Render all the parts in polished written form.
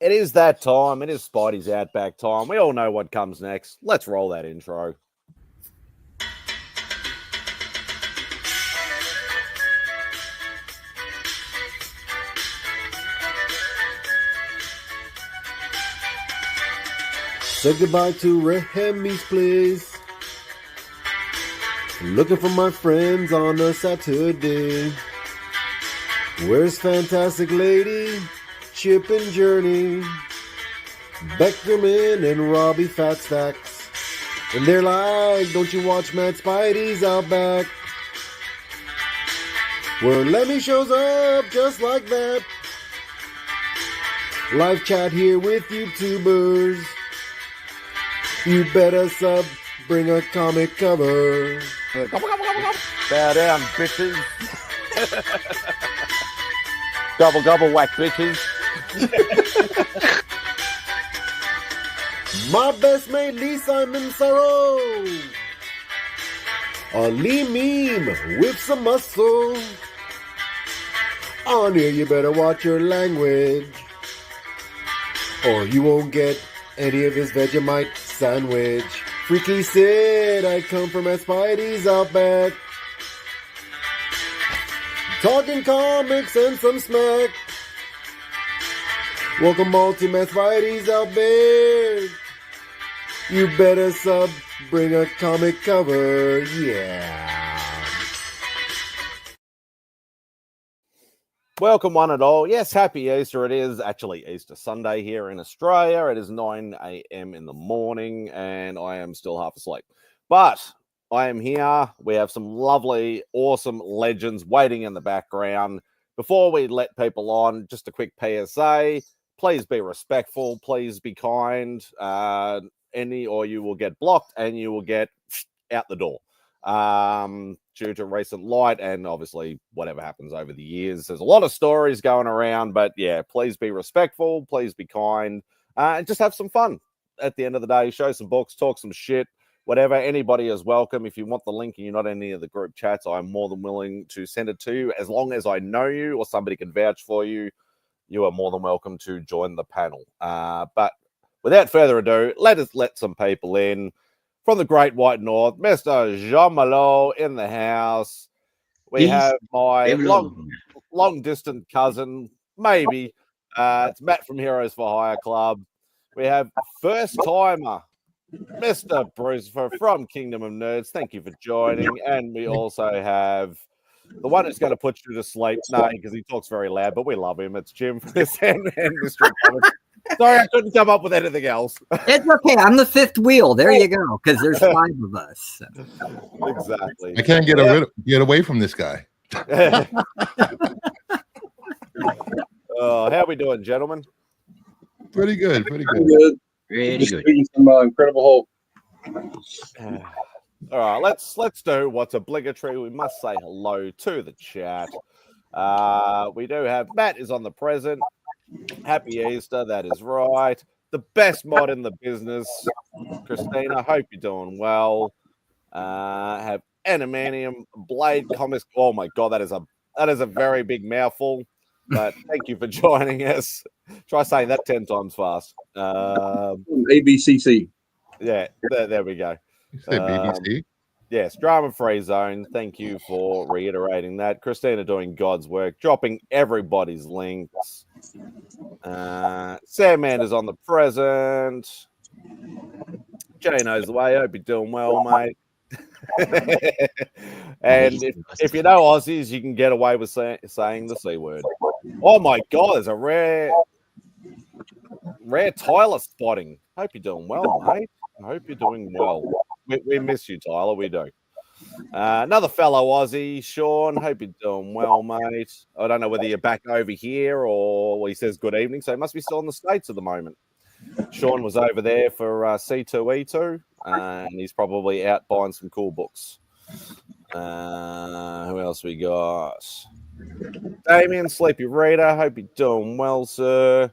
It is that time. It is Spidey's Outback time. We all know what comes next. Let's roll that intro. Say goodbye to Remy's place. Looking for my friends on a Saturday. Where's Fantastic Lady, Chip and Journey, Beckerman and Robbie Fat Stacks? And they're like, don't you watch MadSpidey'S Outback? Where Lemmy shows up just like that. Live chat here with YouTubers. You better sub, bring a comic cover. Bow down, bitches. Gobble, gobble, whack, bitches. My best mate, Lee Simon Sorrow. A Lee meme with some muscle. On here, you better watch your language, or you won't get any of his Vegemite sandwich. Freaky Sid, I come from MadSpidey'S Outback. Talking comics and some smack. Welcome all to MadSpidey'S Outback. You better sub, bring a comic cover, yeah. Welcome one and all. Yes, happy Easter. It is actually Easter Sunday here in Australia. It is 9 a.m. in the morning and I am still half asleep. But I am here. We have some lovely, awesome legends waiting in the background. Before we let people on, just a quick PSA. Please be respectful. Please be kind. Or you will get blocked and you will get out the door. Due to recent light and obviously whatever happens over the years. There's a lot of stories going around, but yeah, please be respectful. Please be kind. And just have some fun at the end of the day. Show some books, talk some shit. Whatever, anybody is welcome. If you want the link and you're not in any of the group chats, I'm more than willing to send it to you. As long as I know you or somebody can vouch for you, you are more than welcome to join the panel. But without further ado, let us let some people in. From the Great White North, Mr. Jean Malot in the house. We have my long-distant cousin, maybe. It's Matt from Heroes for Hire Club. We have first-timer, Mr. Bruce from Kingdom of Nerds. Thank you for joining. And we also have the one who's going to put you to sleep. No, because he talks very loud, but we love him. It's Jim from the Sandman Mystery Comics. Sorry, I couldn't come up with anything else. It's okay. I'm the fifth wheel. There you go. Because there's 5 of us. So. Exactly. I can't get away from this guy. How are we doing, gentlemen? Pretty good. Pretty good. Some Incredible Hulk. All right, let's do what's obligatory. We must say hello to the chat. We do have Matt is on the present. Happy Easter, that is right. The best mod in the business, Christina. Hope you're doing well. Have Animanium Blade Comics. Oh my god, that is a very big mouthful. But thank you for joining us. Try saying that 10 times fast. ABCC. Yeah, there we go. You say BBC? Yes, Drama Free Zone. Thank you for reiterating that. Christina doing God's work, dropping everybody's links. Sandman is on the present. Jay knows the way. Hope you're doing well, mate. And if you know Aussies, you can get away with saying the C word. Oh my God, there's a rare Tyler spotting. Hope you're doing well, mate. I hope you're doing well. We miss you, Tyler. We do. Another fellow Aussie, Sean. Hope you're doing well, mate. I don't know whether you're back over here or he says good evening. So he must be still in the States at the moment. Sean was over there for C2E2, and he's probably out buying some cool books. Who else we got? Damien, Sleepy Reader. Hope you're doing well, sir.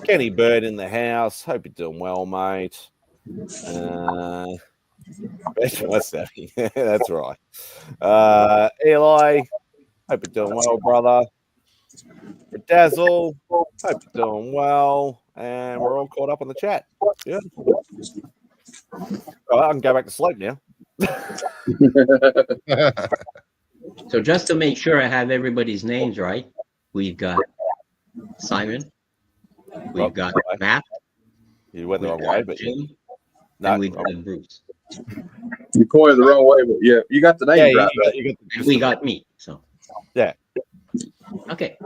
Kenny Bird in the house. Hope you're doing well, mate. That's right. Eli, hope you're doing well, brother. Dazzle, hope you're doing well, and we're all caught up on the chat. Yeah. I can go back to sleep now. So just to make sure I have everybody's names right, we've got Simon, we've got Matt, You went the wrong way, but Jim, no, and we've got Bruce. You pointed the wrong way, but yeah, you got the names right. And we got me. So yeah. Okay.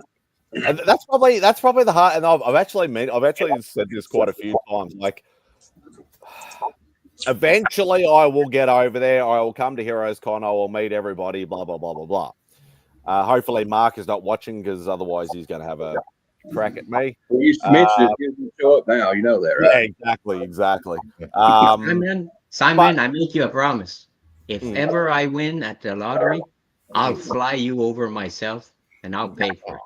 And that's probably the heart. And I've actually said this quite a few times. Like, eventually, I will get over there. I will come to Heroes Con. I will meet everybody. Blah blah blah blah blah. Hopefully, Mark is not watching because otherwise, he's going to have a crack at me. We used to mention it. He doesn't show up now. You know that, right? Yeah, exactly. Simon, I make you a promise. If ever I win at the lottery, I'll fly you over myself, and I'll pay for it.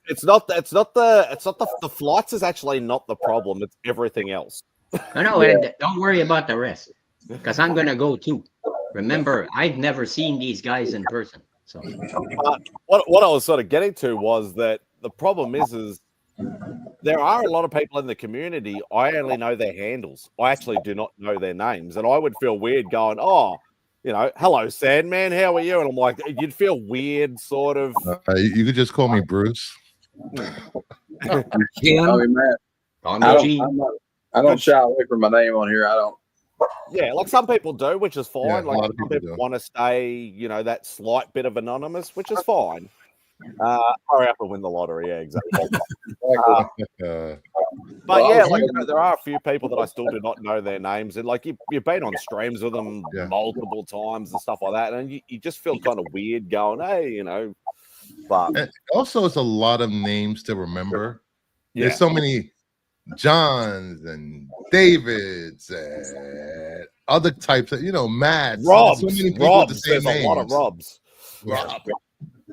It's not the flights is actually not the problem. It's everything else. No, and don't worry about the rest, because I'm gonna go too. Remember, I've never seen these guys in person. So, what I was sort of getting to was that the problem is there are a lot of people in the community. I only know their handles. I actually do not know their names, and I would feel weird going, "Oh, hello, Sandman, how are you?" And I'm like, you'd feel weird, sort of. You could just call me Bruce. Jim. I don't shy away from my name on here. I don't. Yeah, like some people do, which is fine. Yeah, like some people want to stay, that slight bit of anonymous, which is fine. Hurry up and win the lottery. Yeah, exactly. But yeah, like there are a few people that I still do not know their names, and like you've been on streams with them multiple times and stuff like that, and you just feel kind of weird going, hey, But and also, it's a lot of names to remember. Yeah. There's so many Johns and Davids and other types of, Mads. Robs. So many people with the same There's names. a lot of Robs.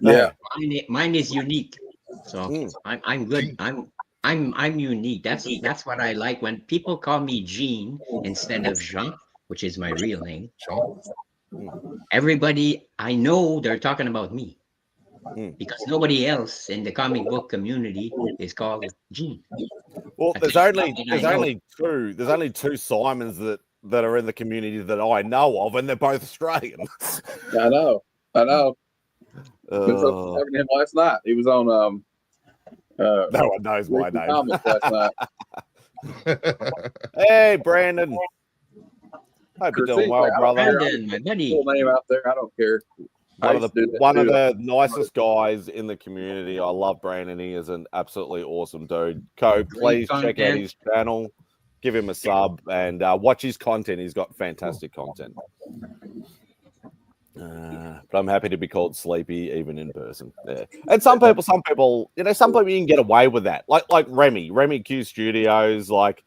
Yeah. Mine is unique. So I'm good. I'm unique. That's what I like when people call me Gene instead of Jean, which is my real name. Everybody, I know they're talking about me. Because nobody else in the comic book community is called Gene. Well, there's only two Simons that are in the community that I know of, and they're both Australian. I know. I was talking to him last night. He was on no one knows my name. Last night. Hey, Brandon. Hope you're doing well, brother. Brandon, my buddy. Full name out there. I don't care. One of the nicest guys in the community. I love Brandon. He is an absolutely awesome dude. Please check out his channel, give him a sub, and watch his content. He's got fantastic content. But I'm happy to be called Sleepy even in person. Yeah. And some people, you can get away with that. Like Remy Q Studios, like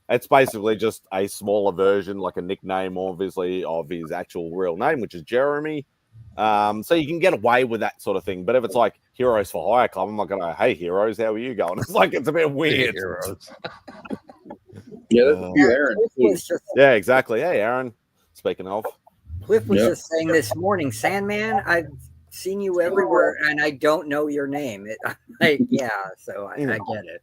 it's basically just a smaller version, like a nickname, obviously, of his actual real name, which is Jeremy. So you can get away with that sort of thing. But if it's like Heroes for Hire Club, I'm not going to, hey, Heroes, how are you going? It's like, it's a bit weird. Heroes. Yeah, there's a few Aaron. Yeah, exactly. Hey, Aaron, speaking of. Cliff was just saying this morning, Sandman, I've seen you everywhere, and I don't know your name. I get it.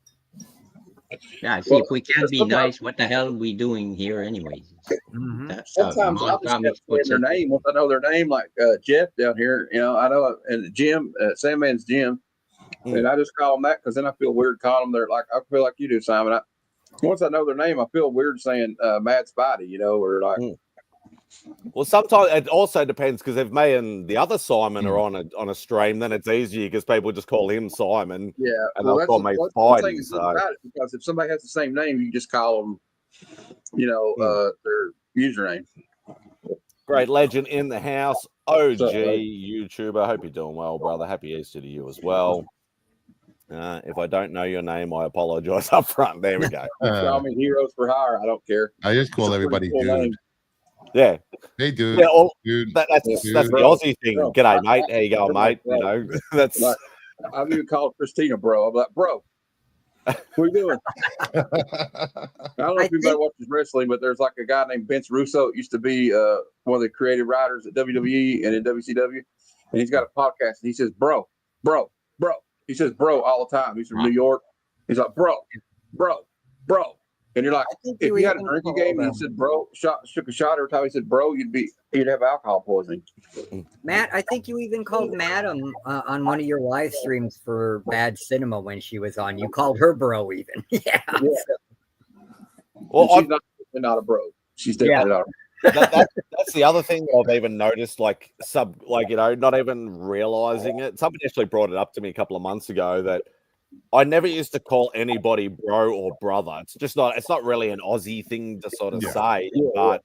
Yeah, see, if we can't be nice, what the hell are we doing here anyways? Sometimes I'll just get their name. Once I know their name, like Jeff down here, I know, and Jim, Sandman's Jim, and I just call them that because then I feel weird calling them. They're like, I feel like you do, Simon. Once I know their name, I feel weird saying MadSpidey, or like. Well, sometimes it also depends because if me and the other Simon are on a stream, then it's easier because people just call him Simon. Yeah, and they'll call me Spidey. Because if somebody has the same name, you just call them, their username. Great legend in the house, OG YouTuber. Hope you're doing well, brother. Happy Easter to you as well. If I don't know your name, I apologize up front. There we go. Call me Heroes for Hire. I don't care. I just call everybody dude. Name. Yeah. Hey, dude. Yeah, dude. That's the Aussie thing. G'day, mate. How you going, mate? That's. Like, I've even called Christina, bro. I'm like, bro, what are you doing? I don't know if anybody watches wrestling, but there's like a guy named Vince Russo. Used to be one of the creative writers at WWE and in WCW, and he's got a podcast. And he says, bro. He says bro all the time. He's from New York. He's like bro. And you're like, if you had a drinking game and he said bro, shook a shot every time he said bro, you'd have alcohol poisoning. Matt, I think you even called Madam on one of your live streams for Bad Cinema when she was on. You called her bro even. Yeah. Well, she's not a bro. She's definitely not a bro. That's the other thing I've even noticed, like not even realizing it. Somebody actually brought it up to me a couple of months ago that I never used to call anybody bro or brother. It's not really an Aussie thing to sort of say, but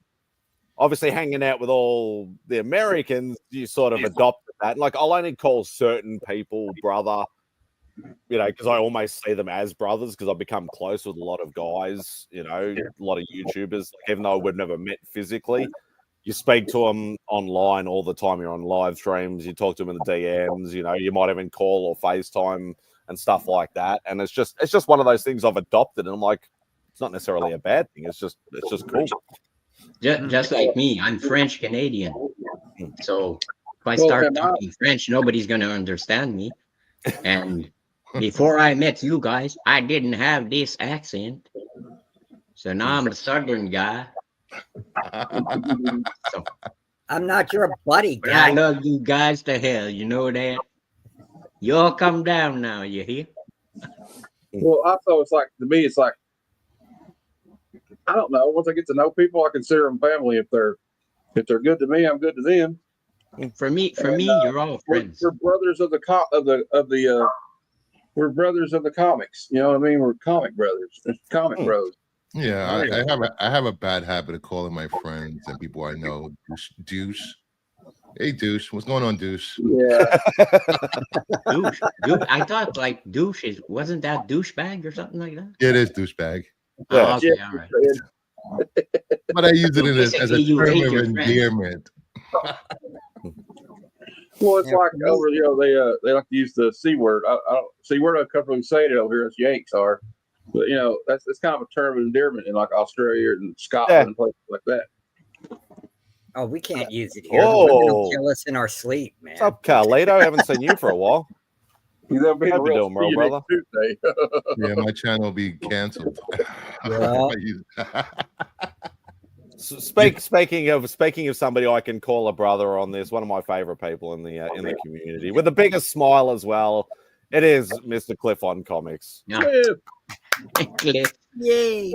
obviously hanging out with all the Americans, you sort of adopt that. Like I'll only call certain people brother, because I almost see them as brothers because I've become close with a lot of guys, a lot of YouTubers, even though we've never met physically. You speak to them online all the time. You're on live streams. You talk to them in the DMs. You might even call or FaceTime and stuff like that. And it's just one of those things I've adopted. And I'm like, it's not necessarily a bad thing. It's just cool. Just like me, I'm French Canadian. So if I start talking French, nobody's going to understand me. And before I met you guys, I didn't have this accent. So now I'm a Southern guy. So I'm not your buddy, guy. I love you guys to hell. You know that? You all come down now. You hear? Well, also, it's like, to me, it's like, I don't know. Once I get to know people, I consider them family. If they're good to me, I'm good to them. For me, you're all friends. We're brothers of the we're brothers of the comics. You know what I mean? We're comic brothers, comic bros. Yeah, I have a bad habit of calling my friends and people I know douche. Hey, douche. What's going on, douche? Yeah. douche. I thought like douche wasn't that douchebag or something like that? It is douchebag. Oh, okay, all right. But I use it as a term of endearment. Well, it's like over, they like to use the C word. C word, I comfortably say it over here as Yanks are. But that's kind of a term of endearment in like Australia and Scotland and places like that. Oh, we can't use it here. Oh. The women will kill us in our sleep, man. What's up, Carlito? I haven't seen you for a while. He's been How you doing, bro, brother? Yeah, my channel will be canceled. Yeah. Speaking of somebody I can call a brother on this, one of my favorite people in the community with the biggest smile as well. It is Mr. Cliff on Comics. Yeah. Cliff. Yay.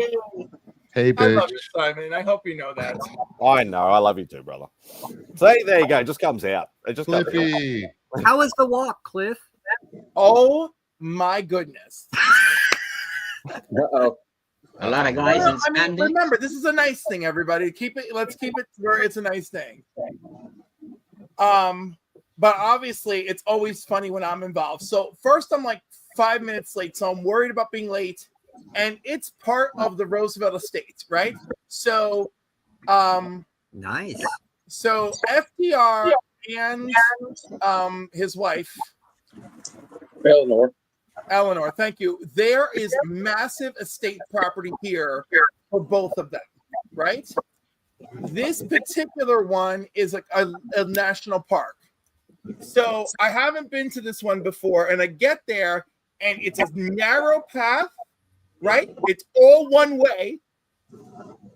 Hey, bitch. I love you, Simon. I hope you know that. I know. I love you too, brother. So there you go. It just comes out. It just comes Cliffy. out. How was the walk, Cliff? Oh my goodness. Uh-oh. A lot of guys in spandex. Remember, this is a nice thing, everybody. Let's keep it where it's a nice thing. But obviously it's always funny when I'm involved. So first I'm like 5 minutes late, so I'm worried about being late. And it's part of the Roosevelt estate, right? So Nice. So FDR and his wife Eleanor, thank you. There is massive estate property here for both of them, right? This particular one is a national park. So I haven't been to this one before, and I get there, and it's a narrow path, right? It's all one way.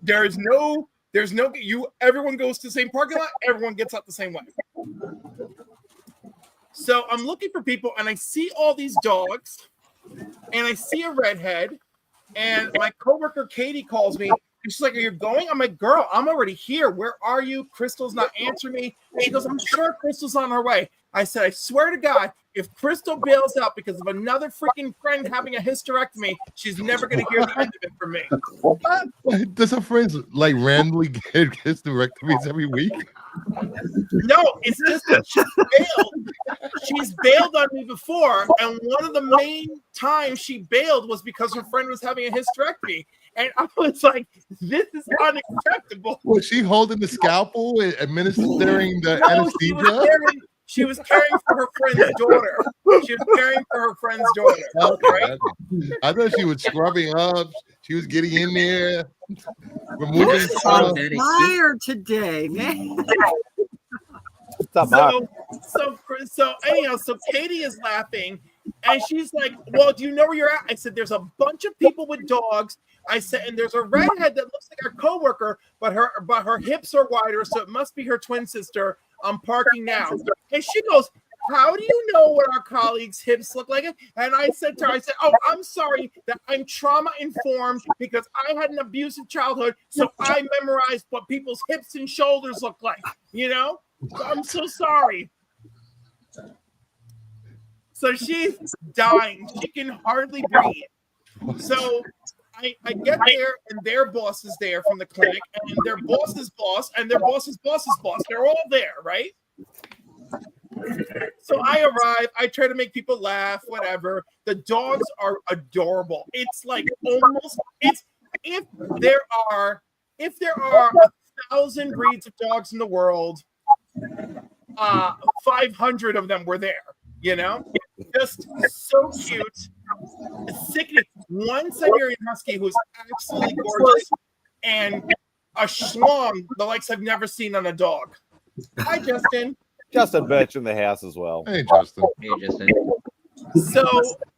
Everyone goes to the same parking lot, everyone gets out the same way. So I'm looking for people, and I see all these dogs, and I see a redhead, and my coworker Katie calls me, and she's like, "Are you going?" I'm like, "Girl, I'm already here. Where are you? Crystal's not answering me." And she goes, "I'm sure Crystal's on her way." I said, "I swear to God, if Crystal bails out because of another freaking friend having a hysterectomy, she's never going to hear the end of it from me." Does her friends like randomly get hysterectomies every week? No, it's just that she's bailed on me before, and one of the main times she bailed was because her friend was having a hysterectomy, and I was like, "This is unacceptable." Was she holding the scalpel and administering the anesthesia? She was caring for her friend's daughter. Okay. Right? I thought she was scrubbing up. She was getting in there, removing stuff. Fire today, man. So anyhow, so Katie is laughing, And she's like, well, do you know where you're at? I said, there's a bunch of people with dogs. I said, and there's a redhead that looks like our coworker, but her hips are wider, so it must be her twin sister. I'm parking now. And she goes, how do you know what our colleagues' hips look like? And I said to her, I said, oh, I'm sorry that I'm trauma informed because I had an abusive childhood, so I memorized what people's hips and shoulders look like, you know? So I'm so sorry. So she's dying. She can hardly breathe. So I get there, and their boss is there from the clinic, and their boss's boss, and their boss's boss's boss. They're all there, right? So I arrive. I try to make people laugh, whatever. The dogs are adorable. It's like almost if there are 1,000 breeds of dogs in the world, 500 of them were there. You know, just so cute. Sickening. One Siberian Husky who's absolutely gorgeous, and a schlong the likes I've never seen on a dog. Hi, Justin. Justin Birch in the house as well. Hey, Justin. Hey, Justin.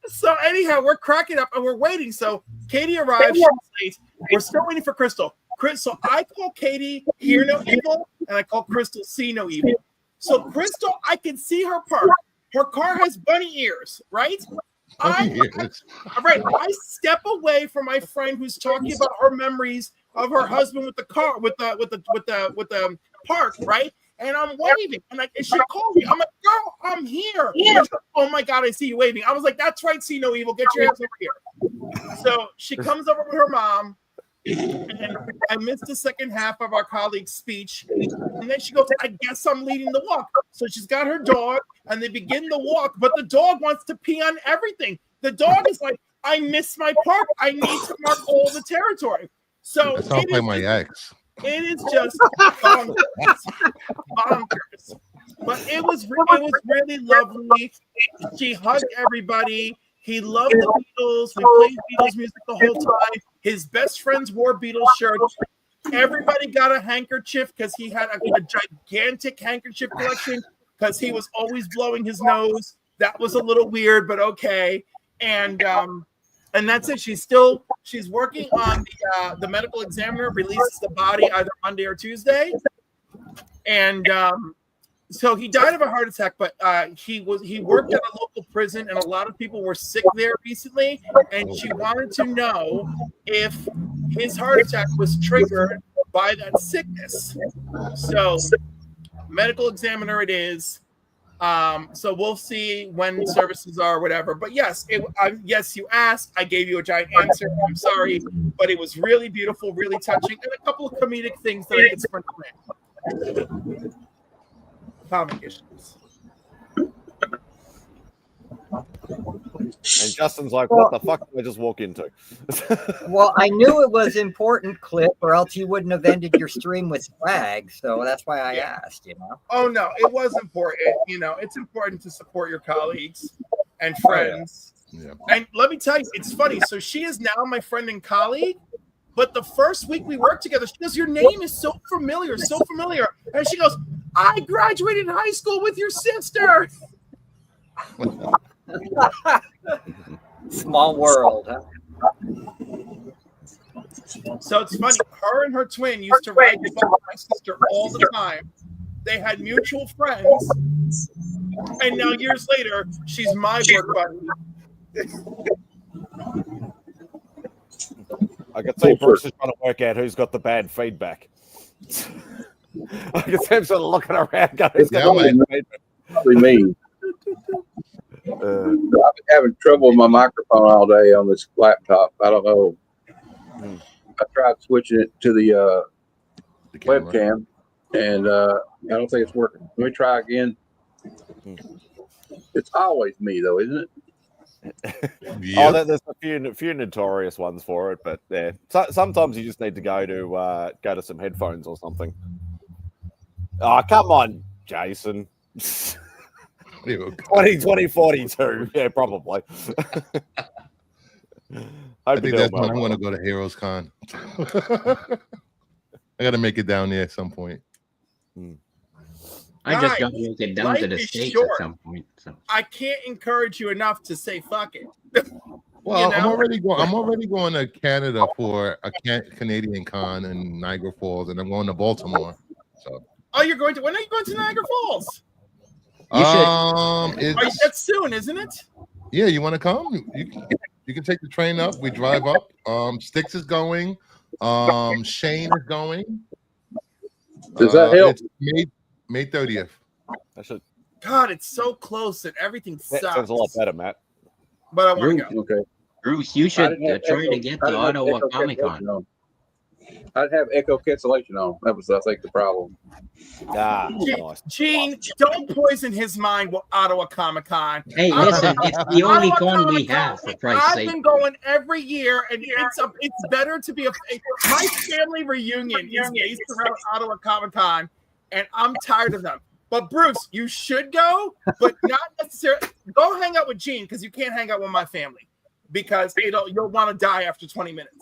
So anyhow, we're cracking up and we're waiting. So Katie arrives. She's late. We're still waiting for Crystal. So I call Katie Hear No Evil, and I call Crystal See No Evil. So Crystal, I can see her park. Her car has bunny ears, right? I step away from my friend who's talking about her memories of her husband with the car, with the park, right? And I'm waving, and she called me. I'm like, girl, I'm here. Yeah. Like, oh my God, I see you waving. I was like, that's right, See No Evil. Get your ass over here. So she comes over with her mom, and I missed the second half of our colleague's speech. And then she goes, I guess I'm leading the walk. So she's got her dog, and they begin the walk, but the dog wants to pee on everything. The dog is like, I miss my park. I need to mark all the territory. So that's how I play my ex. It is just bonkers. But it was really lovely. She hugged everybody. He loved the Beatles. We played Beatles music the whole time. His best friends wore Beatles shirts. Everybody got a handkerchief because he had a gigantic handkerchief collection because he was always blowing his nose. That was a little weird, but okay. And that's it. She's working on the medical examiner releases the body either Monday or Tuesday. And so he died of a heart attack, but he worked at a local prison, and a lot of people were sick there recently. And she wanted to know if his heart attack was triggered by that sickness. So medical examiner it is. So we'll see when services are, whatever. But yes, yes, you asked. I gave you a giant answer. I'm sorry, but it was really beautiful, really touching, and a couple of comedic things that I could sprinkle in. Comic issues. And Justin's like, what the fuck did I just walk into? Well, I knew it was important, Clip, or else you wouldn't have ended your stream with swag. So that's why I asked, you know. Oh, no, it was important. You know, it's important to support your colleagues and friends. Yeah. And let me tell you, it's funny. So she is now my friend and colleague. But the first week we worked together, she goes, your name is so familiar, so familiar. And she goes, I graduated high school with your sister. Small world, huh? So it's funny. Her and her twin used to ride the bike with my sister all the time. They had mutual friends. And now years later, she's my work buddy. I can see Bruce is trying to work out who's got the bad feedback. I can see him sort of looking around going, who's got the bad feedback? Probably me. I've been having trouble with my microphone all day on this laptop. I don't know. I tried switching it to the webcam, and I don't think it's working. Let me try again. It's always me, though, isn't it? Oh, there's a few notorious ones for it, but yeah, sometimes you just need to go to some headphones or something. Oh, come on, Jason. 2042, yeah, probably. I think that's when I'm going to go to Heroes Con. I got to make it down there at some point. I just got to make it down to life the is States short. at some point. So I can't encourage you enough to say fuck it. Well, You I'm know? already going to Canada for a Canadian con in Niagara Falls, and I'm going to Baltimore. So. Oh, you're going to? When are you going to Niagara Falls? It's That's soon, isn't it? Yeah, you want to come? You can take the train up. We drive up. Sticks is going. Shane is going. Does that help? It's May 30th. God, it's so close that everything That sucks. sounds a lot better, Matt. But I want to go. Okay. Bruce, you should try to get the Ottawa Comic Con. I'd have echo cancellation on. That was, I think, the problem. Nice. Gene, don't poison his mind with Ottawa Comic Con. Hey, listen, it's the only con we have, for Christ's sake. I've been going every year, and it's better to be my family reunion is based around Ottawa Comic Con, and I'm tired of them. But Bruce, you should go, but not necessarily. Go hang out with Gene because you can't hang out with my family because you'll want to die after 20 minutes.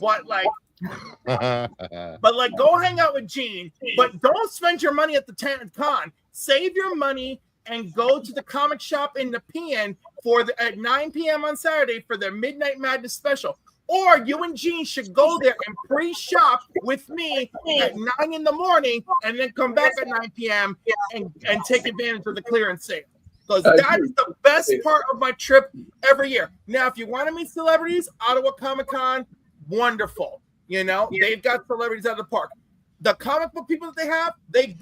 But go hang out with Gene, but don't spend your money at the con. Save your money and go to the comic shop in the PN at 9 p.m. on Saturday for their Midnight Madness special. Or you and Gene should go there and pre-shop with me at 9 in the morning and then come back at 9 p.m. and take advantage of the clearance sale. Because that is the best part of my trip every year. Now, if you want to meet celebrities, Ottawa Comic Con, wonderful. They've got celebrities out of the park. The comic book people that they have, they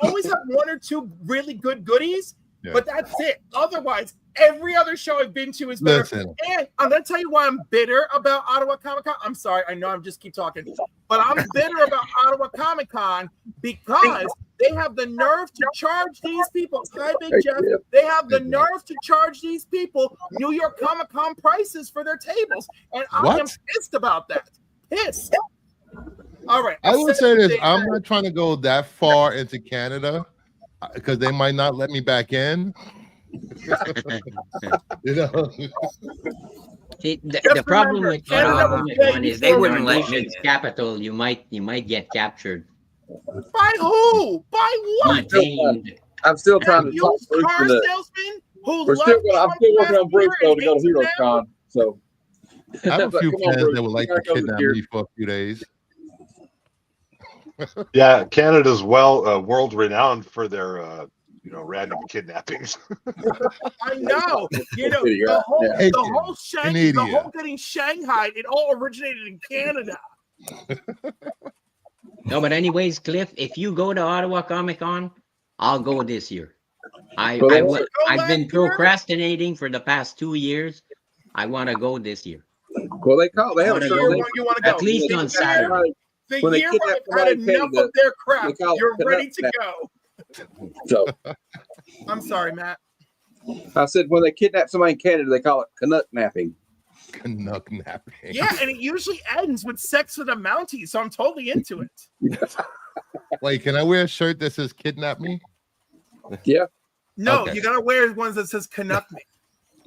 always have one or two really good goodies, but that's it. Otherwise, every other show I've been to is better. Listen. And I'm going to tell you why I'm bitter about Ottawa Comic Con. I'm sorry. I know I'm just keep talking. But I'm bitter about Ottawa Comic Con because they have the nerve to charge these people. Hi, Big Jeff. They have the nerve to charge these people New York Comic Con prices for their tables. And I am pissed about that. Pissed. All right. I would say this. I'm not trying to go that far into Canada because they might not let me back in. See, the problem with Ottawa Comic Con is they wouldn't let you. Nation's capital. You might get captured. By who? By what? I'm still trying to talk Bruce car salesman who I'm still working on Bruce though to go to Heroes Con. So I have a few friends that would like to kidnap me for a few days. Yeah, Canada's world renowned for their random kidnappings. I know. The whole getting Shanghai, it all originated in Canada. No, but anyways, Cliff, if you go to Ottawa Comic Con, I'll go this year. I've been procrastinating for the past 2 years. I want to go this year. Well, they have a show. You want to go at least on Saturday. The year where I've had enough of their crap, you're ready to go. So, I'm sorry, Matt. I said when they kidnap somebody in Canada, they call it Canuck napping. Canuck napping. Yeah, and it usually ends with sex with a Mountie, so I'm totally into it. Wait, can I wear a shirt that says "Kidnap Me"? Yeah. No, you gotta wear ones that says "Canuck Me."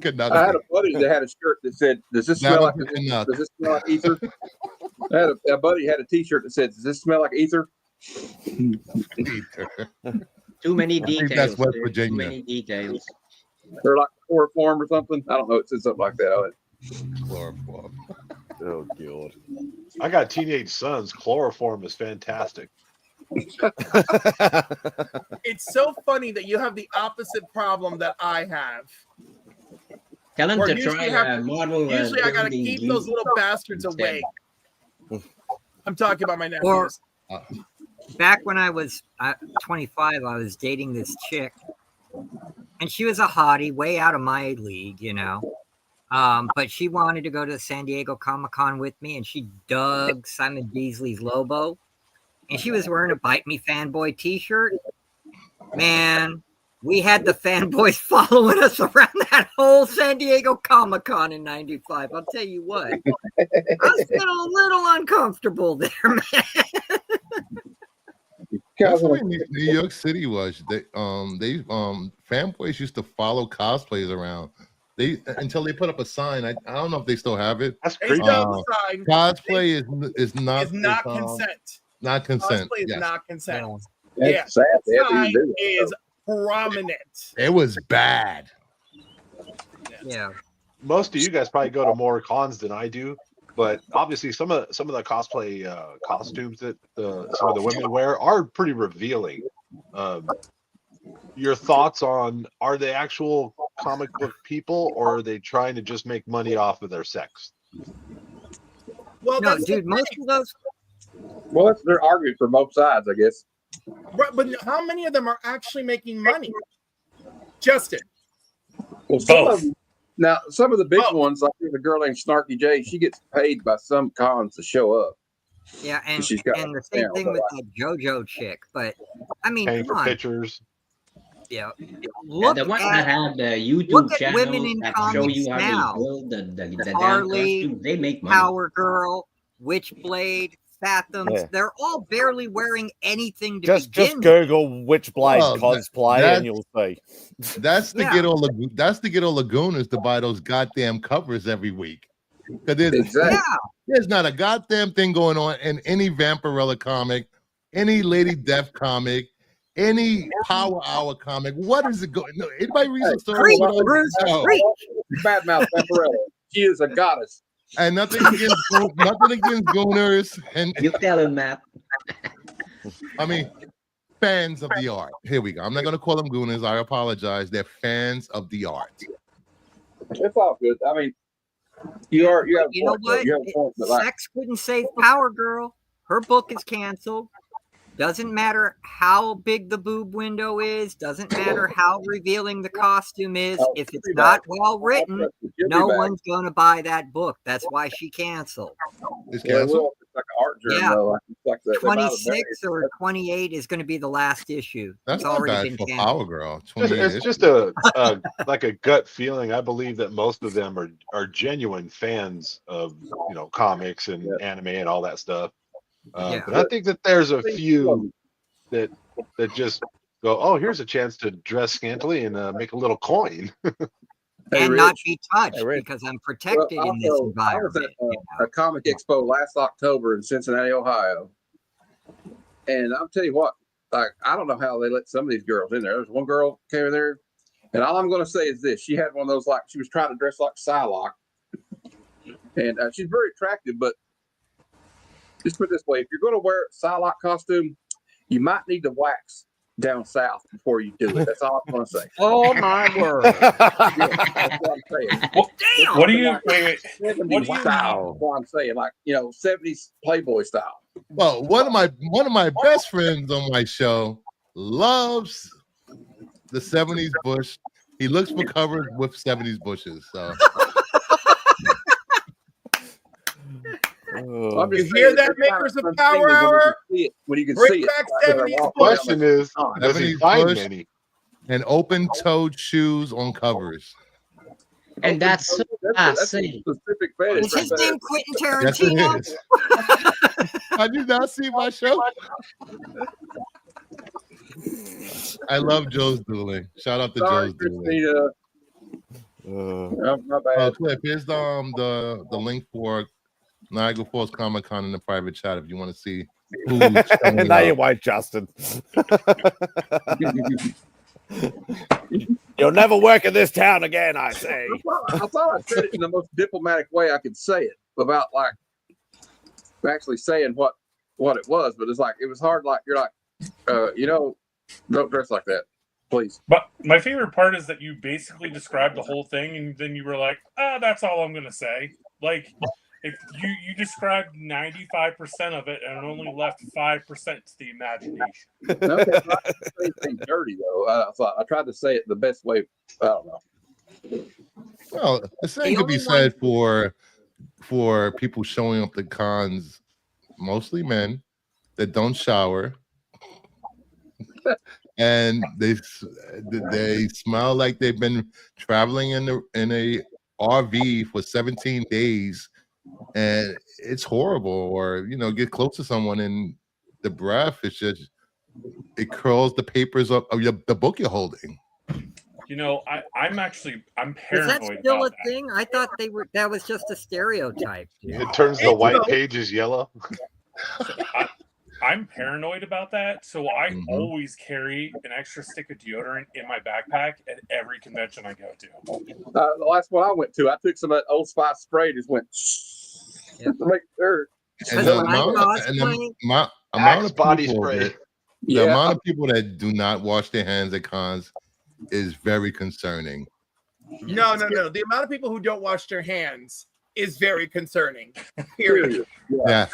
I had a buddy that had a shirt that said, "Does this smell like ether?" I had a buddy had a T-shirt that said, "Does this smell like ether?" Too many details. That's West Virginia. Too many details. Or like chloroform or something. I don't know. It said something like that. Chloroform. Oh God. I got teenage sons. Chloroform is fantastic. It's so funny that you have the opposite problem that I have. Tell them to try a model. Usually I gotta keep those little bastards away. I'm talking about my nephews. Back when I was 25, I was dating this chick, and she was a hottie, way out of my league, but she wanted to go to San Diego Comic-Con with me, and she dug Simon Beasley's Lobo, and she was wearing a Bite Me Fanboy t-shirt. Man, we had the fanboys following us around that whole San Diego Comic-Con in '95. I'll tell you what. I was feeling a little uncomfortable there, man. That's the way New York City was. They fanboys used to follow cosplayers around. Until they put up a sign. I don't know if they still have it. That's crazy. Cosplay is not consent. Not consent. Cosplay is not consent. That's sad. They have to Side even do that. is prominent. It was bad. Yeah. Most of you guys probably go to more cons than I do, but obviously some of the cosplay costumes that some of the women wear are pretty revealing. Your thoughts on, are they actual comic book people, or are they trying to just make money off of their sex? Well, No, that's dude, most of those. Well, they're arguing for both sides, I guess. Right, but how many of them are actually making money? Justin. Well, some of the big ones, like the girl named Snarky J, she gets paid by some cons to show up. Yeah, and She's got the same thing with that JoJo chick. But I mean, Paying come for on. pictures. Yeah, Yeah, look the ones at that have the YouTube look at channels women in that show comics you how now. they build the damn Harley, costume, they make money. Power Girl, Witchblade, Fathoms. Yeah. They're all barely wearing anything to Just begin with. Google Witchblade Oh, cosplay that- and you'll see. That's to Yeah. get all Lagooners to buy those goddamn covers every week. Because Exactly. Yeah, there's not a goddamn thing going on in any Vampirella comic, any Lady Death comic, any Power Hour comic. What is it going? No, anybody reads the story? Preach, Bruce, No. preach. Badmouth Vampirella. She is a goddess. And nothing against Gooners, and You tell him, Matt. I mean fans of the art. Here we go. I'm not going to call them Gooners. I apologize. They're fans of the art. It's all good. I mean, you have You know a point, what? You have a point, but like, Sex couldn't save Power Girl. Her book is canceled. Doesn't matter how big the boob window is. Doesn't matter how revealing the costume is. If it's not well written, no one's going to buy that book. That's why she canceled. It's Yeah, canceled. well, it's like an art journal. Yeah. Though. Like, it's like the amount of 26 or 28 is going to be the last issue. That's It's not already bad been for canceled. Power Girl. It's 28 just a like a gut feeling. I believe that most of them are genuine fans of comics and anime and all that stuff. Yeah. But I think that there's a few that just go, oh, here's a chance to dress scantily and make a little coin. And not be touched Hey, Rick. because I'm protected in this I was environment. at a comic expo last October in Cincinnati, Ohio. And I'll tell you what, like, I don't know how they let some of these girls in there. There's one girl came in there, and all I'm going to say is this. She had one of those, like, she was trying to dress like Psylocke. And she's very attractive, but just put it this way. If you're going to wear a Psylocke costume, you might need to wax down south before you do it. That's all I'm going to say. Oh, my word. Yeah, that's what I'm saying. Damn. What do you wait? 70s What do you style. That's what I'm saying. Like, 70s Playboy style. Well, one of my best friends on my show loves the 70s bush. He looks for covers with 70s bushes. So I'm You just hear saying, that, it's kind makers of fun Power thing Hour? when you can Bring see it. back Like, 70s walk bush. down Question the- is, does he 70s find bush. any? and open-toed shoes on covers. And that's so that's a passe. specific fetish. Is his right there. name Quentin Yes, it Tarantino? is. I did not see my show. I love Joe's Dueling. Shout out to Sorry, Joe's Dueling. Christina. My bad. Cliff, here's the link for Niagara Falls Comic Con in the private chat if you want to see who's showing No, you up. won't, Justin. You'll never work in this town again, I say. I thought I said it in the most diplomatic way I could say it about like actually saying what it was, but it's like it was hard. Like you're like, don't dress like that, please. But my favorite part is that you basically described the whole thing, and then you were like, that's all I'm gonna say. Like, if you described 95% of it and only left 5% to the imagination. No, I didn't say anything dirty though. I tried to say it the best way. I don't know. Well, the same could be said for people showing up to cons, mostly men that don't shower, and they smell like they've been traveling in a RV for 17 days, and it's horrible. Or get close to someone and the breath is just it curls the papers up of the book you're holding. I'm Is paranoid that still a about that. thing? I thought that was just a stereotype. Dude. It turns the white pages yellow. I'm paranoid about that, so I Mhm. always carry an extra stick of deodorant in my backpack at every convention I go to. The last one I went to, I took some of that Old Spice spray, just went to make sure. And Because the when I amount Axe of body people spray. that the amount of people that do not wash their hands at cons is very concerning. No. The amount of people who don't wash their hands is very concerning. Period. Yeah.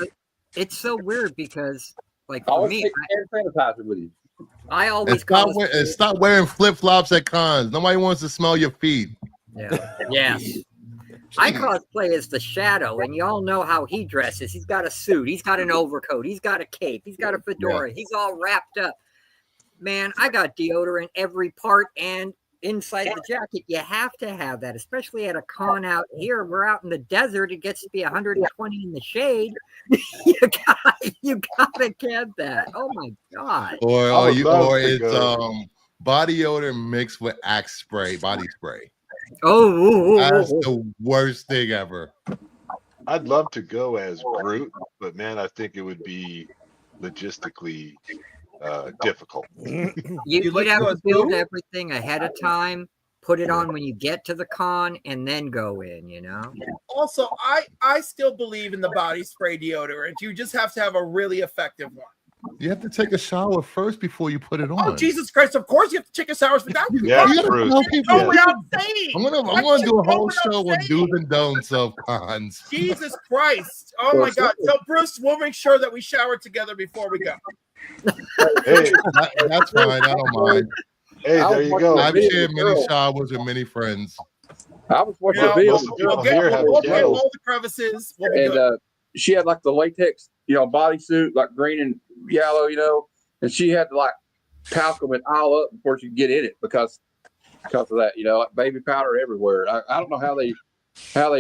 It's so weird because, like, for Always me, take hand sanitizer with you. I And always stop wearing flip-flops at cons. Nobody wants to smell your feet. Yeah. Yes. I cosplay as the Shadow, and y'all know how he dresses. He's got a suit. He's got an overcoat. He's got a cape. He's got a fedora. He's all wrapped up. Man, I got deodorant every part and inside the jacket. You have to have that, especially at a con out here. We're out in the desert. It gets to be 120 in the shade. you gotta get that. Oh my god. Or it's body odor mixed with Axe spray, body spray. That's the worst thing ever. I'd love to go as Groot, but man, I think it would be logistically difficult. You'd have to build everything ahead of time, put it on when you get to the con, and then go in, you know? Also, I still believe in the body spray deodorant. You just have to have a really effective one. You have to take a shower first before you put it on. Oh, Jesus Christ, of course you have to take a shower for that. Yeah, I'm gonna do a whole show on do's and don'ts of cons. Jesus Christ. Oh my God. So Bruce, we'll make sure that we shower together before we go. Hey, that's fine. I don't mind. Hey, there you go. I've shared many showers with many friends. I was watching Yeah, a video. most of the people here have We'll get gels. all the crevices. We'll be And good. she had like the latex, bodysuit, like green and yellow, and she had to like talcum it all up before she could get in it because of that, like baby powder everywhere. I don't know how they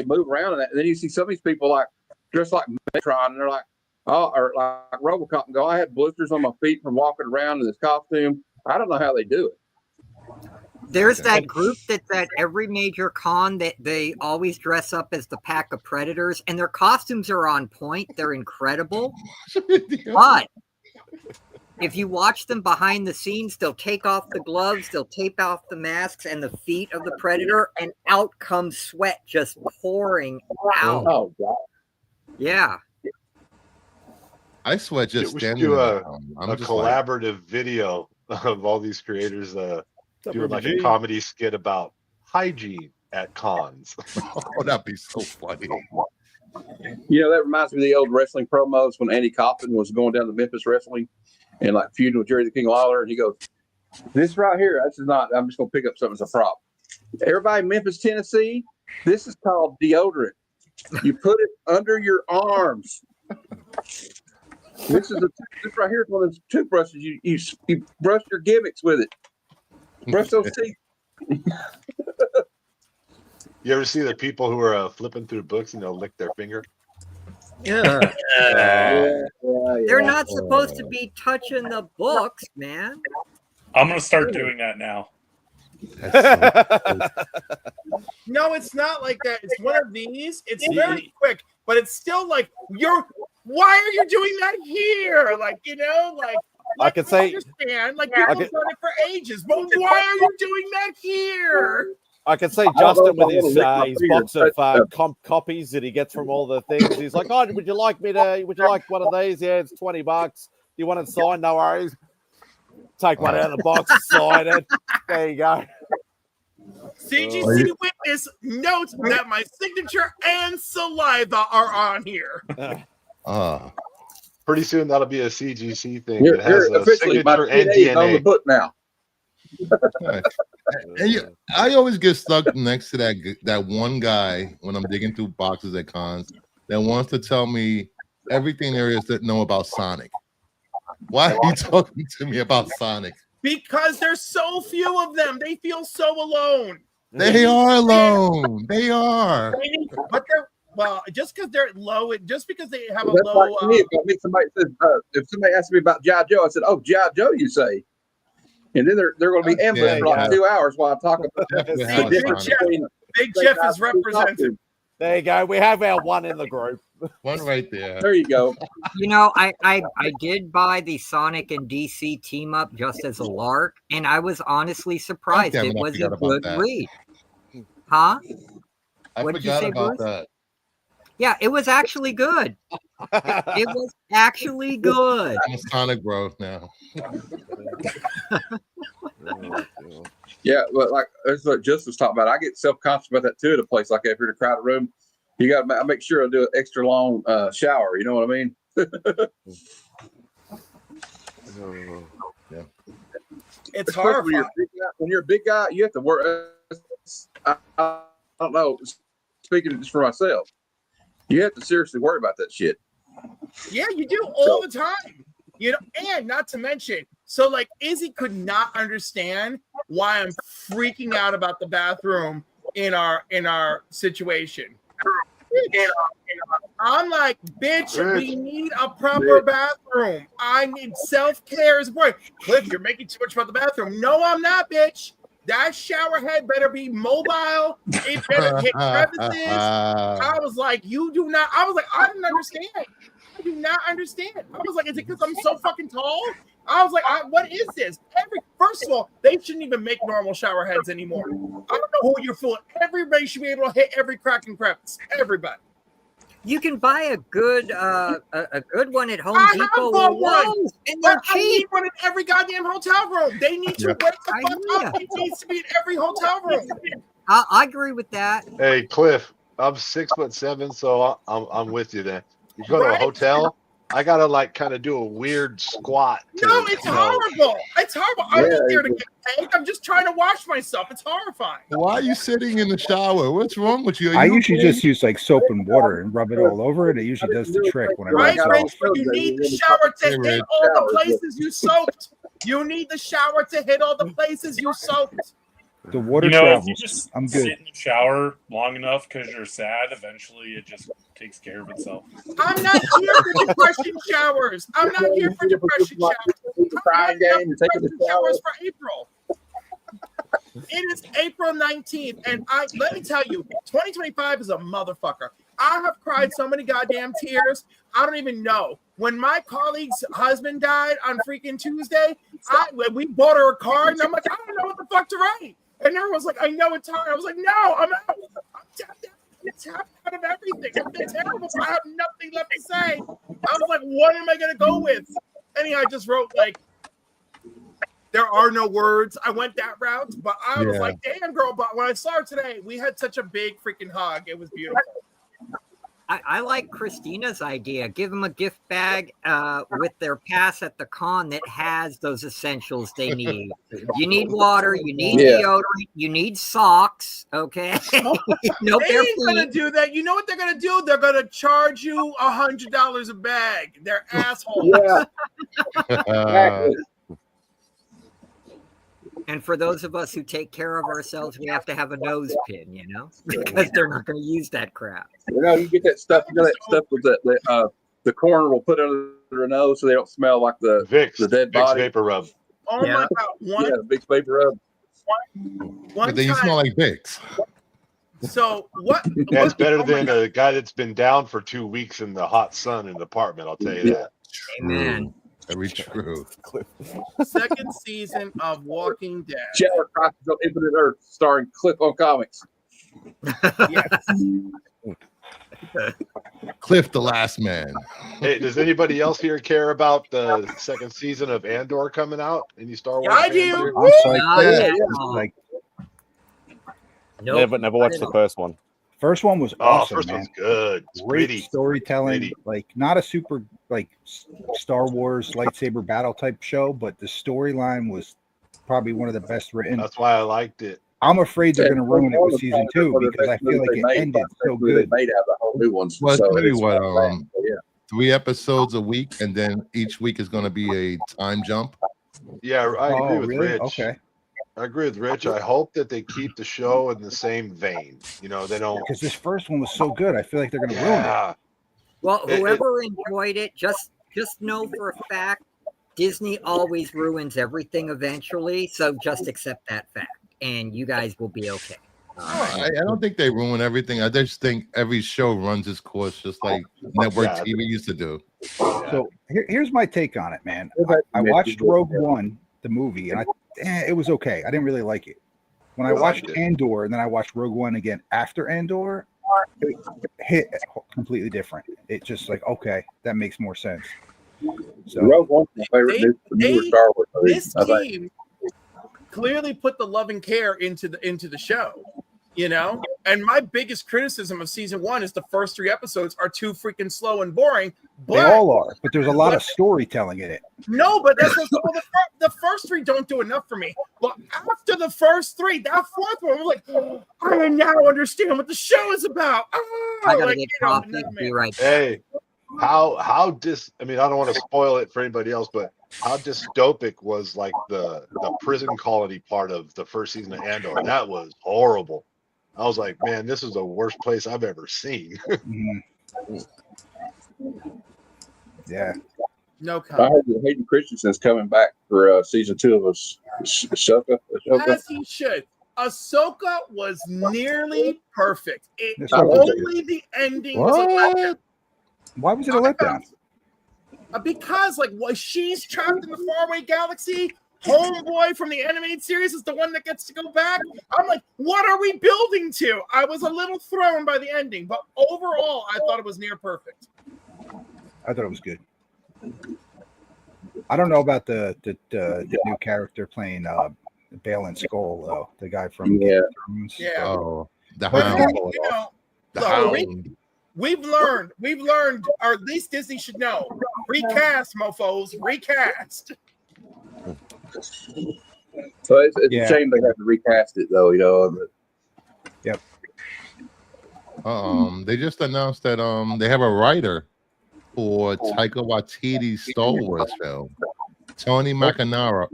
move around in that. And then you see some of these people like dressed like Metron, and they're like, or like RoboCop, and go, I had blisters on my feet from walking around in this costume. I don't know how they do it. There's that group that's at every major con that they always dress up as the pack of predators, and their costumes are on point. They're incredible. But if you watch them behind the scenes, they'll take off the gloves, they'll tape off the masks and the feet of the predator, and out comes sweat just pouring out. Oh, God. Yeah. I sweat just We should standing do there. a collaborative video of all these creators doing like a comedy skit about hygiene at cons. Oh, that'd be so funny. That reminds me of the old wrestling promos when Andy Kaufman was going down to Memphis Wrestling and like feuding with Jerry the King Lawler, and he goes, "This right here, this is not. I'm just gonna pick up something as a prop. Everybody in Memphis, Tennessee, this is called deodorant. You put it under your arms. This right here is one of those toothbrushes. You brush your gimmicks with it. Brush those teeth." You ever see the people who are flipping through books and they'll lick their finger? Yeah. They're not supposed to be touching the books, man. I'm gonna start doing that now. No, it's not like that. It's one of these. It's very quick, but it's still like why are you doing that here? I could say, understand. Like people have done it for ages, but why are you doing that here? I can see Justin with his box of copies that he gets from all the things. He's like, "Oh, would you like one of these? Yeah, it's $20. Do you want it signed? No worries. Take one out of the box, sign it. There you go." CGC Witness notes that my signature and saliva are on here. Pretty soon that'll be a CGC thing. You're that has a officially my signature and DNA on the DNA. book now. I always get stuck next to that one guy when I'm digging through boxes at cons that wants to tell me everything there is to know about Sonic. Why are you talking to me about Sonic? Because there's so few of them. They feel so alone. They are alone. They are. But just because they're low, just because they have a That's low. like me. If somebody says, if somebody asks me about G.I. Joe, I said, "Oh, G.I. Joe," you say, and then they're going to be ambushed for like 2 hours while I talk about Big Jeff is represented. There you go. We have our one in the group. One right there. There you go. You know, I did buy the Sonic and DC team up just as a lark, and I was honestly surprised. damn It it, I was a forgot about good that. read. Huh? I What'd you forgot say, about Bruce? that. Yeah, it was actually good. It was actually good. I'm a Sonic bro now. Yeah, but like that's what Just was talking about. I get self-conscious about that too at a place like that. If you're in a crowded room, you got to make sure I do an extra long shower. You know what I mean? Yeah. It's Especially horrifying. when you're a big guy, you have to work. I don't know. Speaking just for myself, you have to seriously worry about that shit. Yeah, you do all the time. You know, and not to mention, so like Izzy could not understand why I'm freaking out about the bathroom in our situation. I'm like, bitch, we need a proper bathroom. I need self-care is important. Cliff, you're making too much about the bathroom. No, I'm not, bitch. That shower head better be mobile. It better hit crevices. I was like, you do not. I was like, I didn't understand. I do not understand. I was like, is it because I'm so fucking tall? I was like, what is this? First of all, they shouldn't even make normal shower heads anymore. I don't know who you're fooling. Everybody should be able to hit every crack and crevice. Everybody. You can buy a good one at Home I Depot have bought or one, Lowe's, and they're but I need cheap. one in every goddamn hotel room. They need to wake the fuck up. It needs to be in every hotel room. I agree with that. Hey, Cliff, I'm 6'7", so I'm with you then. You go to a Right? hotel, I gotta like kind of do a weird squat. No, it's horrible. It's horrible. I'm not there to get paid. I'm just trying to wash myself. It's horrifying. Why are you sitting in the shower? What's wrong with you? Are I you usually okay? just use like soap and water and rub it all over it. It usually does the trick when I Right, rinse it Rich? off. But you need the shower to Hey, hit Rich. all the places you soaked. You need the shower to hit all the places you soaked. The water You know, if travels. you just I'm sit good. in the shower long enough because you're sad, eventually it just takes care of itself. I'm not here for depression showers. I'm not here for depression showers. Crying game and taking the Depression shower. showers for April. It is April 19th, and let me tell you, 2025 is a motherfucker. I have cried so many goddamn tears. I don't even know. When my colleague's husband died on freaking Tuesday, we bought her a card, and I'm like, I don't know what the fuck to write. And everyone's like, I know it's hard. I was like, no, I'm out. I'm tapped out. It's tapped out of everything. It's been terrible. I have nothing left to say. I was like, what am I going to go with? Anyhow, I just wrote, like, there are no words. I went that route, but I was like, damn, girl. But when I saw her today, we had such a big freaking hug. It was beautiful. I like Christina's idea. Give them a gift bag with their pass at the con that has those essentials they need. You need water. You need deodorant. You need socks. Okay. No, They ain't gonna do that. You know what they're gonna do? They're gonna charge you $100 a bag. They're assholes. Yeah. Exactly. And for those of us who take care of ourselves, we have to have a nose pin, you know, because they're not going to use that crap. You know, you get that stuff. You know that stuff with the coroner will put under their nose so they don't smell like the dead Vicks body. vapor rub. Oh my God! Big vapor rub. One But then you smell like Vicks. So what? Yeah, it's better than a guy that's been down for 2 weeks in the hot sun in the apartment. I'll tell you that. Amen. Very true. Second season of Walking Dead. Shower Crisis on Infinite Earth, starring Cliff on Comics. Yes. Cliff, the last man. Hey, does anybody else here care about the second season of Andor coming out? Any Star Wars? I fans do. here? I'm psyched. Like, Nope. Never watched the first one. first one was Oh, awesome, first man. one's good. It's Great gritty. storytelling. Gritty. Like, not a super like Star Wars lightsaber battle type show, but the storyline was probably one of the best written. That's why I liked it. I'm afraid they're going to ruin it with season 2 because I feel like it ended so good. They made out the whole new ones. Well, So I'll tell you it's what, fun. Yeah. 3 episodes a week, and then each week is going to be a time jump. Yeah, I agree with really? Rich. Okay. I agree with Rich. I hope that they keep the show in the same vein. You know, they don't. Because this first one was so good. I feel like they're going to ruin it. Yeah. Well, whoever enjoyed it, just know for a fact, Disney always ruins everything eventually. So just accept that fact, and you guys will be okay. I don't think they ruin everything. I just think every show runs its course, just like network TV used to do. So here's my take on it, man. I watched Rogue One, the movie, and it was okay. I didn't really like it. When I watched Andor, and then I watched Rogue One again after Andor, it hit completely different. It just like, okay, that makes more sense. So Rogue One's my favorite newer Star Wars movie. This team clearly put the love and care into the show, you know. And my biggest criticism of season 1 is the first 3 episodes are too freaking slow and boring. But, they all are, but there's a lot of storytelling in it. No, but that's the first 3 don't do enough for me. But after the first 3, that fourth one, I'm like, I now understand what the show is about. I gotta get coffee. Be right back. Hey, I mean, I don't want to spoil it for anybody else, but how dystopic was like the prison colony part of the first season of Andor? That was horrible. I was like, man, this is the worst place I've ever seen. Yeah. No comment. I heard that Hayden Christensen's coming back for season 2 of Ahsoka. As he should. Ahsoka was nearly perfect. Only the ending was a letdown. Why was it a letdown? Because she's trapped in the faraway galaxy. Homeboy from the animated series is the one that gets to go back. I'm like, what are we building to? I was a little thrown by the ending, but overall, I thought it was near perfect. I thought it was good. I don't know about the new character playing Balin Skull though. The guy from Game of Thrones. Yeah. Oh, the But Hound. you know, The look, Hound. we've learned, or at least Disney should know. Recast, mofos, recast. So it's a shame they have to recast it though, you know. Yep. They just announced that they have a writer for Taika Waititi's Star Wars film, Tony McNamara.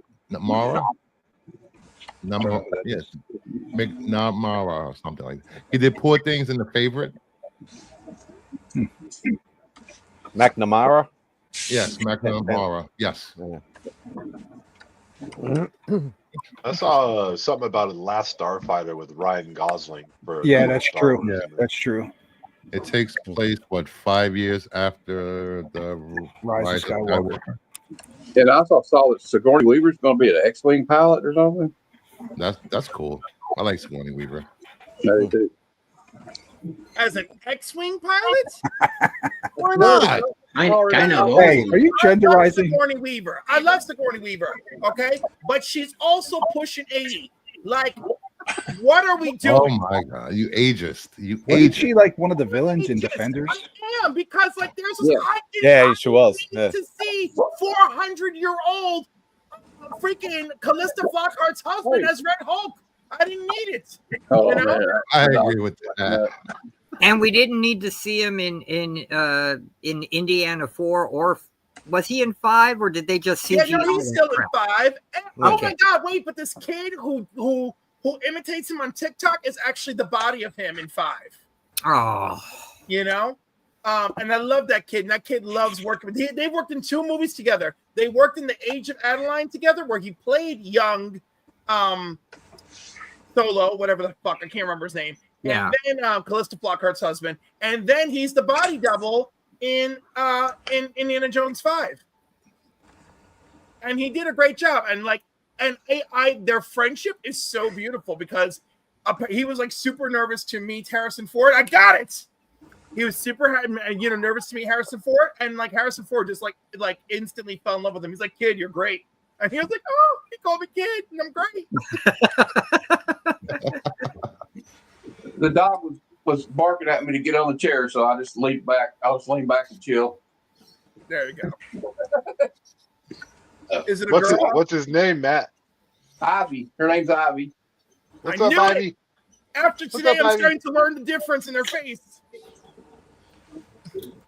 Yes, McNamara or something like that. He did Poor Things in The Favorite. McNamara. Yes, McNamara. Yes. I saw something about a Last Starfighter with Ryan Gosling. Yeah, that's true. Yeah, that's true. It takes place 5 years after the Rise of Skywalker. And I also saw that Sigourney Weaver's going to be an X-wing pilot or something. That's cool. I like Sigourney Weaver. I do. As an X-wing pilot? Why not? I kind of. Hey, are you genderizing? I love Sigourney Weaver. Okay, but she's also pushing 80. Like, what are we doing? Oh my god, you ageist! Wasn't she like one of the villains in Defenders? I am, because like there's this She was. Yeah. to see 400-year-old freaking Callista Flockhart's husband as Red Hulk. I didn't need it. Oh, you know? man. I agree with that. And we didn't need to see him in Indiana 4, or was he in 5, or did they just see? Yeah, no, he's still in 5. And, oh Okay. my God! Wait, but this kid who imitates him on TikTok is actually the body of him in 5. Oh, You know, and I love that kid. And that kid loves working with. They worked in 2 movies together. They worked in The Age of Adeline together, where he played young, Solo, whatever the fuck, I can't remember his name. yeah. And then Callista Flockhart's husband, and then he's the body double in Indiana Jones 5. And he did a great job. And like, and their friendship is so beautiful, because he was like super nervous to meet Harrison Ford. I got it. He was super, nervous to meet Harrison Ford, and like Harrison Ford just like instantly fell in love with him. He's like, "Kid, you're great." And he was like, "Oh, he called me kid, and I'm great." The dog was barking at me to get on the chair, so I just leaned back. I was leaned back and chill. There you go. Is it a girl? What's his name, Matt? Ivy. Her name's Ivy. What's I up, knew it. Ivy? After What's today, up, I'm Ivy? starting to learn the difference in her face.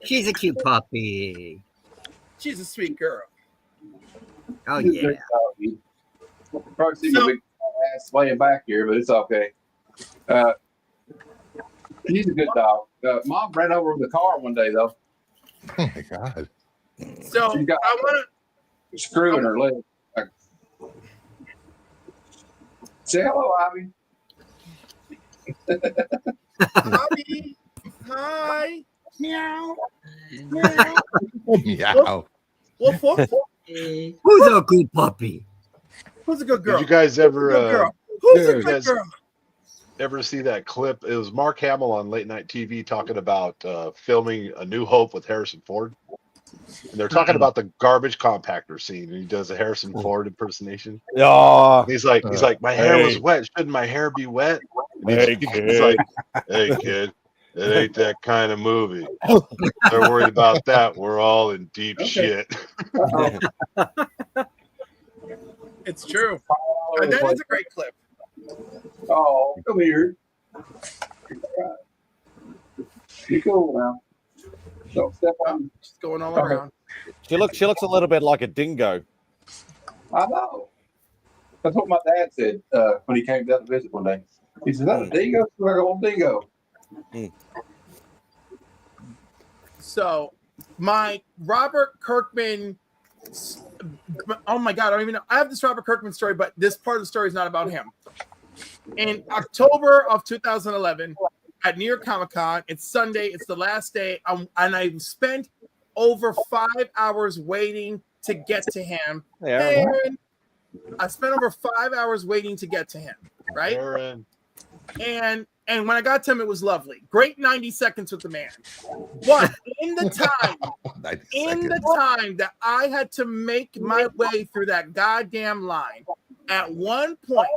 She's a cute puppy. She's a sweet girl. Oh yeah. Probably see my big ass laying back here, but it's okay. He's a good dog. Mom ran over with the car one day, though. Oh my god! So She's got I want a screw in her leg. Say hello, Ivy. Bobby, hi. Meow. Meow. Woof, woof. Who's a good puppy? Who's a good girl? Did you guys ever Who's a good girl? ever see that clip? It was Mark Hamill on late night TV talking about filming A New Hope with Harrison Ford. And they're talking about the garbage compactor scene, and he does a Harrison Ford impersonation. Oh, He's like, my hair was wet. Shouldn't my hair be wet? Hey, He's like, hey kid, it ain't that kind of movie. They're worried about that. We're all in deep shit. It's true. That is a great clip. Oh, come here. You cool now. Don't step on. She's going all around. She looks a little bit like a dingo. I know. That's what my dad said when he came down to visit one day. He said, "That's a dingo, we're an old dingo." So, my Robert Kirkman. Oh my God, I don't even know. I have this Robert Kirkman story, but this part of the story is not about him. In October of 2011, at New York Comic Con, it's Sunday, it's the last day, and I spent over 5 hours waiting to get to him. And I spent over 5 hours waiting to get to him, right? And when I got to him, it was lovely. Great 90 seconds with the man. But in the time that I had to make my way through that goddamn line, at one point,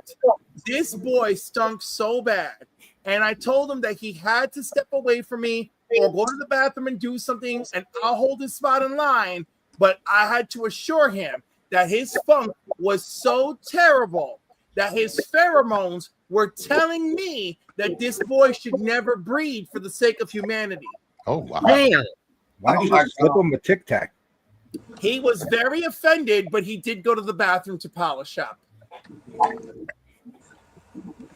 this boy stunk so bad. And I told him that he had to step away from me or go to the bathroom and do something, and I'll hold his spot in line. But I had to assure him that his funk was so terrible that his pheromones were telling me that this boy should never breed for the sake of humanity. Oh, wow. Damn. Why don't you just slip him a Tic Tac? He was very offended, but he did go to the bathroom to polish up.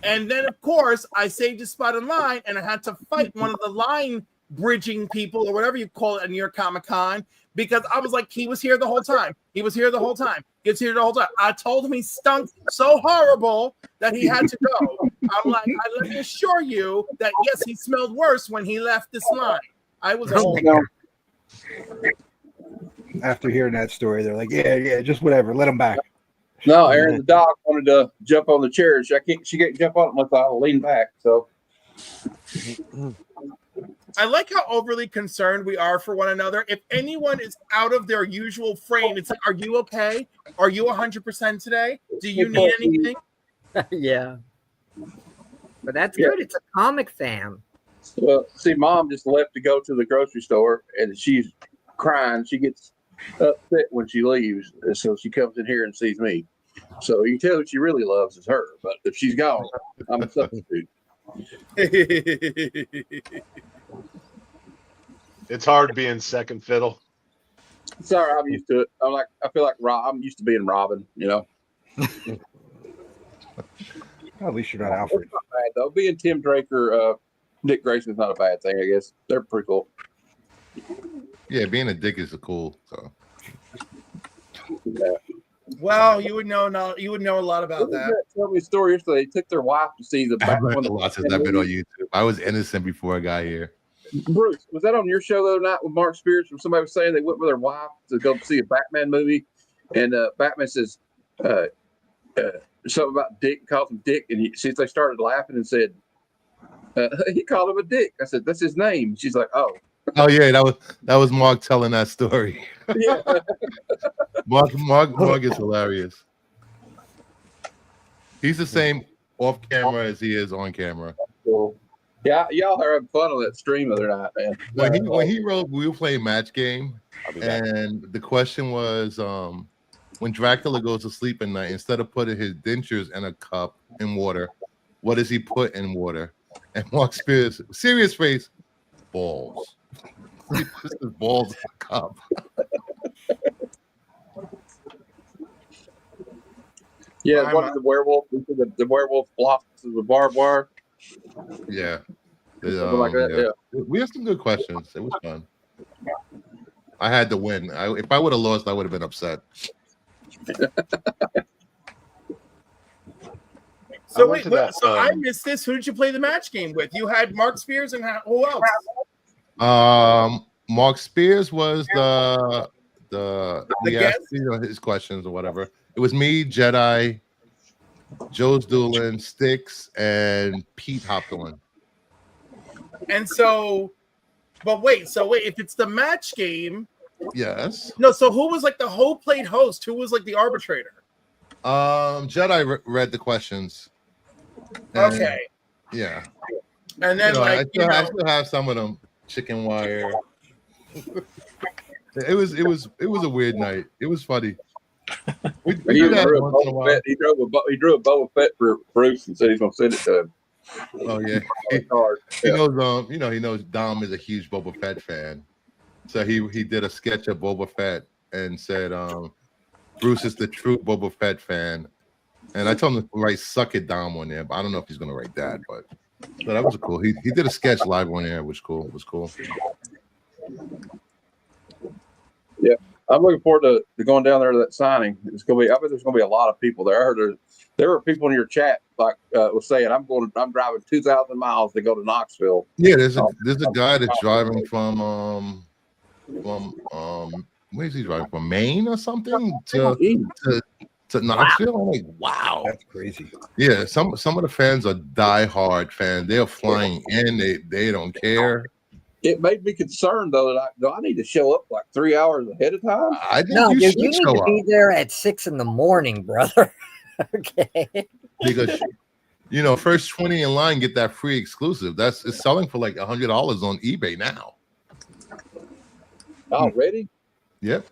And then, of course, I saved his spot in line, and I had to fight one of the line bridging people or whatever you call it at New York Comic Con, because I was like, he was here the whole time. He was here the whole time. He was here the whole time. I told him he stunk so horrible that he had to go. I'm like, let me assure you that, yes, he smelled worse when he left this line. I was After hearing that story, they're like, yeah, just whatever. Let him back. No, Aaron, the dog wanted to jump on the chair. She can't jump on it unless I lean back. So I like how overly concerned we are for one another. If anyone is out of their usual frame, it's like, are you okay? Are you 100% today? Do you need anything? Yeah. But that's good. It's a comic fam. Well, see, Mom just left to go to the grocery store, and she's crying. She gets upset when she leaves, and so she comes in here and sees me. So you can tell who she really loves is her. But if she's gone, I'm a substitute. It's hard being second fiddle. Sorry, I'm used to it. I feel like I'm used to being Robin, you know. Well, at least you're not Alfred. It's not bad, though. Being Tim Drake or Dick Grayson's not a bad thing, I guess. They're pretty cool. Yeah, being a dick is cool. So. Yeah. Well, you would know a lot about that. Tell me a story yesterday. They took their wife to see the I've learned a lot since I've been on YouTube. I was innocent before I got here. Bruce, was that on your show the other night with Mark Spears? Where somebody was saying they went with their wife to go see a Batman movie, and Batman says something about Dick, calls him Dick, and they started laughing and said he called him a dick. I said that's his name. She's like, oh. Oh yeah, that was Mark telling that story. Yeah. Mark is hilarious. He's the same off camera as he is on camera. Cool. Yeah, y'all are having fun on that stream the other night, man. When he wrote, we were playing Match Game, and the question was, when Dracula goes to sleep at night, instead of putting his dentures in a cup in water, what does he put in water? And Mark Spears, serious face, balls. He puts his balls in a cup. Yeah, what is the werewolf? The werewolf blocks the barbed wire. Yeah. Something like that, yeah. We had some good questions. It was fun. I had to win. If I would have lost, I would have been upset. So went wait, to that, I missed this. Who did you play the match game with? You had Mark Spears and who else? Mark Spears was the he asked, guest? you know, his questions or whatever. It was me, Jedi, Joe's Doolin, Sticks, and Pete hopped on. And so, but wait, if it's the match game, yes. No, so who was like who played host? Who was like the arbitrator? Jedi read the questions. Okay. Yeah. And then I still have some of them. Chicken wire. It was a weird night. It was funny. We He drew a Boba Fett for Bruce and said he's gonna send it to him. Oh yeah. He knows he knows Dom is a huge Boba Fett fan. So he did a sketch of Boba Fett and said Bruce is the true Boba Fett fan. And I told him to write "Suck It, Dom" on there, but I don't know if he's gonna write that. But that was cool. He did a sketch live on there, which cool. It was cool. Yeah, I'm looking forward to going down there to that signing. It's gonna be. I bet there's gonna be a lot of people there. I heard there were people in your chat like was saying, "I'm driving 2,000 miles to go to Knoxville." Yeah, there's a guy that's driving from where's he driving from? Maine or something to Knoxville. I'm like, wow, that's crazy. Yeah, some of the fans are diehard fans. They're flying in. They don't care. It made me concerned though that I need to show up like 3 hours ahead of time. I think No, you dude, should you need show to be up there at 6 a.m, brother. Okay. because first 20 in line get that free exclusive. It's selling for like $100 on eBay now. Already? Yep.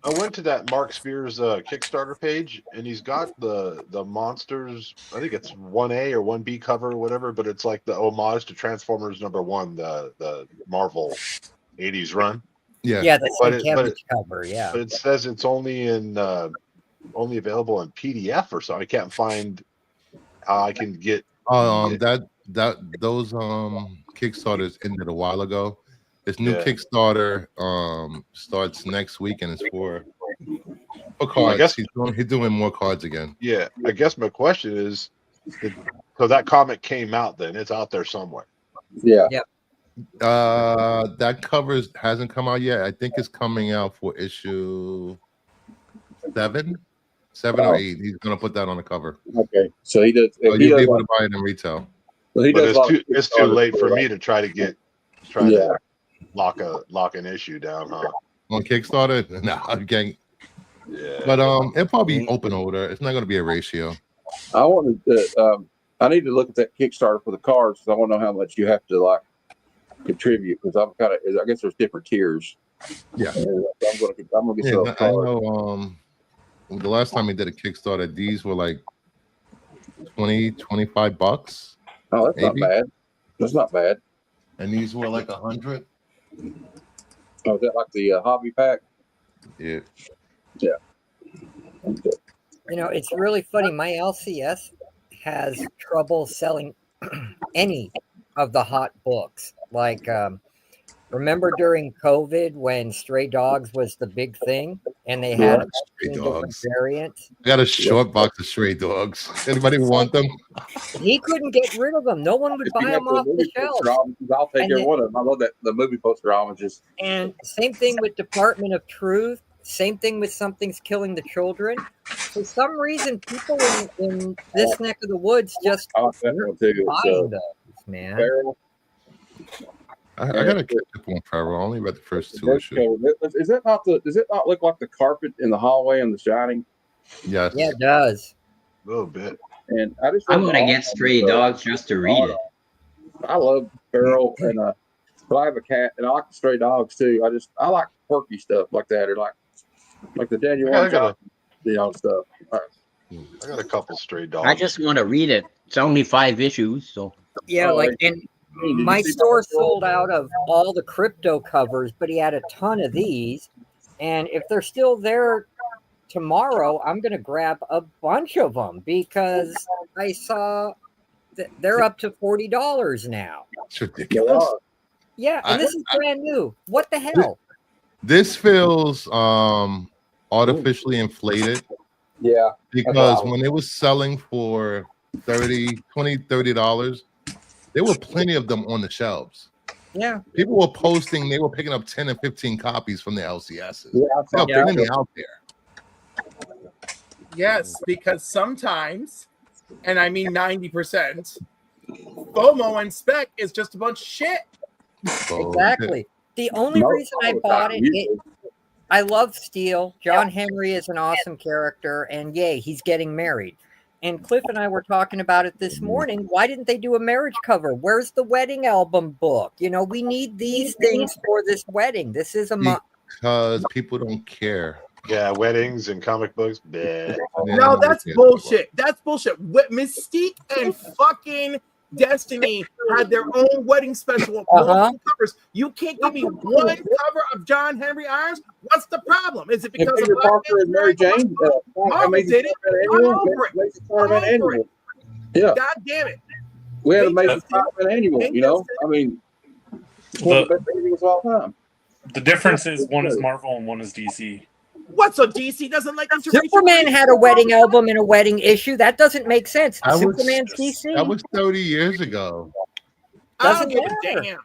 I went to that Mark Spears Kickstarter page, and he's got the monsters. I think it's 1A or 1B cover or whatever, but it's like the homage to Transformers #1, the Marvel 80s run. Yeah, yeah, the cabbage cover. Yeah, but it says it's only available in PDF or so. I can't find how I can get. Those Kickstarters ended a while ago. This new Kickstarter starts next week, and it's for cards. I guess he's doing more cards again. Yeah, I guess my question is, so that comic came out, then it's out there somewhere. Yeah. Yep. That cover hasn't come out yet. I think it's coming out for issue 7 or 8. He's gonna put that on the cover. Okay, so he does. You'll be able to buy it in retail. But it's too late for me to try to lock an issue down, huh? On Kickstarter? No, I'm getting. Yeah. But it'll probably be open order. It's not going to be a ratio. I wanted to. I need to look at that Kickstarter for the cards because I want to know how much you have to like contribute because I'm kind of. I guess there's different tiers. Yeah. I'm gonna get those I cards. know. The last time we did a Kickstarter, these were like $20-$25. Oh, that's maybe. not bad. That's not bad. And these were like 100. Oh, is that like the hobby pack? Yeah. Yeah. It's really funny. My LCS has trouble selling any of the hot books. Like, remember during COVID when Stray Dogs was the big thing, and they had Stray Dogs variants. I got a short box of Stray Dogs. Anybody want them? He couldn't get rid of them. No one would buy them off the shelf. I'll take every one of them. I love that the movie poster homages. And same thing with Department of Truth. Same thing with Something's Killing the Children. For some reason, people in this neck of the woods just I like that one too. buying those, man. Feral. I got a catch up on Feral. I only read the first 2 issues. Is that not does it not look like the carpet in the hallway in The Shining? Yes. Yeah, it does. A little bit. And I'm gonna get Stray Dogs just to read it. I love Feral and but I have a cat and I like the Stray Dogs too. I like quirky stuff like that or like the Daniel stuff. I got a couple Stray Dogs. I just want to read it. It's only 5 issues, so Yeah, and my store sold out of all the crypto covers, but he had a ton of these. And if they're still there tomorrow, I'm going to grab a bunch of them because I saw that they're up to $40 now. It's ridiculous. Yeah, and this is brand new. What the hell? This feels artificially inflated. Yeah. Because when it was selling for $30. There were plenty of them on the shelves. Yeah. People were posting, they were picking up 10 and 15 copies from the LCSs. Yeah, There were plenty out there. Yes, because sometimes, and I mean 90%, FOMO and spec is just a bunch of shit. Exactly. The only reason I bought it, I love Steel. John Henry is an awesome character, and yay, he's getting married. And Cliff and I were talking about it this morning. Why didn't they do a marriage cover? Where's the wedding album book? You know, we need these things for this wedding. This is a because people don't care. Yeah, weddings and comic books. Bleh. No, that's bullshit. That's bullshit. Mystique and fucking Destiny had their own wedding special multiple covers. You can't give me one cover of John Henry Irons. What's the problem? Is it because Peter Parker and Mary Jane? Marvel did it. I'm over it. Yeah. God damn it. We had a Amazing Spider-Man annual, you know? I mean, one of the best movies of all time. The difference is one is Marvel and one is DC. What, so DC doesn't like Superman had a wedding album and a wedding issue. That doesn't make sense. Superman's DC. That was 30 years ago. I don't give a damn.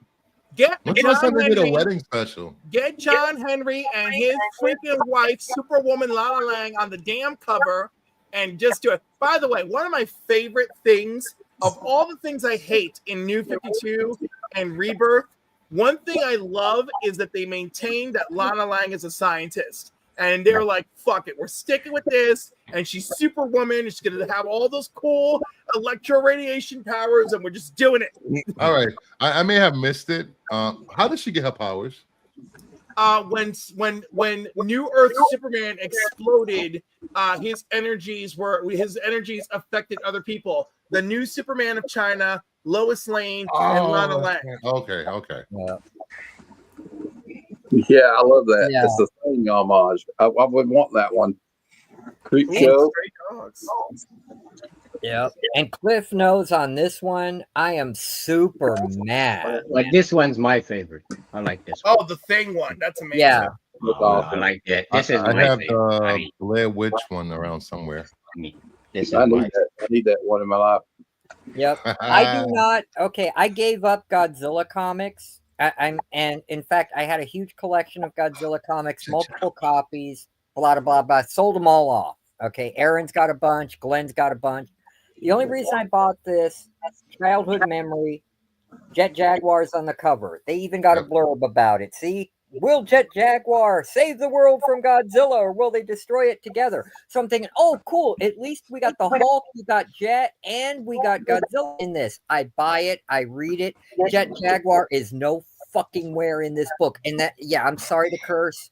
Get John Henry, a wedding special. Get John Henry and his freaking wife, Superwoman Lala Lang, on the damn cover and just do it. By the way, one of my favorite things of all the things I hate in New 52 and Rebirth, one thing I love is that they maintain that Lana Lang is a scientist. And they're like, fuck it, we're sticking with this. And she's Superwoman. She's going to have all those cool electroradiation powers, and we're just doing it. All right. I may have missed it. How did she get her powers? When New Earth Superman exploded, his energies affected other people. The new Superman of China, Lois Lane, and Lana Lang. Okay. Yeah, I love that. Yeah. It's the Thing homage. I would want that one. Creep show. Yep. And Cliff knows on this one, I am super mad. Like this one's my favorite. I like this one. Oh, the Thing one. That's amazing. Yeah. I like that. This is I my have favorite. the Blair Witch one around somewhere. This is I my need that one in my life. Yep. I do not. Okay. I gave up Godzilla comics. And in fact, I had a huge collection of Godzilla comics, multiple copies, blah, blah, blah. Sold them all off. Okay. Aaron's got a bunch. Glenn's got a bunch. The only reason I bought this, childhood memory, Jet Jaguar's on the cover. They even got a blurb about it. See, will Jet Jaguar save the world from Godzilla, or will they destroy it together? So I'm thinking, oh, cool. At least we got the Hulk, we got Jet, and we got Godzilla in this. I buy it. I read it. Jet Jaguar is no fucking where in this book. And that, yeah, I'm sorry to curse.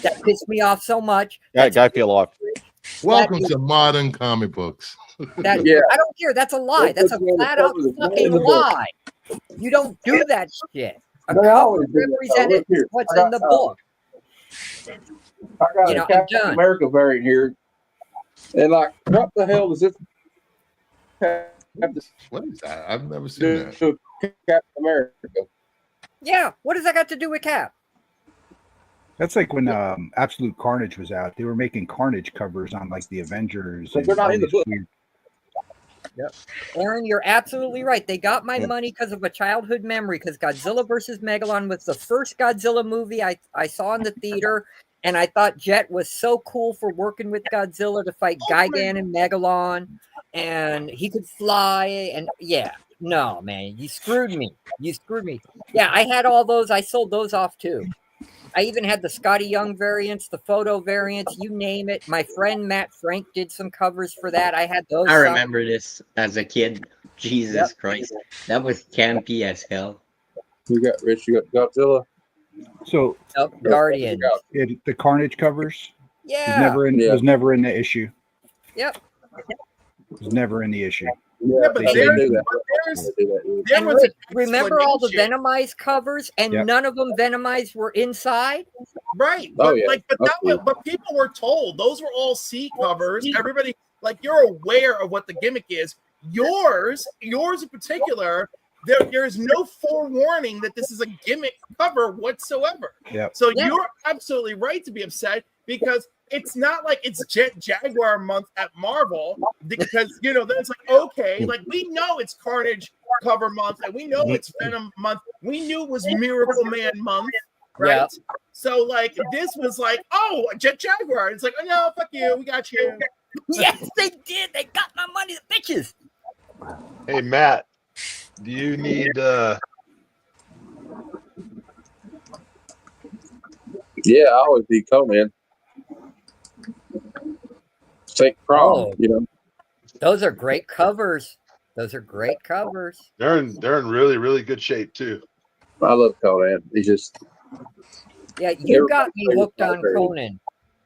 That pissed me off so much. Yeah, go for your life. Welcome to modern comic books. I don't care. That's a lie. That's a flat out fucking lie. You don't do that shit. A cover represents what's in the book. I got a Captain America variant here. And like, what the hell is this? What is that? I've never seen that. Captain America. Yeah, what does that got to do with Cap? That's like when Absolute Carnage was out. They were making Carnage covers on like the Avengers. But they're not in the book. Yep. Aaron, you're absolutely right. They got my money because of a childhood memory, because Godzilla versus Megalon was the first Godzilla movie I saw in the theater, and I thought Jet was so cool for working with Godzilla to fight Gigan and Megalon, and he could fly, and yeah. No, man, you screwed me. Yeah, I had all those. I sold those off too. I even had the Scotty Young variants, the photo variants, you name it. My friend Matt Frank did some covers for that. I had those. I remember this as a kid. Jesus Christ. That was campy as hell. You got Rich, you got Godzilla. So Guardian. The Carnage covers. Yeah. Was never in the issue. Yep. Was never in the issue. Yeah, but remember all the Venomized covers, and none of them Venomized were inside? Right. But people were told those were all C covers. Everybody, like, you're aware of what the gimmick is. Yours in particular, there's no forewarning that this is a gimmick cover whatsoever. Yep. So you're absolutely right to be upset. because it's not like it's Jet Jaguar month at Marvel, because then it's like, okay, like we know it's Carnage cover month and we know it's Venom month. We knew it was Miracle Man month, right? Yeah. So like this was like, oh, Jet Jaguar. It's like, oh no, fuck you, we got you. Yes, they did. They got my money, the bitches. Hey Matt, do you need Yeah, I always be Conan. Take prom, Oh. Those are great covers. Those are great covers. they're in really, really good shape too. I love Conan. He's just Yeah, you got me hooked on Conan.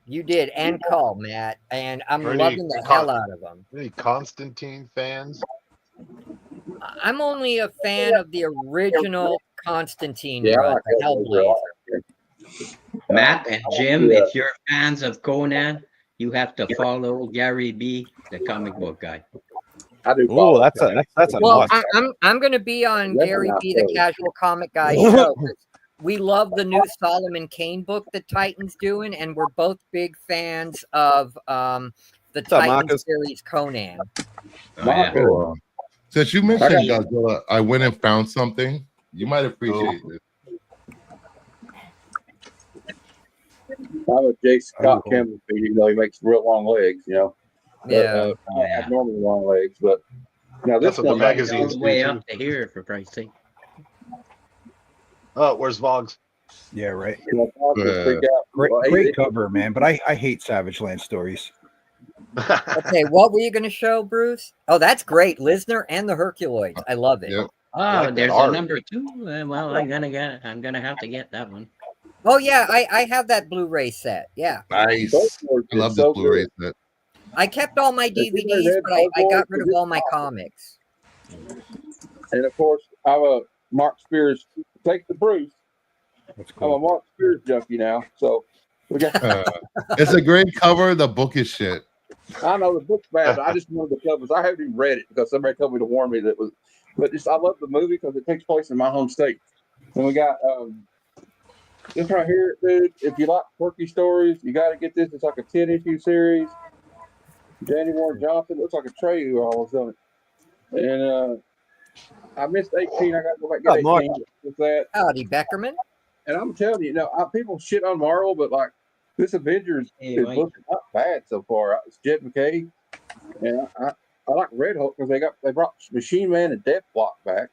You did, and Call, Matt, and I'm loving the hell out of them. Any Constantine fans? I'm only a fan of the original Constantine run, the Hellblazer. Matt and Jim, if you're fans of Conan, you have to follow Gary B, the comic book guy. I do. Oh, that's a Well, nice. I'm going to be on Gary B, the Casual Comic Guy show. We love the new Solomon Kane book that Titan's doing, and we're both big fans of the Titan series Conan. Oh, since you mentioned Godzilla, I went and found something. You might appreciate this. I'm a Jay Scott Campbell feed, even though he makes real long legs, Yeah. I have normally long legs, but now this That's what the magazine's All the way up to here, for Christ's sake. Oh, where's Vogs? Yeah, right. Great, Great cover, man. But I hate Savage Land stories. Okay, what were you going to show, Bruce? Oh, that's great. Lisner and the Herculoids. I love it. Yep. Oh, like there's that a art. number 2. Well, I'm gonna have to get that one. Oh, yeah, I have that Blu-ray set. Yeah. Nice. I love this Blu-ray set. I kept all my DVDs, but I got rid of all my comics. And of course, I'm a Mark Spears. Take the Bruce. That's I'm a Mark Spears junkie now. So we got. It's a great cover. The book is shit. I know the book's bad, but I just wanted the covers. I haven't even read it because somebody told me to warn me that it was. But just I love the movie because it takes place in my home state. And we got this right here, dude. If you like quirky stories, you got to get this. It's like a 10-issue series. Danny Warren Johnson looks like a tray who always done it. And I missed 18. I got to go back and get 18 with that. Howdy, Beckerman. And I'm telling you, people shit on Marvel, but like this Avengers is looking not bad so far. It's Jed McKay, and I like Red Hulk because they brought Machine Man and Deathblock back,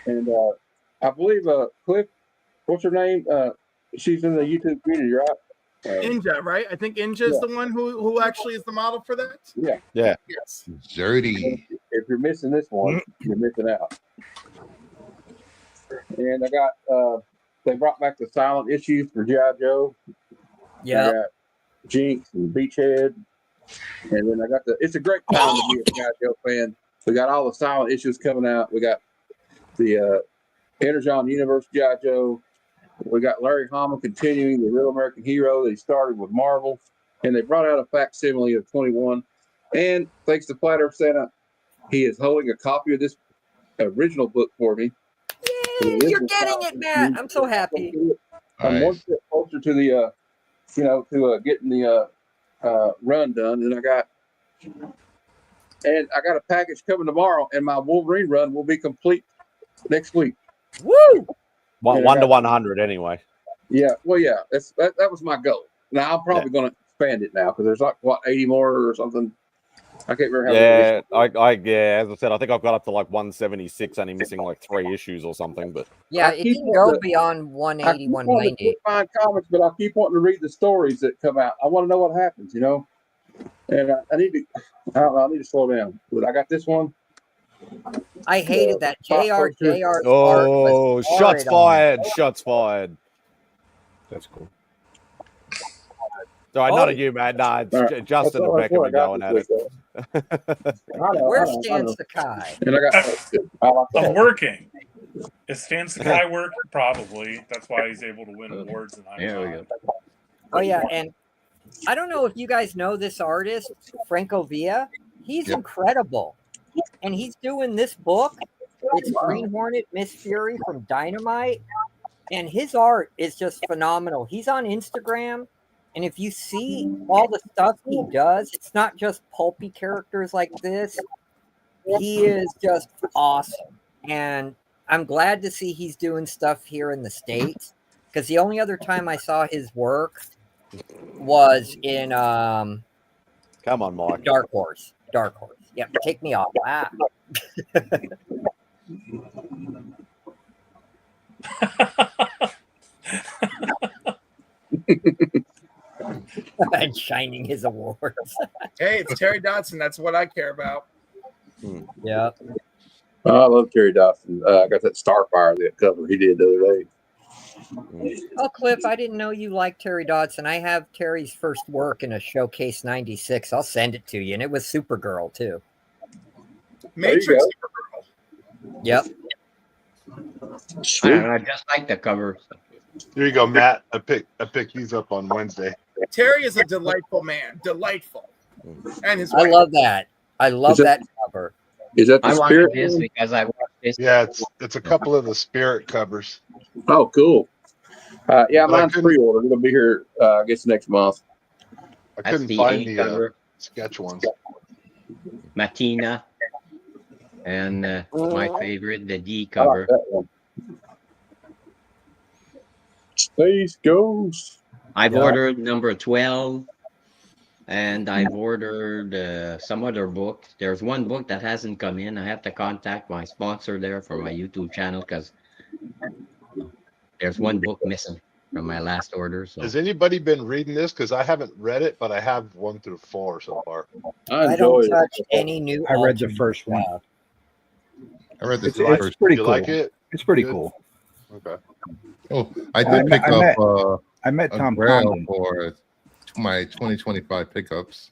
and I believe Cliff, what's her name? She's in the YouTube community, right? Inja, right? I think Inja is the one who actually is the model for that. Yeah. Yes. Dirty. If you're missing this one, you're missing out. And I got they brought back the silent issues for G.I. Joe. Yeah. I got Jinx and Beachhead. And then I got it's a great time to be a G.I. Joe fan. We got all the silent issues coming out. We got the Energon Universe G.I. Joe. We got Larry Hama continuing the Real American Hero that he started with Marvel. And they brought out a facsimile of 21. And thanks to Platter of Santa, he is holding a copy of this original book for me. Yay, you're getting it, Matt. I'm so happy. I'm one step closer to the, getting the run done. And I got a package coming tomorrow, and my Wolverine run will be complete next week. Woo! 1 to 100 anyway. Yeah, well, yeah, that was my goal. Now I'm probably going to expand it now because there's like 80 more or something. I can't remember how many. As I said, I think I've got up to like 176, only missing like 3 issues or something. But yeah, it didn't go beyond 180, 190. Find comics, but I keep wanting to read the stories that come out. I want to know what happens, And I need to. I don't know. I need to slow down. But I got this one. I hated that JR. Oh, shots fired! Shots fired. That's cool. Sorry, not at you, man. Nah, it's Justin and Beckerman going at it. Where's Stan Sakai? I'm working. Is Stan Sakai working? Probably. That's why he's able to win awards. And Oh yeah, and I don't know if you guys know this artist, Franco Villa. He's incredible, and he's doing this book. It's Green Hornet, Miss Fury from Dynamite. And his art is just phenomenal. He's on Instagram, and if you see all the stuff he does, it's not just pulpy characters like this. He is just awesome. And I'm glad to see he's doing stuff here in the States, because the only other time I saw his work was in Come on, Mike. Dark Horse. Dark Horse. Yep, take me off. Ah. And shining his awards. Hey, it's Terry Dodson. That's what I care about. Yeah. Oh, I love Terry Dodson. I got that Starfire, that cover he did the other day. Oh, Cliff, I didn't know you liked Terry Dodson. I have Terry's first work in a Showcase 96. I'll send it to you. And it was Supergirl, too. Matrix Supergirl. Yep. I just like the cover. Here you go, Matt. I picked these up on Wednesday. Terry is a delightful man. Delightful. And his I wife. love that. I love that cover. Is that the I Spirit? wanted this because I watched this. Yeah, it's a couple of the Spirit covers. Oh, cool. Yeah, But I mine's couldn't- pre-ordered. It'll be here, I guess, next month. I That's couldn't the find A the cover. sketch ones. Matina, and my favorite, the D I like cover. that one. Space Ghost. I've ordered number 12, and I've ordered some other books. There's one book that hasn't come in. I have to contact my sponsor there for my YouTube channel because there's one book missing from my last order. So Has anybody been reading this? Because I haven't read it, but I have 1 through 4 so far. I don't touch any new. I read the alternate first one. stuff. I read the It's first. pretty You cool. like it? It's pretty Good. cool. Okay. Oh, I did pick up I met a Tom Grail Condon. for my 2025 pickups.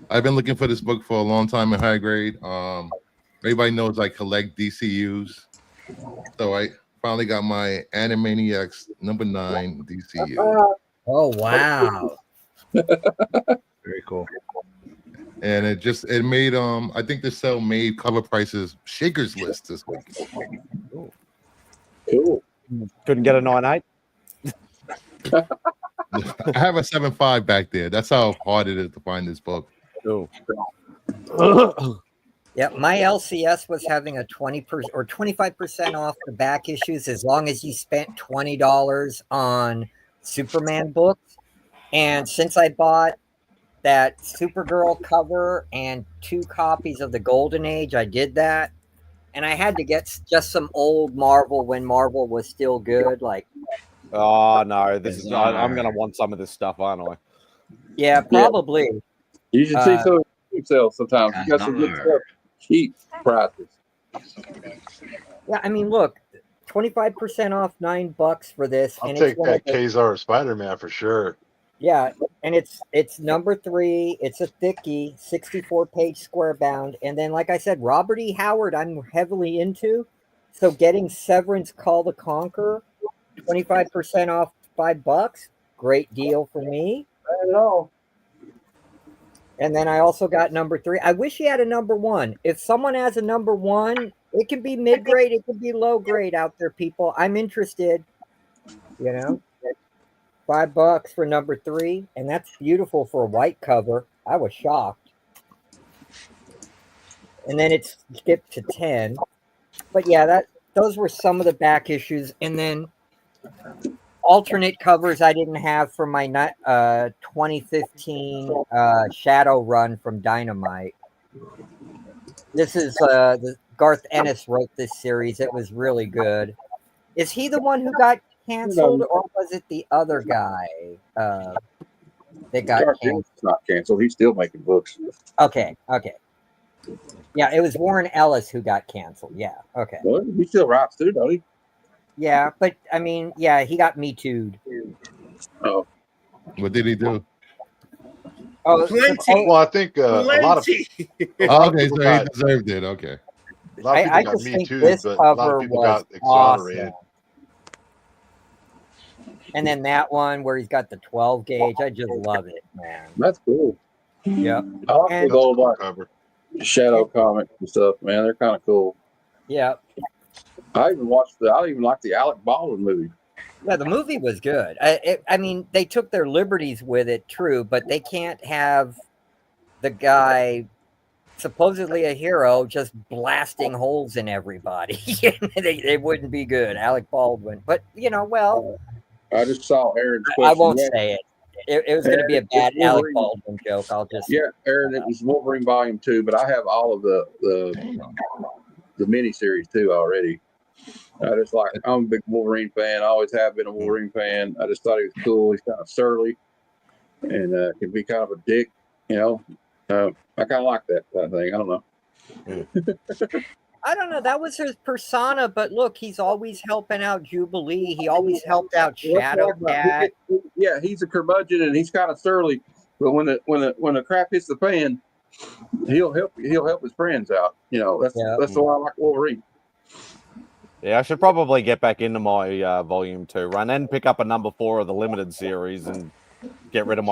I've been looking for this book for a long time in high grade. Everybody knows I collect DCUs, so I finally got my Animaniacs number 9 DCU. Oh, wow. Very cool. And it made I think the sale made cover prices Shaker's List this week. Cool. Couldn't get a 9.8. I have a 7.5 back there. That's how hard it is to find this book. Oh. Yeah, my LCS was having a 20% or 25% off the back issues as long as you spent $20 on Superman books. And since I bought that Supergirl cover and 2 copies of the Golden Age, I did that. And I had to get just some old Marvel when Marvel was still good. Like, Oh no, this is. I'm gonna want some of this stuff, aren't I? yeah, probably. You should see some cheap sales sometimes. You got some good stuff. Cheap prices. Yeah, I mean, look, 25% off $9 for this. I'll and take it's one of that the- Kazar Spider-Man for sure. Yeah, and it's number 3. It's a thickie, 64-page square bound. And then, like I said, Robert E. Howard, I'm heavily into. So getting Severance Call to Conquer, 25% off $5, great deal for me. Not at all. And then I also got number 3. I wish he had a number 1. If someone has a number 1, it can be mid-grade, it can be low-grade out there, people. I'm interested, you know. $5 for number 3, and that's beautiful for a white cover. I was shocked. And then it's skipped to 10. But yeah, those were some of the back issues. And then alternate covers I didn't have for my 2015 Shadow run from Dynamite. This is Garth Ennis wrote this series. It was really good. Is he the one who got canceled, or was it the other guy that got canceled? It's not canceled. He's still making books. Okay. Yeah, it was Warren Ellis who got canceled. Yeah, okay. Well, he still writes too, don't he? Yeah, but I mean, yeah, he got Me Too'd. Oh. What did he do? Oh, Plenty. Well, I think a lot of Plenty. Okay, so he deserved it. Okay. A lot of people I got just Me think Too, this but a lot cover of people was got exonerated. awesome. And then that one where he's got the 12 gauge, I just love it, man. That's cool. Yep. I like And- those old like Cover. Shadow comics and stuff, man. They're kind of cool. Yep. I even like the Alec Baldwin movie. Yeah, the movie was good. I mean, they took their liberties with it, true, but they can't have the guy, supposedly a hero, just blasting holes in everybody. They wouldn't be good. Alec Baldwin. But, well, I just saw Aaron's I question. won't say it. It was going to be a bad Alec Baldwin joke. I'll just. Yeah, Aaron, it was Wolverine Volume 2, but I have all of the miniseries too already. I'm a big Wolverine fan. I always have been a Wolverine fan. I just thought he was cool. He's kind of surly and can be kind of a dick, I kind of like that kind of thing. I don't know. I don't know. That was his persona, but look, he's always helping out Jubilee. He always helped out Shadowcat. Yeah, he's a curmudgeon and he's kind of surly, but when the crap hits the fan, he'll help his friends out. That's the way I like Wolverine. Yeah, I should probably get back into my volume 2 run and pick up a number 4 of the limited series and get rid of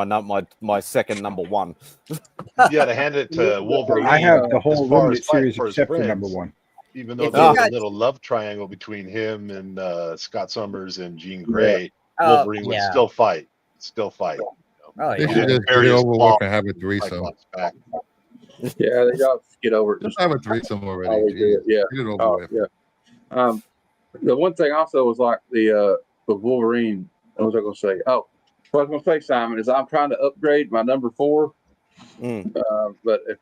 my second number 1. Yeah, to hand it to Wolverine. I have the whole limited series except for number 1. Even though there's a little love triangle between him and Scott Summers and Jean Grey, Wolverine would still fight. Oh, they should just get over with and have a threesome. Yeah, they got to get over it. Just have a threesome already. Yeah. Get it over with. Yeah. The one thing also was like the Wolverine. What was I going to say? Oh, what I was going to say, Simon, is I'm trying to upgrade my number 4. But if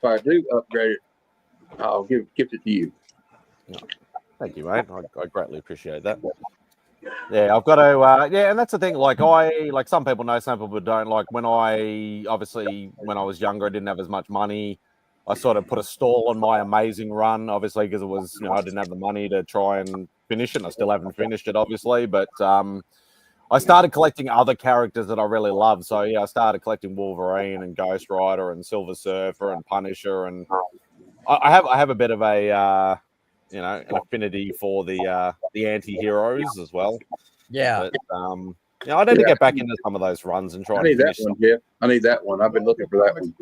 I do upgrade it, I'll gift it to you. Thank you, mate. I greatly appreciate that. Yeah, I've got to. And that's the thing. Like some people know, some people don't. Like when I was younger, I didn't have as much money. I sort of put a stall on my amazing run, obviously, because it was, I didn't have the money to try and finish it. And I still haven't finished it, obviously. But I started collecting other characters that I really love. So, I started collecting Wolverine and Ghost Rider and Silver Surfer and Punisher. And I have a bit of a, an affinity for the anti-heroes as well. Yeah. But, I need to get back into some of those runs and try and finish that one, Jeff. I need that one. I've been looking for that one.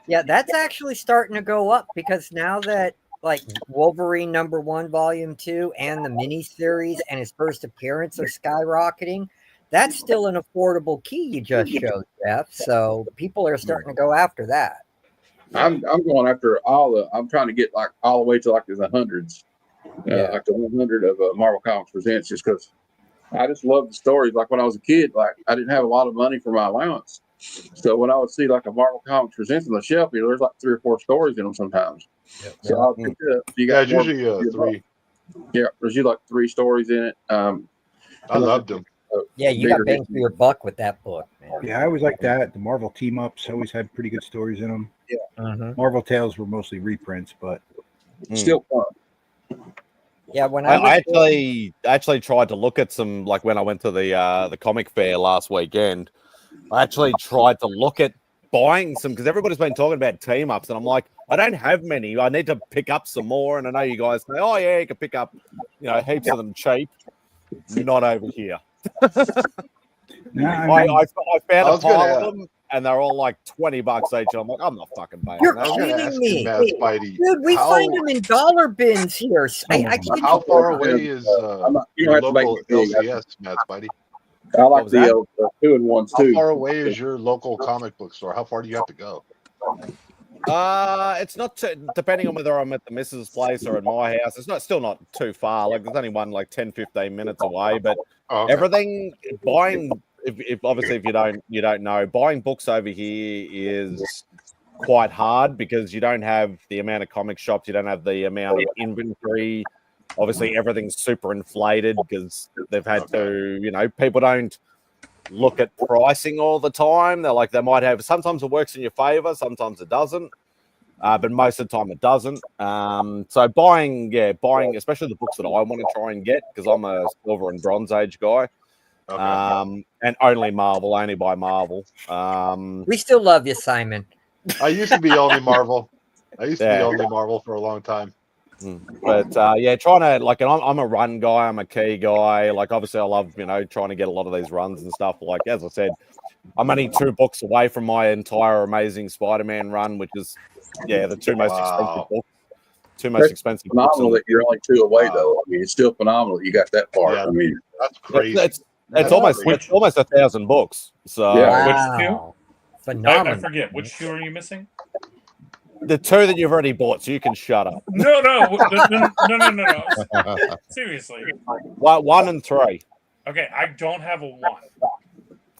Yeah, that's actually starting to go up because now that like Wolverine number 1, volume 2, and the miniseries and his first appearance are skyrocketing, that's still an affordable key you just showed, Jeff. So people are starting to go after that. I'm going after I'm trying to get like all the way to like the hundreds, like the 100 of Marvel Comics Presents, just because I just love the stories. Like when I was a kid, like I didn't have a lot of money for my allowance. So when I would see like a Marvel Comics Presents on the shelf, there's like 3 or 4 stories in them sometimes. So I'll pick it up. So you got usually 3. Yeah, there's usually like 3 stories in it. I loved them. Yeah, you got bang for your buck with that book, man. Yeah, I always like that. The Marvel team-ups always had pretty good stories in them. Yeah. Marvel Tales were mostly reprints, but still fun. Yeah, when I actually tried to look at some, like when I went to the comic fair last weekend, I actually tried to look at buying some, because everybody's been talking about team ups, and I'm like, I don't have many. I need to pick up some more. And I know you guys say, oh yeah, you can pick up, heaps of them cheap. Not over here. I found a pile of them, and they're all like $20 each. I'm like, I'm not fucking paying. You're kidding me, MadSpidey, dude. We find them in dollar bins here. How far away is your local LCS, MadSpidey? I like the 2-in-1s too. How far away is your local comic book store? How far do you have to go? It's not depending on whether I'm at the missus' place or at my house. It's still not too far. Like there's only one like 10-15 minutes away. But everything buying, if obviously if you don't know, buying books over here is quite hard because you don't have the amount of comic shops, you don't have the amount of inventory. Obviously, everything's super inflated because they've had to, people don't look at pricing all the time. They might have, sometimes it works in your favor, sometimes it doesn't. But most of the time it doesn't. So buying, especially the books that I want to try and get, because I'm a Silver and Bronze Age guy. And only Marvel, only buy Marvel. We still love you, Simon. I used to be only Marvel. Be only Marvel for a long time. But trying to, like, and I'm a run guy, I'm a key guy. Like, obviously, I love, trying to get a lot of these runs and stuff. Like, as I said, I'm only 2 books away from my entire Amazing Spider-Man run, which is, the 2 most expensive books. two most expensive books. Phenomenal that you're only 2 away, though. I mean, it's still phenomenal. You got that part. Yeah, I mean, that's crazy. It's almost 1,000 books. So Yeah. Which two? Wow. Phenomenal. I forget. Which two are you missing? the 2 that you've already bought, so you can shut up. No. Seriously. 1 and 3. Okay, I don't have a 1.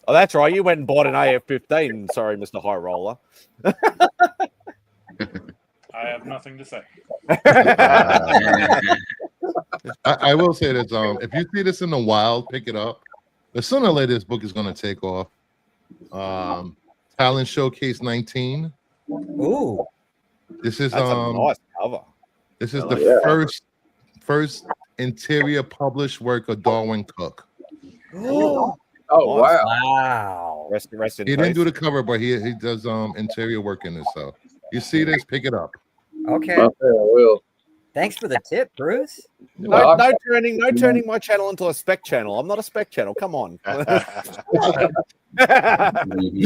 Oh, that's right. You went and bought an AF-15. Sorry, Mr. High Roller. I have nothing to say. I will say this: if you see this in the wild, pick it up. The sooner or later, this book is going to take off. Talent Showcase 19. Ooh. This is That's a nice cover. This is Oh, the yeah. first interior published work of Darwin Cook. oh, Nice. wow. Wow. Rest in He didn't peace. do the cover, but he does interior work in this. So you see this, pick it up. Okay. I will. Thanks for the tip, Bruce. No turning my channel into a spec channel. I'm not a spec channel. Come on. This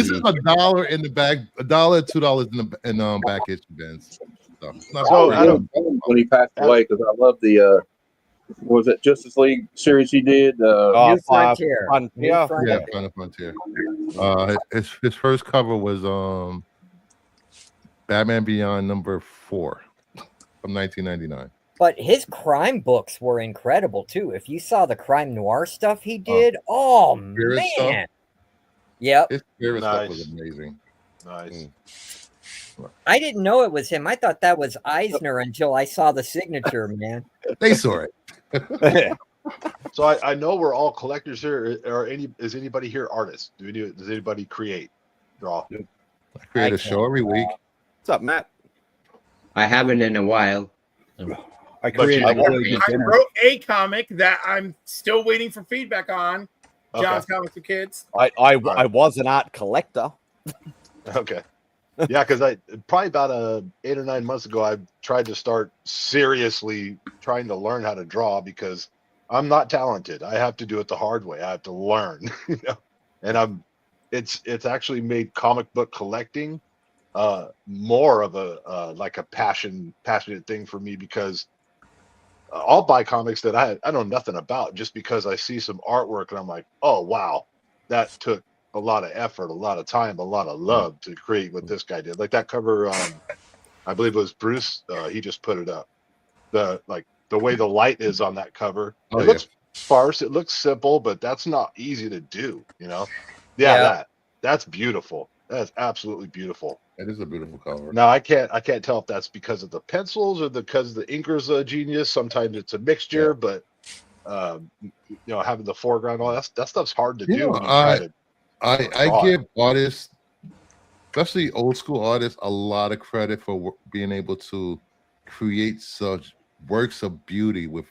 is $1 in the bag, $1, $2 in back issue bins. So, it's not So, bad. Adam, When he passed away, because I love the was it Justice League series he did? Oh, New Frontier. Frontier. New Frontier. Yeah, Final Frontier. His first cover was Batman Beyond number 4 from 1999. But his crime books were incredible too. If you saw the crime noir stuff he did, oh Spirit man. stuff? Yep. His spirit stuff was Nice. amazing. Nice. I didn't know it was him. I thought that was Eisner until I saw the signature, man. They saw it. So I know we're all collectors here. Is anybody here artists? Does anybody create, draw? I create a show every week. What's up, Matt? I haven't in a while. I But created you- a really good I dinner. wrote a comic that I'm still waiting for feedback on. John's Comics for Kids. I was an art collector. Okay. Yeah, because I probably about 8 or 9 months ago, I tried to start seriously trying to learn how to draw because I'm not talented. I have to do it the hard way. I have to learn, and it's actually made comic book collecting more of a like a passionate thing for me because I'll buy comics that I know nothing about just because I see some artwork and I'm like, oh wow, that took a lot of effort, a lot of time, a lot of love to create what this guy did. Like that cover, I believe it was Bruce. He just put it up. The way the light is on that cover. It looks sparse. It looks simple, but that's not easy to do. That's beautiful. That's absolutely beautiful. It is a beautiful cover. Now I can't tell if that's because of the pencils or because the inker's a genius. Sometimes it's a mixture, but having the foreground, all that stuff's hard to do. When you try to I give artists, especially old school artists, a lot of credit for being able to create such works of beauty with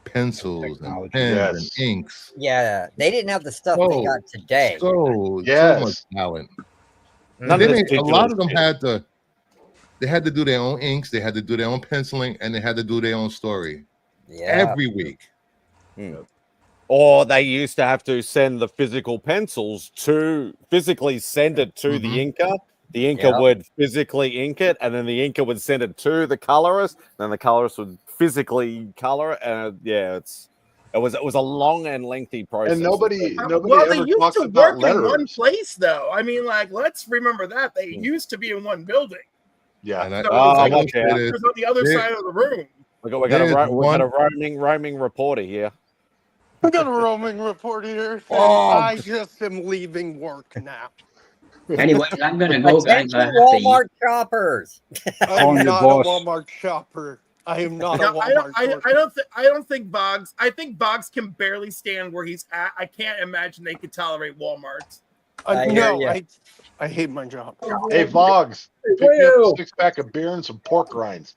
pencils and pens and inks. Yeah, they didn't have the stuff they got today. So much talent. None Then of a lot of them had to do their own inks, they had to do their own penciling, and they had to do their own story. Yeah. Every week. Or they used to have to send the physical pencils physically send it to the inker. The inker would physically ink it, and then the inker would send it to the colorist. Then the colorist would physically color it. And it was a long and lengthy process. And nobody Well, they ever used talks to about work in one letters. place, though. I mean, like, let's remember that they used to be in one building. Yeah, and So it was yeah. on the other side of the room. We got a roaming reporter here. We got a roaming report here. Oh. I just am leaving work now. Anyway, I'm gonna go, guys. Attention, I have to eat. Walmart shoppers. I Calling am your not boss. a Walmart shopper. I am not a No, Walmart shopper. I don't think Boggs. I think Boggs can barely stand where he's at. I can't imagine they could tolerate Walmart. I hear No, ya. I hate my job. Hey, Voggs, pick me up a 6-pack of beer and some pork rinds.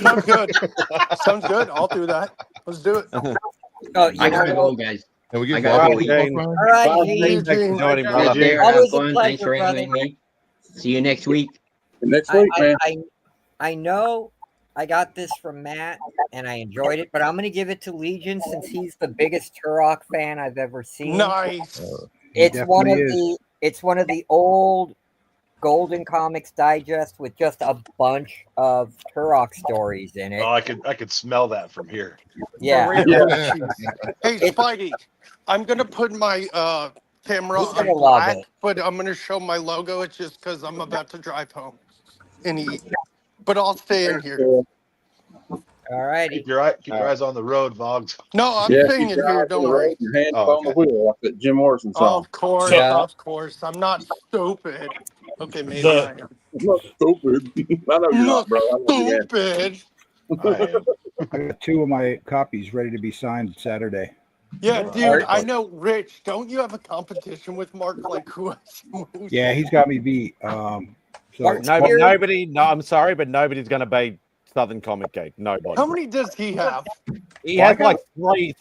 Sounds good. Sounds good. I'll do that. Let's do it. Oh, I gotta go, guys. And we I get gotta Bobby go. Bobby. All right, Gene. Thanks for joining, brother. Take care. Always Have a fun. pleasure, Thanks for having brother. me. See you next week. Next week, man. I know I got this from Matt and I enjoyed it, but I'm going to give it to Legion since he's the biggest Turok fan I've ever seen. Nice. It's one of definitely the old Golden Comics Digest with just a bunch of Turok stories in it. Oh, I could smell that from here. Yeah. Hey, Spidey, I'm gonna put my camera He's on gonna love black, it. but I'm gonna show my logo. It's just because I'm about to drive home and eat. But I'll stay in here. All righty. Keep your eyes on the road, Vogs. No, I'm staying in here. Don't worry. Your hands on the wheel, like that Jim Morrison song. Of course, of course. I'm not stupid. Okay, maybe I am. I'm not stupid. I know you're not, bro. I know you're Stupid. I got 2 of my copies ready to be signed Saturday. Yeah, dude, I know. Rich, don't you have a competition with Mark? Like, who has moves? Yeah, he's got me beat. So Nobody. No, I'm sorry, but nobody's going to beat Southern Comic Geek. Nobody. How many does he have? He has like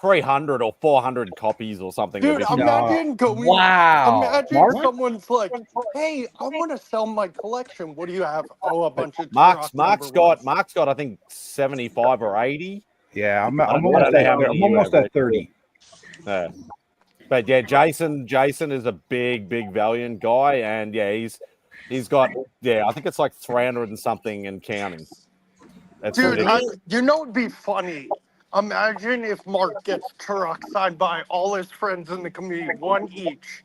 300 or 400 copies or something. Dude, imagine going. Wow. Imagine someone's like, "Hey, I want to sell my collection. What do you have?" Oh, a bunch of. Mark's got I think 75 or 80. Yeah, I'm almost at 30. But yeah, Jason is a big Valiant guy, and yeah, he's got I think it's like 300 and something and counting. That's dude, you know it'd be funny. Imagine if Mark gets Turok signed by all his friends in the community, 1 each.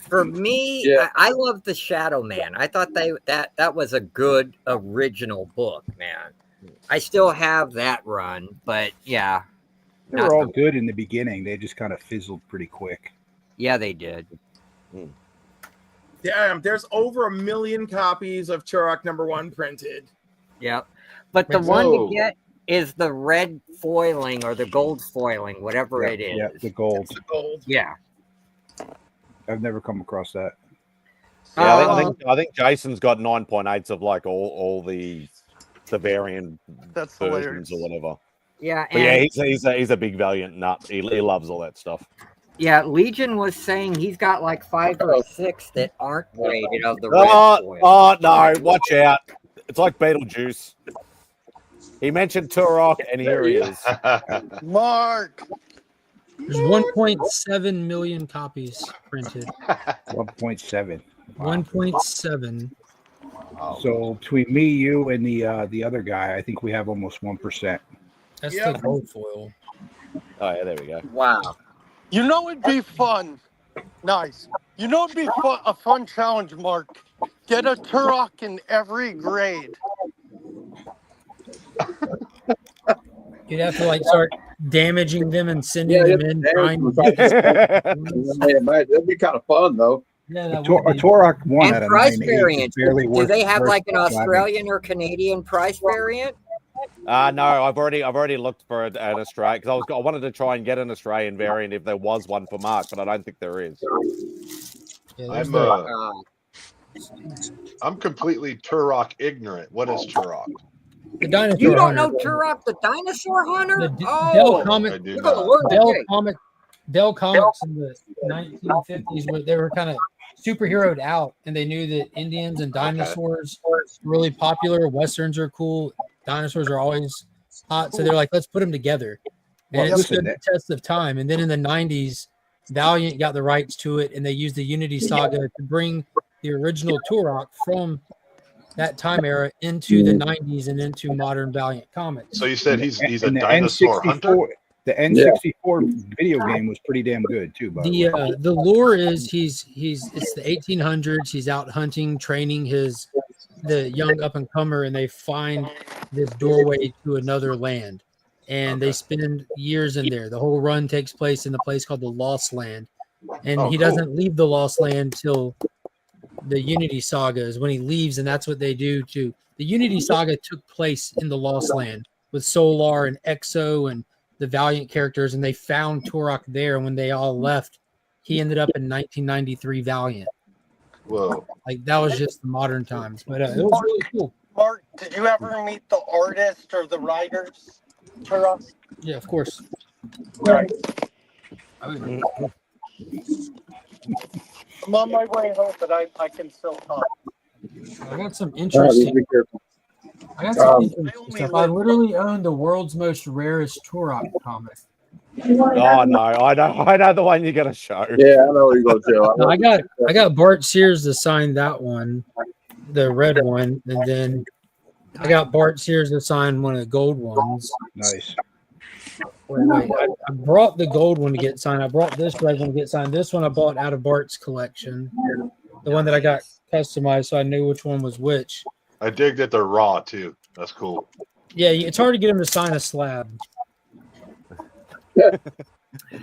For me, I love the Shadow Man. I thought that was a good original book, man. I still have that run, but yeah. They were all good in the beginning. They just kind of fizzled pretty quick. Yeah, they did. Damn, there's over 1 million copies of Turok #1 printed. Yep. But the one to get is the red foiling or the gold foiling, whatever it is. Yeah, the gold. It's the gold. Yeah. I've never come across that. Yeah, I think Jason's got 9.8s of like all the variant versions or whatever. Yeah, but yeah, he's a big Valiant nut. He loves all that stuff. Yeah, Legion was saying he's got like 5 or 6 that aren't graded of the red foil. Oh no, watch out. It's like Beetlejuice. He mentioned Turok, and here he is. Mark! There's 1.7 million copies printed. 1.7. 1.7. So between me, you, and the other guy, I think we have almost 1%. That's the gold foil. Oh yeah, there we go. Wow. You know it'd be fun. Nice. You know it'd be a fun challenge, Mark. Get a Turok in every grade. You'd have to like start damaging them and sending them in. That'd be kind of fun, though. Yeah, a Turok 1 and out of price 9.8 variants. Do they have like an Australian Australian or Canadian price variant? No, I've already looked for an Australian because I wanted to try and get an Australian variant if there was one for Mark, but I don't think there is. Yeah, I'm completely Turok ignorant. What is Turok? The dinosaur You don't hunter. know Turok, the dinosaur hunter? Dell Comics in the 1950s, they were kind of superheroed out, and they knew that Indians and dinosaurs were really popular. Westerns are cool. Dinosaurs are always hot, so they're like, let's put them together. And it stood the test of time. And then in the 90s, Valiant got the rights to it, and they used the Unity Saga to bring the original Turok from that time era into the 90s and into modern Valiant comics. So you said he's a dinosaur hunter? The N64 video game was pretty damn good too. By the way. The lore is it's the 1800s. He's out hunting, training the young up and comer, and they find this doorway to another land, and they spend years in there. The whole run takes place in a place called the Lost Land, and he doesn't leave the Lost Land till the Unity Saga is when he leaves, and that's what they do to the Unity Saga took place in the Lost Land with Solar and Exo and the Valiant characters, and they found Turok there. And when they all left, he ended up in 1993 Valiant. Whoa! Like that was just the modern times, but it was really cool. Mark, did you ever meet the artist or the writers? Turok? Yeah, of course. Right. I'm on my way home, but I can still talk. I got some interesting. stuff. I literally own the world's most rarest Turok comic. Oh no, I know the one you're gonna show. Yeah, I know what you're gonna show. No, I got Bart Sears to sign that one, the red one, and then I got Bart Sears to sign one of the gold ones. Nice. Wait, I brought the gold one to get signed. I brought this red one to get signed. This one I bought out of Bart's collection, the one that I got customized, so I knew which one was which. I dig that they're raw too. That's cool. Yeah, it's hard to get him to sign a slab.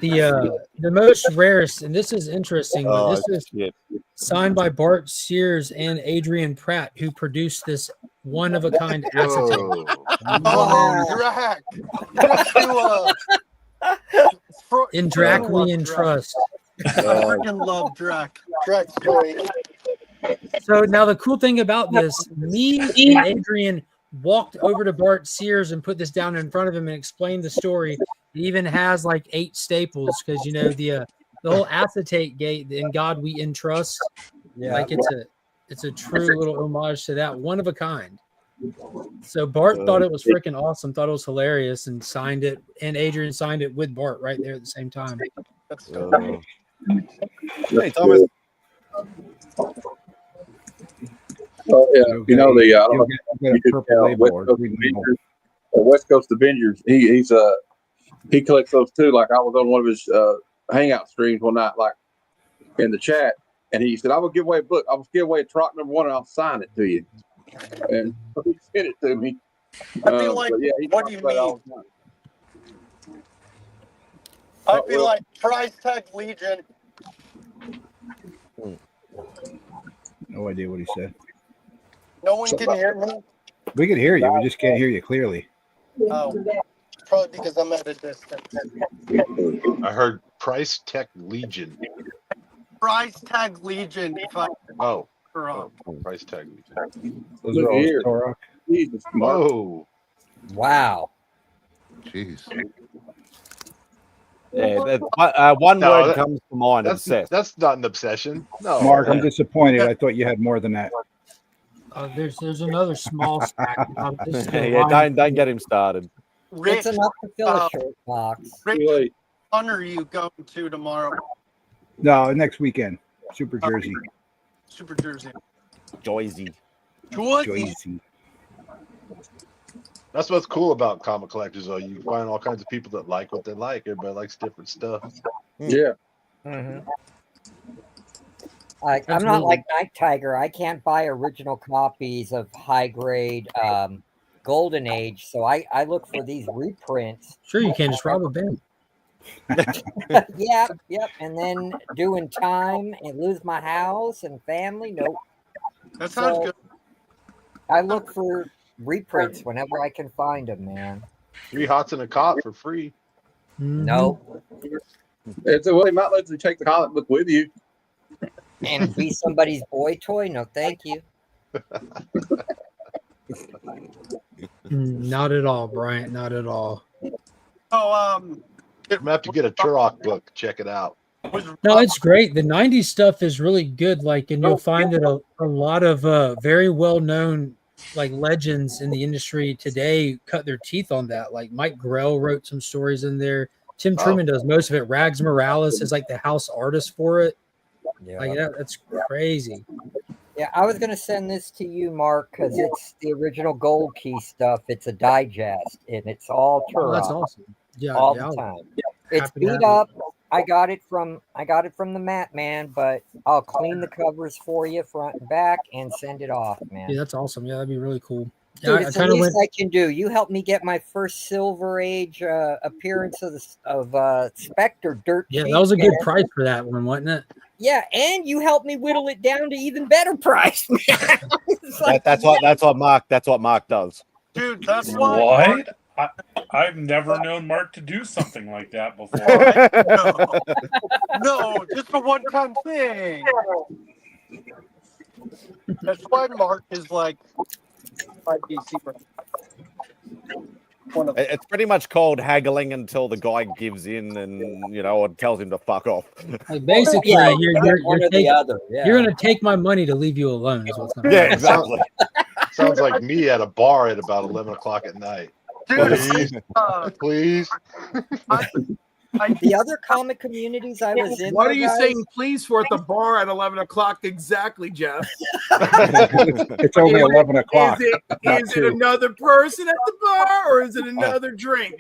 The most rarest, and this is interesting, but this is signed by Bart Sears and Adrian Pratt, who produced this one-of-a-kind acetate. Drac. In Drac we entrust. I freaking love Drac. Drac's great. So now the cool thing about this, me and Adrian walked over to Bart Sears and put this down in front of him and explained the story. It even has like 8 staples because you know the whole acetate gate in God We Entrust. Yeah. Like it's a true little homage to that, one of a kind. So Bart thought it was freaking awesome, thought it was hilarious, and signed it. And Adrian signed it with Bart right there at the same time. Hey Thomas. Oh yeah, you know the West Coast Avengers. He collects those too. Like I was on one of his Hangout streams one night, like in the chat, and he said, "I will give away a book. I will give away a Turok #1, and I'll sign it to you." And he sent it to me. I'd be like, yeah, "What do you mean?" I'd be like, "Price tag Legion." No idea what he said. No one can hear me. We can hear you. We just can't hear you clearly. Oh, probably because I'm at a distance. I heard Price Tech Legion. Price tag Legion. If I Price Tag Legion. Those are all Turok. Jesus, whoa! Wow. Jeez. Yeah, one word comes to mind. That's not an obsession. No, Mark, I'm disappointed. I thought you had more than that. There's another small stack. Don't get him started. It's enough to fill a shirt box. Rick, what are you going to tomorrow? No, next weekend. Super Jersey. Super Jersey. Joyzy. That's what's cool about comic collectors, though. You find all kinds of people that like what they like. Everybody likes different stuff. Yeah. Mm-hmm. I'm not like Night Tiger. I can't buy original copies of high grade Golden Age, so I look for these reprints. Sure, you can just rob a bank. Yep. And then doing time and lose my house and family. Nope. That sounds good. I look for reprints whenever I can find them, man. 3 hots and a cot for free. Nope. It's well, he might let you take the comic book with you. And be somebody's boy toy? No, thank you. Not at all, Bryant. Not at all. Oh, I'm gonna have to get a Turok book. Check it out. No, it's great. The 90s stuff is really good. Like, and you'll find that a lot of very well-known like legends in the industry today cut their teeth on that. Like Mike Grell wrote some stories in there. Tim Truman does most of it. Rags Morales is like the house artist for it. Yeah, like that's crazy. Yeah, I was gonna send this to you, Mark, because it's the original Gold Key stuff. It's a digest, and it's all Turok. Oh, that's awesome. Yeah, all the time. It's beat up. I got it from the Mat Man, but I'll clean the covers for you front and back and send it off, man. Yeah, that's awesome. Yeah, that'd be really cool. Dude, yeah, it's the least I can do. You helped me get my first Silver Age appearance of Spectre Dirt. Yeah, that was a good price for that one, wasn't it? Yeah, and you helped me whittle it down to even better price, man. Like, that's what Mark does. Dude, that's why. What? I've never known Mark to do something like that before. No, just a one-time thing. That's why Mark is like my DC brand. It's pretty much called haggling until the guy gives in and or tells him to fuck off. Like basically, you're going to take my money to leave you alone. Is what's going yeah, exactly. Sounds like me at a bar at about 11 o'clock at night. Dude, please. The other comic communities I was in. What though, are you guys, saying, please, for at the bar at 11 o'clock exactly, Jeff? It's only 11 o'clock. Is it another person at the bar or is it another drink?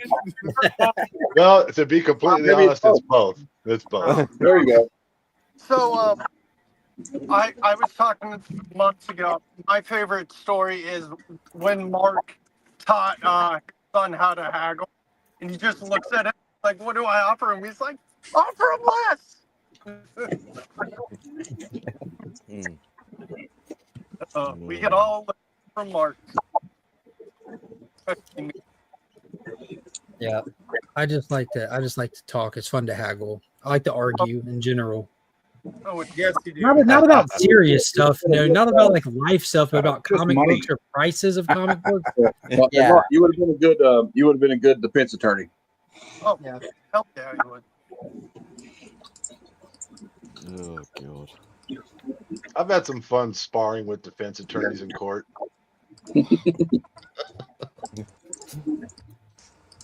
Well, to be completely Maybe honest, it's both. It's both. There you go. So, I was talking months ago. My favorite story is when Mark taught son how to haggle, and he just looks at him like, "What do I offer him?" He's like, "Offer him less." We get all from Mark. Yeah. I just like to talk. It's fun to haggle. I like to argue in general. Oh, yes, you do. Not about serious stuff, not about like life stuff, but about Just comic money. books or prices of comic books. Yeah. Mark, you would have been a good. You would have been a good defense attorney. Oh yeah, hell yeah, you would. Oh god. I've had some fun sparring with defense attorneys in court.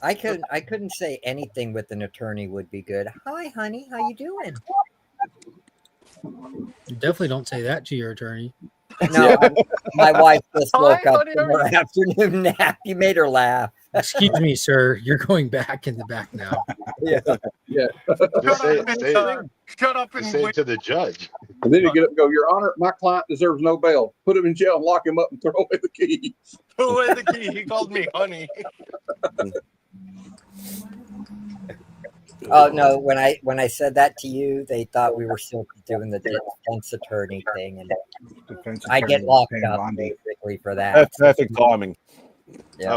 I couldn't say anything with an attorney would be good. Hi, honey, how you doing? You definitely don't say that to your attorney. No, my wife just Hi, woke up honey, from her afternoon nap. You made her laugh. Excuse me, sir. You're going back in the back now. Yeah. Just say, Shut up and say it wait. to the judge. And then you get up and go, Your Honor, my client deserves no bail. Put him in jail and lock him up and throw away the keys. Throw away the key. He called me honey. Oh no! When I said that to you, they thought we were still doing the defense attorney thing, and Defense I get attorney locked paying up Bondi. basically for that. That's perfect timing. Yeah. I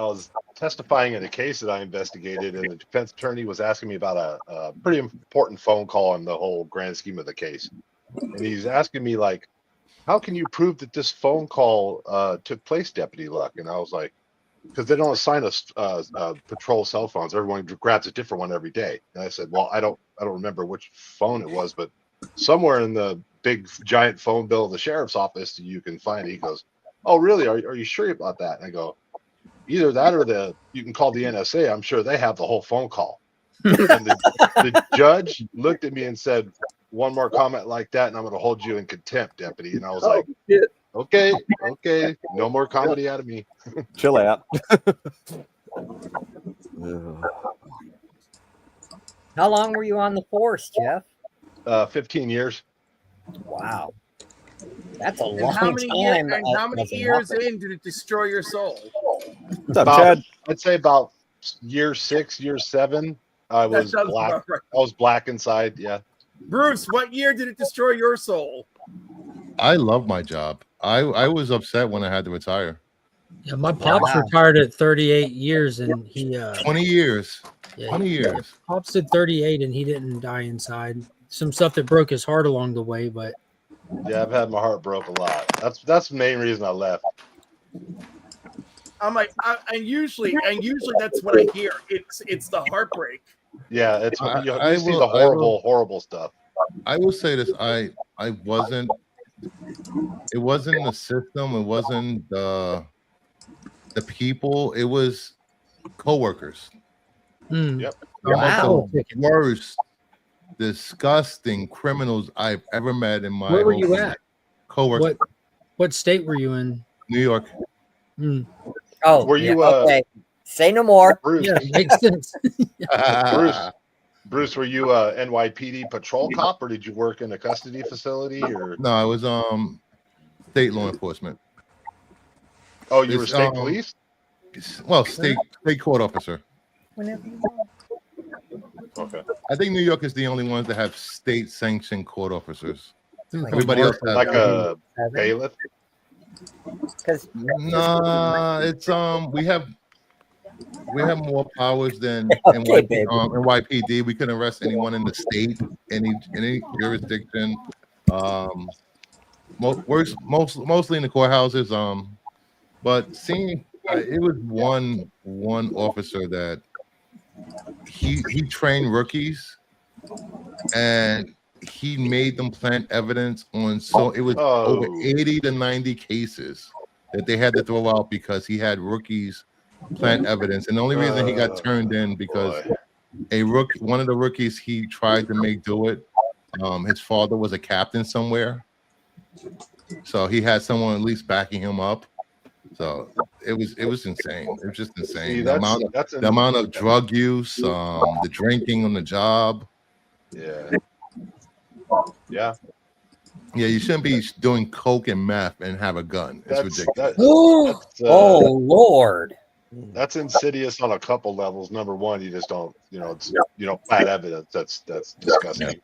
was testifying in a case that I investigated, and the defense attorney was asking me about a pretty important phone call in the whole grand scheme of the case. And he's asking me like, how can you prove that this phone call took place, Deputy Luck? And I was like, because they don't assign us patrol cell phones. Everyone grabs a different one every day. And I said, well, I don't remember which phone it was, but somewhere in the big giant phone bill of the sheriff's office you can find it. He goes, oh, really? Are you sure about that? And I go, either that or you can call the NSA. I'm sure they have the whole phone call. And the judge looked at me and said, one more comment like that, and I'm going to hold you in contempt, Deputy. And I was like, shit. okay, no more comedy out of me. Chill out. How long were you on the force, Jeff? 15 years. Wow, that's a And long how many time. how many years in did it destroy your soul? What's up, Chad? I'd say about year 6, year 7. I That was sounds black. about right. I was black inside. Yeah. Bruce, what year did it destroy your soul? I love my job. I was upset when I had to retire. Yeah, my pops retired at 38 years, and he 20 years. yeah, 20 years. Pops did 38, and he didn't die inside. Some stuff that broke his heart along the way, but Yeah, I've had my heart broke a lot. That's the main reason I left. I'm like, and usually that's what I hear. It's the heartbreak. Yeah, it's I you see will- the I will- horrible stuff. I will say this. I wasn't. It wasn't the system. It wasn't the people. It was coworkers. Yep. Wow. The worst, disgusting criminals I've ever met in my. Where were you whole at? Coworkers. What state were you in? New York. Hmm. Oh, Were you, okay? Say no more. Bruce? Yeah, makes sense. Bruce, were you a NYPD patrol cop, or did you work in a custody facility? Or No, I was state law enforcement. oh, you were It's, state police? Well, state court officer. Okay, I think New York is the only ones that have state sanctioned court officers. Like Everybody else has like a bailiff. Nah, it's we have more powers than Okay, baby. NYPD. We can arrest anyone in the state, any jurisdiction. Mostly in the courthouses. But seeing it was one officer that he trained rookies, and he made them plant evidence on. So it was over 80 to 90 cases that they had to throw out because he had rookies plant evidence, and the only reason he got turned in because one of the rookies he tried to make do it. His father was a captain somewhere, so he had someone at least backing him up. So it was insane. It was just insane. See, The amount of drug use, the drinking on the job. Yeah. Yeah. Yeah, you shouldn't be doing coke and meth and have a gun. It's ridiculous. Oh Lord. That's insidious on a couple levels. Number one, you just don't, it's bad evidence. That's disgusting. Yep.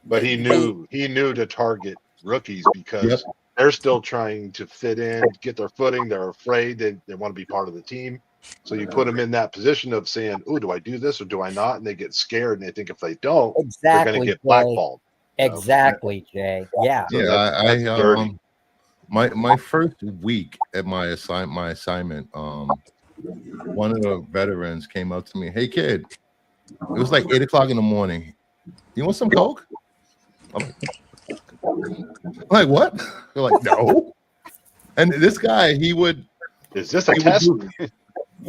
But he knew to target rookies because they're still trying to fit in, get their footing. They're afraid they want to be part of the team. So you put them in that position of saying, "Oh, do I do this or do I not?" And they get scared and they think if they don't, they're going to get blackballed. Exactly, Jay. Yeah. So that's dirty. My first week at my assignment, one of the veterans came up to me, "Hey kid," it was like 8 o'clock in the morning. "You want some coke?" I'm like, "What?" They're like, "No." And this guy, is this a test?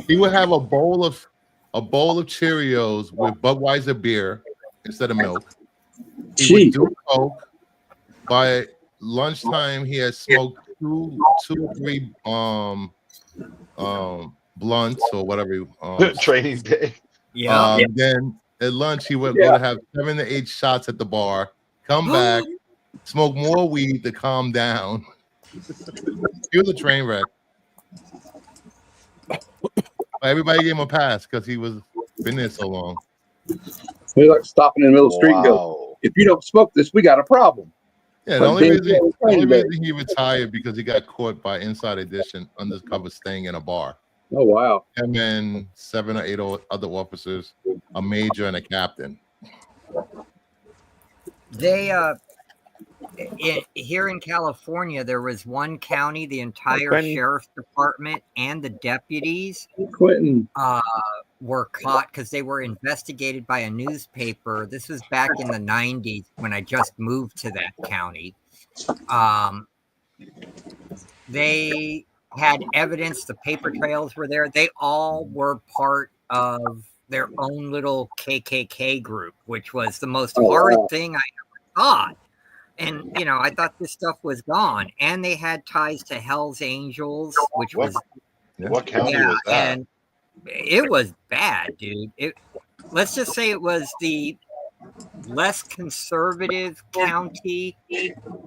He would have a bowl of Cheerios with Budweiser beer instead of milk. He would do coke. By lunchtime, he had smoked two or three blunts or whatever. Training day. Then at lunch, he would go to have 7 to 8 shots at the bar, come back, smoke more weed to calm down. He was a train wreck. Everybody gave him a pass because he was been there so long. He like stopping in the middle of the street and go, "If you don't smoke this, we got a problem." Yeah, the only reason he retired because he got caught by Inside Edition undercover staying in a bar. Oh wow! Him and 7 or 8 other officers, a major and a captain. They here in California, there was one county, the entire sheriff's department and the deputies were caught because they were investigated by a newspaper. This was back in the 90s when I just moved to that county. They had evidence, the paper trails were there. They all were part of their own little KKK group, which was the most horrid thing I ever thought. And, I thought this stuff was gone. And they had ties to Hell's Angels, which was... What county was that? And it was bad, dude. Let's just say it was the less conservative county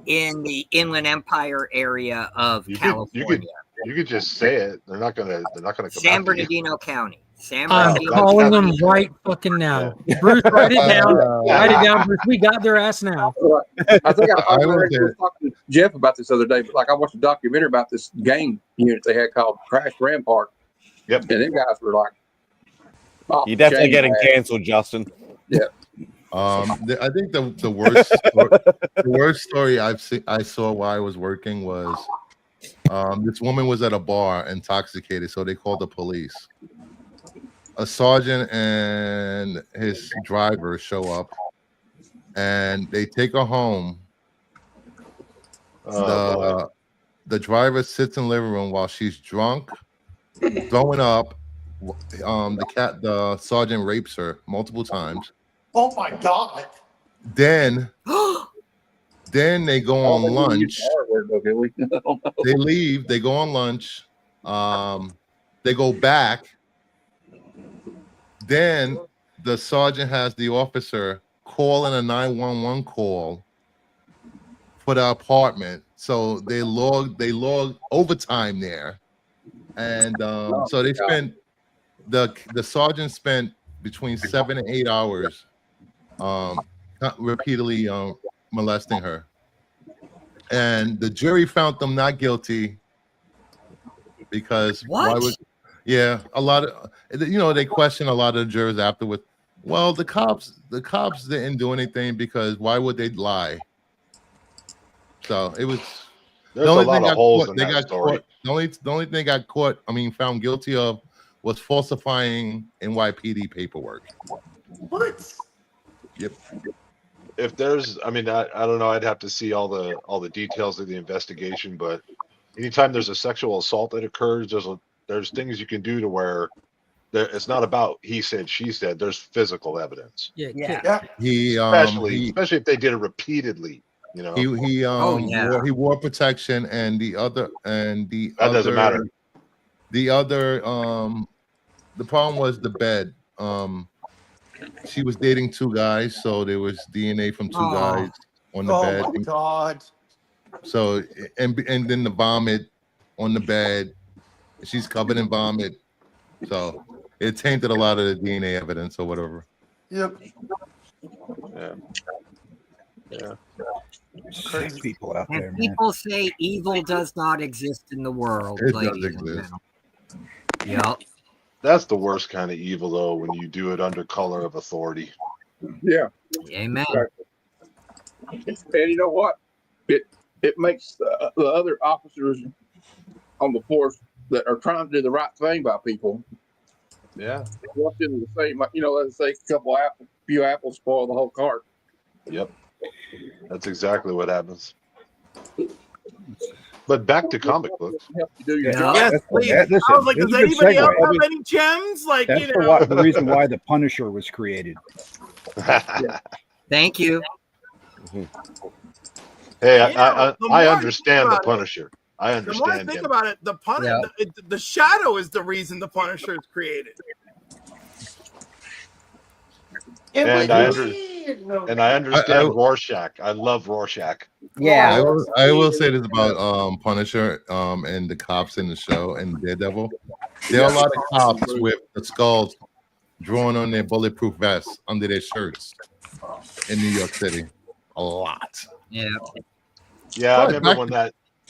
in the Inland Empire area of California. You could just say it. They're not gonna come San Bernardino County. I'm calling them right fucking now. Bruce, write it down. Write it down, Bruce. We got their ass now. I think I was talking to Jeff about this other day. But like I watched a documentary about this gang unit they had called Crash Ram Park. Yep. And them guys were like, "You're definitely getting canceled, Justin." Yeah. I think the worst story I saw while I was working was this woman was at a bar intoxicated, so they called the police. A sergeant and his driver show up, and they take her home. The driver sits in the living room while she's drunk, throwing up. The sergeant rapes her multiple times. Oh my God! Then they go on lunch. They leave. They go on lunch. They go back. Then the sergeant has the officer call in a 911 call for the apartment. So they log overtime there, and so they spent the sergeant spent between 7 and 8 hours repeatedly molesting her, and the jury found them not guilty because a lot of they question a lot of the jurors afterwards. Well, the cops didn't do anything because why would they lie? So it was there's a lot of holes in that story. The only thing they got caught, found guilty of, was falsifying NYPD paperwork. What? Yep. If there's, I don't know. I'd have to see all the details of the investigation. But anytime there's a sexual assault that occurs, there's things you can do to where It's not about he said, she said. There's physical evidence. Yeah. He especially if they did it repeatedly. You know, he wore protection, and that doesn't matter. The other the problem was the bed. She was dating 2 guys, so there was DNA from 2 guys on the bed. Oh my god! So and then the vomit on the bed. She's covered in vomit, so it tainted a lot of the DNA evidence or whatever. Yep. Yeah. Crazy people out there, And man. people say evil does not exist in the world. It ladies does and exist. gentlemen. Yep. That's the worst kind of evil, though, when you do it under color of authority. Yeah. Amen. And you know what? It makes the other officers on the force that are trying to do the right thing by people. Yeah. Walk into the same, let's say a few apples spoil the whole cart. Yep. That's exactly what happens. But back to comic books. Yes, please. I was like, does anybody else have any gems? Like, That's the reason why the Punisher was created. Thank you. Hey, I understand the Punisher. I The more I understand think him. about it, the Shadow is the reason the Punisher is created. And I understand Rorschach. I love Rorschach. Yeah. I will say this about Punisher and the cops in the show and Daredevil. There are a lot of cops with the skulls drawn on their bulletproof vests under their shirts in New York City. A lot. Yeah. Yeah, I remember when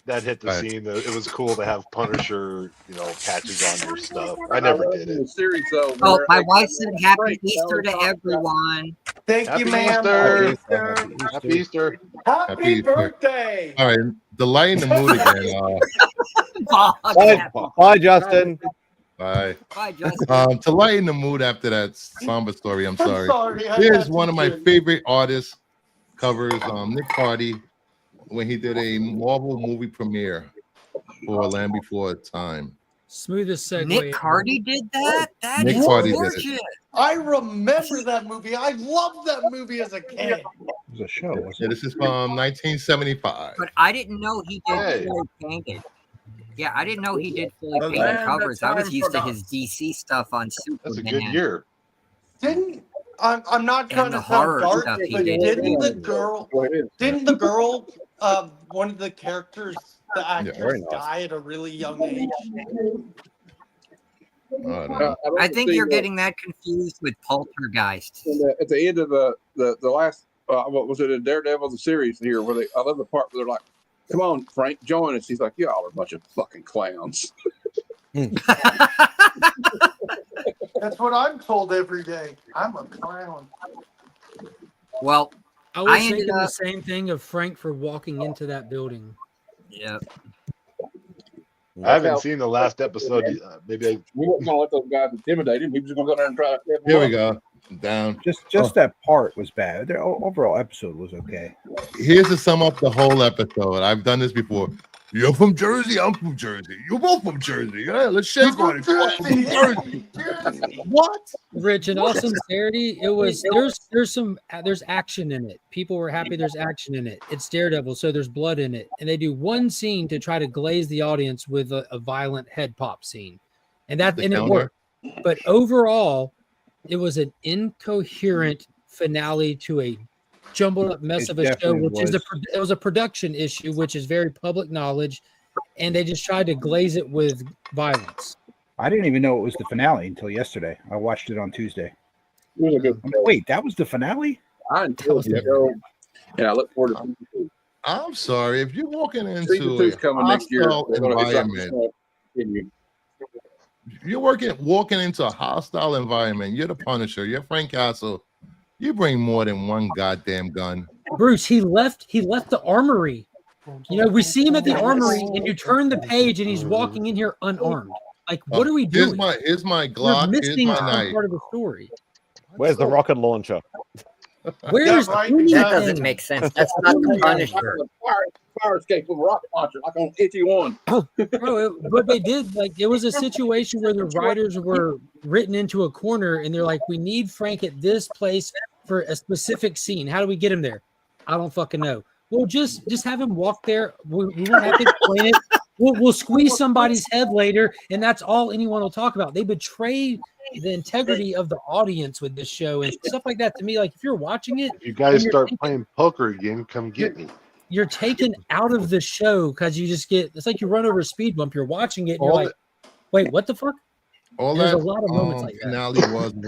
that hit the scene. It was cool to have Punisher, patches on your stuff. I never did it. Series, though, Oh, my wife said Happy Easter to everyone. Thank you, ma'am. Happy Easter. Happy birthday. All right, the light in the mood again. Bye, Justin. Bye. Bye, Justin. To lighten the mood after that somber story, I'm sorry. I Here's got one you, of my Jim. favorite artists covers, Nick Hardy, when he did a Marvel movie premiere for Land Before Time. Smoothest segue. Nick Hardy did that? That Nick is Hardy did it. gorgeous. I remember that movie. I loved that movie as a kid. It was a show. Yeah, this is from 1975. But I didn't know he did Hey. fully painted. Yeah, I didn't know he did fully The painted land that covers. I was time used to forgot. his DC stuff on Superman. That's a good year. I'm not trying the to sound horror dark, stuff he but did. didn't the girl, one of the characters, the actress, very nice. die at a really young age? I think you're getting that confused with Poltergeist. At the end of the last, what was it, in Daredevil the series here, where I love the part where they're like, "Come on, Frank, join us." He's like, "Y'all are a bunch of fucking clowns." That's what I'm told every day. I'm a clown. Well, I was I ended thinking the up- same thing of Frank for walking into that building. Yeah. I haven't seen the last episode. Maybe We weren't gonna let those guys intimidate him. We were just gonna go there and try to. Here we go. Down. Just that part was bad. The overall episode was okay. Here's to sum up the whole episode. I've done this before. You're from Jersey. I'm from Jersey. You're both from Jersey. Yeah, let's shake on it. Jersey. What? Rich, in all sincerity, it was there's action in it. People were happy there's action in it. It's Daredevil, so there's blood in it. And they do one scene to try to glaze the audience with a violent head pop scene. And it worked. But overall, it was an incoherent finale to a jumbled up mess of a show, which is it was a production issue, which is very public knowledge, and they just tried to glaze it with violence. I didn't even know it was the finale until yesterday. I watched it on Tuesday. It was a good. Wait, that was the finale? I enjoyed the show, and I look forward to. I'm sorry if you're walking into Season 2's coming next year. hostile environment. You're walking into a hostile environment. You're the Punisher. You're Frank Castle. You bring more than one goddamn gun. Bruce, he left the armory. We see him at the armory, and you turn the page, and he's walking in here unarmed. Like, what are we doing? Here's my Glock. We're Here's missing my some knife. part of the story. Where's the rocket launcher? That doesn't make sense. That's not the Punisher. fire escape with a rocket launcher, like on Itchy One. Bro, but they did, like, it was a situation where the writers were written into a corner and they're like, we need Frank at this place for a specific scene. How do we get him there? I don't fucking know. Well, just have him walk there. We won't have to explain it. We'll squeeze somebody's head later, and that's all anyone will talk about. They betray the integrity of the audience with this show and stuff like that. To me, like, if you're watching it, If you guys start playing poker again, come get me. You're taken out of the show because you just get, it's like you run over a speed bump. You're watching it and you're like, wait, what the fuck? All There's that a lot of moments like that. finale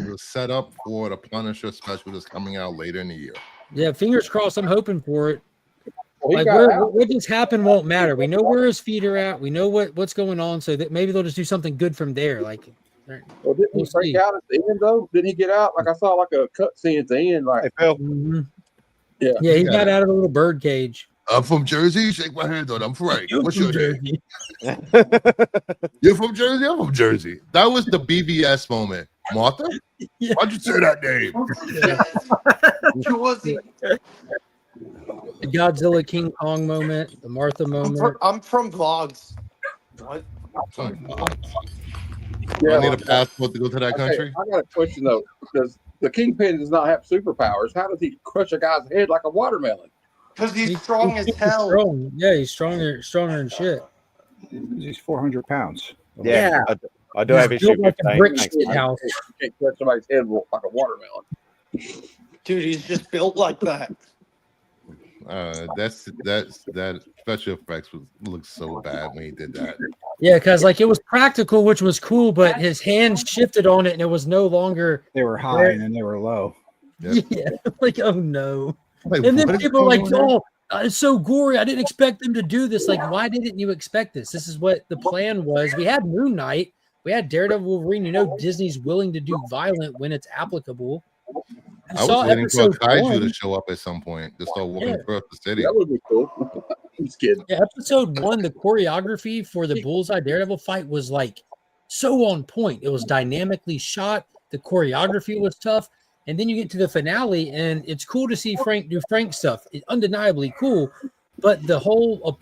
was set up for the Punisher special that's coming out later in the year. Yeah, fingers crossed. I'm hoping for it. Well, Like, what just happened won't matter. We know where his feet are at. We know what's going on, so that maybe they'll just do something good from there. Like, well, didn't he break out at the end though? Didn't he get out? Like I saw like a cut scene at the end. Like, yeah, he got out of the little bird cage. I'm from Jersey. Shake my hand on. I'm Frank. You're What's from your name? Jersey. You're from Jersey. I'm from Jersey. That was the BVS moment. Martha, why'd you say that name? Jersey. The Godzilla King Kong moment, the Martha moment. I'm from Vlogs. What? Yeah, I need a passport to go to that country. I got a question though, because the Kingpin does not have superpowers. How does he crush a guy's head like a watermelon? Because he's strong as hell. Strong. Yeah, he's stronger than shit. He's 400 pounds. Yeah. I do have issues with a brick shit house. You can't crush somebody's head like a watermelon. Dude, he's just built like that. That special effects looks so bad when he did that. Yeah, because like it was practical, which was cool, but his hands shifted on it and it was no longer. They were high and then they were low. Yep. Yeah, like, oh no. Like, and then what is people are like, going on? oh, it's so gory. I didn't expect them to do this. Like, why didn't you expect this? This is what the plan was. We had Moon Knight. We had Daredevil, Wolverine. You know, Disney's willing to do violent when it's applicable. I was waiting for a kaiju to show up at some point to start walking across the city. That would be cool. I'm just kidding. Yeah, episode 1, the choreography for the Bullseye Daredevil fight was like so on point. It was dynamically shot. The choreography was tough. And then you get to the finale, and it's cool to see Frank do Frank stuff. It's undeniably cool. But the whole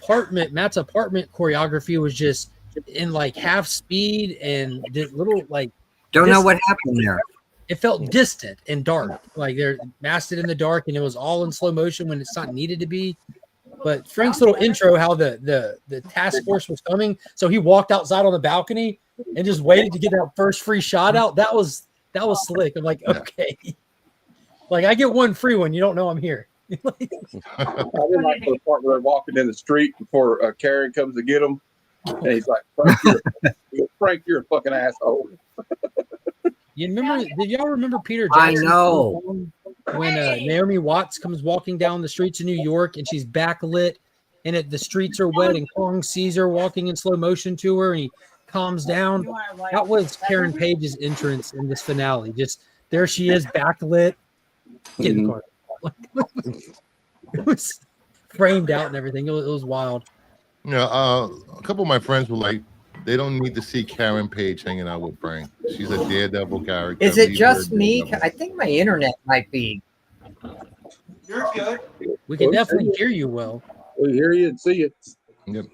Matt's apartment choreography was just in like half speed and the little like. Don't know what happened there. It felt distant and dark. Like they're masked in the dark, and it was all in slow motion when it's not needed to be. But Frank's little intro, how the task force was coming. So he walked outside on the balcony and just waited to get that first free shot out. That was slick. I'm like, okay. Like, I get one free one. You don't know I'm here. I didn't like the part where they're walking in the street before Karen comes to get them. And he's like, Frank, you're a fucking asshole. You remember? Did y'all remember Peter Jackson? I know. When Naomi Watts comes walking down the streets of New York and she's backlit and the streets are wet and Kong sees her walking in slow motion to her and he calms down. That was Karen Page's entrance in this finale. Just there she is, backlit. Get in the car. It was framed out and everything. It was wild. Yeah, a couple of my friends were like, they don't need to see Karen Page hanging out with Frank. She's a Daredevil character. Is it just me? I think my internet might be. You're good. We can definitely hear you well. We hear you and see you. Yep.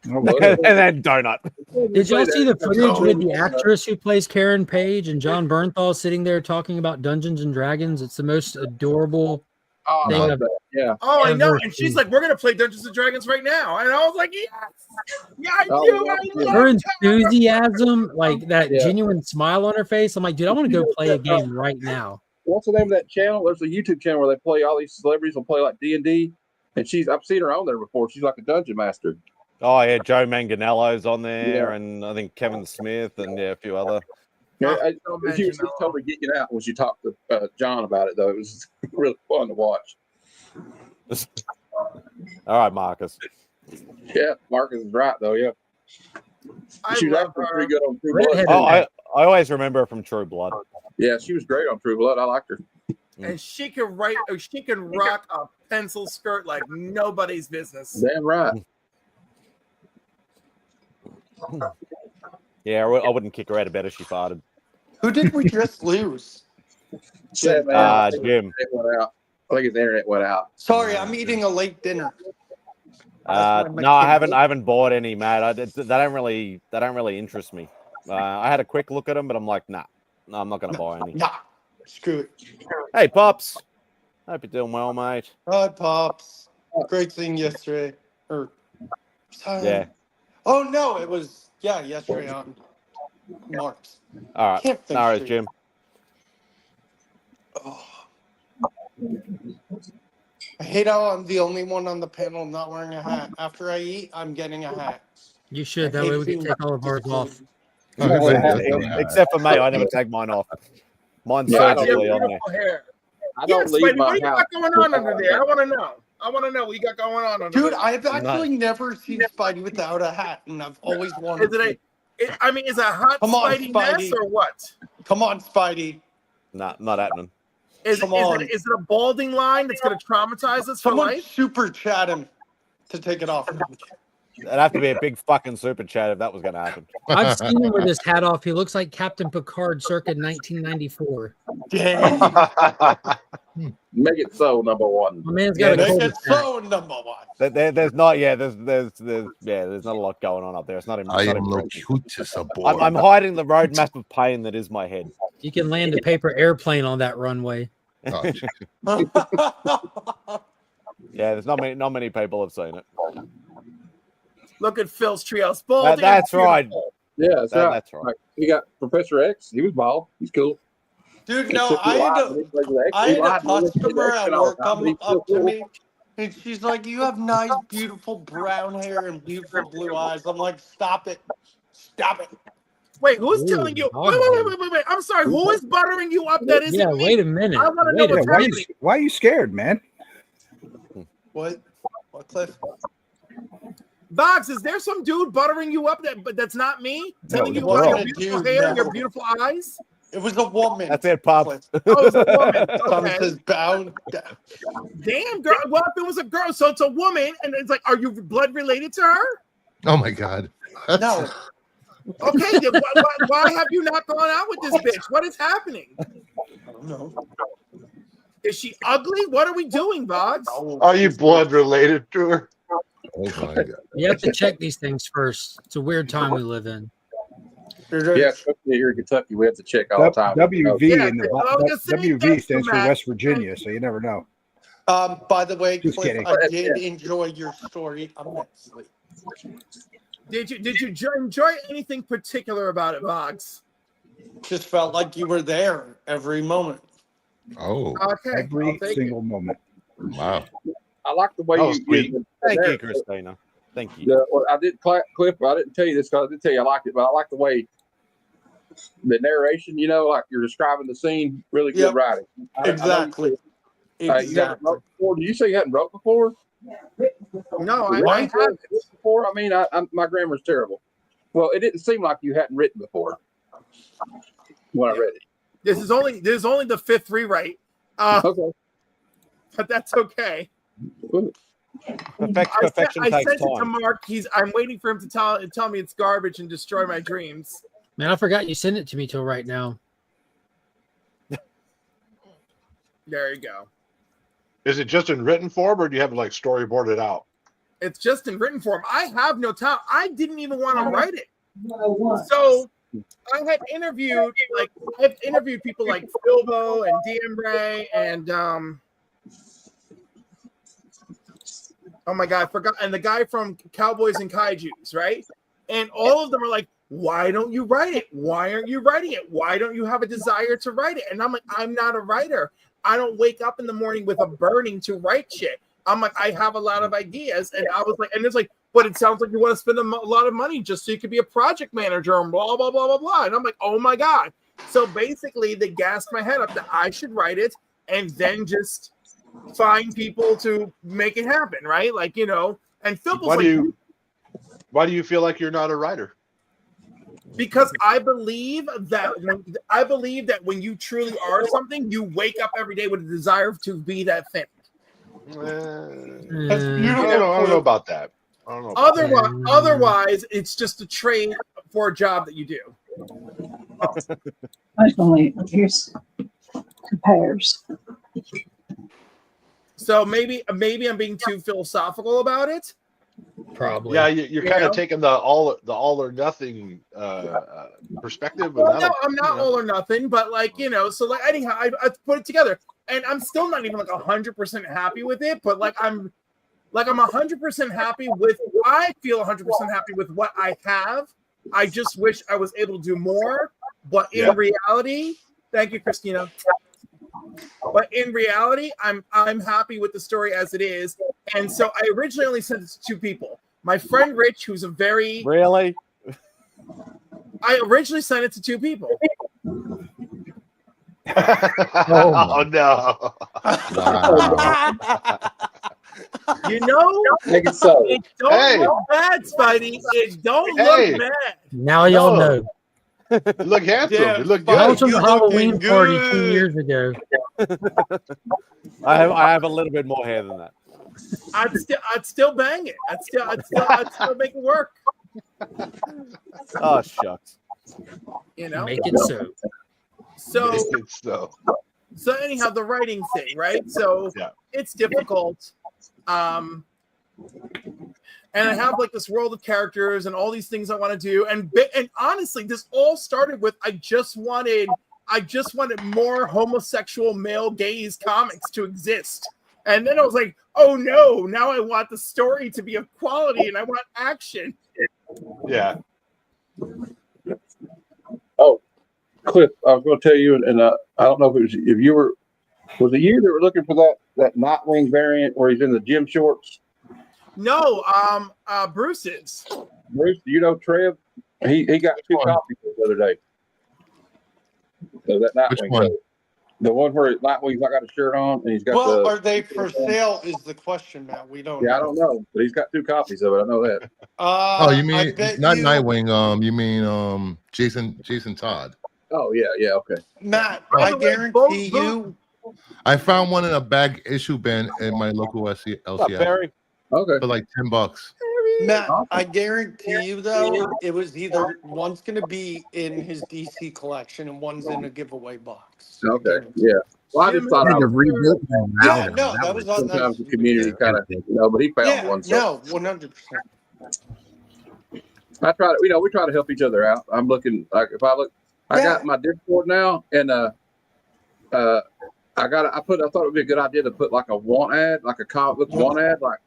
And then donut. Did y'all see the footage with the actress who plays Karen Page and John Bernthal sitting there talking about Dungeons and Dragons? It's the most adorable thing. Yeah. Oh, I know. And she's like, "We're gonna play Dungeons and Dragons right now," and I was like, "Yes, yeah, I do." Her enthusiasm, like that genuine smile on her face. I'm like, dude, I want to go play a game right now. What's the name of that channel? There's a YouTube channel where they play all these celebrities will play like D&D, and I've seen her on there before. She's like a dungeon master. Oh yeah, Joe Manganiello's on there, and I think Kevin Smith, and a few other. Yeah, she was totally geeking out when she talked to John about it, though. It was really fun to watch. All right, Marcus. Yeah, Marcus is right, though. Yeah, she was actually pretty good on True Blood. Oh, I always remember her from True Blood. Yeah, she was great on True Blood. I liked her. And she can rock a pencil skirt like nobody's business. Damn right. Yeah, I wouldn't kick her out of bed if she farted. Who did we just lose? Jim. I think his internet went out. Sorry, I'm eating a late dinner. No, I haven't bought any, Matt. They don't really interest me. I had a quick look at them, but I'm like, nah, no, I'm not going to buy any. Nah, screw it. Hey, Pops. Hope you're doing well, mate. Hi, Pops. Great seeing you yesterday. Yeah. Oh no, it was yesterday on Marks. All right. Can't think No worries, straight. Jim. Oh. I hate how I'm the only one on the panel not wearing a hat. After I eat, I'm getting a hat. You should. That way we can take all of ours off. Except for me, I never take mine off. Mine's surgically on there. Hair. I don't leave Spidey, my what do you house. got going on under there? I want to know. I want to know what you got going on under Dude, there. I've actually never seen Spidey without a hat, and I've always wanted Is it is it a hot Come on, Spidey mess or what? Come on, Spidey. Nah, not happening. Is Come it on. a balding line that's going to traumatize us for Someone life? super chat him to take it off. It'd have to be a big fucking super chat if that was going to happen. I've seen him with his hat off. He looks like Captain Picard circa 1994. Make it so, number one. My man's got a Make cold it so, number one. There's not there's not a lot going on up there. It's not. I am locutus aboard. I'm hiding the roadmap of pain that is my head. You can land a paper airplane on that runway. Oh, yeah, there's not many people have seen it. Look at Phil's treehouse. Balding. That's right. Yeah, that's right. That's right. Like, you got Professor X. He was bald. He's cool. Dude, no, I had a customer at work come up to me, and she's like, "You have nice, beautiful brown hair and beautiful blue eyes." I'm like, "Stop it, stop it." Wait, who's telling you? Wait. I'm sorry. Who is buttering you up? That isn't me? Wait a minute. I want to know what's happening. Why are you scared, man? What, Cliff? Vox, is there some dude buttering you up that's not me? Telling you it about your wasn't a beautiful dude, hair no. and your beautiful eyes? It was a woman. That's it, Pop. Cliff. Oh, it's a woman. Tom Okay. says bound. Damn, girl. Well, if it was a girl, so it's a woman, and it's like, are you blood related to her? oh my God. No. Okay, then why have you not gone out with this bitch? What is happening? I don't know. Is she ugly? What are we doing, Vox? Are you blood related to her? Oh my God. You have to check these things first. It's a weird time we live in. Yeah, especially here in Kentucky, we have to check all the time. WV Yeah, in the I was gonna say, WV thanks, stands for Matt. West Virginia, so you never know. By the way, Just Cliff, kidding. I did enjoy your story. I'm not asleep. Did you enjoy anything particular about it, Vox? Just felt like you were there every moment. Oh, Okay, Every I'll take it. single moment. wow. I like the way That was sweet. Thank you, Christina. Thank you. Well, I did Cliff. I didn't tell you this because I did tell you I liked it, but I like the way the narration. You know, like you're describing the scene. Really good Yep. writing. Exactly. You haven't wrote before. Did you say you hadn't wrote before? No, I Right? haven't. Before? I mean, my grammar's terrible. Well, it didn't seem like you hadn't written before when I read it. This is only the fifth rewrite. Okay. But that's okay. Perfection I takes sent it to time. Mark. I'm waiting for him to tell me it's garbage and destroy my dreams. Man, I forgot you sent it to me till right now. There you go. Is it just in written form, or do you have it like storyboarded out? It's just in written form. I have no time. I didn't even want to write it. So I had interviewed people like Philbo and D'Ambre and oh my god, I forgot, and the guy from Cowboys and Kaijus, right? And all of them are like, why don't you write it? Why aren't you writing it? Why don't you have a desire to write it? And I'm like, I'm not a writer. I don't wake up in the morning with a burning to write shit. I'm like, I have a lot of ideas. And I was like, and it's like, but it sounds like you want to spend a lot of money just so you could be a project manager and blah, blah, blah, blah, blah. And I'm like, oh my God. So basically they gassed my head up that I should write it and then just find people to make it happen. Right. Like, you know, and Phil was why do you feel like you're not a writer? Because I believe that when you truly are something, you wake up every day with a desire to be that thing. I don't know about that. I don't know. Otherwise, it's just a trade for a job that you do. Personally, here's compares. So maybe I'm being too philosophical about it. probably. Yeah, you're kind of taking the all or nothing perspective. Well, no, I'm not all or nothing, but like so like anyhow, I put it together, and I'm still not even like 100% happy with it, but like I'm 100% happy with. I feel 100% happy with what I have. I just wish I was able to do more, but in reality, thank you, Christina. But in reality, I'm happy with the story as it is, and so I originally only sent it to 2 people. My friend Rich, who's a very really. I originally sent it to 2 people. Oh no! Wow. Make it so. It don't look bad, Spidey. It don't look bad. Now y'all know. You look handsome. Yeah, you look That was good. from the Halloween party 2 years ago. I have a little bit more hair than that. I'd still bang it. I'd still make it work. Oh shucks. Make it so. So Make it so. So anyhow, the writing thing, right? So it's difficult. And I have like this world of characters and all these things I want to do. And honestly, this all started with I just wanted more homosexual male gaze comics to exist. And then I was like, oh no, now I want the story to be of quality and I want action. Yeah. Oh, Cliff, I was going to tell you, and I don't know if you were it you that were looking for that Nightwing variant where he's in the gym shorts? No, Bruce is. Bruce, Trev? He got 2 copies the other day. So that Nightwing. Which one? The one where Nightwing's not got a shirt on and he's got are they for sale is the question, Matt. We don't I don't know. But he's got 2 copies of it. I know that. Oh, you mean not Nightwing, you mean Jason Todd. Oh yeah, okay. Matt, I guarantee you. I found one in a bag issue bin in my local LCS. Okay. For like $10. Matt, I guarantee you though, it was either one's going to be in his DC collection and one's in a giveaway box. Okay. Yeah. Well, I just thought I was rebuild that was on sometimes the community kind of but he found one. So. No, 100%. I try to, we try to help each other out. I'm looking like I got my Discord now, and I thought it would be a good idea to put like a want ad, like a comic book want ad, like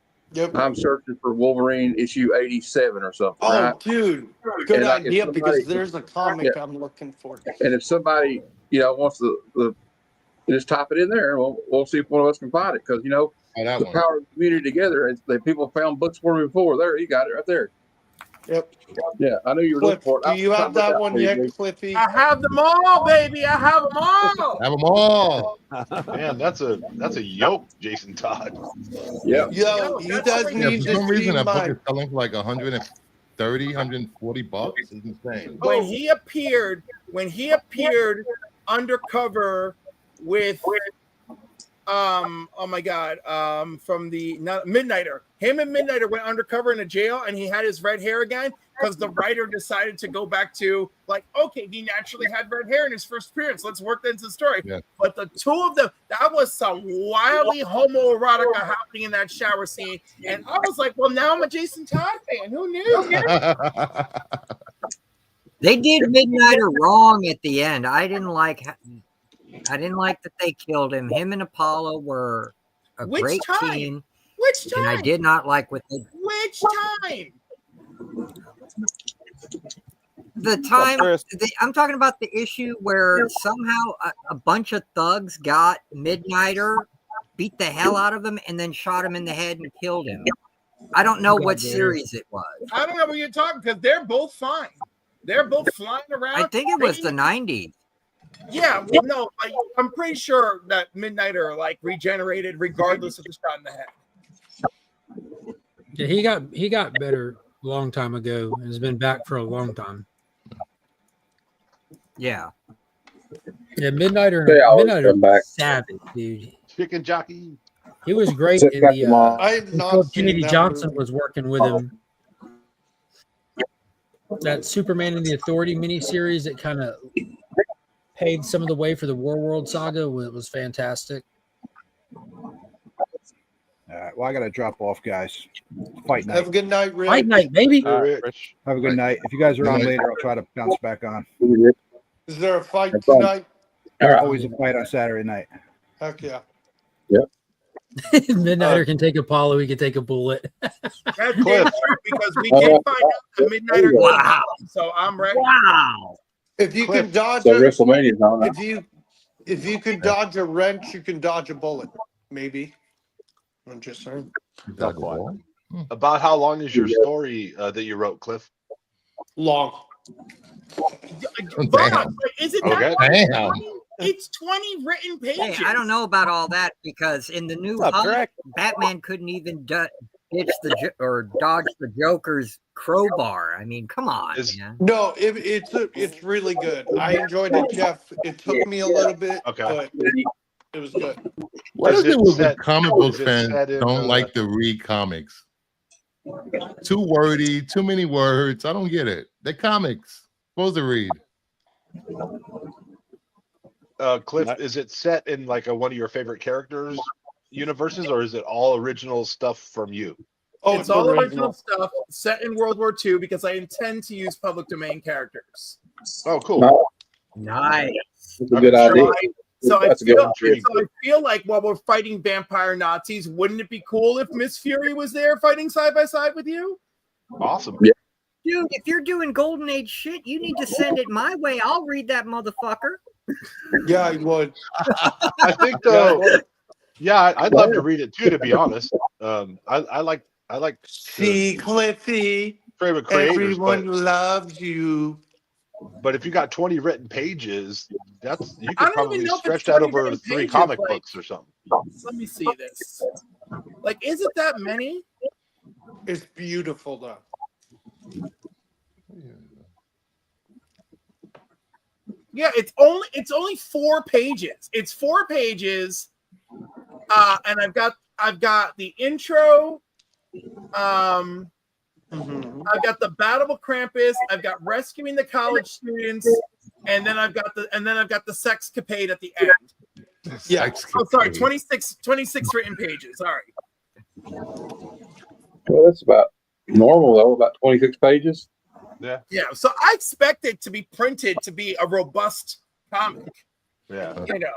I'm searching for Wolverine issue 87 or something. Oh, right? dude, good idea because there's a comic I'm looking for. And if somebody wants to just type it in there, and we'll see if one of us can find it because the power of the community together. People found books for me before. There, you got it right there. Yep. Yeah, I knew you were looking for it. Do you have that one yet, Cliffy? I have them all, baby. I have them all. Have them all. Man, that's a yoke, Jason Todd. Yeah. Yo, you guys need for to some reason that book mine. is selling for like $130, $140. It's insane. When he appeared undercover with oh my god, from the Midnighter. Him and Midnighter went undercover in a jail and he had his red hair again because the writer decided to go back to like, okay, he naturally had red hair in his first appearance. Let's work that into the story. Yeah. But the 2 of them, that was some wildly homoerotica happening in that shower scene. And I was like, well, now I'm a Jason Todd fan. Who knew? They did Midnighter wrong at the end. I didn't like that they killed him. Him and Apollo were a great team. Which time? And I did not like what they. Which time? The time I'm talking about the issue where somehow a bunch of thugs got Midnighter, beat the hell out of him, and then shot him in the head and killed him. I don't know what series it was. I don't know what you're talking because they're both fine. They're both flying around. I think it was the 90s. Yeah, well, no, I'm pretty sure that Midnighter like regenerated regardless of the shot in the head. Yeah, he got better a long time ago and has been back for a long time. Yeah. Yeah, Midnighter savage, dude. Chicken jockey. He was great in the Kennedy Johnson was working with him. That Superman and the Authority miniseries that kind of paved some of the way for the War World saga was fantastic. All right. Well, I got to drop off, guys. Fight night. Have a good night, Rick. Fight night, baby. Rich. Have a good night. If you guys are on later, I'll try to bounce back on. Is there a fight tonight? Always a fight on Saturday night. Heck yeah. Midnighter can take Apollo. He can take a bullet. That's damn true because we did find out the Midnighter. Wow. So I'm ready. Wow. If you can dodge WrestleMania's on now. if you can dodge a wrench, you can dodge a bullet. Maybe. I'm just saying. Not quite. About how long is your story that you wrote, Cliff? Long. But is it that Okay. long? It's 20 written pages. Hey, I don't know about all that because in the new What's up, Hulk, Turok? Batman couldn't even ditch or dodge the Joker's crowbar. I mean, come on, man. No, it's really good. I enjoyed it, Jeff. It took me a little bit, but it was good. What is it with the comic book is it fans set in, don't like to read comics? Too wordy, too many words. I don't get it. They're comics. Supposed to read. Cliff, is it set in like one of your favorite characters' universes, or is it all original stuff from you? Oh, it's all original stuff set in World War II because I intend to use public domain characters. Oh, cool. Nice. That's a good idea. So I That's a good feel like while we're fighting vampire Nazis, wouldn't it be cool if Miss Fury was there fighting side by side with you? Awesome. Yeah. Dude, if you're doing Golden Age shit, you need to send it my way. I'll read that motherfucker. Yeah, I would. I think though. Yeah, I'd love to read it too. To be honest, I like See, Cliffy. favorite creators, Everyone loves you. but if you got 20 written pages, you I could don't probably even know if stretch it's that 20 over written 3 pages, comic like- books or something. Let me see this. Like, is it that many? It's beautiful, though. Yeah, it's only 4 pages. It's 4 pages, and I've got the intro. I've got the Battle of Krampus. I've got rescuing the college students, and then I've got the sexcapade at the end. Yeah. Oh, sorry, 26 written pages. Sorry. Well, that's about normal though. About 26 pages. Yeah. Yeah. So I expect it to be printed to be a robust comic. Yeah. You know.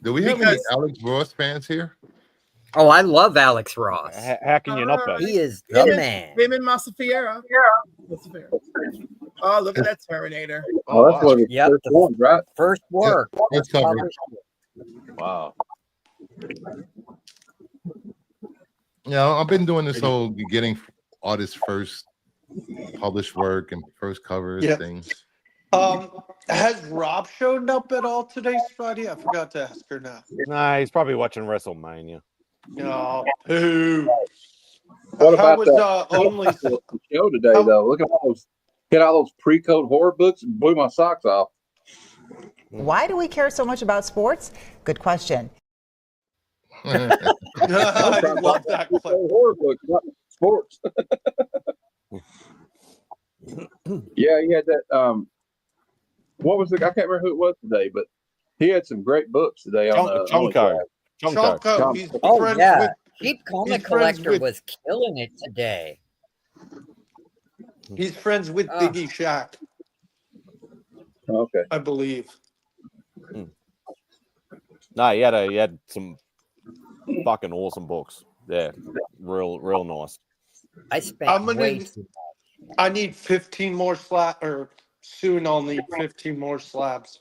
Do we have any Alex Ross fans here? Oh, I love Alex Ross. How can you not be? He is the man. Him and Masafiera. Yeah. Oh, look at that Terminator. Oh, that's one of the Yep, first ones, right? First work. Let's cover it. Wow. Yeah, I've been doing this whole getting artists first published work and first covers thing. Has Rob shown up at all today, Spidey? I forgot to ask her now. Nah, he's probably watching WrestleMania. No. Who? What How about was that only show today though? Look at all those pre-code horror books and blew my socks off. Why do we care so much about sports? Good question. I love that clip. Horror books, not sports. Yeah, he had that. What was I can't remember who it was today, but he had some great books today on Chonko. He's Oh friends yeah, with. Cheap Comic he's friends Collector with- was killing it today. He's friends with Biggie Shack, Okay. I believe. No, he had some fucking awesome books. Yeah, real nice. I spent way too I need 15 more slabs, or soon I'll need 15 more slabs.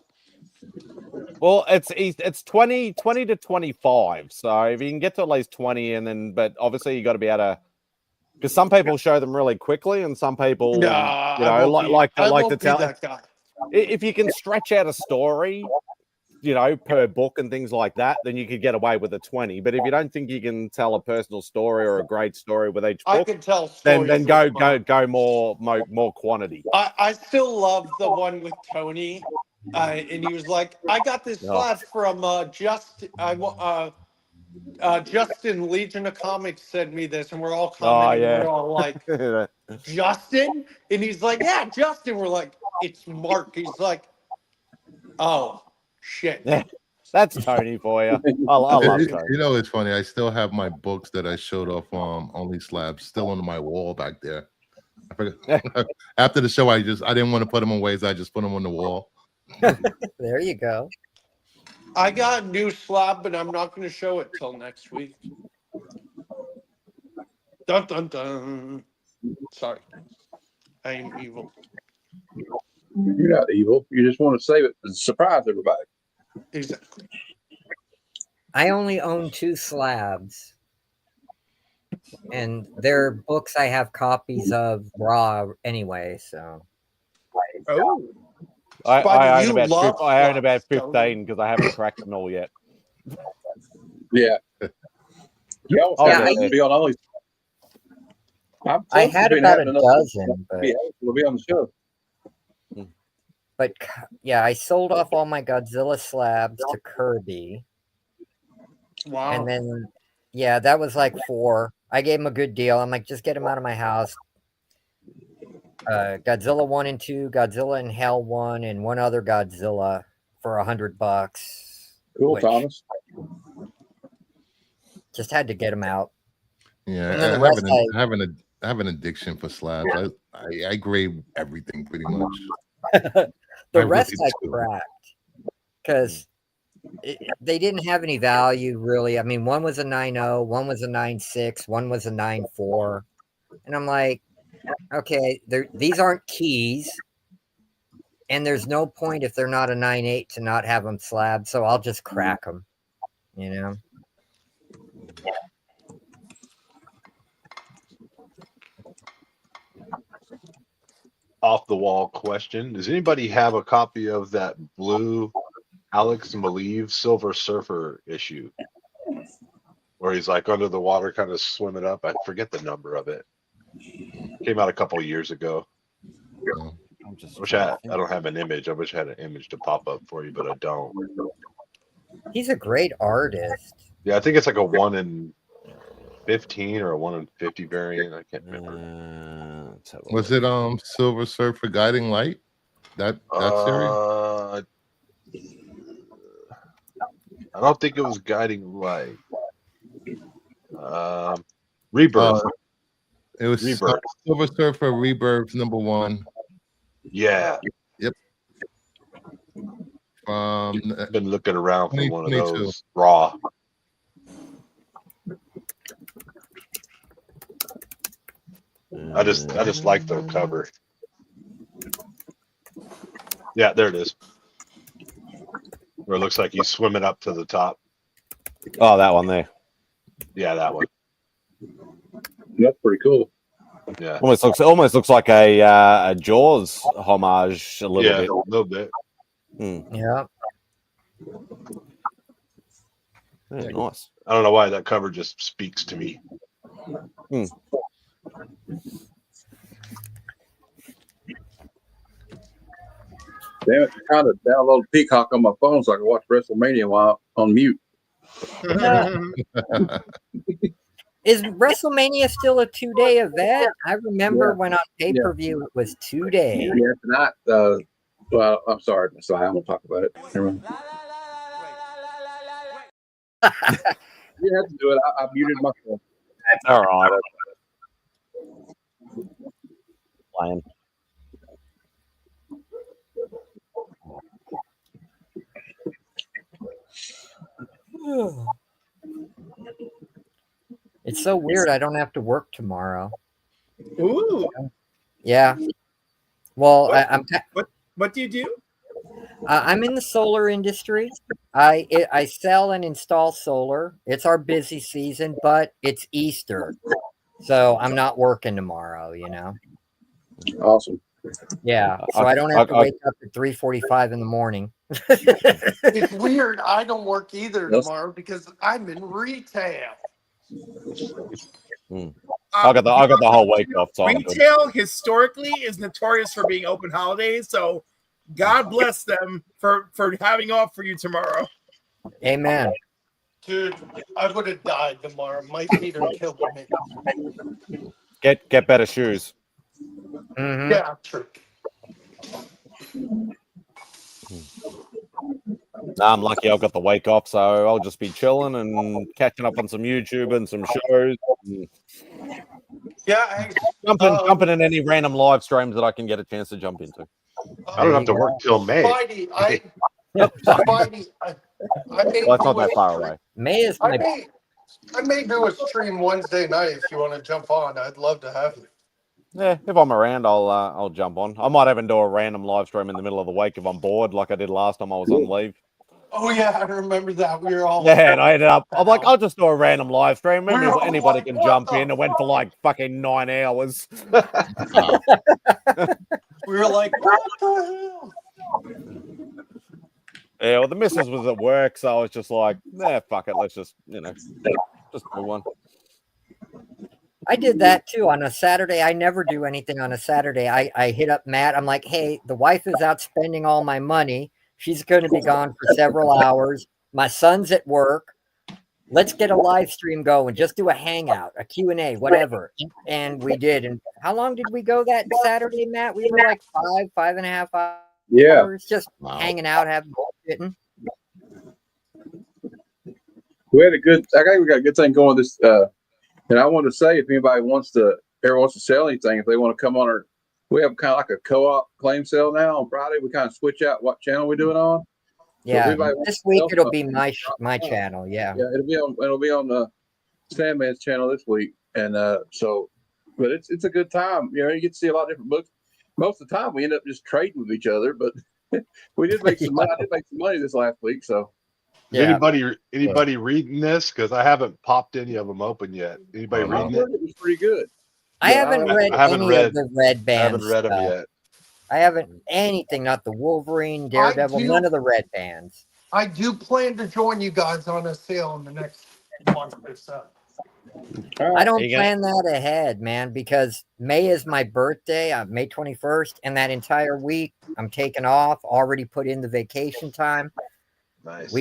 Well, it's 20 to 25. So if you can get to at least 20, and then, but obviously you got to be able to, because some people show them really quickly, and some people, Nah, you know, I won't like be to tell. that guy. If you can stretch out a story, you know, per book and things like that, then you could get away with a 20. But if you don't think you can tell a personal story or a great story with each I book, can tell then stories go more quantity. I still love the one with Tony, and he was like, "I got this slab from Justin Legion of Comics sent me this," and we're all commenting. We're all like, "Justin," and he's like, "Yeah, Justin." We're like, "It's Mark." He's like, "Oh shit." That's Tony for you. I love Tony. You know, it's funny. I still have my books that I showed off Only Slabs still on my wall back there. I forgot. After the show, I didn't want to put them away, so I just put them on the wall. There you go. I got a new slab, but I'm not going to show it till next week. Dun dun dun. Sorry, I am evil. You're not evil. You just want to save it to surprise everybody. Exactly. I only own 2 slabs, and they're books I have copies of raw anyway. So, Oh, I own about 15 because I haven't cracked them all yet. Yeah. Yeah, be on Only. I had about a dozen, but we'll be on the show. But yeah, I sold off all my Godzilla slabs to Kirby. Wow. And then, yeah, that was like 4. I gave him a good deal. I'm like, just get him out of my house. Godzilla 1 and 2, Godzilla in Hell 1, and one other Godzilla for $100. Cool, Thomas. Just had to get him out. Yeah, And then I the rest have an addiction for slabs. I grade everything pretty much. The rest I cracked because they didn't have any value really. I mean, one was a 9.0, one was a 9.6, one was a 9.4, and I'm like, okay, these aren't keys, and there's no point if they're not a 9.8 to not have them slabbed. So I'll just crack them, you know. Off the wall question. Does anybody have a copy of that blue Alex Maleev Silver Surfer issue? Where he's like under the water kind of swimming up. I forget the number of it. Came out a couple of years ago. I don't have an image. I wish I had an image to pop up for you, but I don't. He's a great artist. Yeah, I think it's like a 1 in 15 or a 1 in 50 variant. I can't remember. Was it Silver Surfer Guiding Light? That series? I don't think it was Guiding Light. Rebirth. It was Rebirth. Silver Surfer Rebirth #1. Yeah. Yep. Been looking around for one of 2022. those raw. I just like the cover. Yeah, there it is. Where it looks like he's swimming up to the top. Oh, that one there. Yeah, that one. That's pretty cool. Yeah. Almost looks like a Jaws homage a little bit. A little bit. Yeah. Yeah, nice. I don't know why that cover just speaks to me. Damn it, I'm trying to download Peacock on my phone so I can watch WrestleMania while on mute. Is WrestleMania still a 2-day event? I remember when on pay-per-view it was 2 days. Yeah, tonight. Well, I'm sorry, so I won't talk about it. Never mind. You have to do it. I muted my phone. That's all right. Playing. It's so weird. I don't have to work tomorrow. Ooh. Yeah. Well, What do you do? I'm in the solar industry. I sell and install solar. It's our busy season, but it's Easter, so I'm not working tomorrow. You know. Awesome. Yeah. So I don't have to wake up at 3:45 in the morning. It's weird. I don't work either tomorrow because I'm in retail. I got the whole week off. So Retail historically is notorious for being open holidays, so God bless them for having off for you tomorrow. Amen. Dude, I would have died tomorrow. My feet are killing me. Get better shoes. Mm-hmm. Yeah, true. I'm lucky I've got the week off, so I'll just be chilling and catching up on some YouTube and some shows. And Yeah, jumping in any random live streams that I can get a chance to jump into. I don't have to work till May. Spidey, Spidey, I may Well, it's not do that a far stream- away. May is I my may do a stream Wednesday night if you want to jump on. I'd love to have you. Yeah, if I'm around, I'll jump on. I might even do a random live stream in the middle of the week if I'm bored, like I did last time I was on leave. Oh yeah, I remember that. We were all Yeah, and I ended up. I'm like, I'll just do a random live stream. We're all Anybody like, can what jump the in. It went for like fucking 9 hours. we were like, what the hell? Yeah, well, the missus was at work, so I was just like, nah, fuck it. Let's just, just move on. I did that too on a Saturday. I never do anything on a Saturday. I hit up Matt. I'm like, hey, the wife is out spending all my money. She's going to be gone for several hours. My son's at work. Let's get a live stream going. Just do a hangout, a Q&A, whatever. And we did. And how long did we go that Saturday, Matt? We were like 5.5 hours. Yeah. Just hanging out, having bullshitting. We had a good. I think we got a good thing going this. And I want to say, if anybody ever wants to sell anything, if they want to come on our, we have kind of like a co-op claim sale now on Friday. We kind of switch out what channel we're doing on. Yeah, So this week it'll be my channel. Yeah, yeah, it'll be on the Sandman's channel this week, and but it's a good time. You get to see a lot of different books. Most of the time, we end up just trading with each other, but we did make some money. I did make some money this last week, so. Is anybody reading this? Because I haven't popped any of them open yet. Anybody reading it? It was pretty good. I haven't read any of the Red Bands. I haven't read them yet. I haven't anything, not the Wolverine, Daredevil, none of the Red Bands. I do plan to join you guys on a sale in the next month or so. I don't plan that ahead, man, because May is my birthday, May 21st, and that entire week I'm taking off, already put in the vacation time. Nice.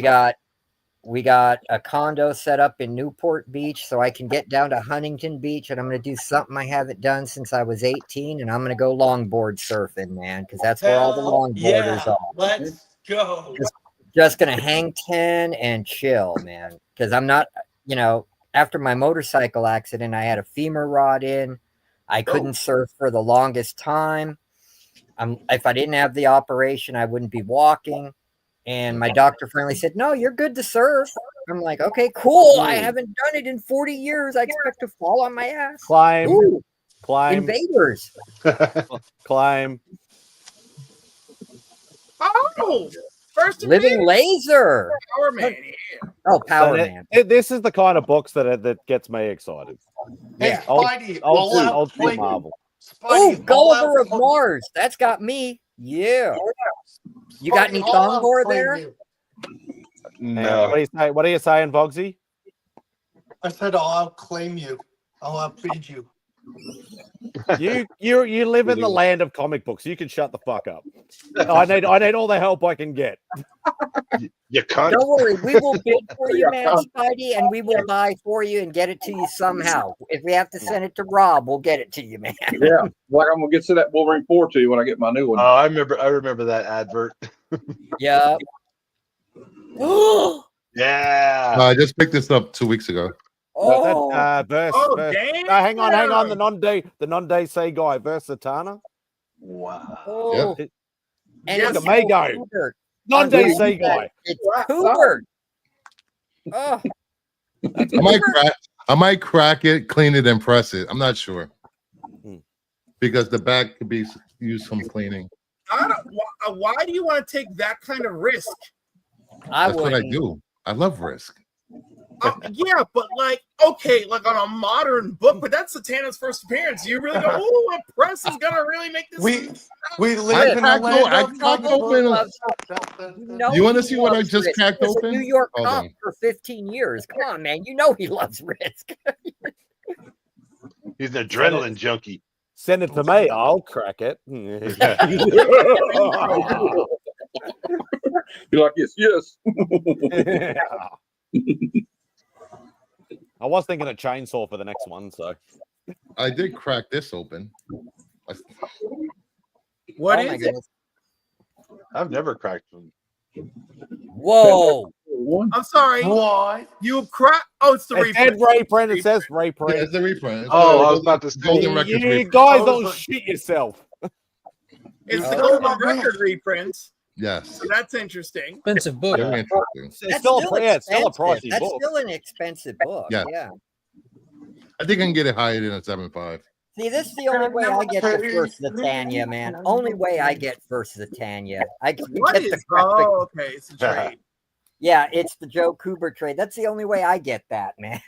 We got a condo set up in Newport Beach so I can get down to Huntington Beach, and I'm going to do something I haven't done since I was 18, and I'm going to go longboard surfing, man, because that's where all the longboarders are. Let's go. Just going to hang 10 and chill, man, because I'm not, after my motorcycle accident, I had a femur rod in. I couldn't surf for the longest time. If I didn't have the operation, I wouldn't be walking. And my doctor finally said, no, you're good to surf. I'm like, okay, cool. I haven't done it in 40 years. I expect to fall on my ass. Climb. Ooh, Climb. Invaders. Climb. Oh, first Living Laser. Power Man. Oh, Power So Man. This is the kind of books that gets me excited. Hey, Old Spidey, school Marvel. Oh, Spidey, Gulliver of Mars. That's got me. Yeah. You got any Thongor there? No. What are you saying, Bogsy? I said I'll outclaim you. I'll outbid you. You live in the land of comic books. You can shut the fuck up. I need all the help I can get. You can't. Don't worry, we will bid for you, man, Spidey, and we will buy for you and get it to you somehow. If we have to send it to Rob, we'll get it to you, man. Yeah, like I'm gonna get to that Wolverine 4 to you when I get my new one. Oh, I remember that advert. Yeah. Yeah. I just picked this up 2 weeks ago. Verse. Damn. Hang on. The non-DC guy, Versatana. Wow. Oh. Yep. And Look it's at me go. Kubert. Non-DC guy. It's Kubert. Oh. I might crack it, clean it, and press it. I'm not sure. Because the back could be used some cleaning. Why do you want to take that kind of risk? That's what I do. I love risk. Yeah, but okay, on a modern book, but that's Satana's first appearance. You really go, oh, a press is gonna really make this. We live in a land of cracked open. You want to see what I just cracked open? New York Cop for 15 years. Come on, man. You know he loves risk. He's an adrenaline junkie. Send it to me. I'll crack it. You're like, yes. I was thinking a chainsaw for the next one, so I did crack this open. What is it? I've never cracked them. Whoa. I'm sorry. What? You crack. Oh, it's the It said reprint. reprint. It says reprint. Yeah, it's the reprint. It's Oh, the I was about to say. Golden Records You reprint. guys don't shit yourself. It's the Oh. Golden Record reprints. Yes. So that's interesting. Expensive book. Very interesting. It's That's still, still yeah, it's still a expensive. pricey That's book. still an expensive book. Yeah. Yeah. I think I can get it higher than a 7.5. See, this is the only way I get the first Titania, man. Only way I get first Titania. I can What get is? the graphic. Oh, okay. It's a trade. Yeah, it's the Joe Cooper trade. That's the only way I get that, man.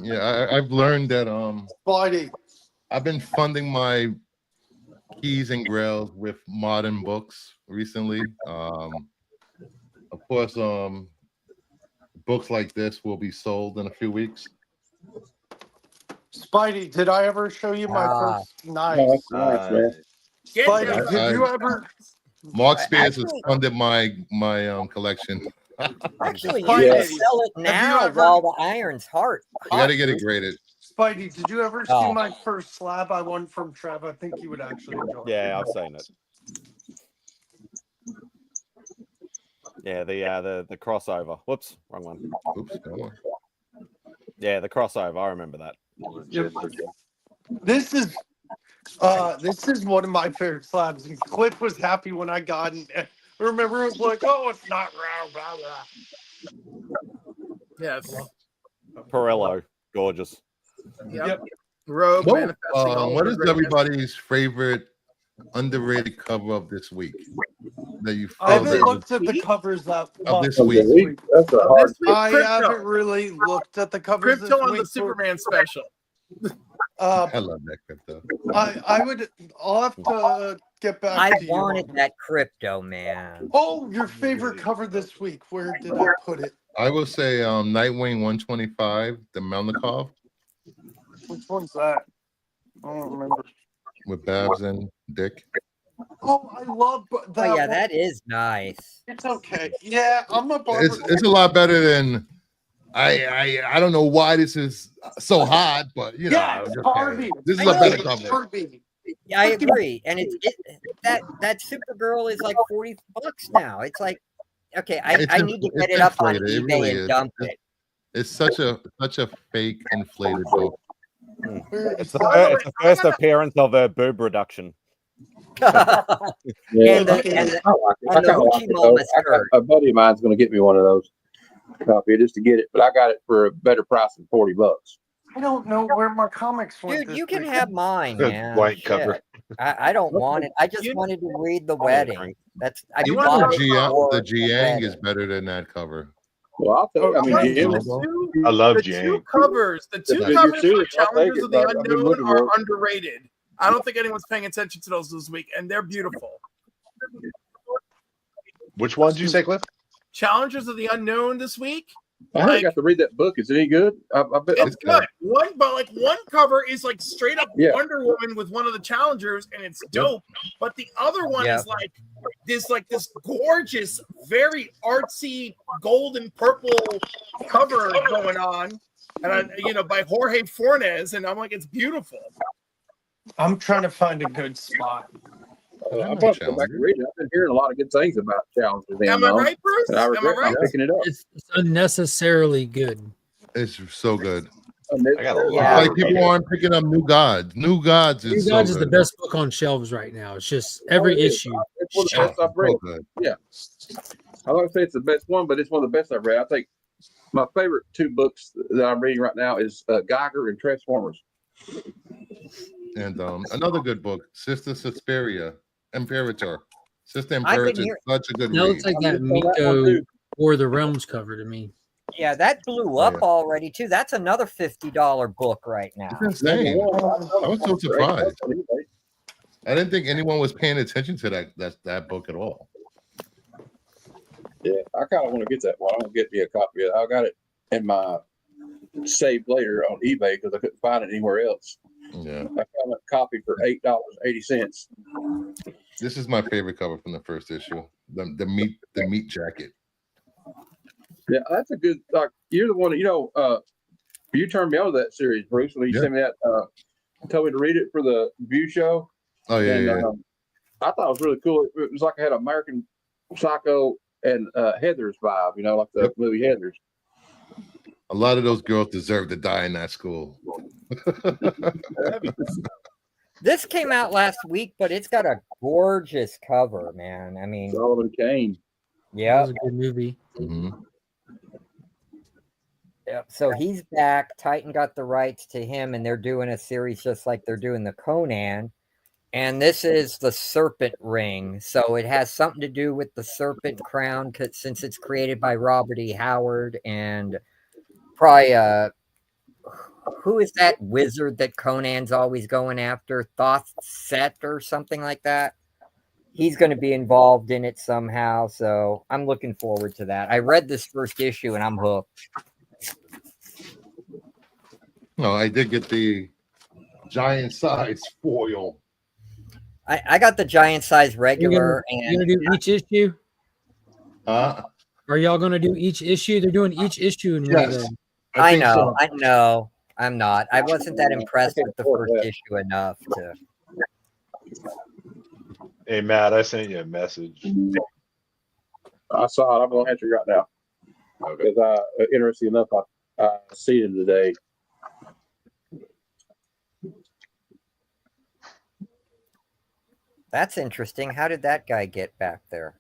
Yeah, I've learned that Spidey. I've been funding my keys and grails with modern books recently. Of course, books like this will be sold in a few weeks. Spidey, did I ever show you my first? Nice. Man. Spidey, did you ever? Mark Spears has funded my collection. Actually, you Spidey, can sell it now while the iron's hot. You got to get it graded. Spidey, did you ever see Oh. my first slab I won from Trev? I think you would actually enjoy it. Yeah, I've seen it. Yeah, the crossover. Whoops, wrong one. Oops, no one. Yeah, the crossover. I remember that. Yep. This is one of my favorite slabs, and Cliff was happy when I got it. I remember it was like, oh, it's not round, blah blah. Yes. Pirello, gorgeous. Yep. Rogue manifesting all What over is greatness. everybody's favorite underrated cover of this week? That you I haven't looked at the covers that of this much week. That's a hard. This week, I Crypto. haven't really looked at the covers Crypto this on week the Superman special. I love that crypto. I'll have to get back I to you. wanted that Crypto, man. Oh, your favorite cover this week. Where did I put it? I will say Nightwing 125, the Melnikov Which one's that? I don't remember. with Babs and Dick. Oh, I love that. Oh, yeah, one. that is nice. It's okay. Yeah, I'm a barber. It's a lot better than I don't know why this is so hot, but you know, Yeah, it's Harvey. this is a better cover. Harvey. Yeah, I agree. And that Supergirl is like $40 now. It's like, okay, I need to get it up on inflated. It eBay really and is. dump it. It's such a fake inflated book. It's the first appearance of a boob reduction. Yeah. And the I kinda like it, though. A buddy of mine's going to get me one of those copy just to get it, but I got it for a better price than $40. I don't know where my comics went. Dude, you can have mine, man. White Shit. cover. I don't want it. I just wanted to read The Wedding. That's I You bought want it for The The Jiang Wedding. is better than that cover. Well, I'll tell you. I mean, Jim, I love The Jane. two covers If for you're serious, I'll take Challengers it, of the but I've been Unknown looking are for it. underrated. I don't think anyone's paying attention to those this week, and they're beautiful. Which ones did you say, Cliff? Challengers of the Unknown this week. I haven't got to read that book. Is it any good? I bet It's good. One cover is like straight up Yeah. Wonder Woman with one of the challengers, and it's dope. But the other one Yeah. is like this gorgeous, very artsy golden purple cover going on, and by Jorge Fornes, and I'm like, it's beautiful. I'm trying to find a good spot. I'm about to go back and read it. I've been hearing a lot of good things about Challengers. Am I right, Bruce? And I Am I regret right? not picking it up. It's unnecessarily good. It's so good. I got a lot. Yeah. Like people aren't picking up New Gods. New Gods is New so Gods is the good. best book on shelves right now. It's just every issue. It's one of the best I've read. So good. Yeah. I don't say it's the best one, but it's one of the best I've read. I think my favorite two books that I'm reading right now is Geiger and Transformers. And another good book, Sister Suspiria, Imperator. Sister I've been Imperator is hearing- such a good It read. looks like that I just saw that one Miko too. War of the Realms cover to me. Yeah, that blew up already too. That's another $50 book right now. It's insane. I was so surprised. I didn't think anyone was paying attention to that book at all. Yeah, I kind of want to get that one. I want to get me a copy of it. I got it in my saved later on eBay because I couldn't find it anywhere else. Yeah. I found a copy for $8.80. This is my favorite cover from the first issue. The meat jacket. Yeah, that's a good. You're the one. You turned me on to that series, Bruce. When you sent me that, told me to read it for the View show. Oh yeah, And, yeah. I thought it was really cool. It was like I had American Psycho and Heather's vibe, you know, like the movie Heather's. A lot of those girls deserve to die in that school. This came out last week, but it's got a gorgeous cover, man. I mean, Solomon Kane. Yeah, that was a good movie. Yep. So he's back. Titan got the rights to him, and they're doing a series just like they're doing the Conan. And this is the Serpent Ring. So it has something to do with the Serpent Crown, since it's created by Robert E. Howard and probably who is that wizard that Conan's always going after? Thoth Set or something like that. He's going to be involved in it somehow. So I'm looking forward to that. I read this first issue and I'm hooked. No, I did get the giant size foil. I got the giant size regular. You're gonna do each issue? Are y'all gonna do each issue? They're doing each issue in one of them. I know. I'm not. I wasn't that impressed with the first issue enough to. Hey, Matt, I sent you a message. I saw it. I'm going to answer you right now. Because interesting enough, I see it today. That's interesting. How did that guy get back there?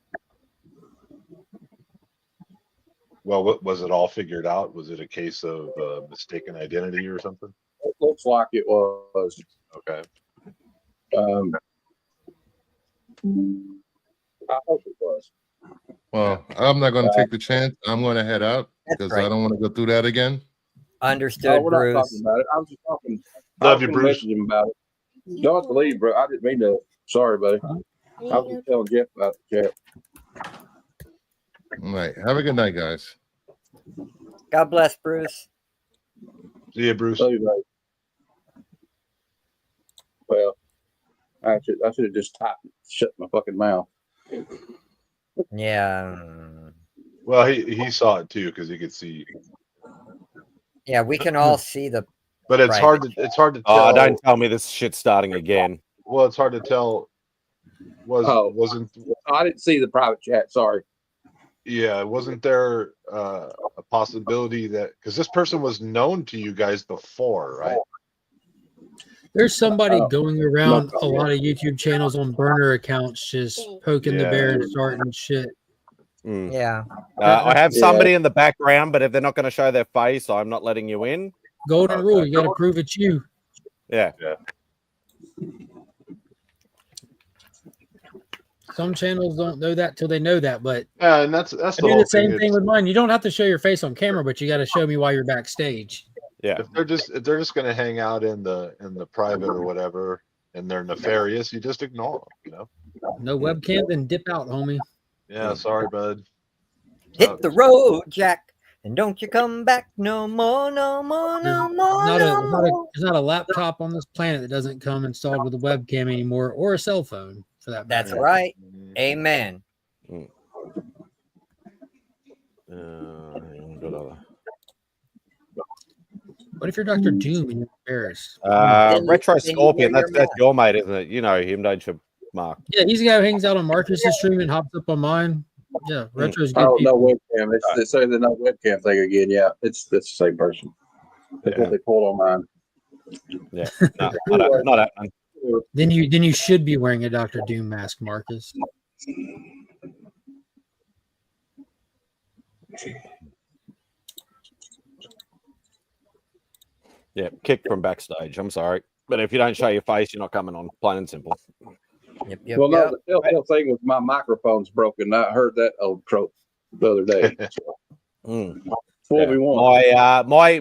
Well, was it all figured out? Was it a case of mistaken identity or something? It looks like it was. Okay. I hope it was. Well, I'm not going to take the chance. I'm going to head out because I don't want to go through that again. Understood, no, we're Bruce. not talking about it. I was just talking. Love you, Bruce. Him about it. Don't have to leave, bro. I didn't mean to. Sorry, buddy. I was just telling Jeff about the chat. All right. Have a good night, guys. God bless, Bruce. See you, Bruce. Love you, buddy. Well, I should have just typed it. Shut my fucking mouth. Yeah. Well, he saw it too because he could see. Yeah, we can all see the. But it's hard to tell. Oh, don't tell me this shit's starting again. Well, it's hard to tell. Wasn't I didn't see the private chat. Sorry. Yeah, wasn't there a possibility that because this person was known to you guys before, right? There's somebody going around a lot of YouTube channels on burner accounts, just poking the bear and starting shit. Yeah. I have somebody in the background, but if they're not going to show their face, I'm not letting you in. Golden rule: you got to prove it's you. Yeah. Some channels don't know that till they know that, but and that's I do the same thing with mine. You don't have to show your face on camera, but you got to show me while you're backstage. Yeah. If they're just going to hang out in the private or whatever, and they're nefarious, you just ignore them. You know. No webcam, then dip out, homie. Yeah. Sorry, bud. Hit the road, Jack, and don't you come back no more, no more, no more. There's not a laptop on this planet that doesn't come installed with a webcam anymore, or a cell phone for that matter. That's right. Amen. What if you're Dr. Doom and you're embarrassed? Retro Scorpion, that's your mate, isn't it? You know him, don't you, Mark? Yeah, he's the guy who hangs out on Marcus's stream and hops up on mine. Yeah, Retro's good. Oh, no webcam. They say the no webcam thing again. Yeah, it's the same person. That's what they pulled on mine. Yeah, no, not happening. Then you should be wearing a Dr. Doom mask, Marcus. Yeah, kicked from backstage. I'm sorry, but if you don't show your face, you're not coming on. Plain and simple. Well, no, the telltale thing was my microphone's broken. I heard that old trope the other day.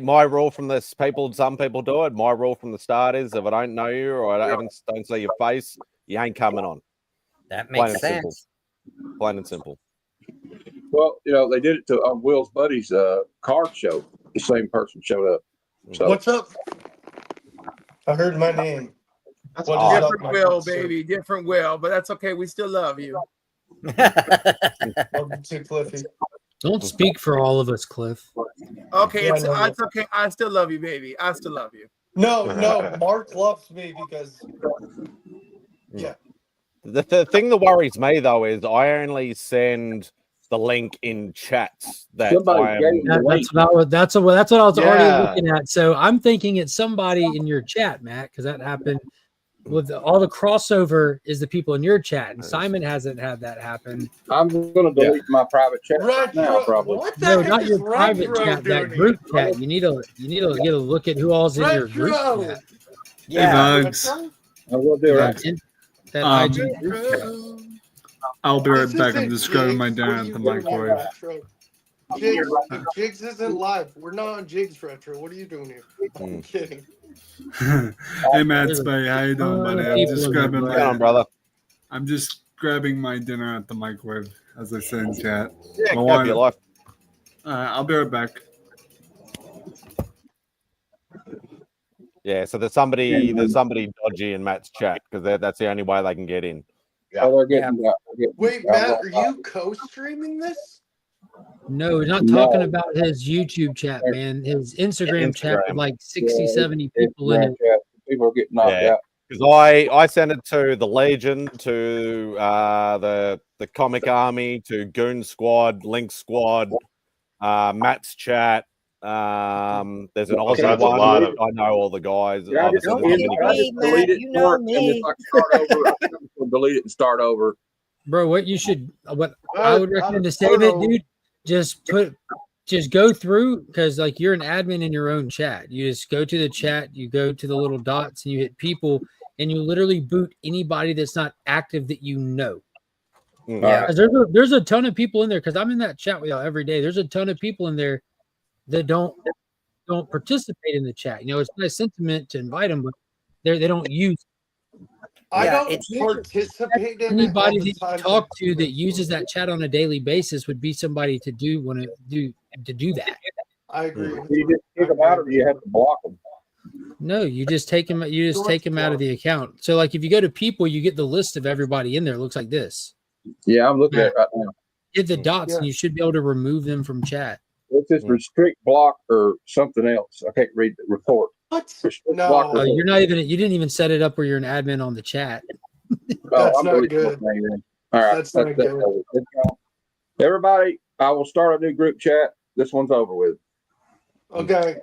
My rule from this some people do it. My rule from the start is if I don't know you or I don't see your face, you ain't coming on. That makes sense. Simple. Plain and simple. Well, you know, they did it to Will's buddy's card show. The same person showed up. So, what's up? I heard my name. Different Will, baby. Different Will, but that's okay. We still love you. Welcome to Cliffy. Don't speak for all of us, Cliff. Okay, it's okay. I still love you, baby. I still love you. No, Mark loves me because The thing that worries me though is I only send the link in chats that That's what I was already Yeah. looking at. So I'm thinking it's somebody in your chat, Matt, because that happened with all the crossover is the people in your chat, and Simon hasn't had that happen. I'm going to delete my private chat right now, probably. What the No, heck not is your private Retro chat, doing that group here? chat. You need to get a look at who all's in your group Retro! chat. Yeah. I will do That, that. that Um, hygiene group chat. I'll be right This back. I'm isn't just grabbing my Jigs. dinner What are at you the doing microwave. here, Retro? Jigs isn't live. We're not on Jigs Retro. What are you doing here? I'm kidding. Hey, MadSpidey, how you doing, buddy? I'm people just in grabbing there, What's going on, brother? I'm just grabbing my dinner at the microwave, as I said in chat. Yeah, I go want- for your life. I'll be right back. Yeah, so there's somebody dodgy in Matt's chat because that's the only way they can get in. Oh, they're getting Wait, Matt, are you co-streaming this? No, we're not talking about his YouTube chat, man. His Instagram chat with like 60, 70 people in it. People are getting knocked out. Because I sent it to the Legion, to the Comic Army, to Goon Squad, Link Squad, Matt's chat. There's an Aussie that's a one. lot of- I know all the guys. Yeah, I just delete it, you know and it's like start over. I think we'll delete it and start over. Bro, what I would recommend to save it, dude, just go through, because like you're an admin in your own chat. You just go to the chat, you go to the little dots, and you hit people, and you literally boot anybody that's not active that you know. Yeah. Because there's a ton of people in there, because I'm in that chat with y'all every day. There's a ton of people in there that don't participate in the chat. You know, it's my sentiment to invite them, but they don't use. I Yeah, don't participate in Anybody it all that the time. you talk to that uses that chat on a daily basis would be somebody to do that. I agree. You just kick them out, or you have to block them. No, you just take them. You just take them out of the account. So, like, if you go to people, you get the list of everybody in there. It looks like this. Yeah, I'm looking at it right now. Hit the dots, and you should be able to remove them from chat. It's just restrict, block, or something else. I can't read the report. What? Restrict, No. block, Oh, report. you're not even. You didn't even set it up where you're an admin on the chat. That's I'm not deleting good. my name then. All right, That's not good. over. It's gone. Everybody, I will start a new group chat. This one's over with. Okay.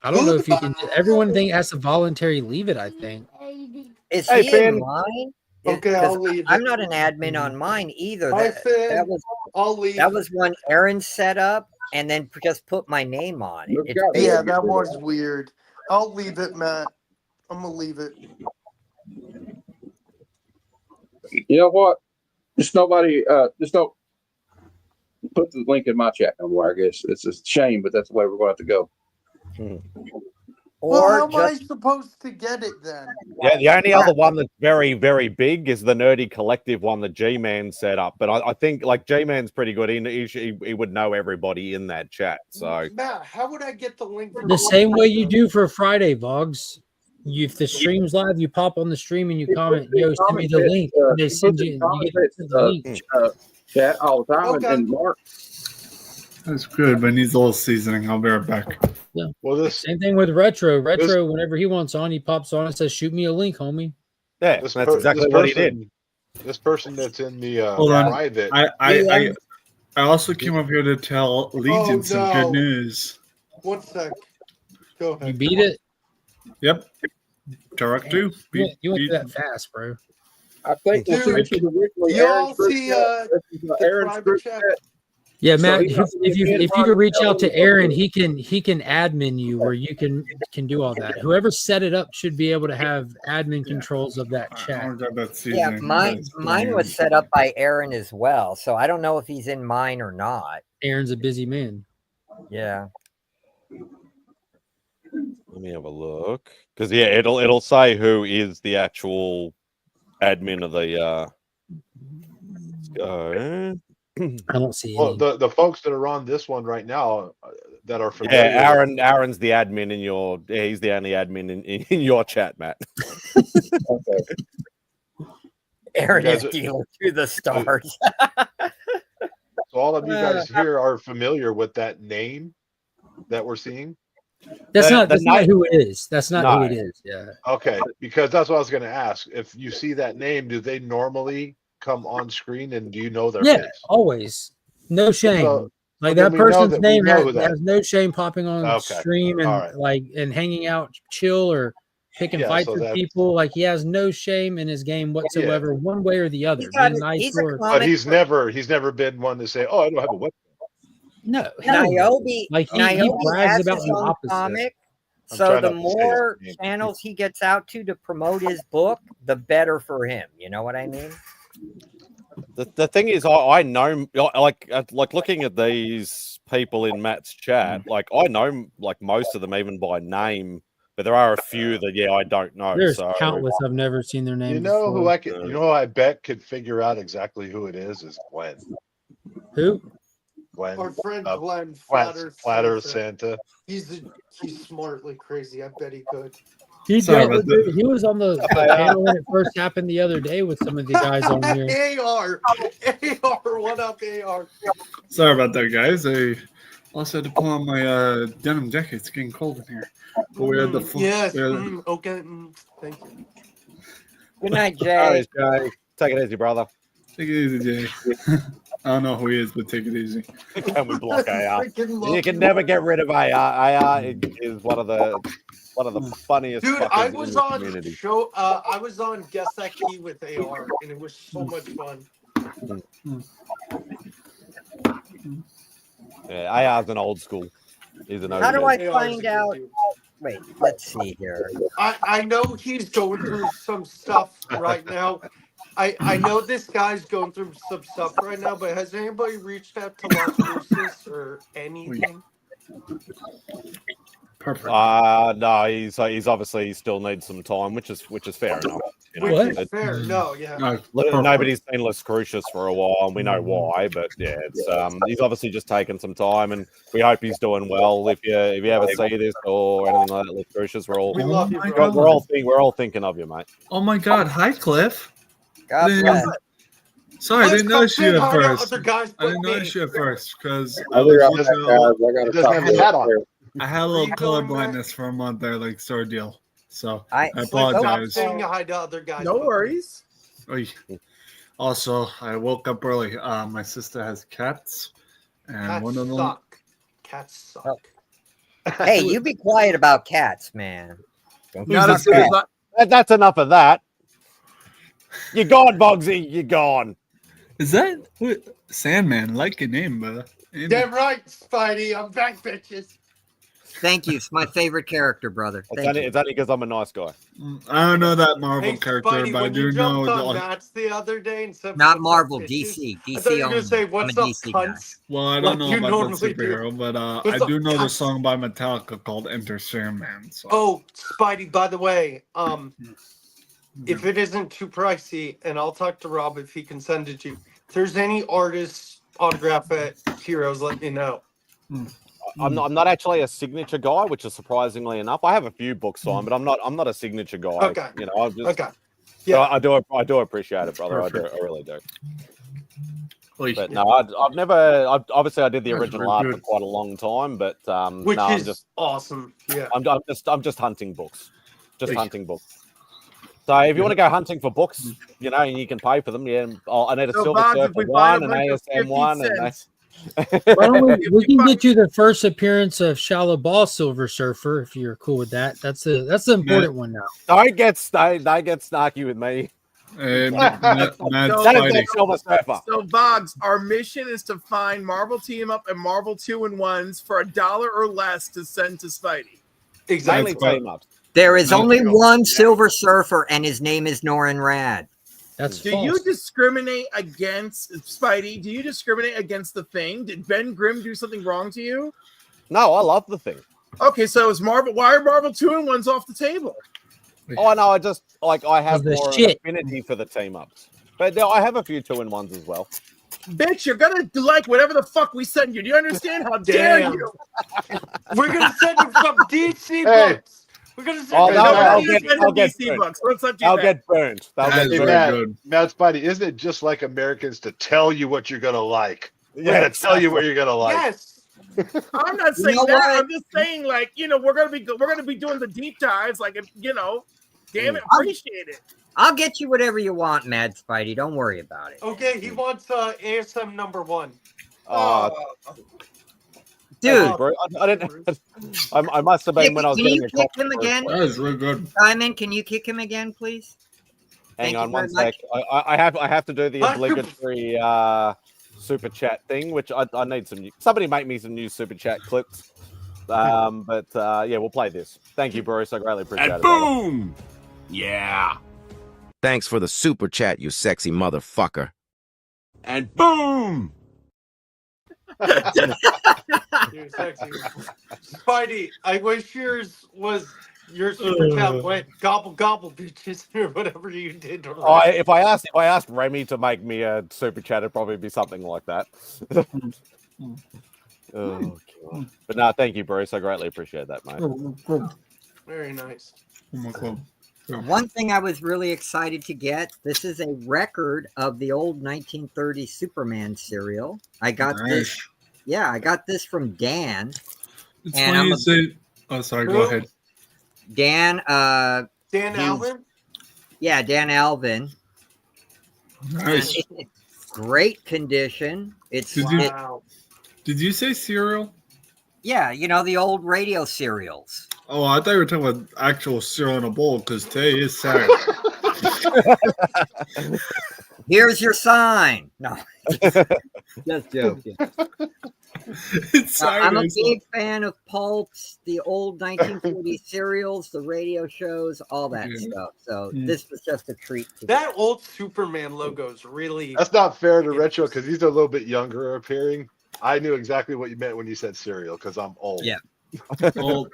I don't know if you can. Everyone has to voluntarily leave it. I think. Is Hey, he Finn. in mine? Okay, 'Cause I'll leave I'm it. not an admin on mine either. Hi, Finn. I'll leave. That was one Aaron set up and then just put my name on it. It's Yeah, basically- that was weird. I'll leave it, Matt. I'm gonna leave it. You know what? Just nobody. Just don't put the link in my chat no more. I guess it's a shame, but that's the way we're going to have to go. Well, how Or am I just supposed to get it then? Yeah, the only other one that's very, very big is the Nerdy Collective one that G-Man set up. But I think like G-Man's pretty good. He would know everybody in that chat. So Matt, how would I get the link? The same way you do for Friday, Vogs. If the stream's live, you pop on the stream and you comment, "Yo, send me the link." And they send you. You get the link. Chat all the time, and Mark. That's good, but it needs a little seasoning. I'll be right back. Yeah. Well, Same thing with Retro. Whenever he wants on, he pops on and says, "Shoot me a link, homie." yeah, This that's exactly what he did. This person that's in the Hold on. private. I also came up here to tell Legion some no. good news. 1 sec. Go ahead. You beat it. Yep. Turok 2. You went through that fast, bro. I think Dude, this is originally y'all Aaron's group see, chat. This is the Aaron's private group chat? chat. Yeah, So Matt. he got If you the could reach out to invite. Aaron, he can admin you, where you can do all that. Whoever set it up should be able to have admin controls of that I chat. want to grab that yeah, seasoning. mine was set up by Aaron as well. So I don't know if he's in mine or not. Aaron's a busy man. Yeah. Let me have a look. Because yeah, it'll say who is the actual admin of the let's go. I don't see Well, any. the folks that are on this one right now that are familiar. Yeah, Aaron's the admin in your. Yeah, he's the only admin in your chat, Matt. Okay. Aaron You is guys- dealing to the stars. So all of you guys here are familiar with that name that we're seeing. That's The- not the that's not night- who it is. That's not who No. it is. Yeah. Okay, because that's what I was going to ask. If you see that name, do they normally come on screen, and do you know their Yeah, face? always. No shame. So- like so then that we know person's that we name know who that has no shame popping on Okay. stream and All right. like and hanging out chill or picking Yeah, fights so with that's- people. Like he has no shame in his game whatsoever, one way or the other. got Being it. nice He's a or But he's never been one to say, "Oh, I don't have a weapon." no. hell no. Niobe, Like he Niobe brags has about his the own opposite. comic. I'm So trying the not to say more his name. channels he gets out to promote his book, the better for him. You know what I mean? The thing is, I know, like looking at these people in Matt's chat, like I know like most of them even by name, but there are a few that I don't know. There's so countless I've never seen their name. You know before. who I could? You know who I bet could figure out exactly who it is Glenn. Who? Glenn. Our friend Glenn Flatter Santa. He's smart like crazy. I bet he could. He Sorry dealt about with it. He was on the panel when it first happened the other day with some of the guys on here. AR, what up, AR? Sorry about that, guys. I also had to pull on my denim jacket. It's getting cold in here. But we had the Yes. we had- Okay. Thank you. Good night, Jay. Alright, Jay. Take it easy, brother. Take it easy, Jay. I don't know who he is, but take it easy. Can we block AR? Freaking You can never get rid of AR. AR is one of the funniest Dude, fuckers I in was the on community. show. I was on Guess That Key with AR, and it was so much fun. Yeah, AR's an old school. He's an How do OG. I find out? Wait, let's see here. I know he's going through some stuff right now. I know this guy's going through some stuff right now, but has anybody reached out to Las Cruces or anything? Perfect. No, he's obviously he still needs some time, which is fair enough. You know, Which is fair. No, yeah. Nobody's seen Las Cruces for a while, and we know why. But yeah, it's he's obviously just taking some time, and we hope he's doing well. If you ever see this or anything like that, Las Cruces, we're all We love you, bro. we're all thinking of you, mate. Oh my God! Hi, Cliff. God bless. Sorry, I didn't notice you at first. Other guys I didn't but me. notice you at first because I think I'm just He doesn't have his hat on. I had a little color blindness for a month there, like sore deal. So I I Stop apologize. saying hi to other guys. No but me. worries. Oy. Also, I woke up early. My sister has cats, and Cats one of them. suck. Cats suck. Hey, you be quiet about cats, man. Don't Not as suck good cats. as That's enough of that. You're gone, Bogsy. You're gone. Is that Sandman? Like your name, brother. Damn right, Spidey. I'm back, bitches. Thank you. It's my favorite character, brother. Thank you. It's only because I'm a nice guy. I don't know that Marvel Hey, character, Spidey, but I when do you know jumped on the. Matt's the other day and said, Not "What's up, Marvel, bitches?" DC. I DC thought you were only. gonna say, I'm "What's a up, DC guy. cunts?" Well, I like don't know you about that normally do. superhero, but What's I up, do know the cunts? song by Metallica called "Enter Sandman." So. Oh, Spidey, by the way, if it isn't too pricey, and I'll talk to Rob if he can send it to you. If there's any artist autograph at Heroes, let me know. I'm not actually a signature guy, which is surprisingly enough. I have a few books signed, but I'm not a signature guy. Okay. You know, I'm just Okay. Yeah. I do appreciate it, brother. I really do. Oy. But no, I've never. Obviously, I did the That's original very art good. for quite a long time, but Which no, is I'm just awesome. Yeah. I'm just hunting books, just Oy. hunting books. So if you want to go hunting for books, you know, and you can pay for them, yeah. I need a So, Silver Bob, if Surfer we buy a one, an bunch of ASM one, 50 and cents, Why don't we can get you the first appearance of Shallow Ball Silver Surfer if you're cool with that. That's the important one now. don't get snarky with me. Mad That is Spidey. not Silver Surfer. So, Boggs, our mission is to find Marvel Team Up and Marvel 2-in-1s for $1 or less to send to Spidey. Exactly. That's Team ups. There is No, only no. one Silver Surfer, and his name is Norrin Rad. That's Do false. you discriminate against Spidey? Do you discriminate against the Thing? Did Ben Grimm do something wrong to you? No, I love the thing. Okay, so is Marvel? Why are Marvel 2-in-1s off the table? Oh no, I just I have The more of an shit. affinity for the team ups, but I have a few 2-in-1s as well. Bitch, you're gonna like whatever the fuck we send you. Do you understand? How dare Damn. you? We're gonna send him some DC Hey. books. We're gonna send Oh, him no, some I'll DC get- Send I'll the get DC burned. books. Let's not do I'll that. get burned. That They'll is get Hey, very burned. good. Mad Spidey, isn't it just like Americans to tell you what you're gonna like? We're gonna Yes. tell you what you're gonna like. Yes. I'm not You saying know that. what? I'm just saying, like, we're gonna be doing the deep dives, like, damn it, appreciate it. I'll get you whatever you want, Mad Spidey. Don't worry about it. Okay, he wants ASM #1. Dude, bro. I didn't. I must have been when I was can getting you a kick copy. him again? That is really good. Simon, can you kick him again, please? Hang Thank on you one very sec. I have to do the obligatory super chat thing, which I need some. Somebody make me some new super chat clips. But yeah, we'll play this. Thank you, Bruce. I greatly appreciate it. Boom! Yeah. Thanks for the super chat, you sexy motherfucker. And boom! You're sexy. Spidey, I wish yours was your super chat went gobble gobble bitches or whatever you did. If I asked Remy to make me a super chat, it'd probably be something like that. Oh, God. But no, thank you, Bruce. I greatly appreciate that, mate. Very nice. One thing I was really excited to get, this is a record of the old 1930 Superman serial. I got this. Yeah, I got this from Dan. It's funny you say. Oh, sorry. Go ahead. Dan. Dan Alvin. Yeah, Dan Alvin. Nice. Great condition. Did you say cereal? Yeah, the old radio serials. Oh, I thought you were talking about actual cereal in a bowl because today is Saturday. Here's your sign. No, just joking. I'm a big fan of pulps, the old 1940 serials, the radio shows, all that stuff. So this was just a treat. That old Superman logo is really. That's not fair to Retro because he's a little bit younger appearing. I knew exactly what you meant when you said cereal because I'm old. Yeah. Well,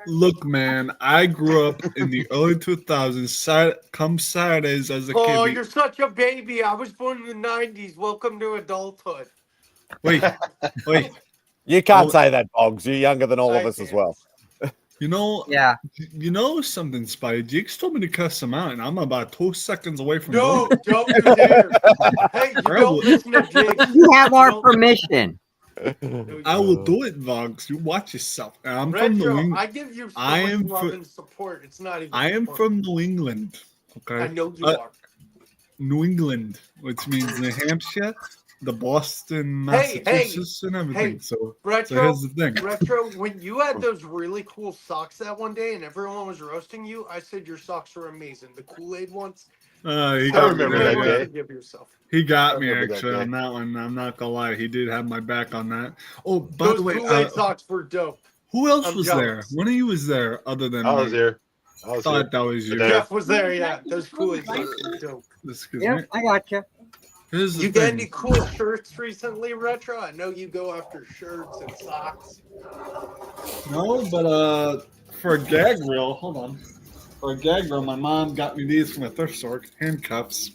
look, man, I grew up in the early 2000s. Come Saturdays as a kid. Oh, you're such a baby. I was born in the 90s. Welcome to adulthood. Wait. You can't say that, Boggs. You're younger than all of us as well. Yeah. You know something, Spidey? Jakes told me to cuss him out, and I'm about 2 seconds away from No, doing it. don't you dare. Hey, you don't listen to Jakes. You have our permission. I will do it, Vox. You watch yourself. I'm from New England. I give you so much love and support. It's not even. I am from New England. Okay. I know you are. New England, which means New Hampshire, the Boston, Massachusetts, and everything. So here's the thing. Retro, when you had those really cool socks that one day and everyone was roasting you, I said your socks were amazing. The Kool-Aid ones. He got me that day. Give yourself. He got me actually on that one. I'm not gonna lie, he did have my back on that. Oh, by the way, Kool-Aid socks were dope. Who else was there? One of you was there other than I was here. I thought that was you. Jeff was there. Yeah, those Kool-Aid socks were dope. Yeah, I got you. You got any cool shirts recently, Retro? I know you go after shirts and socks. No, but for a gag reel, hold on. For a gag reel, my mom got me these from a thrift store, handcuffs.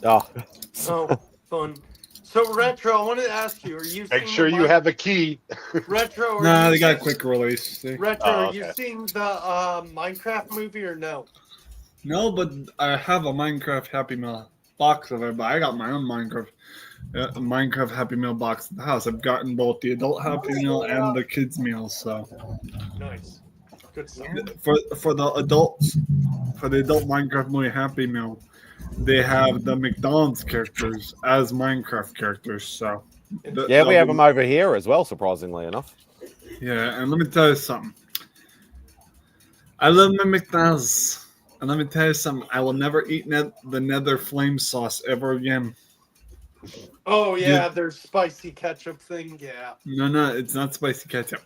Oh, fun. So, Retro, I wanted to ask you: are you make sure you have a key? Retro, nah, they got a quick release. See? Retro, are you seeing the Minecraft movie or no? No, but I have a Minecraft Happy Meal box of it. But I got my own Minecraft Happy Meal box at the house. I've gotten both the adult Happy Meal and the kids meal. So nice, good stuff. For the adults, for the adult Minecraft movie Happy Meal, they have the McDonald's characters as Minecraft characters. So yeah, we have them over here as well. Surprisingly enough. Yeah, and let me tell you something. I love my McDonald's. And let me tell you something. I will never eat the Nether Flame sauce ever again. Oh, yeah, their spicy ketchup thing. Yeah. No, it's not spicy ketchup.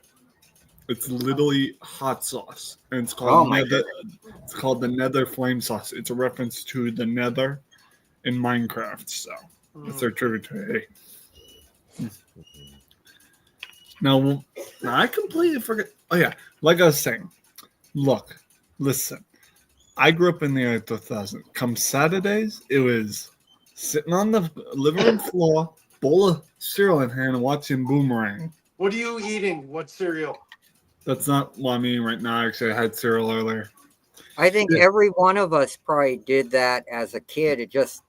It's literally hot sauce. And it's called It's called the Nether Flame sauce. It's a reference to the Nether in Minecraft. So it's their tribute to it. Now, I completely forget. Oh, yeah. Like I was saying. Look, listen. I grew up in the early 2000s. Come Saturdays, it was sitting on the living room floor, bowl of cereal in hand, and watching Boomerang. What are you eating? What cereal? That's not what I'm eating right now. Actually, I had cereal earlier. I think every one of us probably did that as a kid. It just,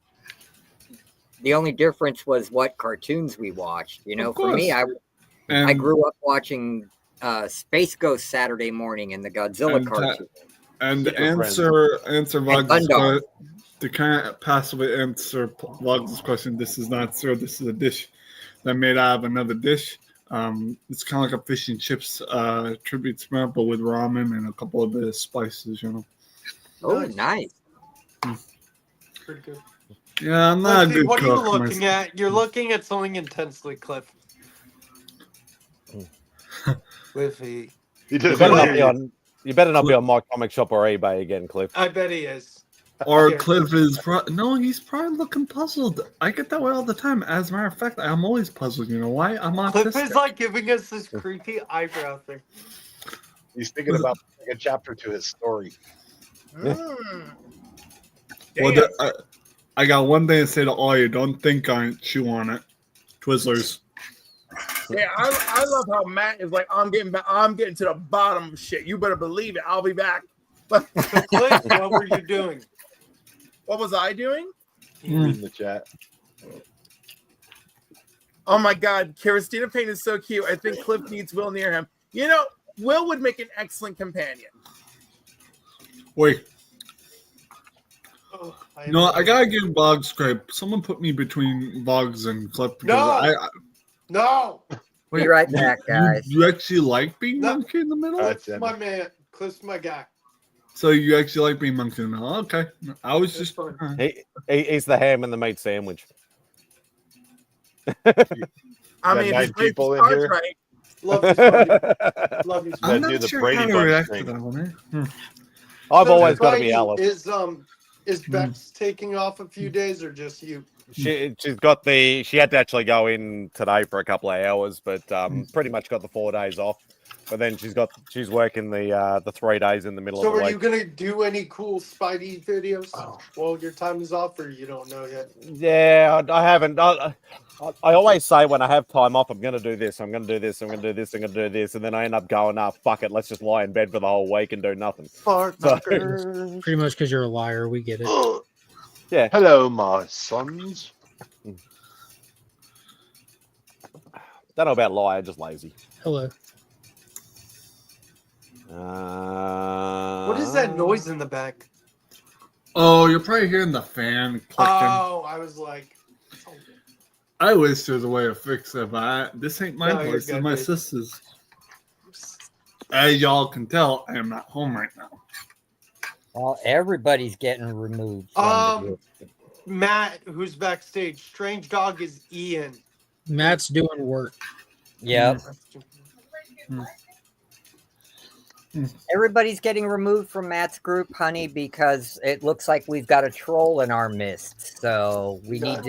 the only difference was what cartoons we watched. You know, for me, I grew up watching Space Ghost Saturday morning and the Godzilla cartoon. And Super answer And Vog's Gundam. to kind of passively answer Vog's question. This is not sir. This is a dish that made out of another dish. It's kind of like a fish and chips tribute smell, but with ramen and a couple of the spices. You know. Oh, nice. Pretty good. Yeah, I'm not a good what are cook. you looking at? You're looking at something intensely, Cliff. Cliffy. He You better not be on My Comic Shop or eBay again, Cliff. I bet he is. Or Yeah. Cliff is no, he's probably looking puzzled. I get that way all the time. As a matter of fact, I'm always puzzled. You know why? I'm Cliff autistic. is like giving us this creepy eyebrow thing. He's thinking about a chapter to his story. Well, I got one thing to say to all you. Don't think on it, chew on it. Twizzlers. Yeah, I love how Matt is like, I'm getting to the bottom of shit. You better believe it. I'll be back. So Cliff, what were you doing? What was I doing? In the chat. Oh my God, Christina Payne is so cute. I think Cliff needs Will near him. You know, Will would make an excellent companion. Wait. No, I gotta give Boggs credit. Someone put me between Boggs and Cliff. No. We'll be right back, guys. You actually like being monkey in the middle? Cliff's my man. Cliff's my guy. So you actually like being monkey in the middle? Okay. I was just. He's the ham and the meat sandwich. I mean, nine if he people in starts here? right. Love you, Spidey. Love you, I'm Spidey. not do the sure Brady how to Bunch react thing. to that one. Eh? I've So, always got to be Spidey, Alice. Is Bex taking off a few days or just you? She had to actually go in today for a couple of hours, but pretty much got the 4 days off. But then she's working the 3 days in the middle So of the are week. you gonna do any cool Spidey videos? Well, your time is off, or you don't know yet. Yeah, I haven't. I always say when I have time off, I'm going to do this, I'm going to do this, I'm going to do this, I'm going to do this, and then I end up going, fuck it, let's just lie in bed for the whole week and do nothing. Pretty much because you're a liar. We get it. Yeah. Hello, my sons. Don't know about liar, just lazy. Hello. What is that noise in the back? Oh, you're probably hearing the fan clicking. Oh, I was like, I wish there was a way to fix it, but this ain't my No, you're place. It's good, my dude. sister's. As y'all can tell, I am not home right now. Well, everybody's getting removed. From the group. Matt, who's backstage. Strange Dog is Ian. Matt's doing work. Yep. Everybody's getting removed from Matt's group, honey, because it looks like we've got a troll in our midst. So we need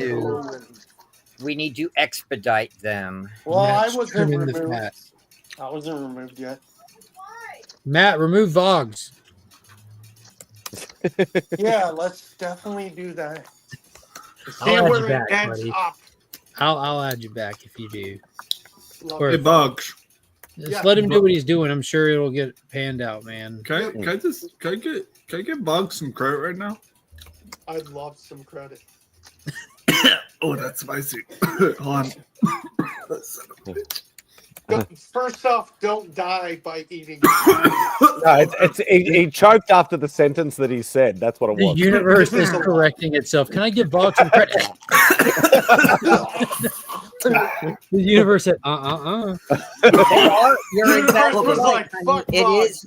to expedite them. Well, Matt's I wasn't trimming the removed. fat. I wasn't removed yet. Matt, remove Vogs. Yeah, let's definitely do that. I'll See add where you it back, ends buddy. up. I'll add you back if you do. Love Or Hey, Bugs. just Yeah. let him do what he's doing. I'm sure it'll get panned out, man. Can I get Bugs some credit right now? I'd love some credit. Oh, that's spicy. Hold on. First off, don't die by eating. No, he choked after the sentence that he said. That's what it The was. universe is correcting itself. Can I give Vogs some credit? The universe said, You're exactly was right. like, honey. fuck Vogs,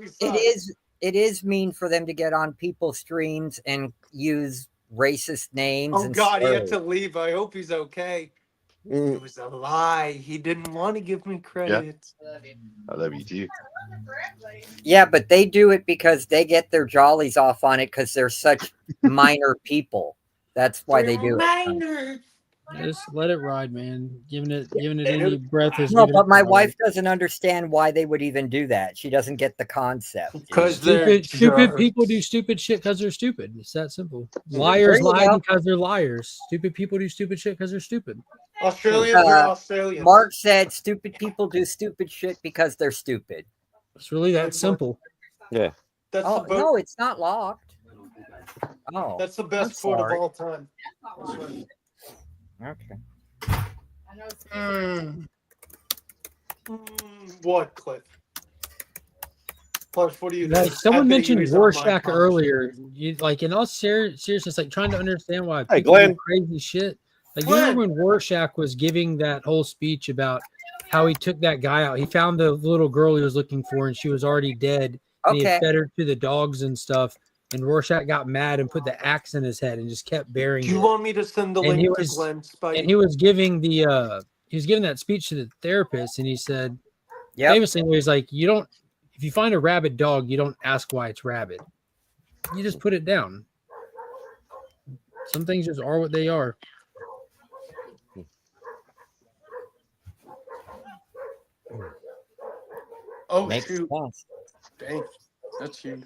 It is mean for them to get on people's streams and use racist names. Oh and God, he had slurs. to leave. I hope he's okay. It was a lie. He didn't want to give me credit. I love you too. Yeah, but they do it because they get their jollies off on it because they're such minor people. That's why they do it. Minor. just let it ride, man. Giving it any breath is. No, giving but it my power. wife doesn't understand why they would even do that. She doesn't get the concept. Because they're Stupid people do stupid shit because they're stupid. It's that simple. Liars There you lie go. because they're liars. Stupid people do stupid shit because they're stupid. Australians are Australians. Mark said stupid people do stupid shit because they're stupid. It's really that simple. Yeah. That's Oh, the boat. no, it's not locked. Oh, That's the best I'm food of sorry. all time. Okay. What, Cliff? Plus, what do you Like think? someone I bet mentioned he's on my Rorschach comment. earlier. You like in all seriousness, like trying to understand why Hey, people do Glenn. crazy shit. Like you remember when Rorschach was giving that whole speech about how he took that guy out. He found the little girl he was looking for, and she was already dead. And he Okay. had fed her to the dogs and stuff. And Rorschach got mad and put the axe in his head and just kept burying Do you it. want me to send the And link to Glenn Spidey? and he was giving that speech to the therapist, and he said famously, he was like, "You don't. If you find a rabid dog, you don't ask why it's rabid. You just put it down. Some things just are what they are." Oh, Makes shoot. sense. Dang. That's huge.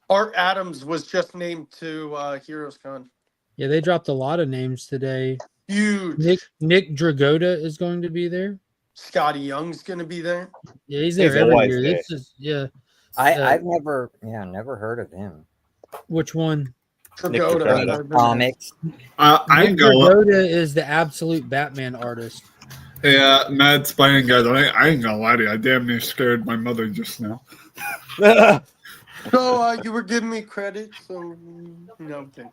Art Adams was just named to Heroes Con. Yeah, they dropped a lot of names today. Huge. Nick Dragotta is going to be there. Scotty Young's going to be there. Yeah, he's there every year. This is I've never heard of him. Which one? Dragotta. Comics. Nick Dragotta is the absolute Batman artist. Hey, MadSpidey guys, I ain't gonna lie to you. I damn near scared my mother just now. So you were giving me credit, so no thing.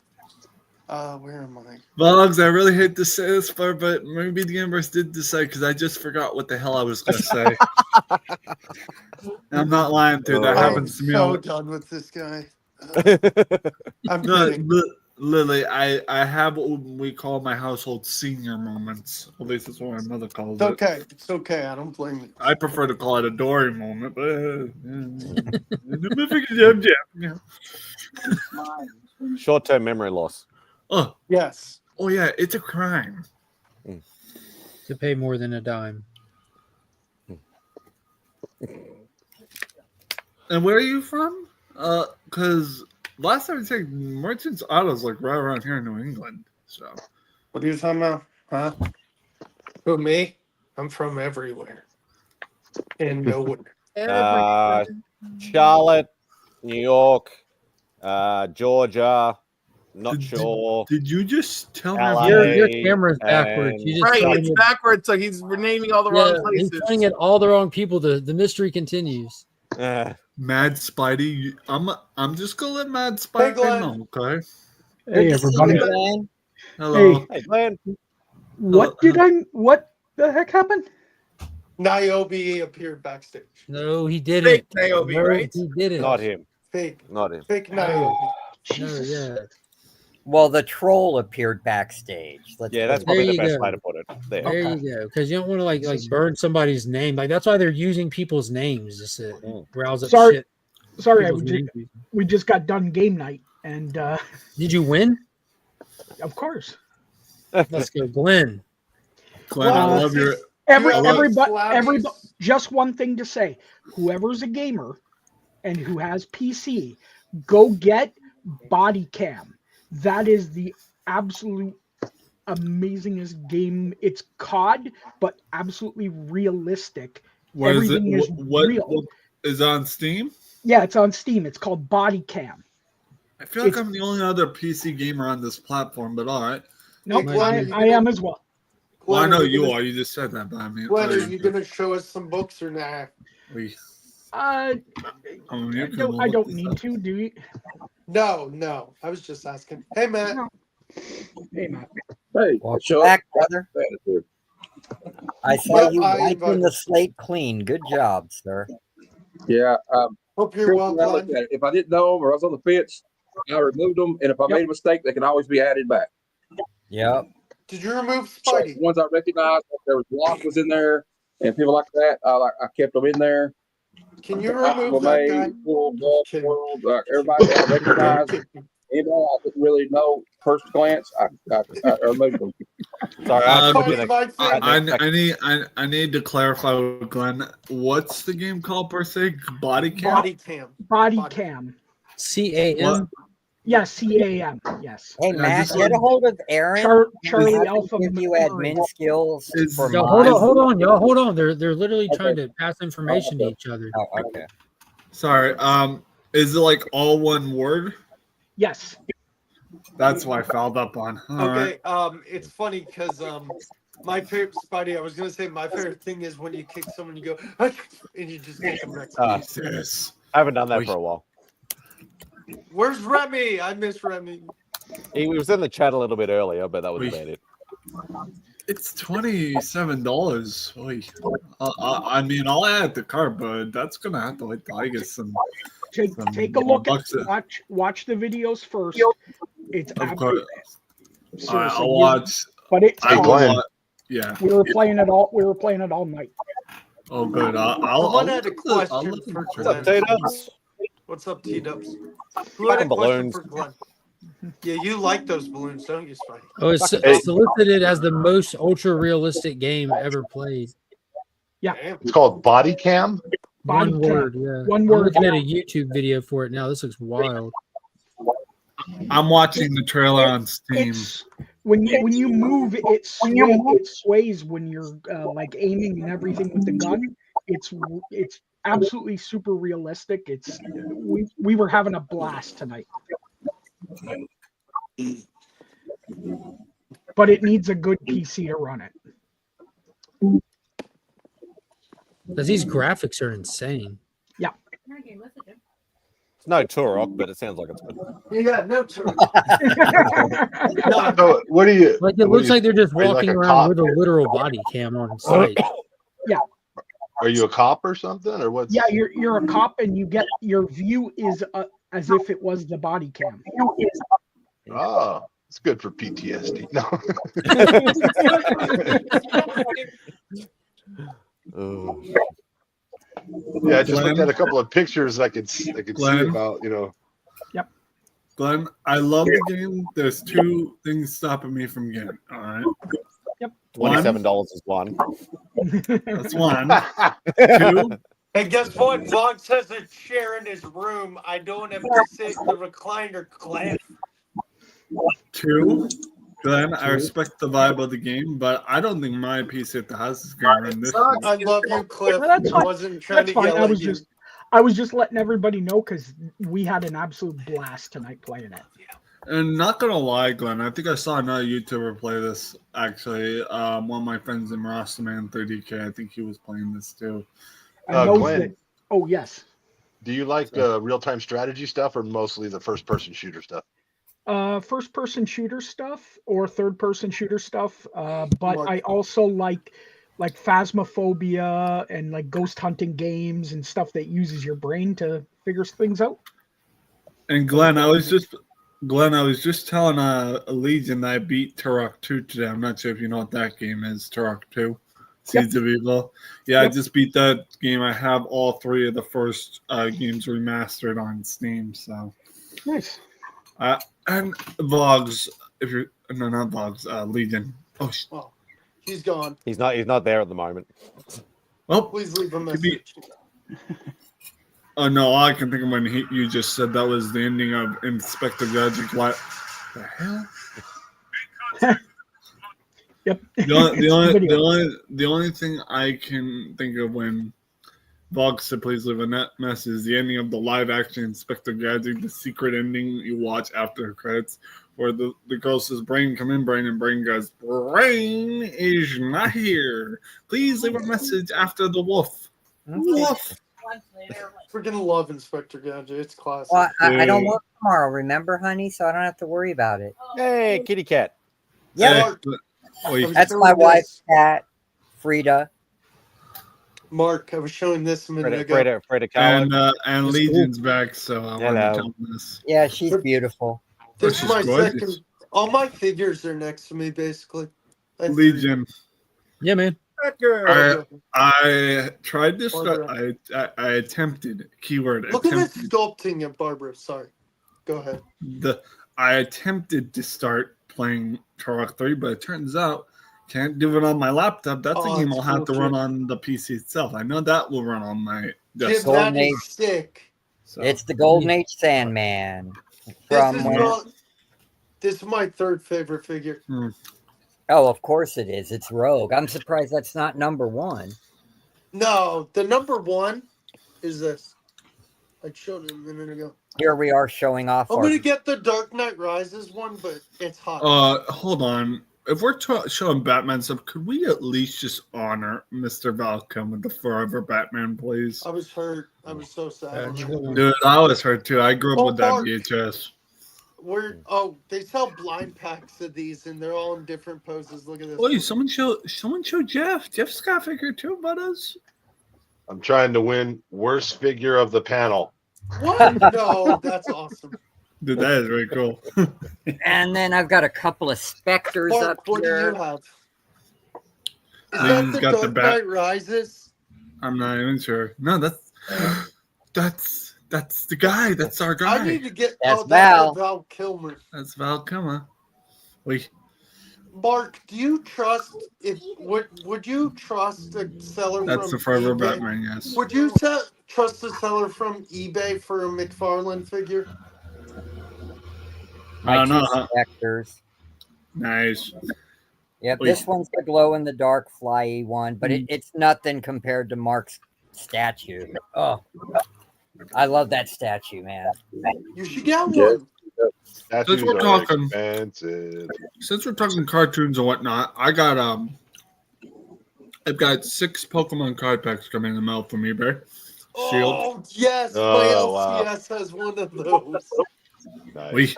Where am I? Vlogs, I really hate to say this part, but maybe the universe did decide because I just forgot what the hell I was gonna say. I'm not lying to you. That happens to me. So done with this guy. I'm No, kidding. Lily, I have what we call my household senior moments. At least that's what my mother calls It's it. okay. It's okay. I don't blame you. I prefer to call it a Dory moment, but Short-term memory loss. Oh yes. Oh yeah, it's a crime to pay more than a dime. And where are you from? Because last time I checked, Merchants Auto's like right around here in New England. So, What are you talking about? Huh? Who, me? I'm from everywhere. And nowhere. Charlotte, New York, Georgia. Not sure. Did you just tell LA, me your camera's backwards? You just Right, telling it's it- backwards, so he's renaming all the wrong He's places. pointing at all the wrong people. The mystery continues. Mad Spidey, I'm just gonna let Mad Spidey know, okay? Hey, everybody. Hello. Hey, Glenn. What the heck happened? Niobe appeared backstage. No, he didn't. Fake Niobe, No, right? He didn't. Not him. Fake. Not him. Fake Niobe. No, yeah. Well, the troll appeared backstage. Yeah, that's There probably the you best go. way to put it. There you go. Because you don't want to like burn somebody's name. Like that's why they're using people's names just to rouse up shit. Sorry, People's names. we just got done game night, and Did you win? of course. Let's go, Glenn. Glenn, I love your. Everybody, just one thing to say: whoever's a gamer and who has PC, go get Body Cam. That is the absolute amazingest game. It's COD, but absolutely realistic. What is it? Everything is real. What is it on Steam? Yeah, it's on Steam. It's called Body Cam. I feel like I'm the only other PC gamer on this platform, but all right. Nope, I am as well. Well, I Glenn, know are you you gonna- are. You just said that, but I mean, Glenn, are you going to show us some books or nah? I don't need to, do you? No. I was just asking. Hey, Matt. Hey, Matt. Hey, Welcome back, brother. I saw you wiping the slate clean. Good job, sir. Yeah. Hope you're well, Glenn. If I didn't know them or I was on the fence, I removed them. And if I made a mistake, they can always be added back. Yep. Did you remove So Spidey? ones I recognized, if there was Block was in there, and people like that, I kept them in there. Can you remove that guy? Everybody I recognized, anybody I didn't really know first glance, I removed them. Sorry, I need to clarify with Glenn. What's the game called per se? Body Cam. Body Cam. Body Cam. CAM. Yes, CAM. Yes. Hey, Matt, get a hold of Aaron. Charlie Have Alpha. to give you admin skills for Yo, hold on, y'all. Hold on. They're literally trying to pass information to each other. Oh, okay. Sorry. Is it like all one word? Yes. That's why I fouled up on. All Okay. right. It's funny because My favorite, Spidey, I was going to say my favorite thing is when you kick someone, you go, and you just take them next to you. Jesus. I haven't done that for a while. Where's Remy? I miss Remy. He was in the chat a little bit earlier, but that was about it. It's $27. I mean, I'll add the cart, but that's gonna have to wait till I get some. Take a look at watch the videos first. It's Of course. seriously, I'll watch. but it's I fun. will watch. Yeah. We were playing it all. We were playing it all night. Oh, good. Someone had a question for Glenn. What's up, T-Dubs? Who had a question for Glenn? Yeah, you like those balloons, don't you, Spidey? Oh, it's solicited as the most ultra realistic game ever played. Yeah, it's called Body Cam. One word, yeah. One I'm word. looking at a YouTube video for it now. This looks wild. I'm watching the trailer on Steam. When you move, it sways when you're like aiming and everything with the gun. It's absolutely super realistic. We were having a blast tonight. But it needs a good PC to run it. Because these graphics are insane. Yeah. It's no Turok, but it sounds like it's good. Yeah, no Turok. So what do you like? It looks like they're just are you walking like a around cop? with a literal body cam on site. Yeah. Are you a cop or something, or what's? Yeah, you're a cop, and you get your view is as if it was the body cam. Oh, it's good for PTSD. No. Yeah, I just looked at a couple of pictures. I could see about Yep. Glenn, I love the game. There's two things stopping me from getting. All right. Yep. $27 is one. That's one. Two. And guess what? Vlog says a chair in his room. I don't have to sit in the recliner class. Two. Glenn, I respect the vibe of the game, but I don't think my PC at the house is going to run this. I love you, Cliff. Well, that's I fine. wasn't trying That's to fine. yell at you. I was just letting everybody know because we had an absolute blast tonight playing it. And not gonna lie, Glenn, I think I saw another YouTuber play this. Actually, one of my friends in Rosterman 30K, I think he was playing this too. Glenn, oh yes. do you like real-time strategy stuff or mostly the first-person shooter stuff? First person shooter stuff or third person shooter stuff, but I also like Phasmophobia and like ghost hunting games and stuff that uses your brain to figure things out. And Glenn, I was just telling Legion that I beat Turok 2 today. I'm not sure if you know what that game is. Turok 2, Seeds of Evil. Yeah, I just beat that game. I have all three of the first games remastered on Steam. So nice. And vlogs, if you're not vlogs, Legion. Oh, he's gone. He's not there at the moment. Well, please leave a message. Oh no, all I can think of when you just said that was the ending of Inspector Gadget. What the hell? Yep. The only thing I can think of when Vox said please leave a net message is the ending of the live action Inspector Gadget, the secret ending you watch after the credits, where the girl says, "Brain, come in, Brain," and Brain goes, "Brain is not here. Please leave a message after the wolf." Wolf. Freaking love Inspector Gadget. It's classic. Well, I don't work tomorrow, remember, honey? So I don't have to worry about it. Hey, kitty cat. Yeah. That's my wife's cat, Frida. Mark, I was showing this a minute ago. Frida and Legion's back, so I want to tell them this. Yeah, she's beautiful. This is my second. All my figures are next to me, basically. Legion. Yeah, man. I tried to start. I attempted. Keyword. Look at this sculpting of Barbara. Sorry. Go ahead. I attempted to start playing Turok 3, but it turns out can't do it on my laptop. That's a game I'll have to run on the PC itself. I know that will run on my desktop. Golden Age. Sick. It's the Golden Age Sandman. This is my third favorite figure. Oh, of course it is. It's Rogue. I'm surprised that's not number one. No, the number one is this. I showed it a minute ago. Here we are showing off. I'm going to get the Dark Knight Rises one, but it's hot. Hold on. if we're showing Batman stuff, could we at least just honor Mr. Val Kilmer, the Forever Batman, please? I was hurt. I was so sad. Dude, I was hurt too. I grew up with that Mark. VHS. They sell blind packs of these, and they're all in different poses. Look at this. Oh, someone show Jeff. Jeff's got a figure too, buddies. I'm trying to win worst figure of the panel. What? No, that's awesome. Dude, that is really cool. And then I've got a couple of specters Mark, up what here. do you have? Is Lee's that the got the Dark bat. Knight Rises? I'm not even sure. No, that's the guy. That's our guy. I need to get. That's that's Val Kilmer. That's Val Kilmer. Wait. Mark, do you trust? Would you trust a seller? That's from the Forever eBay? Batman. Yes. Would you trust a seller from eBay for a McFarlane figure? I don't know. Specters. Nice. Yep, Wait. this one's the glow in the dark flyy one, but it's nothing compared to Mark's statue. Oh, I love that statue, man. You should get one. Statues we're are talking- expensive. Since we're talking cartoons and whatnot, I've got 6 Pokemon card packs coming in the mail from eBay. Sealed. Oh yes, Oh, my wow. LCS has one of those. Nice. Wait.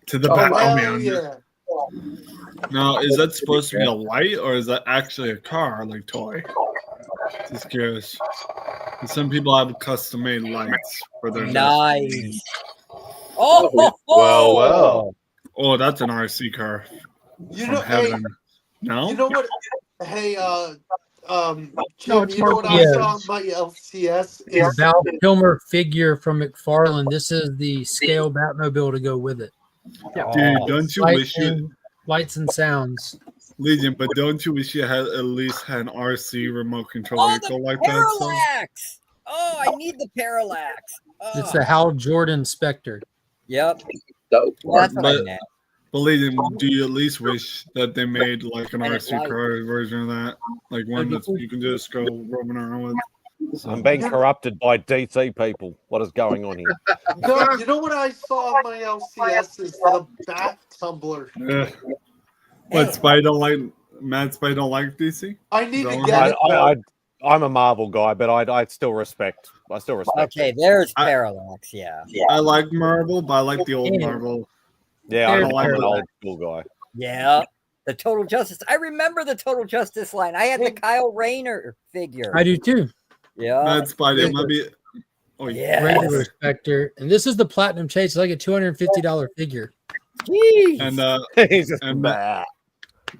To the Oh, Batman. hell yeah. Now, is that supposed to be a light or is that actually a car, like toy? Just curious. Some people have custom made lights for their Nice. Oh, Well. Oh, that's an RC car. You From know, heaven. No? You know what? Hey, Jim, No, it's you know what Mark I Diaz. saw on my LCS? The Is Val Kilmer figure from McFarlane. This is the scale Batmobile to go with it. Dude, don't you wish you... Lights and sounds. Legion, but don't you wish you had at least had an RC remote control Oh, vehicle the like that? So? parallax! Oh, I need the parallax. Oh. It's the Hal Jordan Spectre. Yep. That's what I But, meant. but Legion, do you at least wish that they made like an And RC it's car version of that? Like one that you can just go roaming around with? I'm being corrupted by DC people. What is going on here? no, you know what I saw on my LCS is the Bat Tumbler. Yeah. What, Spidey don't like... MadSpidey don't like DC? I need to Is that get what- it. I'm a Marvel guy, but I still respect. I still respect. Okay, it. there's parallax. Yeah. I like Marvel, but I like the old Marvel. Yeah, I I'm don't like an it. old school guy. Yeah. The Total Justice. I remember the Total Justice line. I had the Kyle Rayner figure. I do too. Yeah. MadSpidey, it might be... Oh, Yeah. Regular Spectre. And this is the Platinum Chase. It's like a $250 figure. Jeez. And He's just and bah.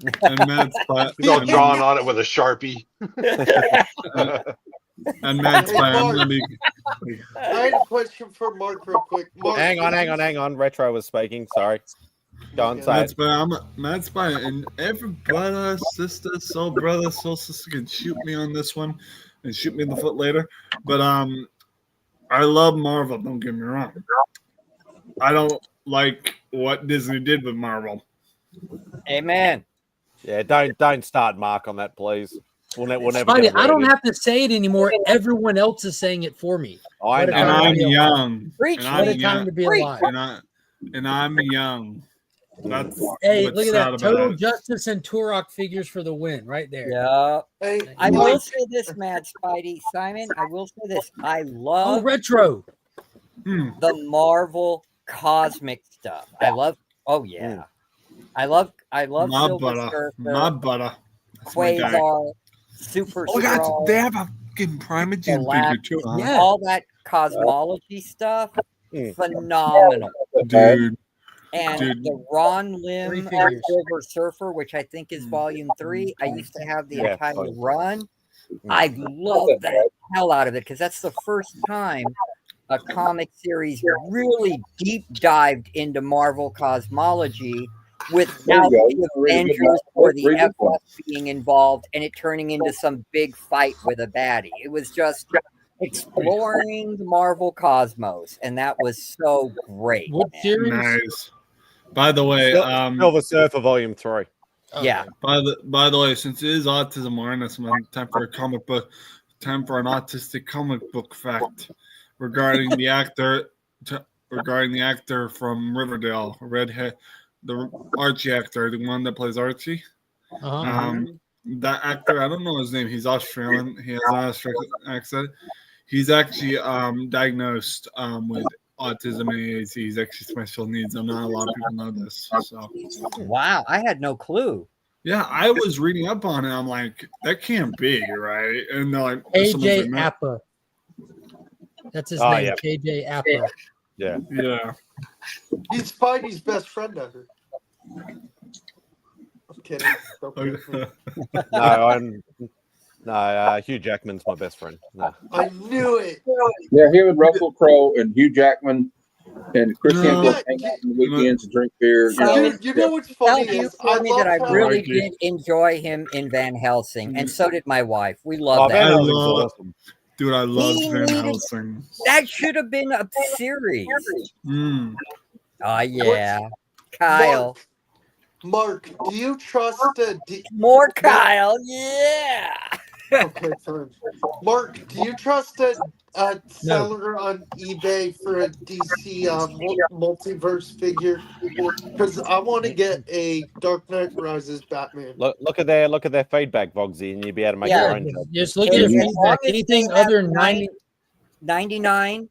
and MadSpidey... He's all drawn on it with a Sharpie. And MadSpidey, I'm gonna be... I had a question for Mark real quick. Mark, Hang on. Retro was speaking. Sorry. Go on, say it. MadSpidey, and every brother, sister, soul brother, soul sister can shoot me on this one and shoot me in the foot later. But I love Marvel, don't get me wrong. I don't like what Disney did with Marvel. Amen. Yeah, don't start Mark on that, please. We'll never. Spidey, get I don't rated. have to say it anymore. Everyone else is saying it for me. I What a know. time And to I'm be alive. young. Preach. And What I'm a time young. to be Preach. alive. And I'm young. That's Hey, what's look at sad that. about Total it. Justice and Turok figures for the win right there. Yeah. Hey, I will Mike, say this, Mad Spidey, Simon. I will say this. I Oh, love retro. the Marvel cosmic stuff. I love. Oh yeah. I love My Silver butter. Surfer, My butter. That's my guy. Quasar, Super Oh, God, Skrull, they have a fucking Primogen figure Galactus, too, huh? Yeah. all that cosmology stuff. Phenomenal. Dude. And Dude. the Ron Lim Three figures. Silver Surfer, which I think is volume 3. I used to have the Yeah, entire fine. run. I love the hell out of it because that's the first time a comic series really deep dived into Marvel cosmology without the Avengers or the FF being involved and it turning into some big fight with a baddie. It was just exploring the Marvel cosmos, and that was so great. What man. series? Nice. By the way, Silver Surfer Volume 3. Yeah. By the way, since it is Autism Awareness Month, time for an autistic comic book fact regarding the actor from Riverdale, the Archie actor, the one that plays Archie. That actor, I don't know his name. He's Australian. He has an Australian accent. He's actually diagnosed with autism and ADHD. He's actually special needs. I know not a lot of people know this. So, wow, I had no clue. Yeah, I was reading up on it. I'm like, that can't be right. And they're like, KJ Appa. That's his name, yeah. KJ Appa. Yeah. Yeah. He's Spidey's best friend ever. I'm kidding. Don't kidding. Hugh Jackman's my best friend. No. I knew it. Yeah, him and Russell Crowe and Hugh Jackman and Chris Hemsworth hang out on the weekends and drink beer. You know what's funny is I really did enjoy him in Van Helsing, and so did my wife. We love that. Dude, I love Van Helsing. That should have been a series. Oh yeah, Kyle. Mark, do you trust more Kyle? Yeah. Okay, fine. Mark, do you trust a seller on eBay for a DC multiverse figure? Because I want to get a Dark Knight Rises Batman. Look at their feedback, Vogsy, and you'll be able to make your own judgment. Just look at your feedback. Anything other than 99,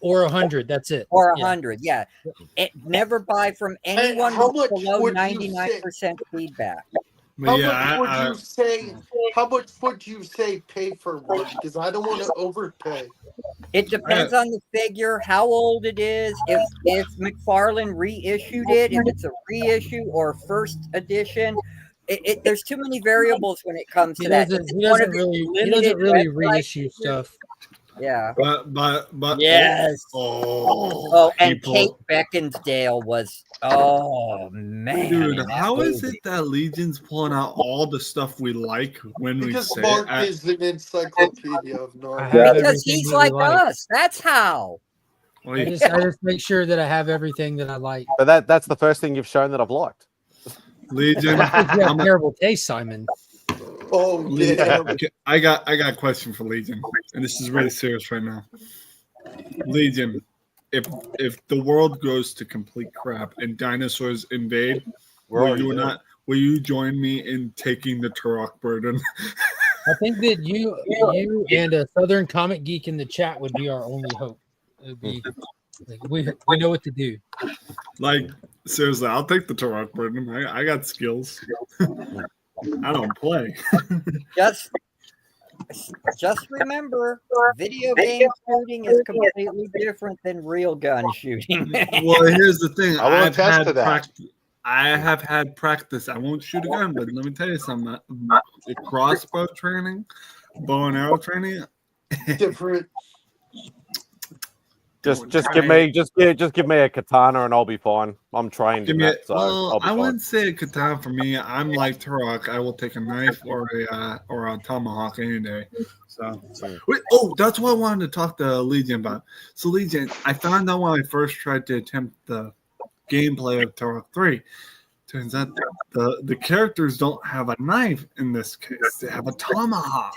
or 100, that's it. Or 100, yeah. Never buy from anyone with below 99% feedback. How much would you say pay for one? Because I don't want to overpay. It depends on the figure, how old it is, if McFarlane reissued it, if it's a reissue or first edition. There's too many variables when it comes to that. He doesn't really reissue stuff. Yeah. But yes. And Kate Beckinsale was man. Dude, how is it that Legion's pulling out all the stuff we like when we say Mark is an encyclopedia of knowledge. Because he's like us. That's how. I just make sure that I have everything that I like. But that's the first thing you've shown that I've liked. Legion. You have terrible taste, Simon. Oh yeah. I got a question for Legion, and this is really serious right now. Legion, if the world goes to complete crap and dinosaurs invade, will you join me in taking the Turok burden? I think that you and a Southern comic geek in the chat would be our only hope. It'd be, we know what to do. Like seriously, I'll take the Turok burden. I got skills. I don't play. Just remember, video game shooting is completely different than real gun shooting. Well, here's the thing. I will attest to that. I have had practice. I won't shoot a gun, but let me tell you something. The crossbow training, bow and arrow training, different. Just give me a katana and I'll be fine. I'm trained in that, so well, I'll be I fine. wouldn't say a katana for me. I'm like Turok. I will take a knife or a tomahawk any day. So wait, that's what I wanted to talk to Legion about. So Legion, I found out when I first tried to attempt the gameplay of Turok 3. Turns out the characters don't have a knife in this case. They have a tomahawk.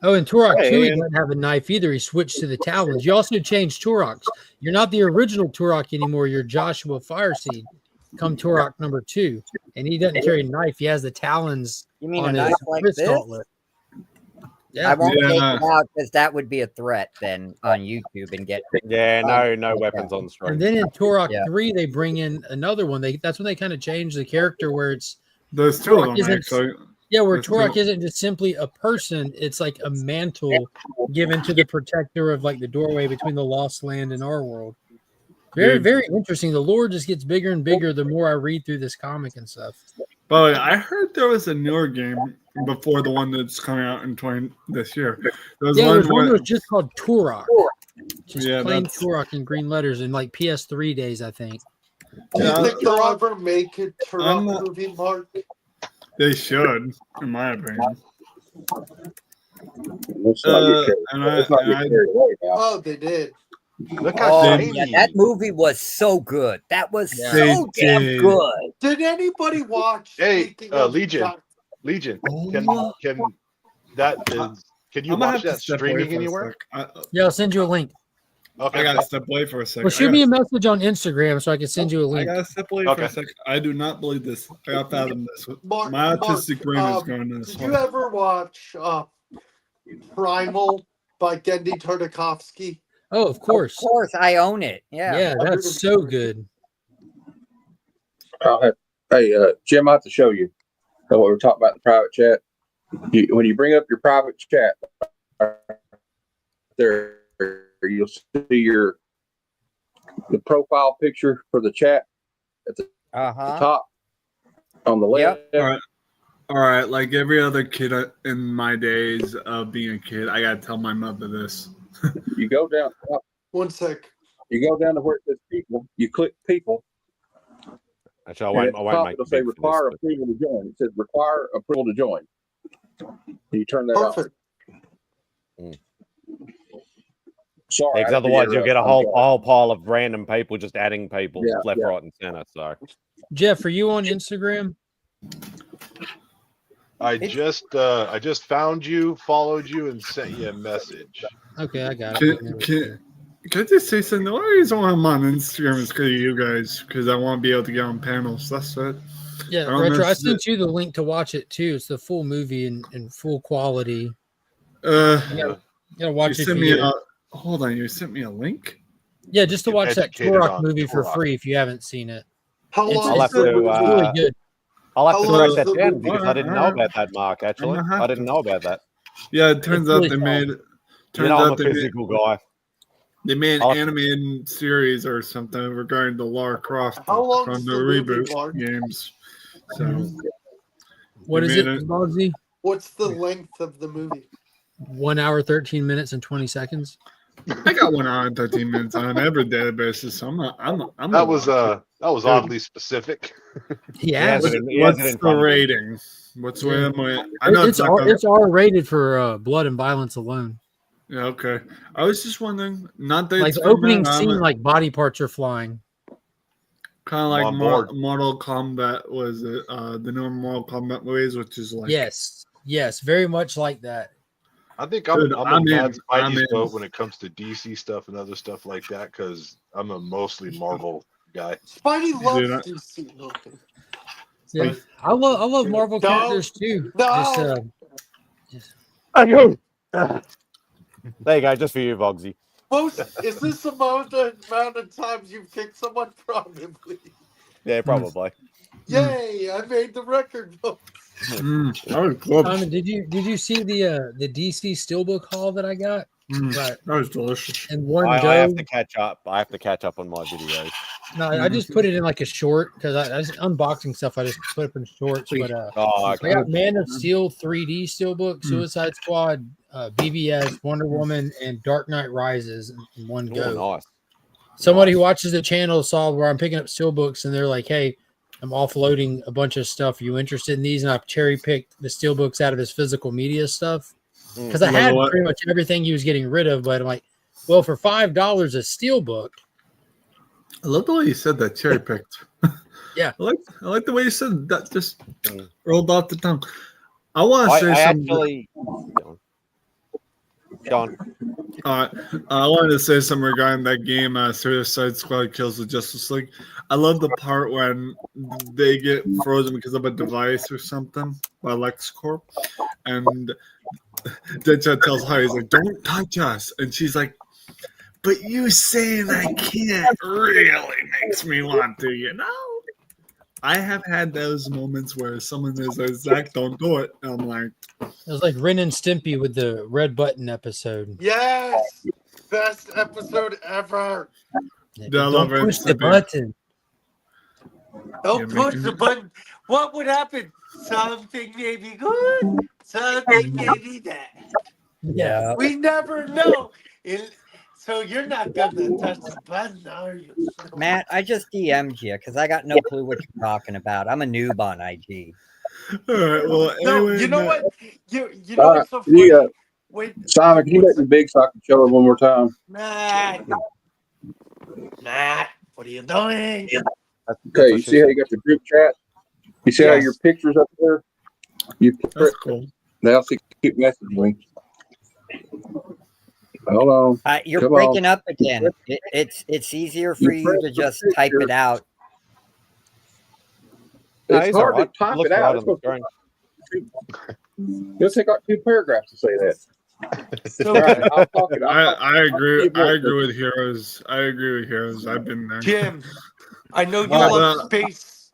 Oh, and Turok 2, he doesn't have a knife either. He switched to the talons. You also changed Turoks. You're not the original Turok anymore. You're Joshua Fireseed. Come Turok number 2. And he doesn't carry a knife. He has the talons. You mean a knife like this? Yeah. I won't take it out because that would be a threat then on YouTube and get. Yeah, no weapons on the street. And then in Turok 3, they bring in another one. That's when they kind of change the character where it's. There's two of them, actually. Yeah, where Turok isn't just simply a person; it's like a mantle given to the protector of like the doorway between the Lost Land and our world. Very, very interesting. The lore just gets bigger and bigger the more I read through this comic and stuff. But I heard there was a newer game before the one that's coming out in this year. There was one that was just called Turok. Just plain Turok in green letters in like PS3 days, I think. Do you think they'll ever make a Turok movie, Mark? They should, in my opinion. They did. Look how that movie was so good. That was so damn good. Did anybody watch? Hey, Legion. Can you watch that streaming anywhere? Yeah, I'll send you a link. Okay. I gotta step away for a second. Well, shoot me a message on Instagram so I can send you a I link. gotta step away for a second. I do not believe this. I gotta fathom this. My autistic brain is going to this. Did you ever watch Primal by Gendy Tartakovsky? Oh, of course. Of course, I own it. Yeah. Yeah, that's so good. Hey, Jim, I have to show you what we were talking about in the private chat. When you bring up your private chat, there you'll see the profile picture for the chat at the top on the left. All right. Like every other kid in my days of being a kid, I gotta tell my mother this. You go down. 1 sec. You go down to where it says people. You click people. Actually, I won't make it'll say require approval to join. It says require approval to join. You turn that off. Sorry. Because otherwise you'll get a whole pile of random people just adding people left, right, and center. So, Jeff, are you on Instagram? I just found you, followed you, and sent you a message. Okay, I got it. Can I just say something? The only reason why I'm on Instagram is because of you guys, because I want to be able to get on panels. That's it. Yeah, Retro, I sent you the link to watch it too. It's the full movie in full quality. You gotta watch it. Hold on, you sent me a link? Yeah, just to watch that Turok movie for free if you haven't seen it. It's really good. I'll have to track that down because I didn't know about that, Mark. Actually, I didn't know about that. Yeah, it turns out they made. I'm a physical guy. They made an animated series or something regarding the Lara Croft from the reboot games. So, what is it, Bogsy? What's the length of the movie? 1 hour, 13 minutes, and 20 seconds. I got 1 hour and 13 minutes on an everyday basis. So That was oddly specific. Yeah. What's the rating? What's it's R-rated for blood and violence alone. Yeah, okay. I was just wondering, not that like it's the opening scene, like body parts are flying. Kind of like Mortal Kombat was the new Mortal Kombat movies, which is like yes, very much like that. I think I'm in Spidey's boat when it comes to DC stuff and other stuff like that because I'm a mostly Marvel guy. Spidey loves DC. Yeah, I love Marvel characters too. I go. There you go, just for you, Vogsy. Is this the most amount of times you've kicked someone? Probably. Yeah, probably. Yay! I made the record book. Simon, did you see the DC Steelbook haul that I got? That was delicious. And one I have to catch up. I have to catch up on my videos. No, I just put it in like a short because I just unboxing stuff. I just put it in shorts. But I got Man of Steel 3D Steelbook, Suicide Squad, BVS, Wonder Woman, and Dark Knight Rises in one go. Nice. Somebody who watches the channel saw where I'm picking up steelbooks, and they're like, "Hey, I'm offloading a bunch of stuff. Are you interested in these?" And I've cherry picked the steelbooks out of his physical media stuff because I had pretty much everything he was getting rid of. But I'm like, well, for $5 a steelbook. I love the way you said that, cherry picked. Yeah, I like the way you said that. Just rolled off the tongue. I want to say something. John. I wanted to say something regarding that game, Suicide Squad Kills the Justice League. I love the part when they get frozen because of a device or something by LexCorp. And Deadshot tells her, he's like, "Don't touch us." And she's like, "But you saying I can't really makes me want to, you know?" I have had those moments where someone is like, "Zach, don't do it." And I'm like, it was like Ren and Stimpy with the red button episode. Yes, best episode ever. Don't push the button. Don't push the button. What would happen? Something may be good. Something may be bad. Yeah. We never know. So you're not gonna touch the button, are you? Matt, I just DM'd you because I got no clue what you're talking about. I'm a noob on IG. All right. Well, no, anyway, you know what? You know what's so funny? Wait, Simon, can you let me big so I can show her one more time? Matt, what are you doing? Okay, you see how you got the group chat? You see how your pictures up there? That's cool. Now keep messaging me. Hold on. You're Come breaking on. up again. It's easier for you to just type it out. It's he's hard all right. to type Looks it out. right on the screen. It'll take like 2 paragraphs to say that. So, Right, I'll talk it. I agree. I'll I agree with Heroes. I agree with Heroes. I've been there. Jim, I know you But, love Space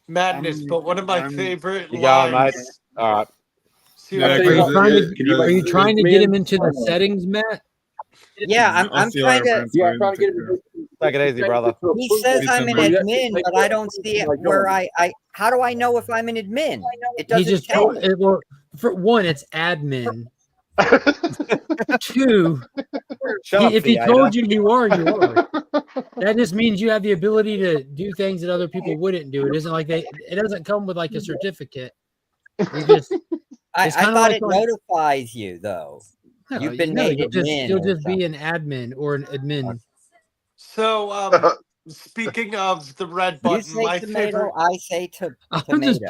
Madness, but one of my favorite You going, mate? lines. All right. Yeah, Are you trying to get him into the settings, Matt? Yeah, I'm trying to. Yeah, I'm trying to get him. Take it easy, brother. He says I'm an admin, but I don't see it where I. How do I know if I'm an admin? It He doesn't just tell told me. it. Well, for one, it's admin. Two, Shut up, if he theater. told you you are, you are. That just means you have the ability to do things that other people wouldn't do. It isn't like it doesn't come with like a certificate. You just. I It's kinda thought like it notifies you though. No, You've been no, made you'll admin. you'll or just be an admin or an admin. So, speaking of the red You button, say my tomato, favorite. I say I'll tomato.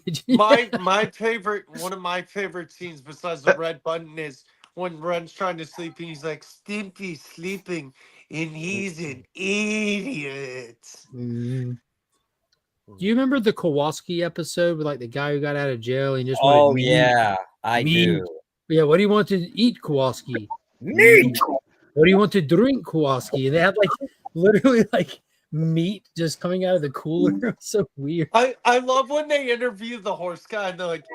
just pick My favorite, one of my favorite scenes besides the red button is when Ren's trying to sleep and he's like, Stimpy's sleeping and he's an idiot. Mm. Do you remember the Kowalski episode with like the guy who got out of jail and just wanted Oh meat? yeah, I Meat. do. Yeah, what do you want to eat, Kowalski? Meat. What do you want to drink, Kowalski? And they had like literally like meat just coming out of the cooler. It was so weird. I love when they interview the horse guy and they're like,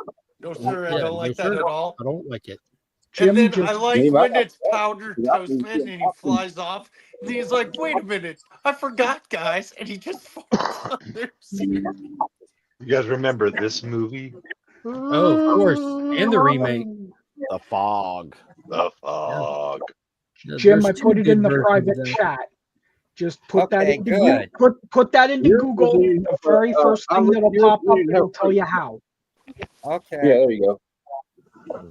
no sir, I Yeah, don't no, like sir. that at all. I don't like it. And then Jim I just- like when it's Powder Toastman and he flies off and he's like, wait a minute, I forgot, guys. And he just farts on their seat. You guys remember this movie? Oh, of course. And the remake. The Fog. The Fog. Jim, There's I two put it in good the versions private of that. chat. Just put that Okay, into good. put that into You're Google. the- The very first thing that'll you're pop up, the- it'll tell you how. Okay. Yeah, there you go.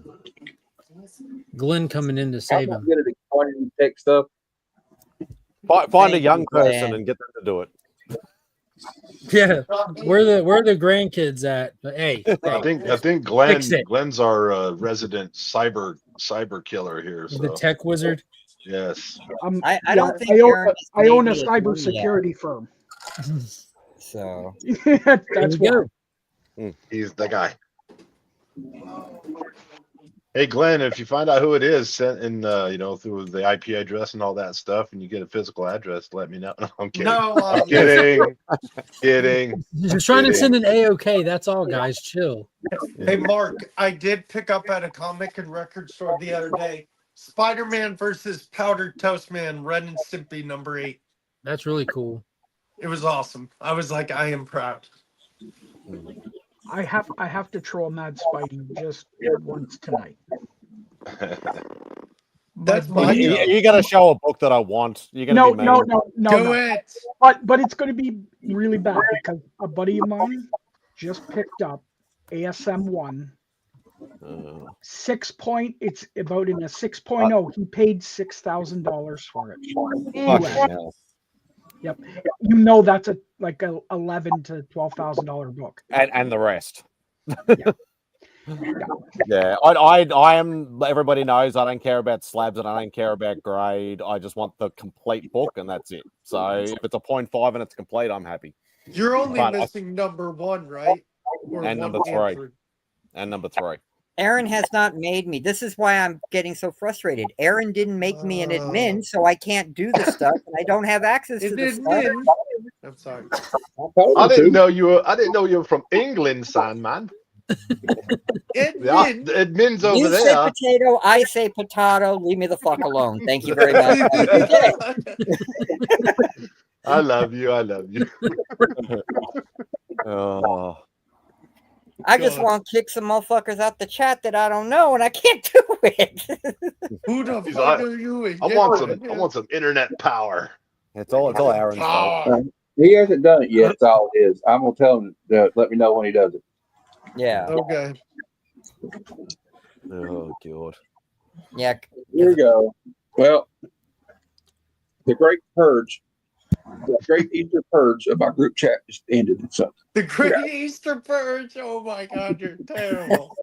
Glenn coming in to I'm save not him. good at explaining tech stuff. Find a Thank young you, person Glenn. and get them to do it. Yeah, where the grandkids at? But hey, I hey, think Fix it. Glenn's our resident cyber killer here. the So tech wizard. yes, I Yeah, don't think I own, Aaron has I own a made me admin cybersecurity firm. So That's There you why. go. he's the guy. Hey Glenn, if you find out who it is, send in through the IP address and all that stuff, and you get a physical address, let me know. No, I'm kidding. No, I'm kidding. Kidding. Just trying to send an A-OK. That's all, guys. Chill. Hey, Mark, I did pick up at a comic and record store the other day Spider-Man versus Powdered Toast Man, Ren and Stimpy #8. That's really cool. It was awesome. I was like, I am proud. I have to troll Mad Spidey just once tonight. That's my You, job. you got to show a book that I want. You're gonna No, be mean. no. Do it. But it's going to be really bad because a buddy of mine just picked up ASM1 6 point. It's about in a 6.0. He paid $6,000 for it. Fucking hell. Yep. You know that's a like a $11,000 to $12,000 book. And the rest. Yeah, I am. Everybody knows I don't care about slabs and I don't care about grade. I just want the complete book, and that's it. So if it's a 0.5 and it's complete, I'm happy. You're only But missing #1, right? Or and one number and 3, and number 3. Aaron has not made me. This is why I'm getting so frustrated. Aaron didn't make me an admin, so I can't do the stuff, and I don't have access to the stuff. I'm sorry. I didn't know you were from England, son, man. Admin. The admin's over You there. say potato, I say potato. Leave me the fuck alone. Thank you very much. I love you. I love you. Oh. I just want to kick some motherfuckers out the chat that I don't know, and I can't do it. Who the He's fuck like, are you? I want some internet power. It's all Aaron's fault. He hasn't done it yet. That's all it is. I'm gonna tell him to let me know when he does it. Yeah. Okay. Oh god. Yeah. Here we go. Well, the Great Purge, the Great Easter Purge of our group chat just ended. So The Great Easter Purge. Oh my God, you're terrible.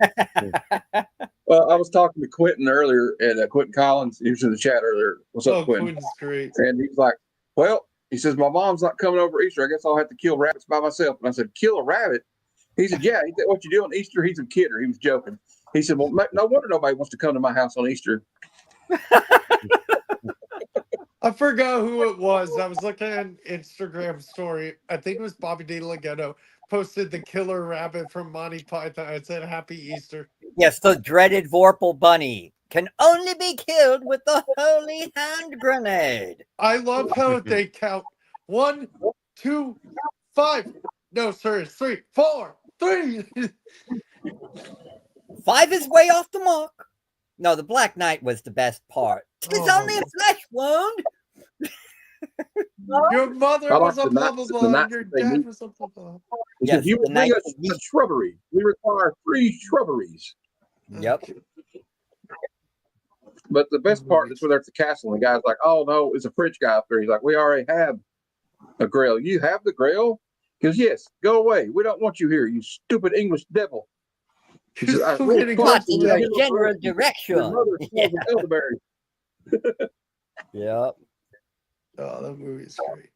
Well, I was talking to Quentin earlier, and Quentin Collins, he was in the chat earlier. What's up, Quentin? Quentin's great. And he's like, well, he says, my mom's not coming over Easter. I guess I'll have to kill rabbits by myself. And I said, kill a rabbit? He said, yeah. He said, what you do on Easter? He's a kidder. He was joking. He said, well, no wonder nobody wants to come to my house on Easter. I forgot who it was. I was looking at an Instagram story. I think it was Bobby DeLaGhetto posted the killer rabbit from Monty Python. It said Happy Easter. Yes, the dreaded Vorpal bunny can only be killed with the holy hand grenade. I love how they count 1, 2, 5. No, sir, it's 3, 4, 3. 5 is way off the mark. No, the Black Knight was the best part. It's only a flesh wound. Your mother was a blah blah blah. And your dad was a blah blah. Yes, you bring us a shrubbery. We require 3 shrubberies. Yep. But the best part is where they're at the castle, and the guy's like, "Oh no, it's a French guy up there." He's like, "We already have a grail. You have the grail?" Because yes, go away. We don't want you here, you stupid English devil. He says, Not in your general direction. Yeah. Yep. Oh, that movie's great.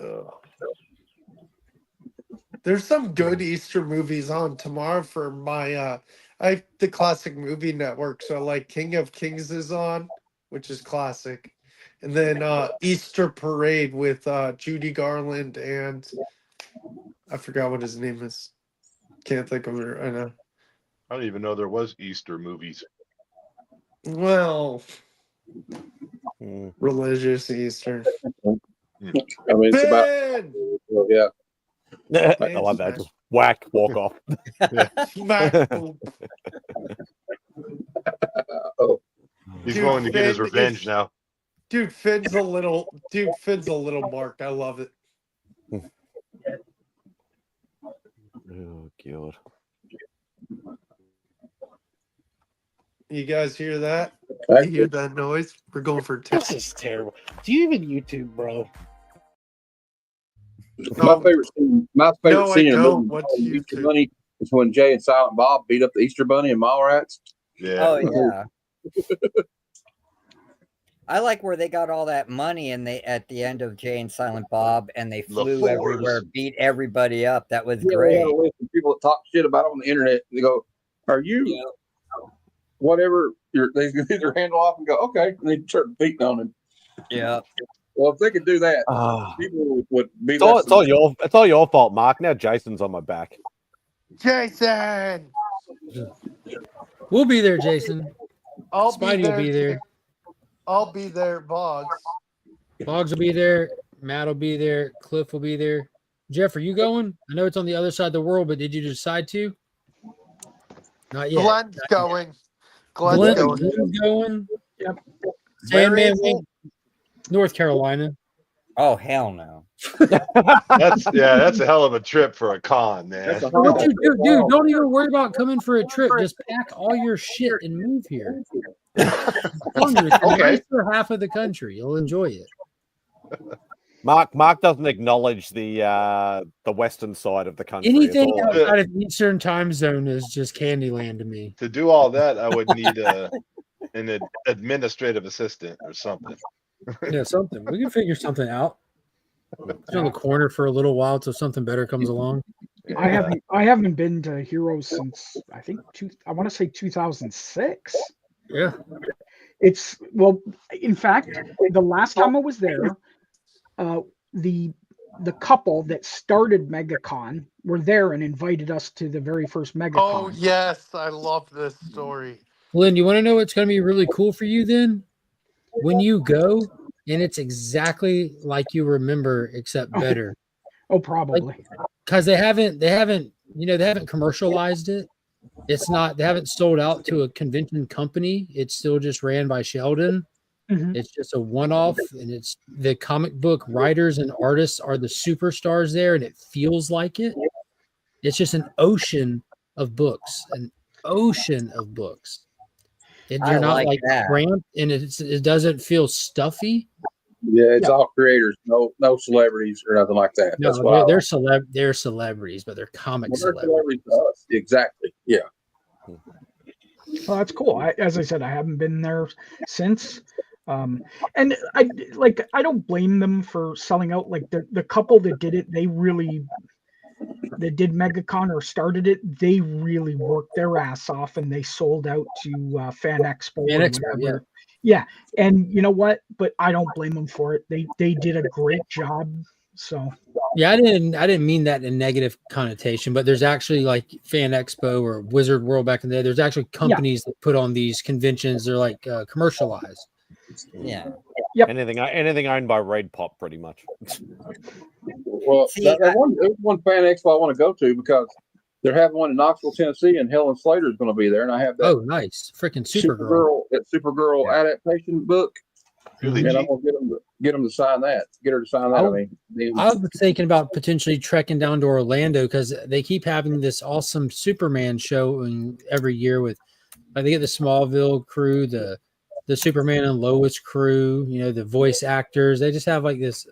Oh. There's some good Easter movies on tomorrow for my I have the classic movie network. So like King of Kings is on, which is classic. And then Easter Parade with Judy Garland and I forgot what his name is. Can't think of it right now. I don't even know there was Easter movies. Well, religious Easter. I mean, it's about yeah. I love that. Just whack, walk off. Smack. Oh, he's going to get his revenge now. Dude, Finn's a little marked. I love it. Oh god. You guys hear that? You hear that noise? We're going for a test. This is terrible. Do you even YouTube, bro? My favorite scene. My favorite scene in the movie What's Easter Bunny is when Jay and Silent Bob beat up the Easter Bunny and Mallrats. Yeah. Oh yeah. I like where they got all that money and they at the end of Jay and Silent Bob and they flew everywhere, beat everybody up. That was great. People that talk shit about it on the internet, they go, "Are you whatever?" They get their handle off and go, "Okay," and they start beating on him. Yeah. Well, if they could do that, people would be. It's all your fault, Mark. Now Jason's on my back. Jason. We'll be there, Jason. Spidey will be there. I'll be there, Boggs. Boggs will be there. Matt will be there. Cliff will be there. Jeff, are you going? I know it's on the other side of the world, but did you decide to? Not yet. Glenn's going. Glenn's going. Yep. Sandman, North Carolina. Oh, hell no. That's a hell of a trip for a con, man. Dude, don't even worry about coming for a trip. Just pack all your shit and move here. Okay. For half of the country. You'll enjoy it. Mark doesn't acknowledge the western side of the country. Anything outside of Eastern time zone is just Candyland to me. To do all that, I would need an administrative assistant or something. Yeah, something. We can figure something out. Just on the corner for a little while till something better comes along. I haven't been to Heroes since I think I want to say 2006. Yeah. It's in fact, the last time I was there, the couple that started MegaCon were there and invited us to the very first MegaCon. Oh yes, I love this story. Lynn, you want to know what's going to be really cool for you then? When you go and it's exactly like you remember, except better. Oh, probably. Because they haven't commercialized it. It's not, they haven't sold out to a convention company. It's still just ran by Sheldon. Mm-hmm. It's just a one-off, and it's the comic book writers and artists are the superstars there, and it feels like it. It's just an ocean of books, You're not like cramped, and it doesn't feel stuffy. Yeah, it's all creators, no celebrities or nothing like that. No, That's what they're celebrities, but they're comic they're celebrities. to us. Exactly. Yeah. Well, that's cool. As I said, I haven't been there since. And I don't blame them for selling out. Like the couple that did it, that did MegaCon or started it, they really worked their ass off and they sold out to Fan Expo or whatever. Yeah. And you know what? But I don't blame them for it. They did a great job. So yeah, I didn't mean that in a negative connotation, but there's actually like Fan Expo or Wizard World back in the day. There's actually companies that put on these conventions. They're like commercialized. Yeah. Yep. Anything owned by Red Pop, pretty much. Well, there's one Fan Expo I want to go to because they're having one in Knoxville, Tennessee, and Helen Slater is going to be there, and I have that. Oh, nice! Freaking Supergirl. That Supergirl adaptation book. And I'm gonna get them to sign that. Get her to sign that. I was thinking about potentially trekking down to Orlando because they keep having this awesome Superman show every year with, I think, the Smallville crew, the Superman and Lois crew. You know, the voice actors. They just have like this,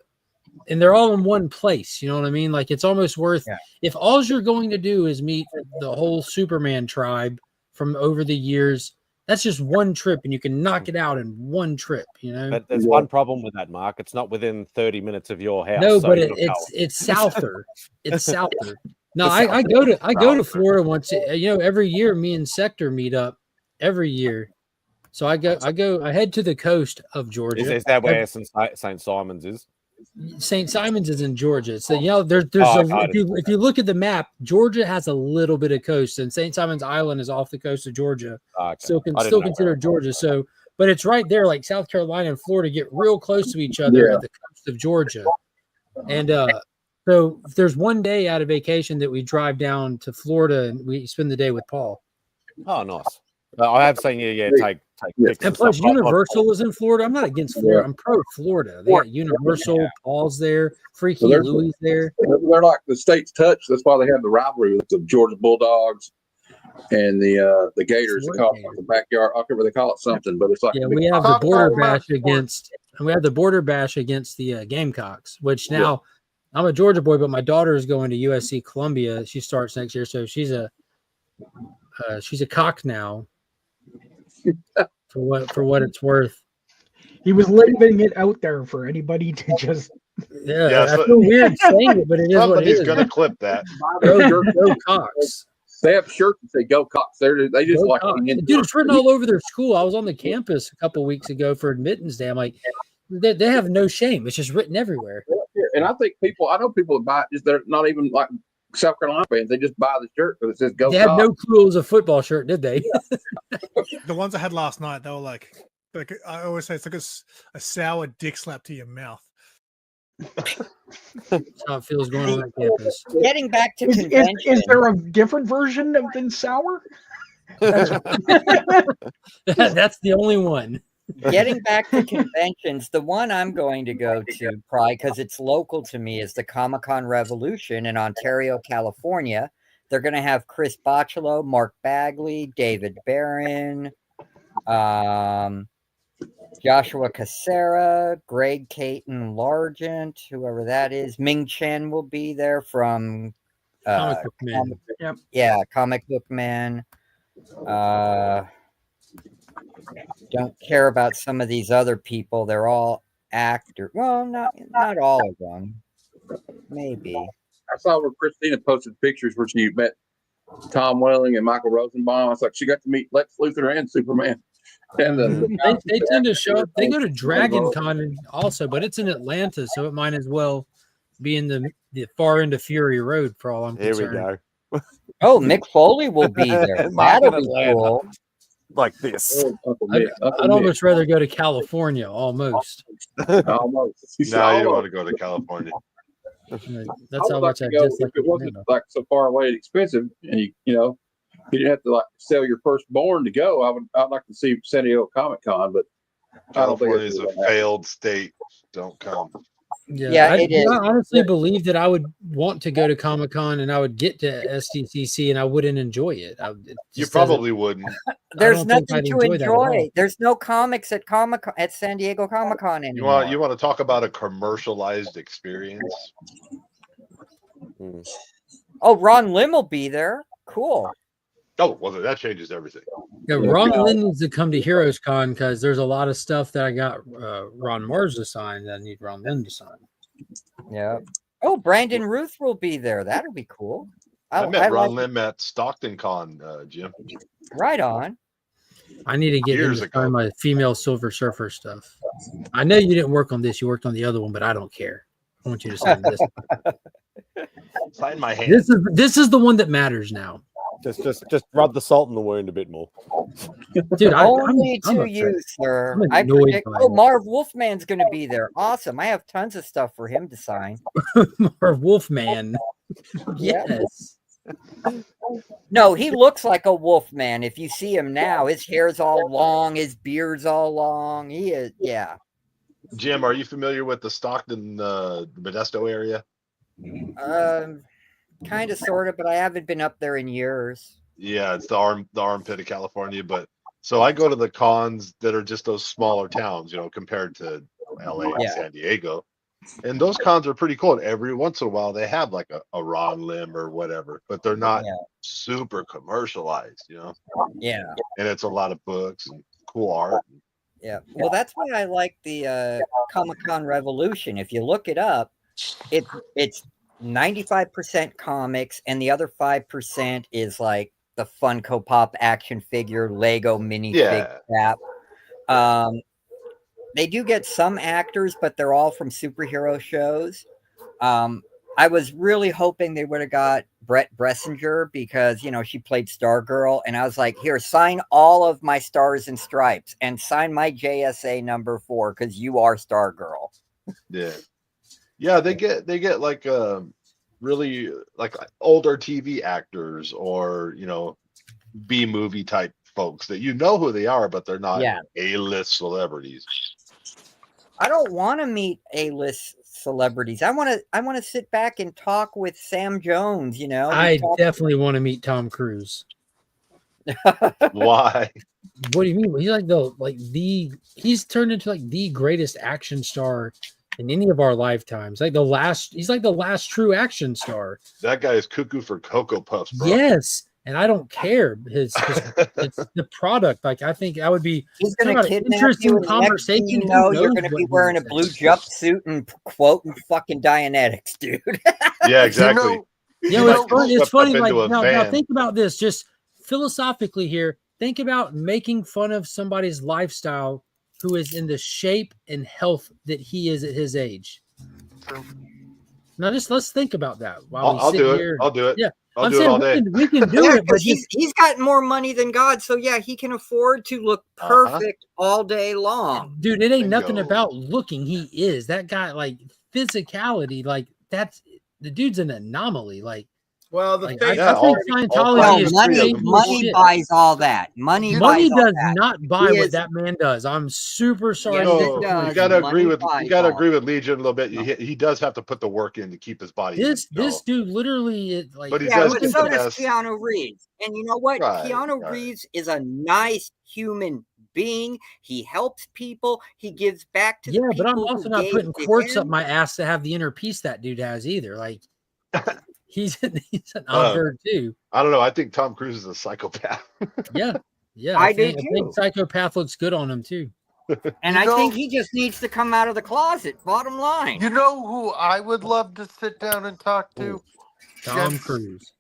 and they're all in one place. You know what I mean? Like it's almost worth if all you're going to do is meet the whole Superman tribe from over the years. That's just one trip, and you can knock it out in one trip. You know, but there's one problem with that, Mark. It's not within 30 minutes of your house. No, so but it's souther. It's souther. No, I go to Florida once. You know, every year me and Sector meet up every year. So I head to the coast of Georgia. Is that where St. Simon's is? St. Simon's is in Georgia. So if you look at the map, Georgia has a little bit of coast, and St. Simon's Island is off the coast of Georgia. Still considered Georgia. So, but it's right there, like South Carolina and Florida get real close to each other at the coast of Georgia. And so there's one day out of vacation that we drive down to Florida and we spend the day with Paul. Oh, nice. I have seen you take pictures. And plus, Universal is in Florida. I'm not against Florida. I'm pro Florida. They got Universal, Paul's there, Freaky Louie's there. They're like the state's touch. That's why they have the rivalry with the Georgia Bulldogs and the Gators. They call it like the backyard. I can't remember they call it something, but it's like we have the border bash against the Gamecocks. Which now I'm a Georgia boy, but my daughter is going to USC Columbia. She starts next year, so she's a cock now. For what it's worth. He was leaving it out there for anybody to just. Yeah, I feel weird saying it, but it is what it is. Somebody's gonna clip that. Go Cox. They have shirts that say "Go Cox." They just like dude. It's written all over their school. I was on the campus a couple weeks ago for Admittance Day. I'm like, they have no shame. It's just written everywhere. And I know people that buy it. Just they're not even like South Carolina fans. They just buy the shirt because it says "Go." They had no clue it was a football shirt, did they? The ones I had last night, they were like I always say, it's like a sour dick slap to your mouth. That's how it feels going on that campus. Getting back to is there a different version than sour? That's the only one. Getting back to conventions, the one I'm going to go to, probably because it's local to me, is the Comic-Con Revolution in Ontario, California. They're going to have Chris Bocciolo, Mark Bagley, David Barron, Joshua Cassera, Greg Caton Largent, whoever that is. Ming Chen will be there from Comic Book Man. Comic Book Man. Don't care about some of these other people. They're all actors. Well, not all of them. Maybe. I saw where Christina posted pictures where she met Tom Welling and Michael Rosenbaum. I was like, she got to meet Lex Luthor and Superman. And they tend to show up. They go to Dragon Con also, but it's in Atlanta, so it might as well be in the far end of Fury Road for all I'm concerned. Here we go. Oh, Mick Foley will be there. That'll be cool. Like this. I'd almost rather go to California, almost. Almost. No, you don't want to go to California. That's how much I dislike if it wasn't like so far away and expensive, and you didn't have to like sell your firstborn to go. I'd like to see San Diego Comic Con, but California is a failed state. Don't come. Yeah, I, it is. I honestly believe that I would want to go to Comic-Con and I would get to SDCC and I wouldn't enjoy it. You probably wouldn't. There's nothing I'd to enjoy that at all. enjoy. There's no comics at at San Diego Comic-Con You anymore. want to talk about a commercialized experience? Oh, Ron Lim will be there. Cool. Oh, well, that changes everything. Yeah, Ron Lynn needs to come to Heroes Con because there's a lot of stuff that I got Ron Mars to sign that I need Ron Lynn to sign. Yeah. Oh, Brandon Ruth will be there. That'll be cool. I met Ron Lim at Stockton Con, Jim. Right on. I need to get him to sign my female Silver Surfer stuff. I know you didn't work on this. You worked on the other one, but I don't care. I want you to sign this. Sign my hand. This is the one that matters now. Just rub the salt in the wound a bit more. Dude, only to you, sir. I predict. Oh, Marv Wolfman's going to be there. Awesome. I have tons of stuff for him to sign. Marv Wolfman. Yes. No, he looks like a wolfman. If you see him now, his hair's all long, his beard's all long. He is, yeah. Jim, are you familiar with the Stockton, Modesto area? Kind of, sort of, but I haven't been up there in years. Yeah, it's the armpit of California. But so I go to the cons that are just those smaller towns, you know, compared to LA and San Diego. And those cons are pretty cool. And every once in a while, they have like a Ron Lim or whatever, but they're not super commercialized, you know? Yeah. And it's a lot of books and cool art. Yeah. Well, that's why I like the Comic-Con Revolution. If you look it up, it's 95% comics, and the other 5% is like the Funko Pop action figure, Lego minifig crap. They do get some actors, but they're all from superhero shows. I was really hoping they would have got Brett Bressinger because, you know, she played Stargirl. And I was like, here, sign all of my Stars and Stripes and sign my JSA number 4 because you are Stargirl. Yeah. Yeah, they get like really like older TV actors or, you know, B-movie type folks that you know who they are, but they're not A-list celebrities. I don't want to meet A-list celebrities. I want to sit back and talk with Sam Jones, you know. I definitely want to meet Tom Cruise. Why? What do you mean? He's turned into like the greatest action star in any of our lifetimes. He's like the last true action star. That guy is cuckoo for Cocoa Puffs, bro. Yes. And I don't care. It's the product. Like, I think I would be. He's going to kidnap you. Conversation. You know, you're going to be wearing a blue jumpsuit and quoting fucking Dianetics, dude. Yeah, exactly. It's funny. Like, now think about this. Just philosophically here. Think about making fun of somebody's lifestyle who is in the shape and health that he is at his age. Now, let's think about that while I'll do it. I'll do it. Yeah. I'll do it all day. We can do it, but he's got more money than God, so yeah, he can afford to look perfect all day long. Dude, it ain't nothing about looking. He is that guy. Like physicality, like that's the dude's an anomaly. Like, well, I think Scientology is money buys all that. Money does not buy what that man does. I'm super sorry. You got to agree with Legion a little bit. He does have to put the work in to keep his body. This dude literally like. But so does Keanu Reeves, and you know what? Keanu Reeves is a nice human being. He helps people. He gives back to the people. But I'm also not putting quartz up my ass to have the inner peace that dude has either. Like. He's an odd too. I don't know. I think Tom Cruise is a psychopath. Yeah. I think psychopath looks good on him too. And I think he just needs to come out of the closet. Bottom line. You know who I would love to sit down and talk to? Tom Cruise.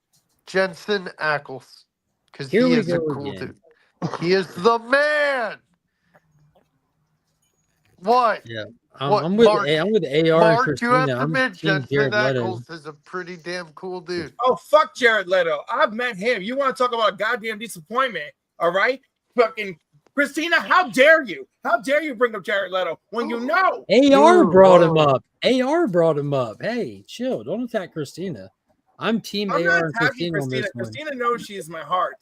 Jensen Ackles. Because he is a cool dude. He is the man. What? Yeah. I'm with AR. Mark, and you have Christina. to admit, Jensen Leto. Ackles is a pretty damn cool dude. Oh, fuck Jared Leto. I've met him. You want to talk about a goddamn disappointment, all right? Fucking Christina, how dare you? How dare you bring up Jared Leto when you know? AR brought him up. AR brought him up. Hey, chill. Don't attack Christina. I'm team AR and Christina. Christina knows she is my heart.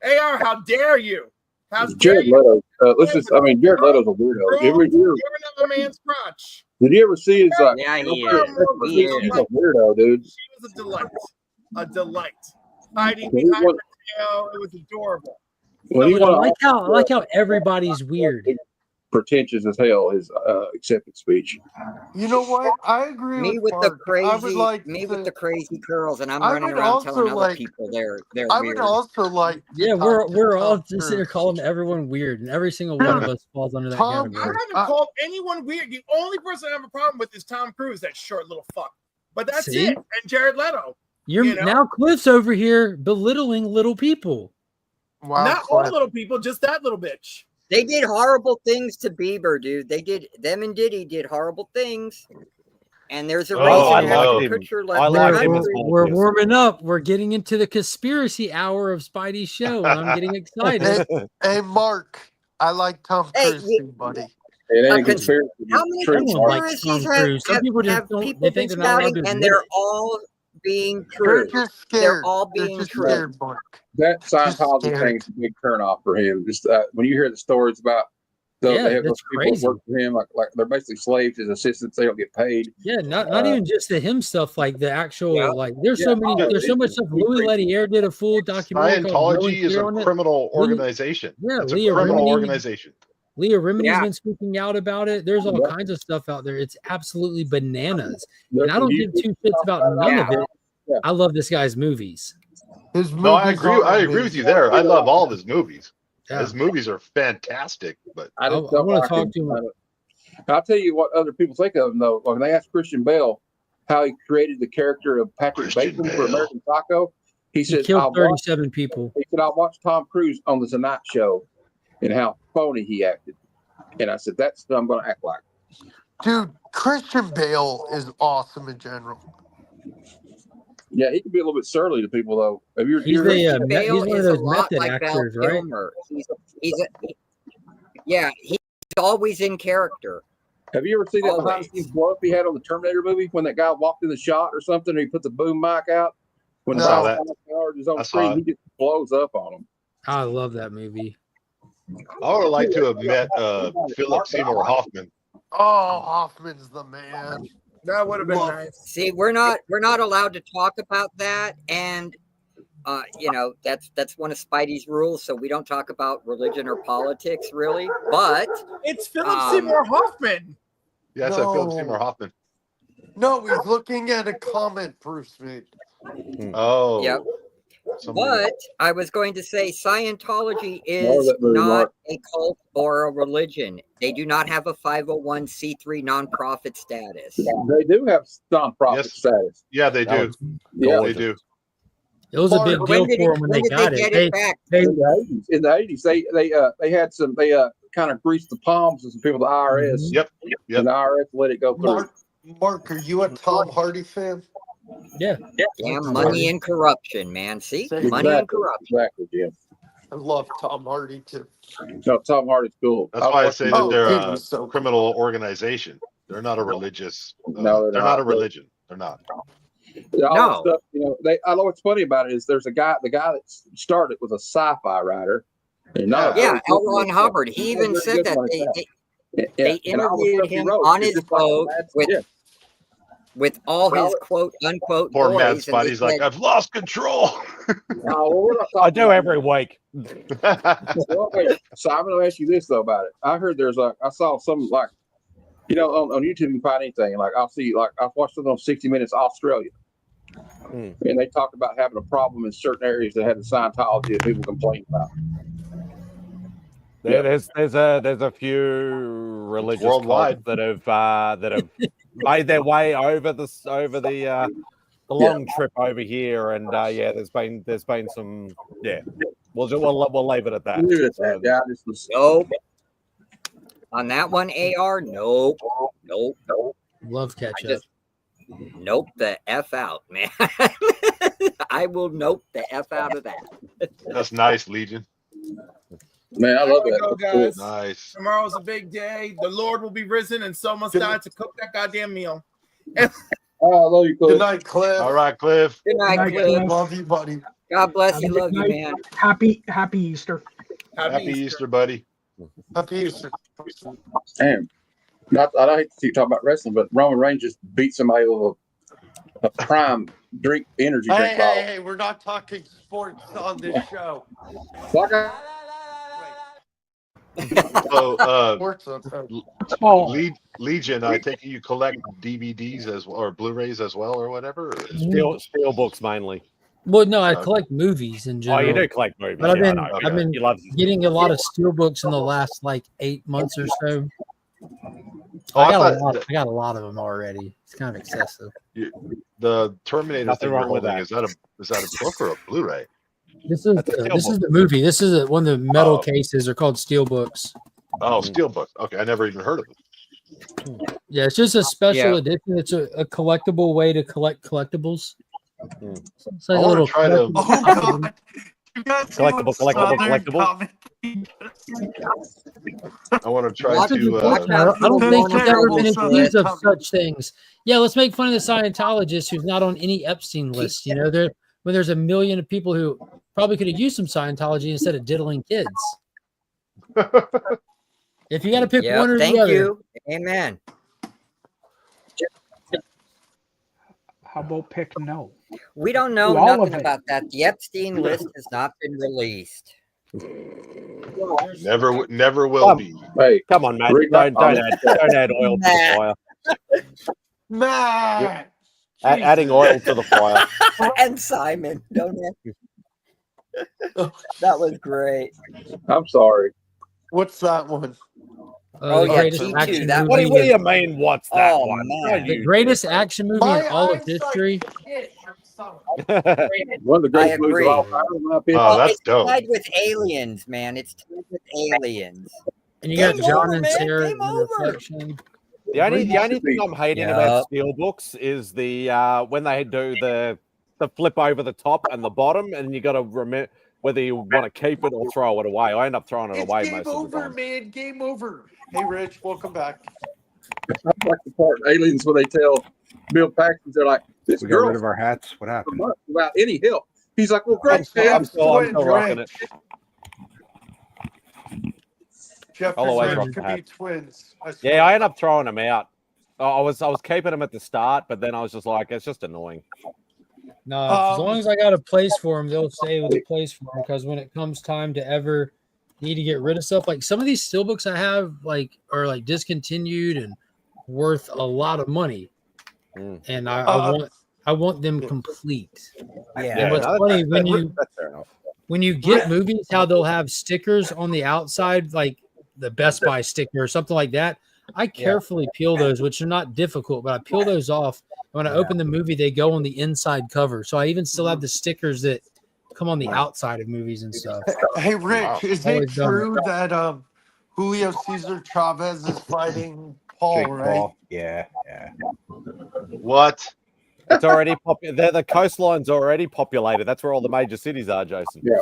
AR, how dare you? How's Jared Leto. Jared Leto's a weirdo. You're another man's crotch. Did you ever see his Yeah, he Sarah is. Moore was He a is. He's a weirdo, dude. She was a delight. A delight. Hiding He behind her was- tail. It was adorable. When he I went like how everybody's weird. pretentious as hell, his acceptance speech. You know what? I agree Me with with the Mark. crazy, I would like with the crazy curls, and I'm I running would around also telling other like- people they're I weird. would also like. Yeah, to we're talk to we're all Tom just sitting here Cruise. calling everyone weird, and every single one of us falls under that Tom- I category. haven't called anyone weird. The only person I have a problem with is Tom Cruise, that short little fuck. But that's See? it. And Jared Leto. You're you know? now Cliff's over here belittling little people. Wow, Not all little people, just that little bitch. They did horrible things to Bieber, dude. Them and Diddy did horrible things. And there's a reason I Ashton liked him. Kutcher left I the liked him country. as We're warming up. We're getting into the conspiracy hour of Spidey's show, and I'm getting excited. Hey, Mark, I like Tom Cruise, too, buddy. It ain't a cons- conspiracy. How many Everyone likes Tom conspiracies Cruise. Some people just have don't. people They been think they're not allowed spouting, to and admit they're it. all being They're true? just They're scared. all They're being just true. scared, Mark. That Scientology scared. thing is a big turnoff for him. Just when you hear the stories about those, Yeah, they have those that's people that crazy. work for him, like they're basically slaves, his assistants. They don't get paid. Yeah, not even just the him stuff, like the actual Yeah. like. There's so many. Yeah, There's so much stuff. Louis Lettier did a full documentary called Going Scientology is Clear a on it. criminal Lee- organization. Yeah, It's a Leah criminal Remini- organization. Leah Remini's Yeah. been speaking out about it. There's all Yeah. kinds of stuff out there. It's absolutely bananas, There's and I don't some give YouTube two shits about none of it. Yeah. I love this guy's movies. His No, I movies agree. are I agree with you there. I love all of his movies. Yeah. His movies are fantastic, but I I just don't want to like talk him. to him. I'll tell you what other people think of him though. When they asked Christian Bale how he created the character of Patrick Christian Bateman for Bale. American Psycho, he He said, killed "I'll watch." 37 people. He said, "I'll watch Tom Cruise on the Tonight Show, and how phony he acted." And I said, "That's what I'm going to act like." Dude, Christian Bale is awesome in general. Yeah, he can be a little bit surly to people though. Have you? He's you a heard- he's Bale one of is a those lot method like Val actors, right? Kilmer. He's always in character. Have you ever seen that behind Always. the scenes blow up he had on the Terminator movie when that guy walked in the shot or something and he put the boom mic out? When No. the I saw that. is on I saw screen, it. he just blows up on him. I love that movie. I would have liked to have met Philip Seymour Hoffman. Oh, Hoffman's the man. That would have been Love- nice. See, we're not allowed to talk about that, and that's one of Spidey's rules. So we don't talk about religion or politics, really. But It's Philip Seymour Hoffman. Yeah, I said Philip No. Seymour Hoffman. No, he's looking at a comment Bruce made. Oh, Yep. somebody- But I was going to say Scientology More of is that movie, not Mark. a cult or a religion. They do not have a 501c3 nonprofit status. They do have nonprofit Yes. status. yeah, they That do. was Yeah, They do. It was a big When deal did for them when they got get it. it back? in the 80s, they had some. They kind of greased the palms of some people, the IRS, Yep. Yep. and the IRS let it go through. Mark, are you a Tom Hardy fan? Yeah. Yeah, money and corruption, man. See, Exactly. money and corruption. Exactly, Jim. I love Tom Hardy too. No, Tom Hardy's cool. That's why I say that Oh, they're dude, a he's so cool. criminal organization. They're not a religious. No, they're not a religion. They're not. Yeah, all No. that stuff, I know what's funny about it is there's the guy that started was a sci-fi writer. And Yeah, L. Ron Hubbard. He even said that they interviewed him on his boat with all his quote unquote Poor boys. Mad and they Spidey's like, said, I've lost control. I do every week. Well, wait, so I'm going to ask you this though about it. I heard I saw some on YouTube you can find anything. Like I watched something on 60 Minutes Australia, and they talked about having a problem in certain areas that had the Scientology that people complain about. There's a few religious Worldwide. cults that have made their way over the long trip over here, and there's been some we'll leave it at that. Yeah, this was nope. On that one, AR, nope. Love ketchup. Nope the F out, man. I will nope the F out of that. That's nice, Legion. Man, I love There we go, that. guys. Nice. Tomorrow's a big day. The Lord will be risen, and so must I to cook that goddamn meal. Oh, I love you, Cliff. Good night, Cliff. All right, Cliff. Good night, Cliff. Love you, buddy. God bless you. Have a Love good you, night. man. Happy Easter. Happy Easter, buddy. Happy Easter. Damn. Not, I don't hate to keep talking about wrestling, but Roman Reigns just beat somebody with a prime energy drink Hey, bottle. hey, we're not talking sports on this show. So, Legion, I take it you collect DVDs as well, or Blu-rays as well, or whatever. Or? Steel books mainly. Well, no, I collect movies in general. Oh, you do collect movies. But I've Yeah, been I know. I've been He loves getting a lot of steel books in the last like 8 months or so. Oh, I got a lot of them already. It's kind of excessive. The Terminator Nothing thing you're wrong with holding, that. is that a book or a Blu-ray? This is the movie. This is one of the metal cases. Are called steel books. Oh, Steelbook. Okay, I never even heard of it. Yeah, it's just a special edition. It's a collectible way to collect collectibles. It's like I a little try to. Oh God! You guys see what collectible. I want to try I to. don't think you've ever been accused of such things. Yeah, let's make fun of the Scientologist who's not on any Epstein list. You know, when there's a million of people who probably could have used some Scientology instead of diddling kids. If you got to pick one or the other. Thank you. Amen. How about pick no? Oh, Do We don't know all of nothing it. about that. The Epstein list has not been released. Never will be. Hey, come on, Matt. Don't add oil to the fire. Matt. Adding oil to the fire. And Simon, don't that was great. I'm sorry. What's that one? Oh, the yeah, greatest T2, action that movie. What do you mean? What's that Oh, one? man. The greatest action movie in all of history. One of the I greatest movies agree. of all time, in my opinion. Oh, that's it's dope. tied with aliens, man. It's tied with aliens. And you got Game John over, and man. Sarah Game in the over. reflection. The only thing I'm hating Yep. about steelbooks is the when they do the flip over the top and the bottom, and you got to remember whether you want to keep it or throw it away. I end up throwing it away Game most of the over, time. man. Game over. Hey, Rich, welcome back. I like the part in Aliens where they tell Bill Paxton, they're like, this We got rid girl of our hats. What happened? without any help. He's like, well, great, I'm man. still rocking it. Jeff I'll always and rock Rich the could be hat. twins. Yeah, I end up throwing them out. I was keeping them at the start, but then I was just like, it's just annoying. No, as long as I got a place for them, they'll stay with a place for them. Because when it comes time to ever need to get rid of stuff, like some of these steelbooks I have, like are like discontinued and worth a lot of money, and I want them complete. Yeah. And what's funny when you get movies, how they'll have stickers on the outside, like the Best Buy sticker or something like that. I carefully peel those, which are not difficult, but I peel those off. When I open the movie, they go on the inside cover. So I even still have the stickers that come on the outside of movies and stuff. Hey, Rich, is it Always done true that Julio Cesar Chavez is fighting Paul, Jake right? Paul. Yeah. What? It's already popular. The coastline's already populated. That's where all the major cities are, Jason. Yeah.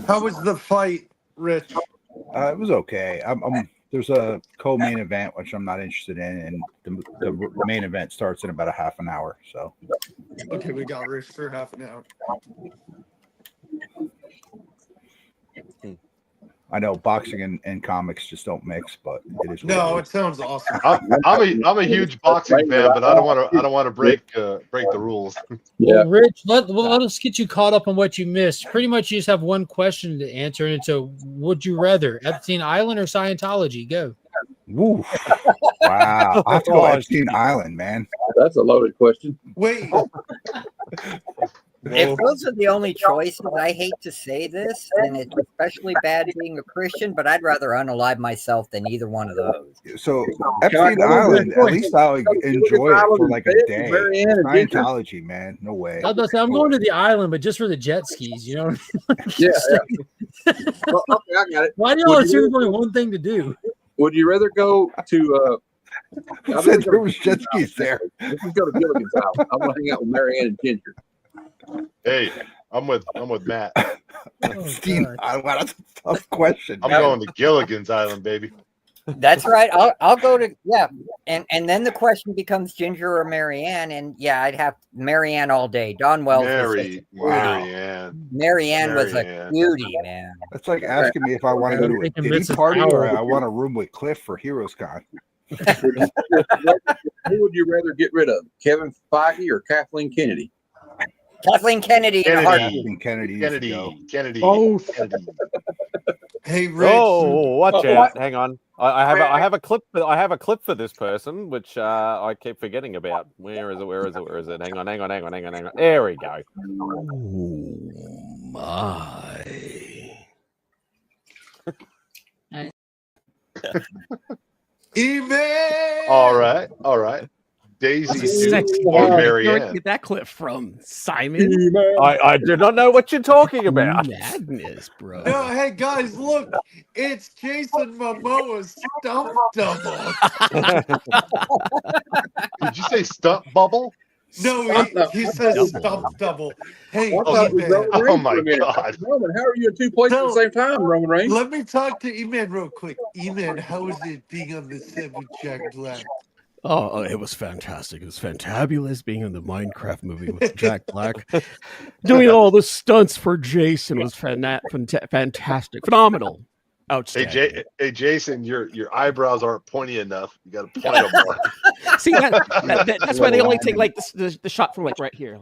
How was the fight, Rich? It was okay. There's a co-main event which I'm not interested in, and the main event starts in about a half an hour. So Okay, we got Rich for half an hour. I know boxing and comics just don't mix, but it is. No, it sounds awesome. I'm a huge boxing fan, but I don't want to break the rules. Well, Rich, let us get you caught up on what you missed. Pretty much, you just have one question to answer, and it's a would you rather Epstein Island or Scientology? Go. Woo. Wow. I have to go Epstein Island, man. That's a loaded question. Wait. If those are the only choices, I hate to say this, and it's especially bad being a Christian, but I'd rather unalive myself than either one of those. So Epstein Island, at least I'll enjoy it for like a day. Scientology, man, no way. I was about to say, I'm going to the island, but just for the jet skis, you know what I mean? Well, okay, I got it. Why do y'all assume there's only one thing to do? Would you rather go to I said there was jet skis there. Let's go to Gilligan's Island. I want to hang out with Marianne and Ginger. Hey, I'm with Matt. Epstein Island. That's a tough question. I'm going to Gilligan's Island, baby. That's right. I'll go to and then the question becomes Ginger or Marianne, and I'd have Marianne all day. Dawn Wells Marianne was a cutie, man. That's like asking me if I want to go to a Diddy party or I want a room with Cliff for Heroes Con. Who would you rather get rid of, Kevin Feige or Kathleen Kennedy? Kathleen Kennedy. Kennedy. Both. Hey, Rich. Oh, watch out! Hang on, I have a clip. I have a clip for this person, which I keep forgetting about. Where is it? Hang on. There we go. Oh my! Email. All right. Daisy Sexy. or Where did you Marianne? get that clip from? Simon? I do not know what you're talking about. Madness, bro. No, hey guys, look, it's Jason Momoa's stump double. Did you say stump bubble? No, he says stump double. Hey, oh my God. Roman, how are you in two places at the same time, Roman Reigns? Let me talk to E-Man real quick. E-Man, how is it being on the set with Jack Black? Oh, it was fantastic. It was fantabulous being in the Minecraft movie with Jack Black. Doing all the stunts for Jason was fantastic. Phenomenal. Outstanding. Hey, Jason, your eyebrows aren't pointy enough. You got to point them more. See, that's why they only take like the shot from like right here.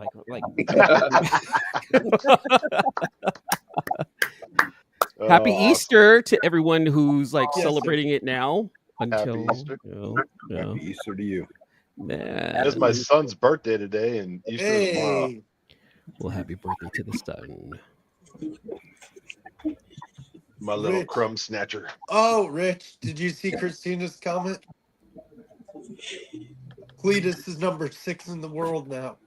Happy Easter to everyone who's like celebrating it now. Until Happy Easter. Happy Easter to you. It's my son's birthday today, and Easter is tomorrow. Well, happy birthday to the son. My little Rich. crumb snatcher. Oh, Rich, did you see Christina's comment? Cletus is number 6 in the world now.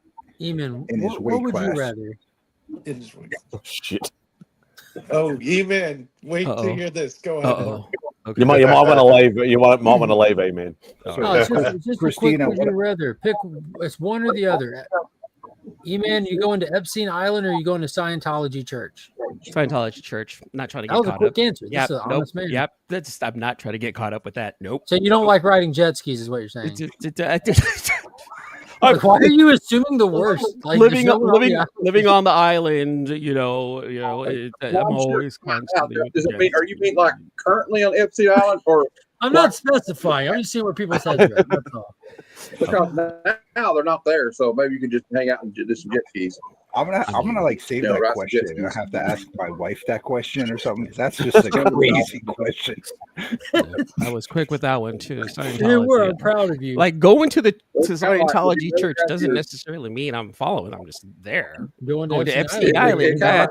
Eamon, In his what weight would class. you rather? In his weight. Oh, shit. Oh, E-Man, wait to hear this. Go ahead. Okay. You might want to leave. You might want to leave, man. No, it's just Christina, a quick would you rather. Pick it's one or the other. E-Man, you going to Epstein Island or you going to Scientology Church? Scientology Church. Not trying to get That was a caught quick up. answer. This is an honest man. Yep. I'm not trying to get caught up with that. Nope. So you don't like riding jet skis, is what you're saying? Why are you assuming the worst? Like, living on the island, I'm always constantly. Are you being like currently on Epstein Island, or I'm not specifying. I'm just seeing where people's heads are. That's all. Because now they're not there, so maybe you can just hang out and do some jet skis. I'm gonna like save that question, and I have to ask my wife that question or something. That's just a crazy question. I was quick with that one too. I'm proud of you. Like going to the Scientology church doesn't necessarily mean I'm following. I'm just there. Going to Epstein Island. That's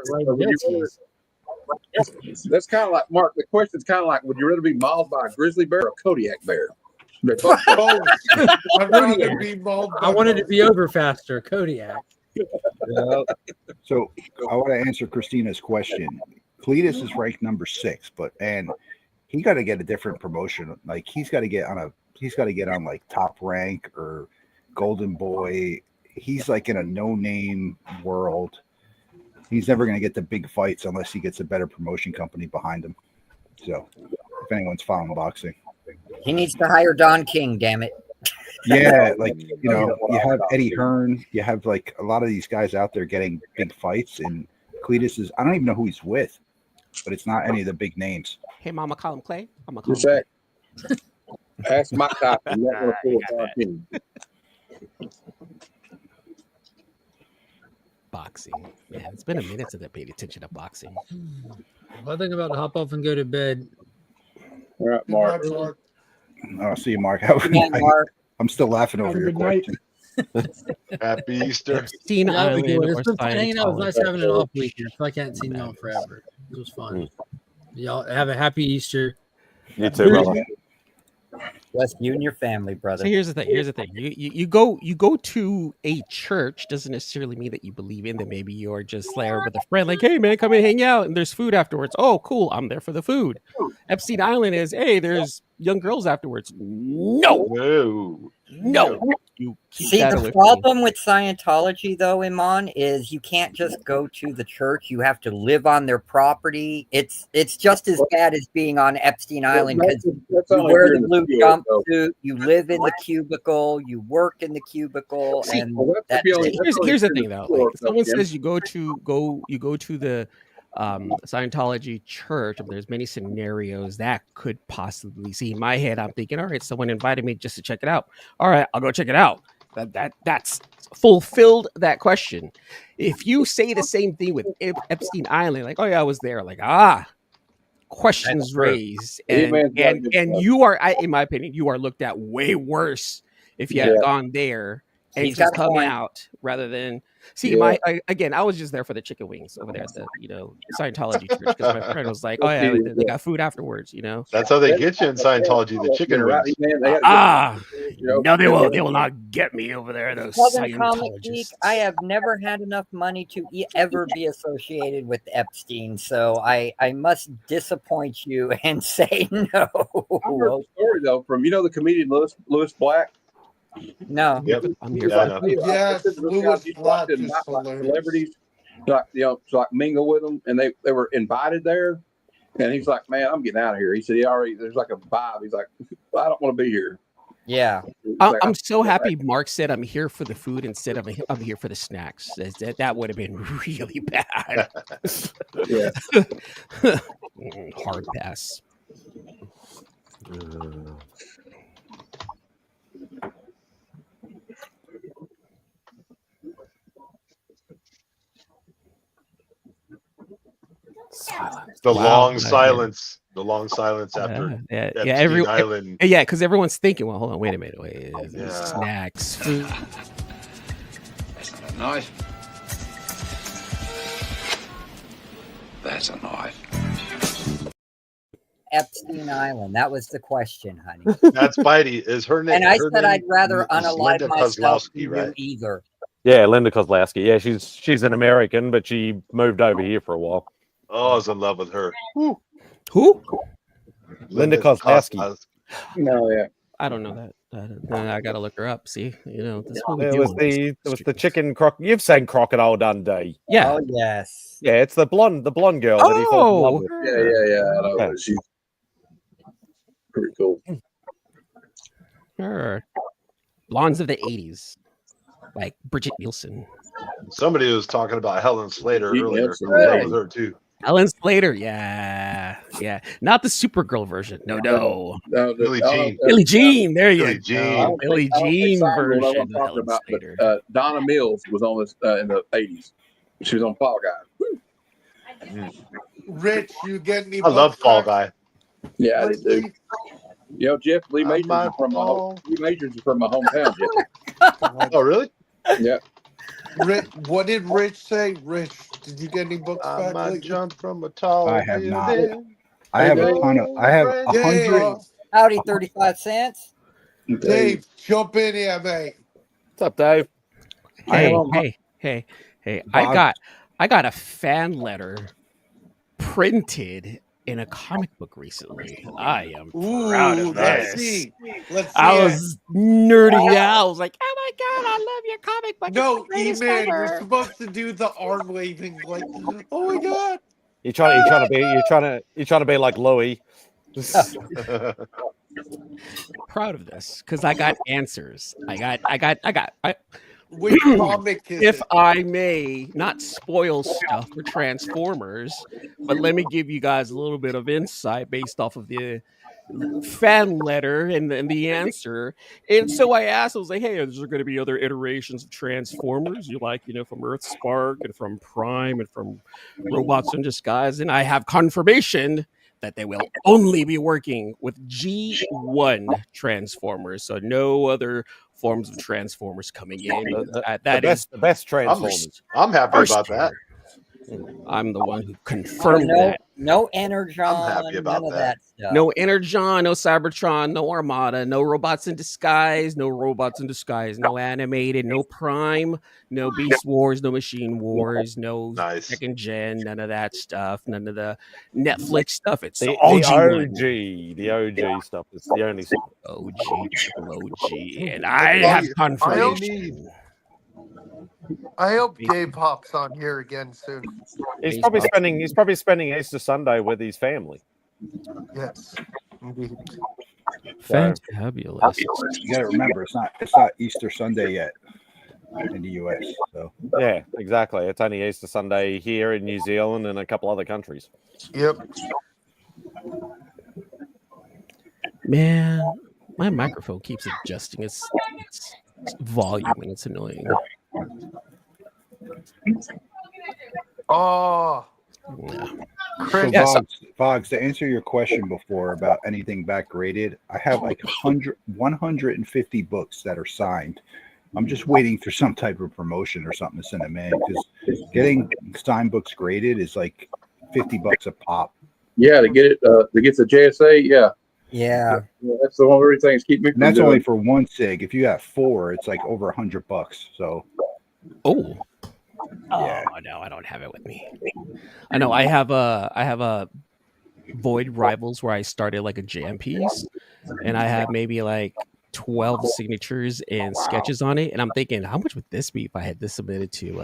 kind of like, Mark, the question's kind of like, would you rather be mauled by a grizzly bear or a Kodiak bear? I'd rather be mauled by I wanted to be over faster. Kodiak. So I want to answer Christina's question. Cletus is ranked number 6, and he got to get a different promotion. Like he's got to get on like Top Rank or Golden Boy. He's like in a no-name world. He's never going to get the big fights unless he gets a better promotion company behind him. So if anyone's following boxing, he needs to hire Don King. Damn it. Yeah, like you have Eddie Hearn, you have like a lot of these guys out there getting big fights, and Cletus is, I don't even know who he's with, but it's not any of the big names. Hey, Mama, call him Clay. I'm gonna call him. Pass my copy. Boxing, man. It's been a minute since I paid attention to boxing. I think I'm about to hop off and go to bed. All right, Mark. I'll see you, Mark. I'm still laughing over your question. Happy Easter. Epstein Island. It's been fun hanging out. It was nice having an off week. I feel like I hadn't seen y'all forever. It was fun. Y'all have a happy Easter. You too, brother. Bless you and your family, brother. So here's the thing. You go to a church doesn't necessarily mean that you believe in them. Maybe you're just there with a friend, like, hey man, come and hang out, and there's food afterwards. Oh, cool, I'm there for the food. Epstein Island is, hey, there's young girls afterwards. No. you keep See, that the away from me. problem with Scientology, though, Iman, is you can't just go to the church. You have to live on their property. It's just as bad as being on Epstein Island because you wear the blue jumpsuit, you live in the cubicle, you work in the cubicle, See, and that's here's the thing though. Like, if someone says you go to the Scientology church, there's many scenarios that could possibly see. In my head, I'm thinking, all right, someone invited me just to check it out. All right, I'll go check it out. That's fulfilled that question. If you say the same thing with Epstein Island, like, oh yeah, I was there, like, questions raised, and you are, in my opinion, you are looked at way worse if you had gone there and He's just got a come point. out rather than see I was just there for the chicken wings over there at the Scientology church because my friend was like, oh yeah, they got food afterwards, That's how they get you in Scientology, the chicken wings. No, they will not get me over there. Those Southern Comic Scientologists. Geek, I have never had enough money to ever be associated with Epstein, so I must disappoint you and say no. I heard a story though from the comedian Lewis Black. No. Yep. I'm here. Yes, Lewis Black is celebrities, like mingle with them, and they were invited there, and he's like, "Man, I'm getting out of here." He said, there's like a vibe. He's like, "I don't want to be here." Yeah, I'm so happy Mark said I'm here for the food instead of I'm here for the snacks. That would have been really bad. Yeah. Hard pass. Silence. The long silence. The long silence after Epstein Island. Yeah, because everyone's thinking, well, hold on, wait a minute. Snacks, food. That's not a knife. That's a knife. Epstein Island. That was the question, honey. That's Spidey. Is her name? And I said I'd rather unalive Linda myself Kozlowski, than right? you either. Yeah, Linda Kozlowski. Yeah, she's an American, but she moved over here for a while. Oh, I was in love with her. Who? Linda Kozlowski. No, yeah. I don't know that. I gotta look her up. See, this It was the chicken croc. You've seen Crocodile Dundee. Yeah. Oh yes. Yeah, it's the blonde girl that he falls in love with. Yeah. I know. She's pretty cool. Sure. Blondes of the '80s, like Bridget Nielsen. Somebody was talking about Helen Slater earlier. Right. That was her too. Helen Slater, yeah, not the Supergirl version. No. Billie Jean. Billie Jean, there you Billie go. Billie Jean version. I'm talking about, but Donna Mills was on this in the '80s. She was on Fall Guy. Rich, you get any? I love Fall Guy. Yeah, I do. Jeff Lee Majors is from my hometown. Jeff. Oh, really? Yeah. Rich, what did Rich say? Rich, did you get any books I back? might jump from a tall I have not. building. I have a ton of. I have 100. Howdy, 35 cents. Dave, jump in here, mate. What's up, Dave? Hey! I got a fan letter printed in a comic book recently. I am proud of let's this. see. Let's see. I was nerding out. I was like, "Oh my god, I love your comic book!" No, E-Man, you're supposed to do the arm waving, like, oh my god. You're trying to be like Loowee. Proud of this because I got answers. Which comic is if it? I may not spoil stuff for Transformers, but let me give you guys a little bit of insight based off of the fan letter and the answer. And so I asked, I was like, hey, is there going to be other iterations of Transformers? You like, from Earthspark and from Prime and from Robots in Disguise? And I have confirmation that they will only be working with G1 Transformers. So no other forms of Transformers coming in. The best Transformers. I'm happy about that. I'm the one who confirmed no, that. no Energon, I'm happy about none of that. that stuff. No Energon, no Cybertron, no Armada, no Robots in Disguise, no Robots in Disguise, no Animated, no Prime, no Beast Wars, no Machine Wars, no second gen, none of that stuff, none of the Netflix stuff. It's The all the OG stuff. It's the only stuff. OG, triple OG, and I have confirmation. I hope Gabe hops on here again soon. He's probably spending Easter Sunday with his family. Yes, indeed. Fantabulous. You got to remember, it's not Easter Sunday yet in the U.S. So yeah, exactly. It's only Easter Sunday here in New Zealand and a couple other countries. Yep. Man, my microphone keeps adjusting its volume, and it's annoying. Oh. Yeah. So Boggs, to answer your question before about anything back graded, I have like 150 books that are signed. I'm just waiting for some type of promotion or something to send them in, because getting signed books graded is like $50 a pop. Yeah, to get it, to get the JSA, yeah. Yeah. That's the only thing that's keeping me. And that's only for one sig. If you have 4, it's like over $100. So, oh no, I don't have it with me. I know I have a Void Rivals where I started like a jam piece, and I have maybe like 12 signatures and sketches on it, and I'm thinking, how much would this be if I had this submitted to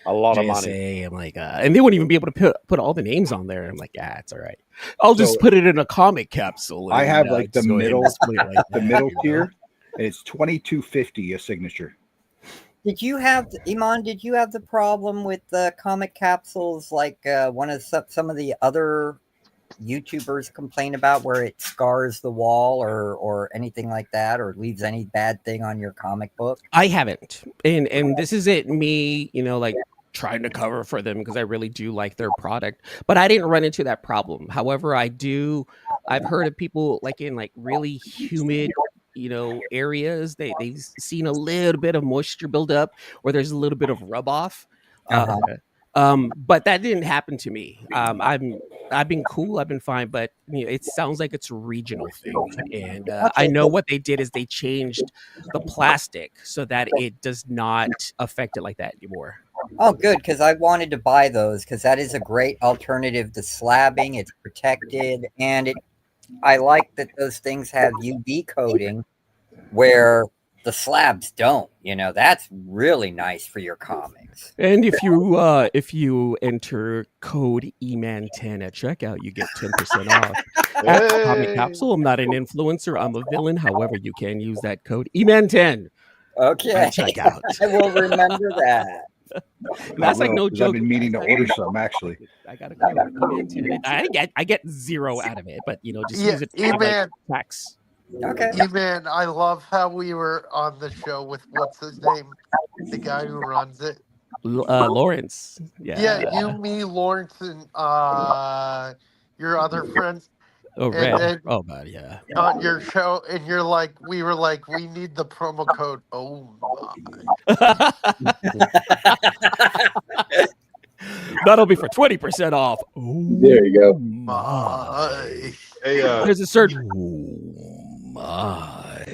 a lot JSA? of money. I'm like, and they wouldn't even be able to put all the names on there. I'm like, yeah, it's all right. I'll just put it in a comic capsule. And, I have like the middle, the middle tier, and it's $22.50 a signature. Did you have Iman? Did you have the problem with the comic capsules like one of some of the other YouTubers complain about, where it scars the wall or anything like that, or leaves any bad thing on your comic book? I haven't, and this isn't me, like trying to cover for them, because I really do like their product, but I didn't run into that problem. However, I've heard of people like in like really humid areas, they've seen a little bit of moisture build up, or there's a little bit of rub off. But that didn't happen to me. I've been cool, I've been fine, but it sounds like it's a regional thing, and I know what they did is they changed the plastic so that it does not affect it like that anymore. Oh, good, because I wanted to buy those, because that is a great alternative to slabbing. It's protected, and I like that those things have UV coating where the slabs don't. That's really nice for your comics. And if you enter code EMAN10 at checkout, you get 10% off. At Comic Capsule, I'm not an influencer, I'm a villain. However, you can use that code EMAN10. Okay. At checkout. I will remember that. That's like no joke. I've been meaning to order some, actually. I got to code EMAN10. I get 0 out of it, but just use it for like tax. Okay. Man, I love how we were on the show with what's his name, the guy who runs it. Lawrence. Yeah, you, me, Lawrence, and your other friends. Oh, Red. Oh, God, yeah. On your show, and we were like, we need the promo code. Oh my! That'll be for 20% off. Ooh, there you go. My. Hey, there's a certain. My.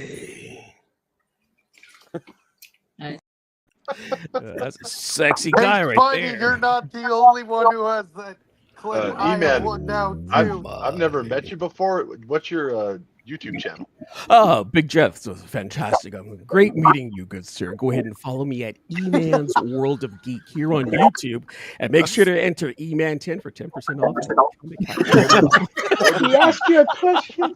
That's a sexy guy right Spidey, there. you're not the only one who has that clip. I have one now too. I've never met you before. What's your YouTube channel? Oh, Big Jeff, this was fantastic. Great meeting you, good sir. Go ahead and follow me at E-Man's World of Geek here on YouTube, and make sure to enter E-Man10 for 10% off. He asked you a question.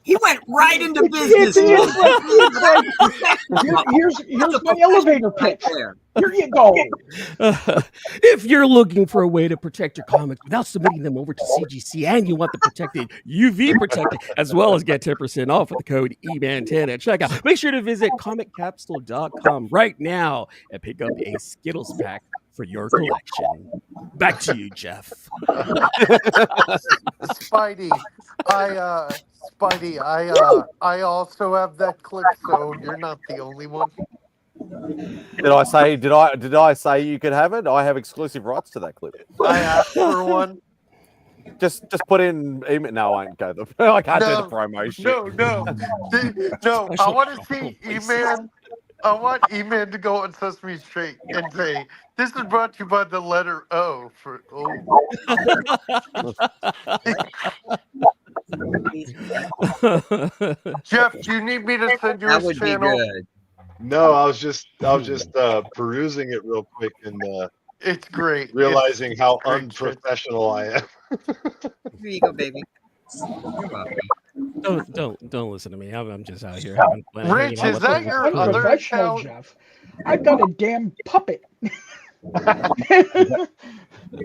He went right into business. Here's my elevator pitch. Here you go. If you're looking for a way to protect your comics without submitting them over to CGC, and you want the protected UV protected, as well as get 10% off with the code EMAN10 at checkout, make sure to visit comiccapsule.com right now and pick up a Skittles pack for your collection. Back to you, Jeff. Spidey, I also have that clip, so you're not the only one. Did I say you could have it? I have exclusive rights to that clip. I asked for one. Just put in email. No, I won't go. I can't do the promo shit. No. I want to see E-Man. I want E-Man to go on Sesame Street and say, "This is brought to you by the letter O for Jeff, do you need me to send you That his would be channel? good. No, I was just perusing it real quick and It's great. realizing how It's great unprofessional I am. Here you go, baby. You're welcome. Don't listen to me. I'm just out here having fun. Rich, is that your other Unprofessional, account? Jeff. I've got a damn puppet.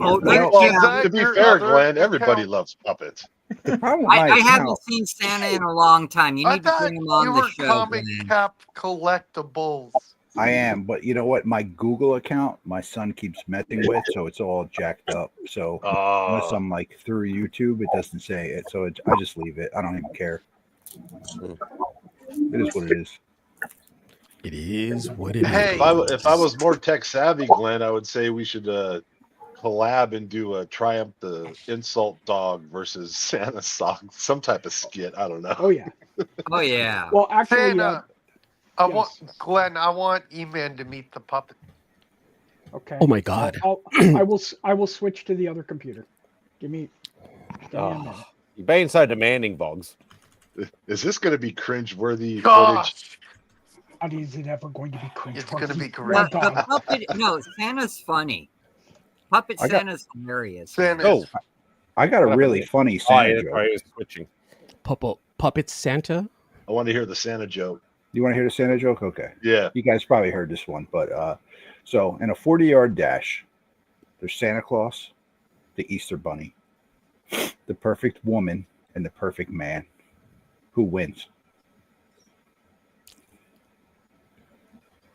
Oh, Well, to be fair, Glenn, everybody loves puppets. The problem I haven't seen Santa in a long time. You I need to thought bring him on you the were show. comic Glenn. cap collectibles. I am, but you know what? My Google account, my son keeps messing with, so it's all jacked up. So unless I'm like through YouTube, it doesn't say it. So I just leave it. I don't even care. It is what it is. It is what it is. If I was more tech savvy, Glenn, I would say we should collab and do a Triumph the Insult Dog versus Santa song, some type of skit. I don't know. Oh yeah. Oh yeah. Well, actually, Santa, I want E-Man to meet the puppet. okay. Oh my God. I will switch to the other computer. Give me a minute. You're being so demanding, Boggs. Is this going to be cringe-worthy footage? Gosh, How is it ever going to be cringe? it's going to be Well, great. the puppet, no, Santa's funny. Puppet I got- Santa's hilarious. Oh, I got a really funny Santa joke. It's switching. Puppet Santa. I want to hear the Santa joke. You want to hear the Santa joke? Okay. Yeah. You guys probably heard this one, but so in a 40-yard dash, there's Santa Claus, the Easter Bunny, the perfect woman, and the perfect man. Who wins?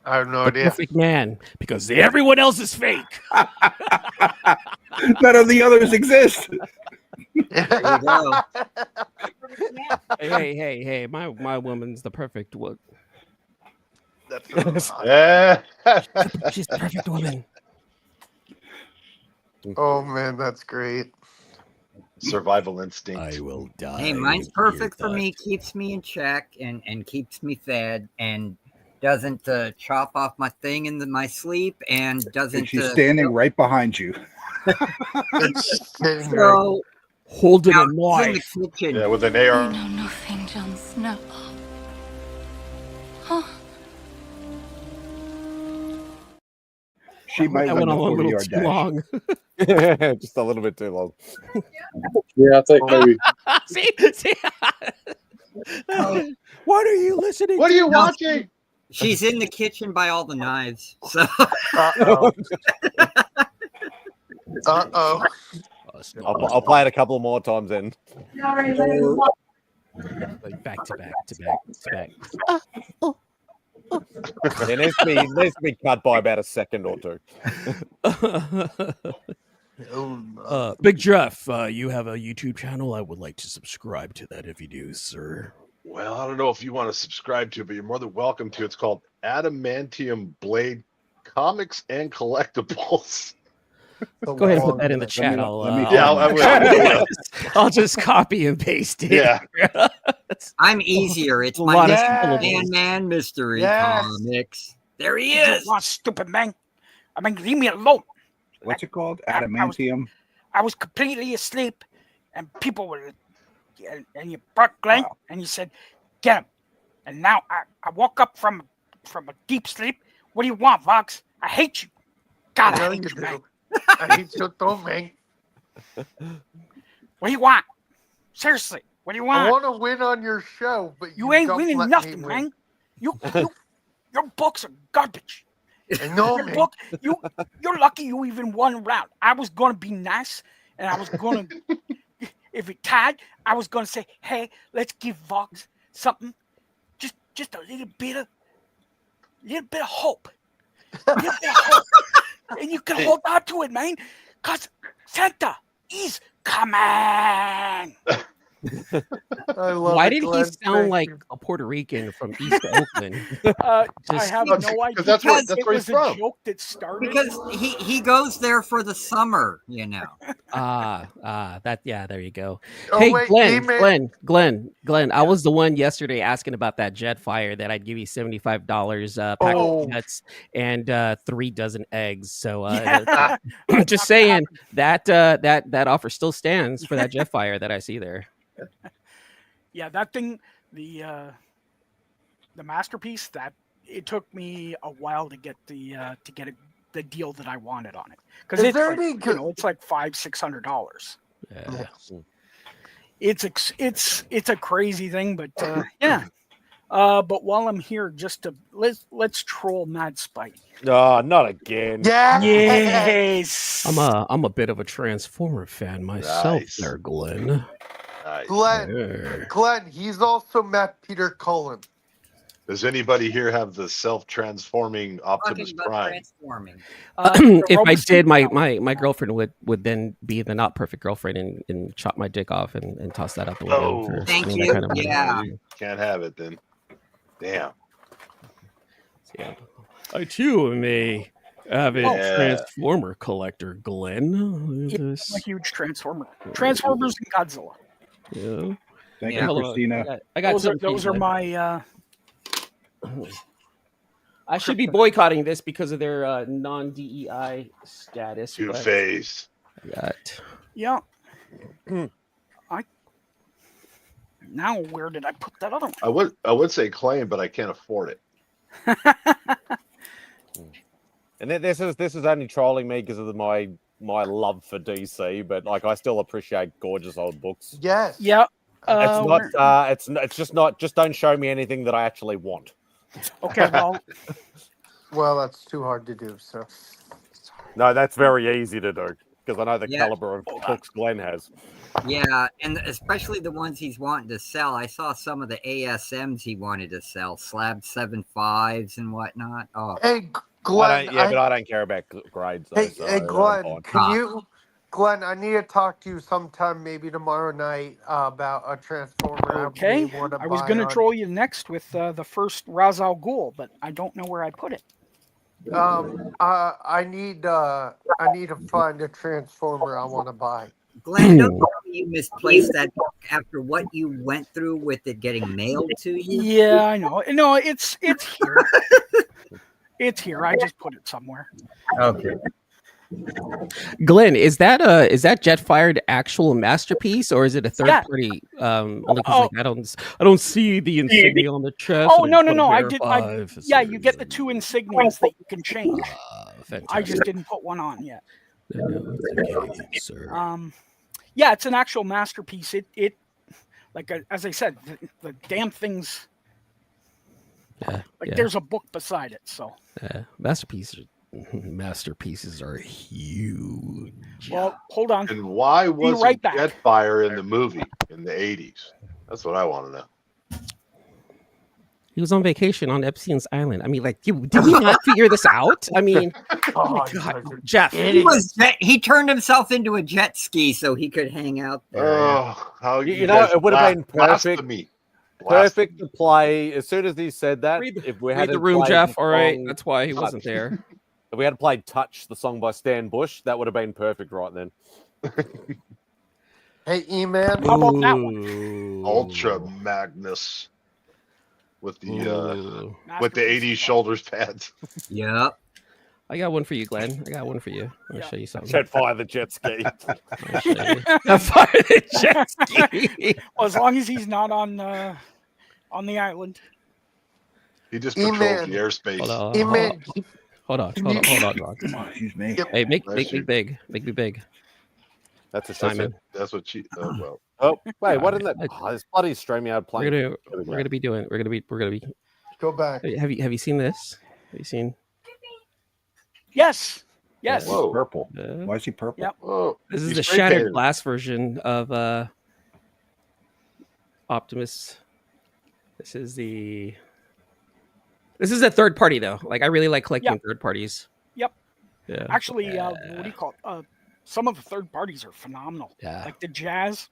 I have no The idea. perfect man, because everyone else is fake. None of the others exist. There you go. Hey, my woman's the perfect one. Yeah. She's the perfect woman. Oh man, that's great. Survival instinct. I will die. Hey, mine's perfect for me. Keeps me in check and keeps me fed and doesn't chop off my thing in my sleep and doesn't. And she's standing right behind you. So holding now a he's in knife. the kitchen. Yeah, with an AR. know nothing, Jon Snow. Huh? She might That win went the on a little 40-yard too dash. long. Just a little bit too long. Yeah, I think maybe. See? What are you listening What to? are you watching? She's in the kitchen by all the knives. So Uh-oh. Uh-oh. I'll play it a couple more times then. Like back to back. It needs to be cut by about a second or two. Big Jeff, you have a YouTube channel. I would like to subscribe to that if you do, sir. Well, I don't know if you want to subscribe to it, but you're more than welcome to. It's called Adamantium Blade Comics and Collectibles. Go ahead and put that in the chat. I'll just copy and paste it. Yeah. I'm easier. It's A my lot of Man Mystery Yes. Comics. There he You is. want stupid man? I mean, leave me alone. What's it called? Adamantium. I was completely asleep, and people were, and you brought Glenn, and you said, "Get him." And now I woke up from a deep sleep. What do you want, Vox? I hate you. God, I know hate you you, man. do. I hate you too, man. What do you want? Seriously, what do you I want? want to win on your show, but You ain't don't winning let me nothing, win. man. Your books are garbage. I know, Your man. book, you're lucky you even won round. I was gonna be nice, and I was gonna, if it tied, I was gonna say, hey, let's give Vox something, just a little bit of hope, and you can hold on to it, man, cause Santa is coming. I love Why it, did he Glenn. sound Thank like you. a Puerto Rican from East Oakland? I Just- have Well, no idea. because that's where it he's was from. a joke that started. Because he goes there for the summer, you know. There you go. Oh, Hey, wait, Glenn, I was the one yesterday asking about that jet fire that I'd give you $75 pack of nuts and 3 dozen eggs. So just saying that offer still stands for that jet fire that I see there. Yeah, that thing, the masterpiece, that it took me a while to get the deal that I wanted on it, because it's like, it's like $500-$600. Yeah. It's a crazy thing, but yeah. But while I'm here, just to let's troll MadSpidey. Oh, not again. Yeah. Yes. I'm a bit of a Transformer fan myself, Nice. there, Glenn. Nice. Glenn, he's also Matt Peter Cullen. Does anybody here have the self-transforming Optimus Prime? Transforming. If I did, my girlfriend would then be the not perfect girlfriend and chop my dick off and toss that out the window. Oh, Thank that you. kind of money. Yeah. You can't have it then. Damn. Yeah. I too am a avid Transformer collector, Glenn. Look at I'm a this. huge Transformers and Godzilla. Yeah. Thank you, Christina. I got those are my. I should be boycotting this because of their non-DEI status. Two-Face. Yeah. Now where did I put that other one? I would say claim, but I can't afford it. And this is only trolling me because of my love for DC, but like I still appreciate gorgeous old books. Yes. Yeah. It's just not. Just don't show me anything that I actually want. Okay. Well, that's too hard to do. So. No, that's very easy to do because I know the caliber of books Glenn has. Yeah, and especially the ones he's wanting to sell. I saw some of the ASMs he wanted to sell, slab 7.5s and whatnot. Oh, Hey, Glenn. But I don't care about grades. Though, Hey, Glenn. Glenn, I need to talk to you sometime, maybe tomorrow night, about a Transformer. Okay. I was going to troll you next with the first Ra's al Ghul, but I don't know where I put it. I need to find a Transformer I want to buy. Glenn, don't tell me you misplaced that book after what you went through with it getting mailed to you. Yeah, I know. No, it's here. It's here. I just put it somewhere. Okay. Glenn, is that Jetfired actual masterpiece or is it a third party? Only because I don't see the insignia on the chest. Oh no! I did. Yeah, you get the 2 insignias that you can change. I just didn't put one on yet. Yeah, it's an actual masterpiece. It like as I said, the damn things. There's a book beside it, so. Masterpieces are huge. Well, hold on. And why was right back. Jetfire in the movie in the 80s? That's what I want to know. He was on vacation on Epstein's Island. I mean, like, did we not figure this out? I mean, oh my God, Jeff. He turned himself into a jet ski so he could hang out there. Oh, how you know, it would have been perfect. Perfect to play as soon as he said that. If we had the room, Jeff. All right, that's why he wasn't there. If we had played "Touch," the song by Stan Bush, that would have been perfect right then. Hey, E-Man, how about that one? Ultra Magnus with the 80s shoulders pads. Yep. I got one for you, Glenn. I got one for you. I'll show you something. Jetfire the jet ski. Jetfire the jet ski. Well, as long as he's not on the island. He just patrols the airspace. Hold on. Come on, excuse me. Hey, make me big. Make me big. That's a Simon. That's what she. Oh well. Oh wait, what in that? This bloody StreamYard playing. We're gonna be. Go back. Have you seen this? Have you seen? Yes. Whoa. Purple. Why is he purple? Yep. Whoa. This is the shattered glass version of Optimus. This is a third party though. Like I really like collecting third parties. Yep. Yeah. Actually, what do you call it? Some of the third parties are phenomenal. Yeah. Like the Jazz.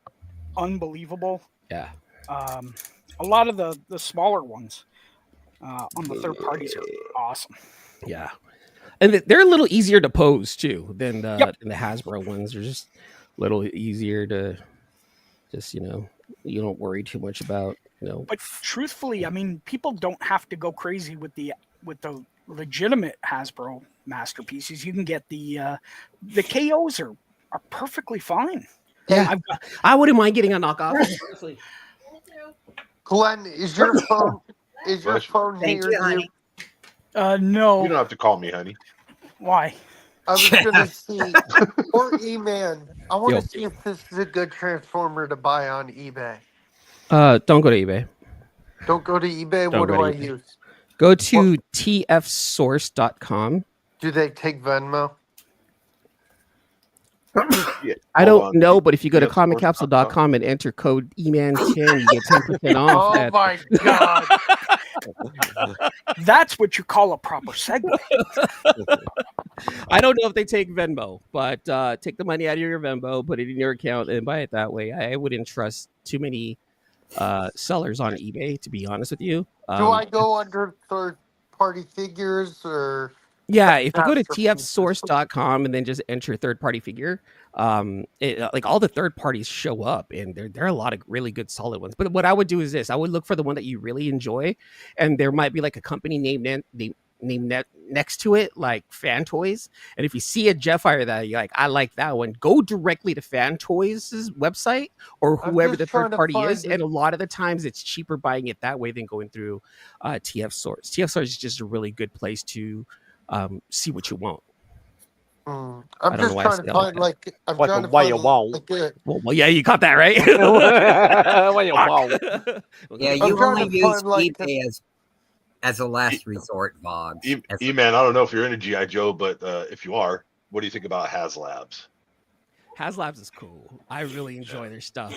unbelievable. Yeah. A lot of the smaller ones on the third parties are awesome. Yeah. And they're a little easier to pose too than the Hasbro ones. They're just a little easier to just, you don't worry too much about, But truthfully, I mean, people don't have to go crazy with the legitimate Hasbro masterpieces. You can get the KOs are perfectly fine. Yeah, I wouldn't mind getting a knockoff. Honestly. Glenn, is your phone Thank near you, honey. No. You don't have to call me, honey. Why? I was gonna see, or E-Man. I want Yo. to see if this is a good transformer to buy on eBay. Don't go to eBay. Don't go to eBay. Don't What go do to I eBay. use? Go to tfsource.com. Do they take Venmo? I don't know, but if you go to comiccapsule.com and enter code EMAN10, you get 10% off. Oh my god! That's what you call a proper segue. I don't know if they take Venmo, but take the money out of your Venmo, put it in your account, and buy it that way. I wouldn't trust too many sellers on eBay, to be honest with you. Do I go under third-party figures or? Yeah, if you go to tfsource.com and then just enter third-party figure, like all the third parties show up, and there are a lot of really good solid ones. But what I would do is this: I would look for the one that you really enjoy, and there might be like a company name next to it, like Fan Toys. And if you see a Jetfire that you're like, I like that one, go directly to Fan Toys' website or whoever the third party is. And a lot of the times it's cheaper buying it that way than going through TF Source. TF Source is just a really good place to see what you want. I'm just trying to find I'm trying to what find you want. like a, Well, yeah, you caught that right. What you want. Yeah, I'm you trying only to use find, like, eBay as a last resort, Boggs. E-Man, I don't know if you're into G.I. Joe, but if you are, what do you think about HasLabs? HasLabs is cool. I really enjoy their stuff.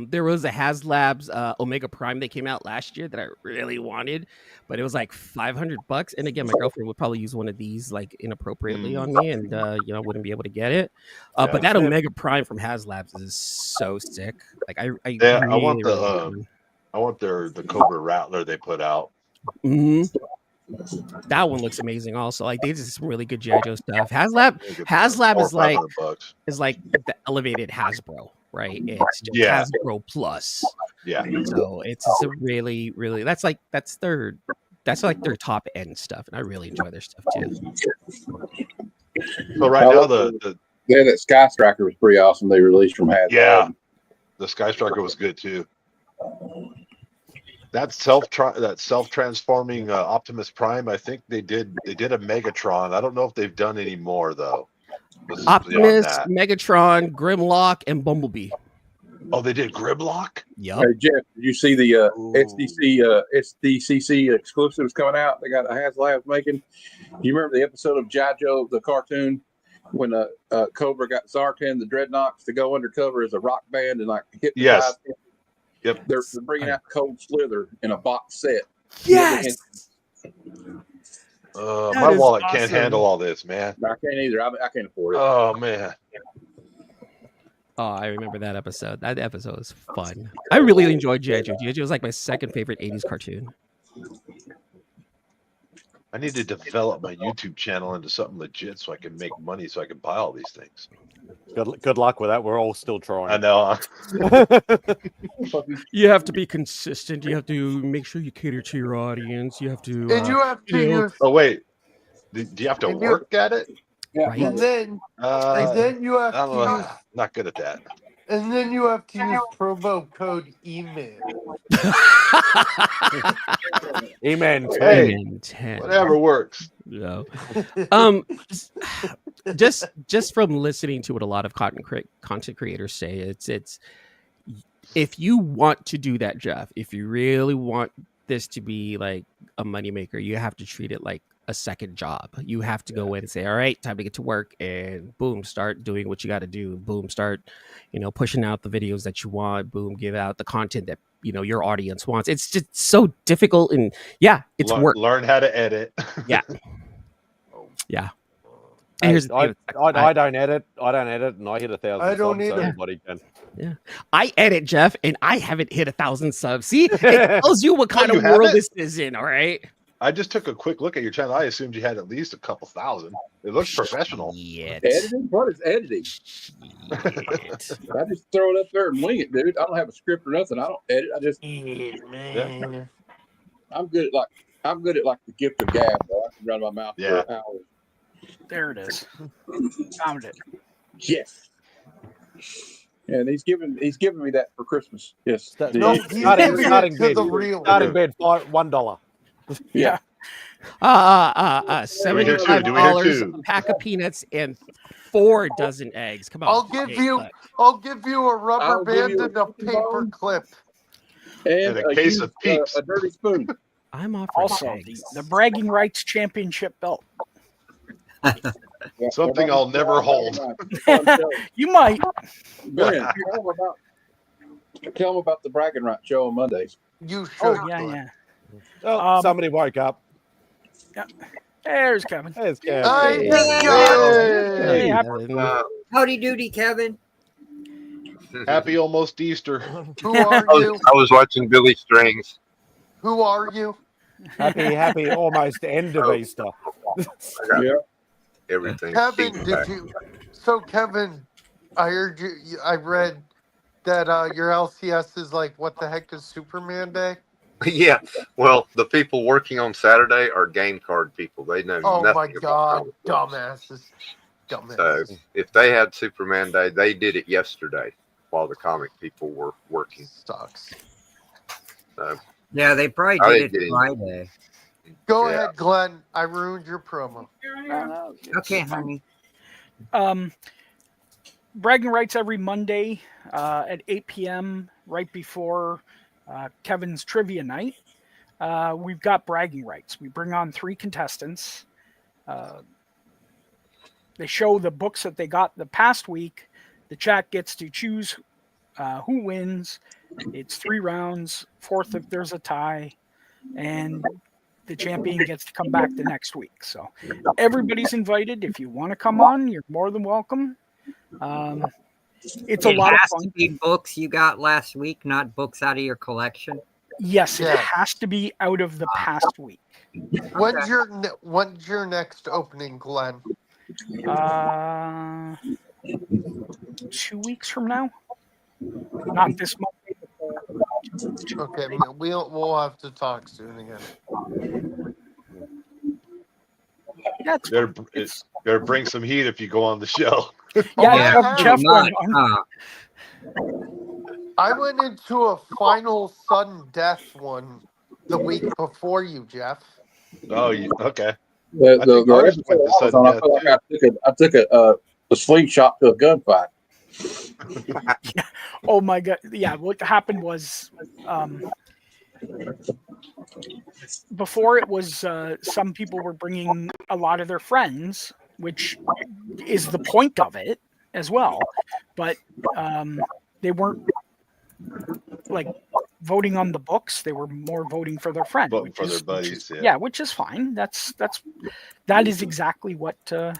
There was a HasLabs Omega Prime that came out last year that I really wanted, but it was like $500. And again, my girlfriend would probably use one of these like inappropriately on me, and I wouldn't be able to get it. But that Omega Prime from HasLabs is so sick. Like I want really the Cobra Rattler they put out. Mm-hmm. That one looks amazing. Also, like they just some really good G.I. Joe stuff. HasLab is like the elevated Hasbro, right? It's just Hasbro Plus. Yeah. So it's a really, really that's like their top end stuff, and I really enjoy their stuff too. So right now that Sky Striker was pretty awesome. They released from Hasbro. Yeah, the Sky Striker was good too. That self-transforming Optimus Prime, I think they did a Megatron. I don't know if they've done any more though. Optimus, Megatron, Grimlock, and Bumblebee. Oh, they did Grimlock? Yep. Hey Jeff, did you see the SDCC exclusives coming out? They got a HasLab making. Do you remember the episode of G.I. Joe, the cartoon, when Cobra got Zartan, the Dreadnoks, to go undercover as a rock band and like hypnotize him? Yep. They're bringing out Cold Slither in a box set. Yes. My wallet can't handle all this, man. I can't either. I can't afford it. Oh man. Oh, I remember that episode. That episode was fun. I really enjoyed G.I. Joe. G.I. Joe was like my second favorite 80s cartoon. I need to develop my YouTube channel into something legit so I can make money so I can buy all these things. Good luck with that. We're all still trying. I know. You have to be consistent. You have to make sure you cater to your audience. You have to. And you have to use. Oh wait, do you have to work at it? Yeah. Right. And then you have to use. Not good at that. And then you have to use promo code email. Amen. Hey, Amen. 10. whatever works. No. Just from listening to what a lot of content creators say, it's if you want to do that, Jeff, if you really want this to be like a moneymaker, you have to treat it like a second job. You have to go in and say, all right, time to get to work, and boom, start doing what you got to do. Boom, start, pushing out the videos that you want. Boom, give out the content that, your audience wants. It's just so difficult. And yeah, it's work. Learn how to edit. Yeah. Yeah. And here's the I, thing, I don't edit. I don't edit, and I hit 1,000 I don't subs, so either. everybody can. Yeah, I edit, Jeff, and I haven't hit 1,000 subs. See, it tells you what kind you of world haven't? this is in. All right. I just took a quick look at your channel. I assumed you had at least a couple thousand. It looks professional. Editing? What is editing? I just throw it up there and wing it, dude. I don't have a script or nothing. I don't edit. I just man. I'm good at like the gift of gab. Bro. I can run my mouth for hours. There it is. Found it. Yes. And he's giving me that for Christmas. Yes. No, he's giving it to the real. Starting bid $1. Yeah. $75 a pack of peanuts and 4 dozen eggs. Come on. I'll give you a rubber band and a paper clip. And a case of Peeps. A dirty spoon. I'm offering Also, the bragging rights championship belt. Something I'll never hold. You might. Glenn, tell them about the bragging rights show on Mondays. You should. Oh, yeah. Oh, somebody woke up. Yeah. There's Kevin. There's Kevin. Hey, Howdy doody, Kevin. Happy almost Easter. Who are you? I was watching Billy Strings. Who are you? Happy almost end of Easter. Yeah. Everything. Kevin, did you? So, Kevin, I heard you. I read that your LCS is like, what the heck is Superman Day? Yeah. Well, the people working on Saturday are game card people. They know Oh nothing my about God, comic dumbasses. So if they had Superman Day, they did it yesterday while the comic people were working. Sucks. So Yeah, they probably I did didn't it get Friday. Go ahead, Glenn. I ruined your promo. Okay, honey. Bragging rights every Monday at 8 p.m. right before Kevin's trivia night. We've got bragging rights. We bring on 3 contestants. They show the books that they got the past week. The chat gets to choose who wins. It's 3 rounds, 4th if there's a tie, and the champion gets to come back the next week. So everybody's invited. If you want to come on, you're more than welcome. It's a lot of fun. To be books you got last week, not books out of your collection. Yes, it has to be out of the past week. When's your next opening, Glenn? 2 weeks from now. Not this month. Okay, we'll have to talk soon again. Better bring some heat if you go on the show. Jeff went on. I went into a final sudden death one the week before you, Jeff. Oh, okay. I took a slingshot to a gunfight. Oh my God! Yeah, what happened was before it was some people were bringing a lot of their friends, which is the point of it as well, but they weren't like voting on the books. They were more voting for their friend, for their buddies. Which is fine. That is exactly what you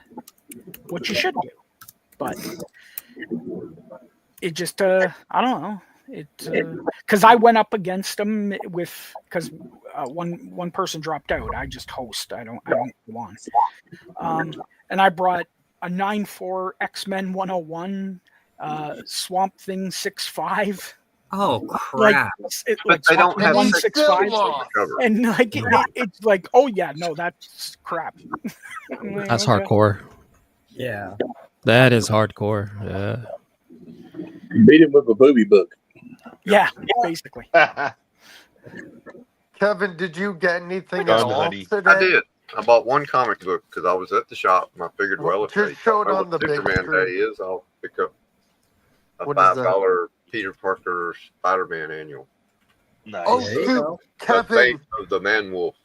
should do, but it just I don't know. It because I went up against them because one person dropped out. I just host. I don't go on. And I brought a 9-4 X-Men 101 Swamp Thing 6-5. Oh crap! But they don't have 165, and like it's like, oh yeah, no, that's crap. That's hardcore. Yeah, that is hardcore. Yeah. Beat him with a booby book. Yeah, basically. Kevin, did you get anything at all today? I did. I bought one comic book because I was at the shop and I figured, well, if just show it on the big Superman screen. Day is, I'll pick up a What is that? $5 Peter Parker Spider-Man annual. Nice. Oh, dude, Kevin. Of the Man Wolf.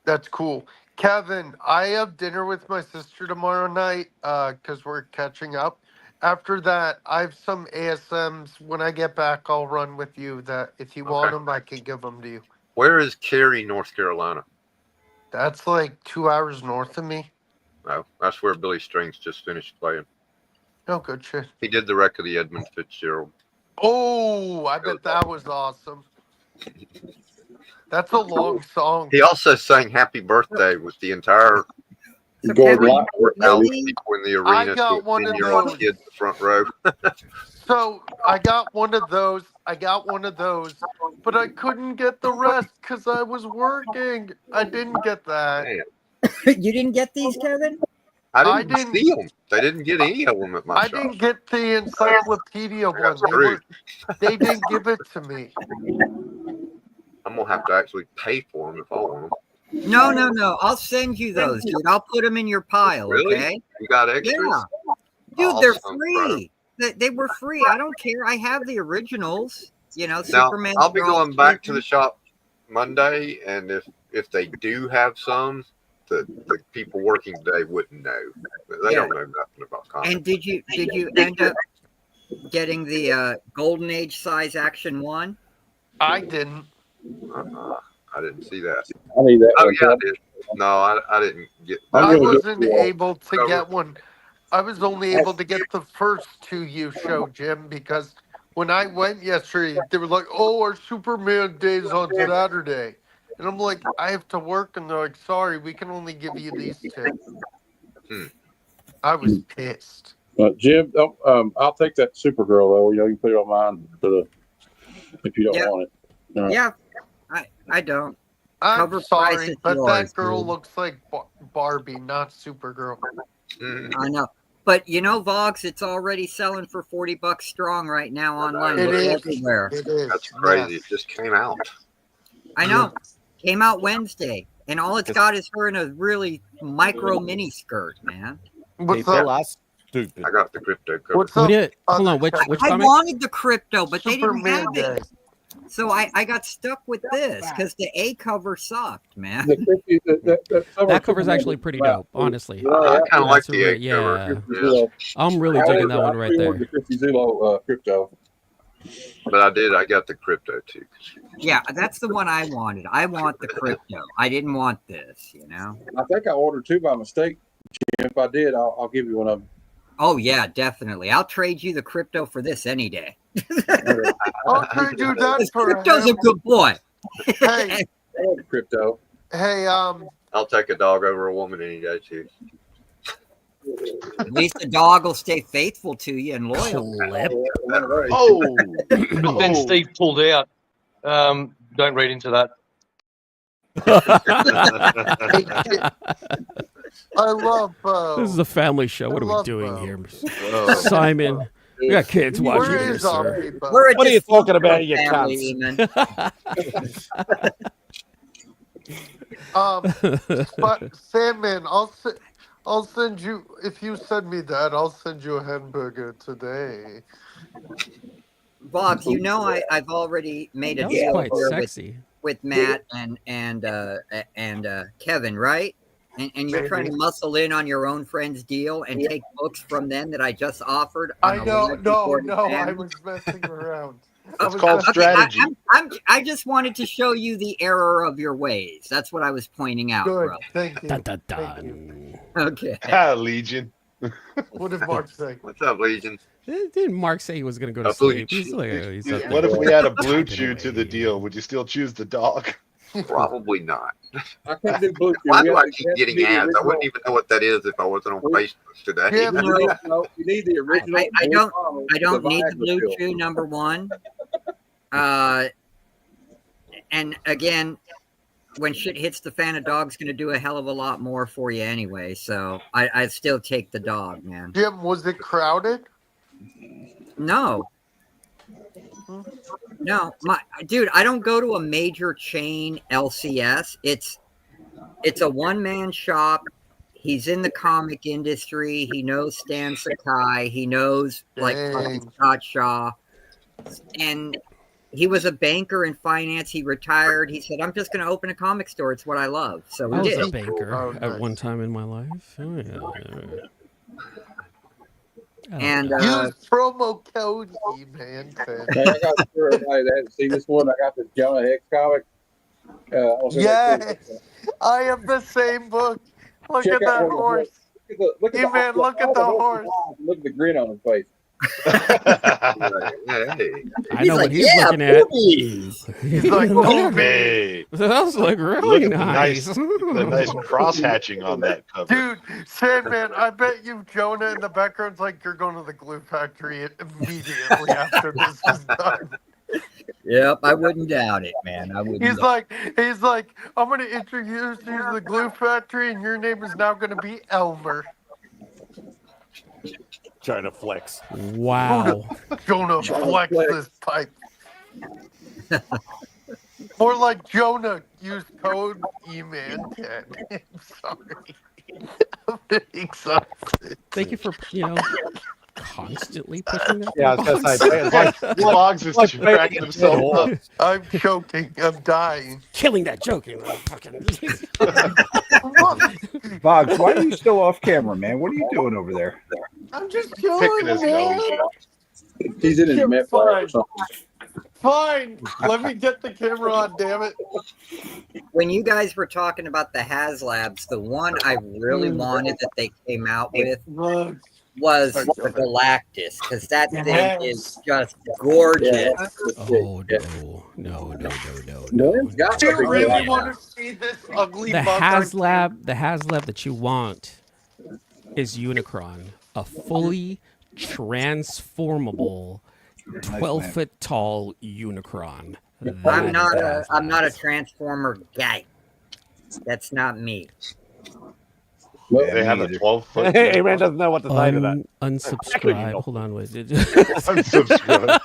That's cool. Kevin, I have dinner with my sister tomorrow night because we're catching up. After that, I have some ASMs. When I get back, I'll run with you. That if you want them, I can give them to you. Where is Cary, North Carolina? That's like 2 hours north of me. No, that's where Billy Strings just finished playing. Oh, good shit. He did the wreck of the Edmund Fitzgerald. Oh, I bet that was awesome. That's a long song. He also sang "Happy Birthday" with the entire So Kevin, people in the arena. I got one of those. Kid in the front row. So I got one of those. But I couldn't get the rest because I was working. I didn't get that. You didn't get these, Kevin? I didn't see them. They didn't get any of them at my I shop. didn't get the encyclopedia one. They didn't give it to me. I'm gonna have to actually pay for them if I want them. No. I'll send you those, dude. I'll put them in your pile. Really? Okay? You got extras? Yeah. Dude, they're Awesome, free. They were free. I don't care. I have the originals. You know, Now, Superman. I'll be going back to the shop Monday, and if they do have some, the people working today wouldn't know. They don't know nothing about comics. And did you end up getting the Golden Age size Action 1? I didn't. I didn't see that. I need that. Oh yeah, I did. No, I didn't get. I wasn't able to get one. I was only able to get the first two you showed, Jim, because when I went yesterday, they were like, "Oh, our Superman Day's on Saturday," and I'm like, "I have to work," and they're like, "Sorry, we can only give you these two." I was pissed. Jim, I'll take that Supergirl though. You know, you can put it on mine for the if you don't want it. Yeah, I don't. I'm Cover sorry, price is but yours, that girl dude. looks like Barbie, not Supergirl. I know. But you know, Vox, it's already selling for $40 strong right now online. It Look is. everywhere. It is. That's crazy. It just came out. I know. Came out Wednesday, and all it's got is her in a really micro mini skirt, man. People are stupid. I got the crypto cover. Hold on, which I comic? wanted the crypto, but they didn't Superman have it. So I got stuck with this because the A cover sucked, man. That cover's actually pretty dope, honestly. I kind of like That's a the re- egg yeah. cover. I'm really digging that one right there. The 50 Zillow crypto. But I got the crypto too. Yeah, that's the one I wanted. I want the crypto. I didn't want this, you know. I think I ordered two by mistake. Jim. If I did, I'll give you one of them. Oh yeah, definitely. I'll trade you the crypto for this any day. I'll trade you that for Crypto's a good boy. Hey, I want crypto. Hey, I'll take a dog over a woman any day too. At least the dog will stay faithful to you and loyal. Oh, but then Steve pulled out. Don't read into that. I love Bo. This is a family show. What are we love doing Bo. here? Simon, we got kids watching Where here, is sir. Aubrey, Bo? What are you talking about, you family, cunts? But Sandman, I'll send you if you send me that. I'll send you a hamburger today. Bob, you know I've already made a That was deal quite here sexy. with Matt and Kevin, right? And you're trying to muscle in on your own friend's deal and take books from them that I just offered. I know, I was messing around. It's called strategy. I just wanted to show you the error of your ways. That's what I was pointing out, Good, bro. thank you. Dun, dun, Thank dun. you. Okay. Legion. What did Mark say? What's up, Legion? Didn't Mark say he was going to go to A blue sleep? He's like, he's up What there. if we had a blue chew to the deal? Would you still choose the dog? Probably not. I can't do blue. Why do I keep getting ads? I wouldn't even know what that is if I wasn't on Facebook today. Yeah, No, you need the original. I don't need the blue chew, number one. And again, when shit hits the fan, a dog's going to do a hell of a lot more for you anyway. So I still take the dog, man. Jim, was it crowded? No. No, dude, I don't go to a major chain LCS. It's a one-man shop. He's in the comic industry. He knows Stan Sakai. He knows like Scott Shaw. And he was a banker in finance. He retired. He said, I'm just going to open a comic store. It's what I love. So I he was did. a banker at one time in my life. Oh, yeah. And use promo code E-Man. Hey, I got for everybody that hasn't seen this one. I got this Jonah Hex comic. Yes, I have the same book. Look Check at that out horse. Look at man, look at the horse. Look at the grin on his face. I know what he's looking at. He's like, oh, Hey, that was like look really at nice. the nice cross hatching on that cover. Dude, Sandman, I bet you Jonah in the background's like, you're going to the glue factory immediately after this is done. Yep, I wouldn't doubt it, man. I wouldn't. He's like, I'm going to introduce you to the glue factory, and your name is now going to be Elmer. Trying to flex. Wow. Jonah flex this pipe. More like Jonah used code E-Man10. I'm sorry. I'm being exhausted. Thank you for constantly pushing that. Yeah, I was gonna say, Boggs is cracking himself up. I'm choking. I'm dying. Killing that joke. Boggs, why are you still off camera, man? What are you doing over there? I'm just Picking chilling, his man. nose. He's in his meth lab or something. Fine. Let me get the camera on, damn it. When you guys were talking about the HasLabs, the one I really wanted that they came out with was the Galactus, because that thing is just gorgeous. Oh no! Do you really want to see this ugly The bug? HasLab that you want is Unicron, a fully transformable 12-foot tall Unicron. I'm not a Transformer guy. That's not me. They have a 12-foot. Hey, man doesn't know what to say to that. Unsubscribe. Hold on, wait. Unsubscribe.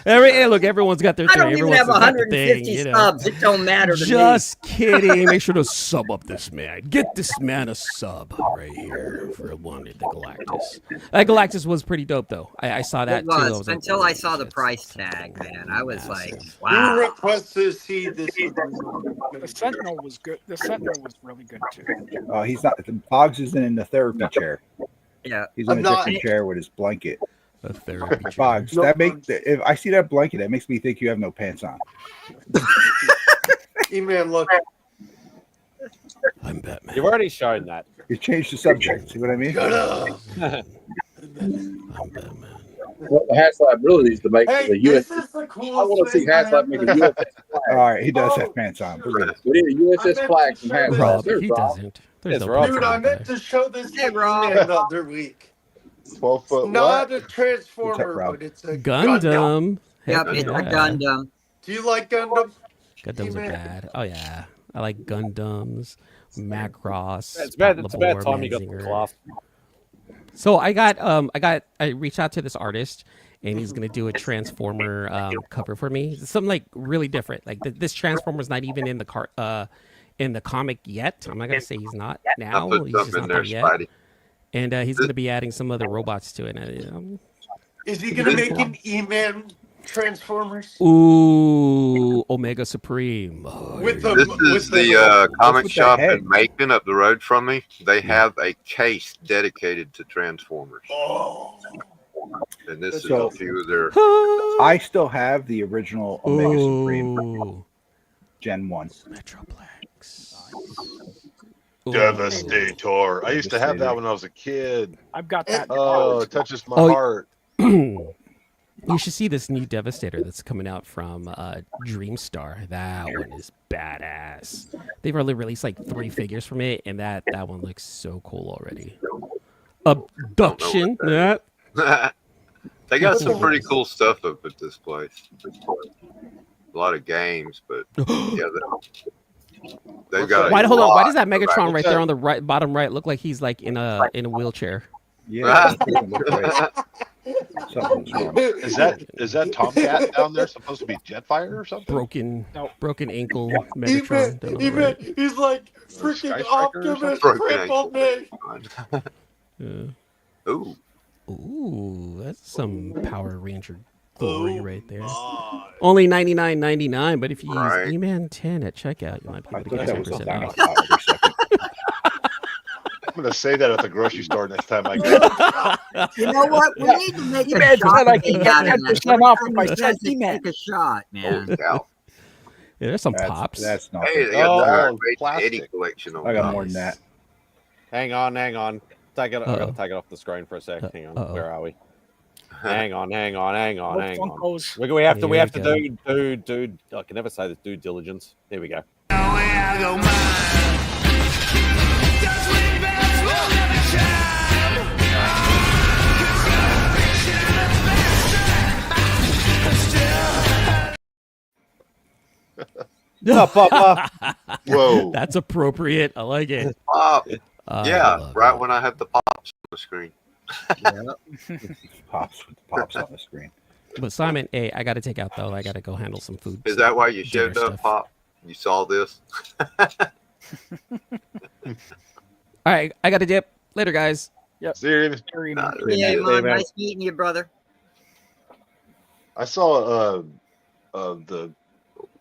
Hey, look, everyone's got their I thing. don't even Everyone's have got their 150 thing, you know. subs. It don't matter to me. Just kidding. Make sure to sub up this man. Get this man a sub right here for wanted the Galactus. That Galactus was pretty dope, though. I saw that It too. I was was like, until I saw the price tag, man. I was like, You wow. request to see this. The Sentinel was good. The Sentinel was really good too. He's not. Boggs isn't in the therapy chair. Yeah, He's in a different chair with his blanket. A therapy chair. Boggs, that makes. If I see that blanket, that makes me think you have no pants on. E-Man, look. I'm Batman. You've already shown that. You changed the subject. See what I mean? I'm Batman. What the HasLab really needs to make Hey, the US. this is the coolest I want to see HasLab make a USS flag. All right, he does have pants on. We're good. We need a USS flag from HasLab. Rob, There's he Rob. doesn't. There's Yes, no Rob. pants Dude, on I that meant guy. to show this Hey, to Rob. E-Man the other week. 12-foot. Not What? a Transformer, Rob? but it's a Gundam. Yep, Heck it's a yeah. Gundam. Do you like Gundam? Gundams are bad. Oh yeah, I like Gundams, Macross. It's about Labor, time you got the Manzinger. class. So I reached out to this artist, and he's gonna do a Transformer cover for me. Something like really different. Like this Transformer's not even in the comic yet. I'm not gonna say he's not now. put He's something just in not there, there yet. Spidey. And he's gonna be adding some other robots to it. Is he gonna make an E-Man Transformers? Ooh, Omega Supreme. Oh, With yeah. the This is the comic with the shop head. in Macon up the road from me. They have a case dedicated to Transformers. Oh. And this is So- a few of their. I still have the original Omega Supreme Ooh, Gen 1. Metroplex. Ooh. Devastator. I used to have that when I was a kid. I've got that. Oh, it touches my Oh, heart. You should see this new Devastator that's coming out from Dreamstar. That one is badass. They've already released like 3 figures from it, and that one looks so cool already. Abduction. Yeah. They got some pretty cool stuff up at this place. A lot of games, but yeah, they've got. Why? Hold on. Why does that What's Megatron right that? there on the right bottom right look like he's like in a wheelchair? Yeah, that doesn't look right. Something's wrong. Is that Tomcat down there supposed to be Jetfire or something? Broken ankle Megatron. down on the right. He's like freaking Skyscraper or Optimus something? crippled me. Yeah. Ooh, that's some Power Ranger glory right there. Only $99.99, but if you Right. use E-Man 10 at checkout, you might be able to I get thought that was 10% a off. thought for a second. I'm gonna say that at the grocery store next time I go. You know what? We need to make E-Man a shot said I can thing get out of that. 10% off if I Every time said you guys E-Man. take a shot, man. Yeah. Yeah, there's some That's- pops. That's not. Hey, they good. got the Oh, Great plastic. Eddie collection on. I got more than that. Hang on. Take it. I gotta Uh-oh. take it off the screen for a sec. Hang on. Uh-oh. Where are we? Hang on. We have to. Here We have we to go. do. I can never say this. Due diligence. Here we go. Whoa. That's appropriate. I like it. Pop. I Yeah, love right it. when I had the pops on the screen. Pops on the screen. But Simon, hey, I got to take out though. I got to go handle some food. Is that why you dinner showed up, stuff. Pop? You saw this? All right, I got to dip. Later, guys. Yep. See you. Yeah, man, nice meeting you, brother. I saw the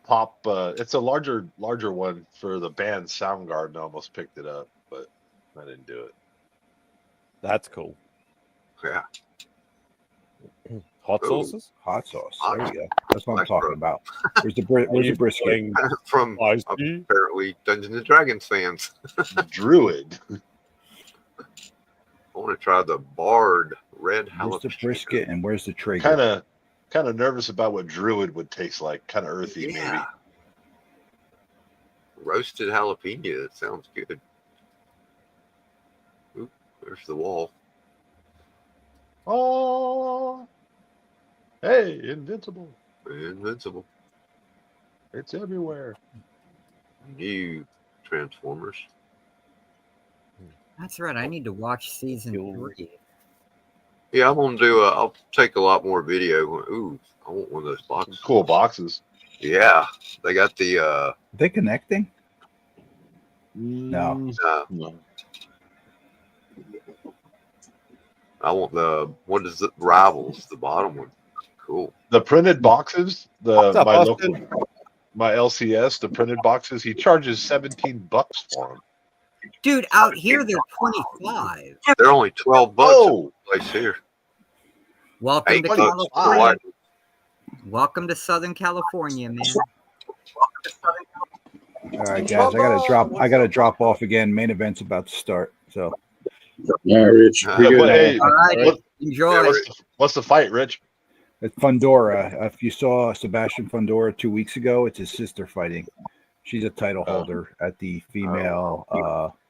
pop. It's a larger one for the band Soundgarden. I almost picked it up, but I didn't do it. That's cool. Yeah. Hot sauces? Hot sauce. There you go. That's what I'm talking about. Where's the brisket? From apparently Dungeons and Dragons fans. Druid. I want to try the Bard red Where's the jalapeno. brisket and where's the trigger? Kind of nervous about what Druid would taste like. Kind of earthy, maybe. Roasted jalapeno. That sounds good. Oop, there's the wall. Oh, hey, Invincible. Invincible. It's everywhere. New Transformers. That's right. I need to watch season 3. Yeah, I'm gonna do. I'll take a lot more video. Ooh, I want one of those boxes. Cool boxes. Yeah, they got the. Are they connecting? No. No. I want the. What is it? Rivals, the bottom one. Cool. The printed boxes. What's up, my Austin? local, my LCS. The printed boxes. He charges $17 for them. Dude, out here they're 25. They're only $12 Oh. at the place here. Welcome to $8 California. Welcome to Southern California, man. All right, guys. I gotta drop off again. Main event's about to start. So Yeah, Rich. Hey, All right, enjoy. What's the fight, Rich? it's Fundora. If you saw Sebastian Fundora 2 weeks ago, it's his sister fighting. She's a title holder at the female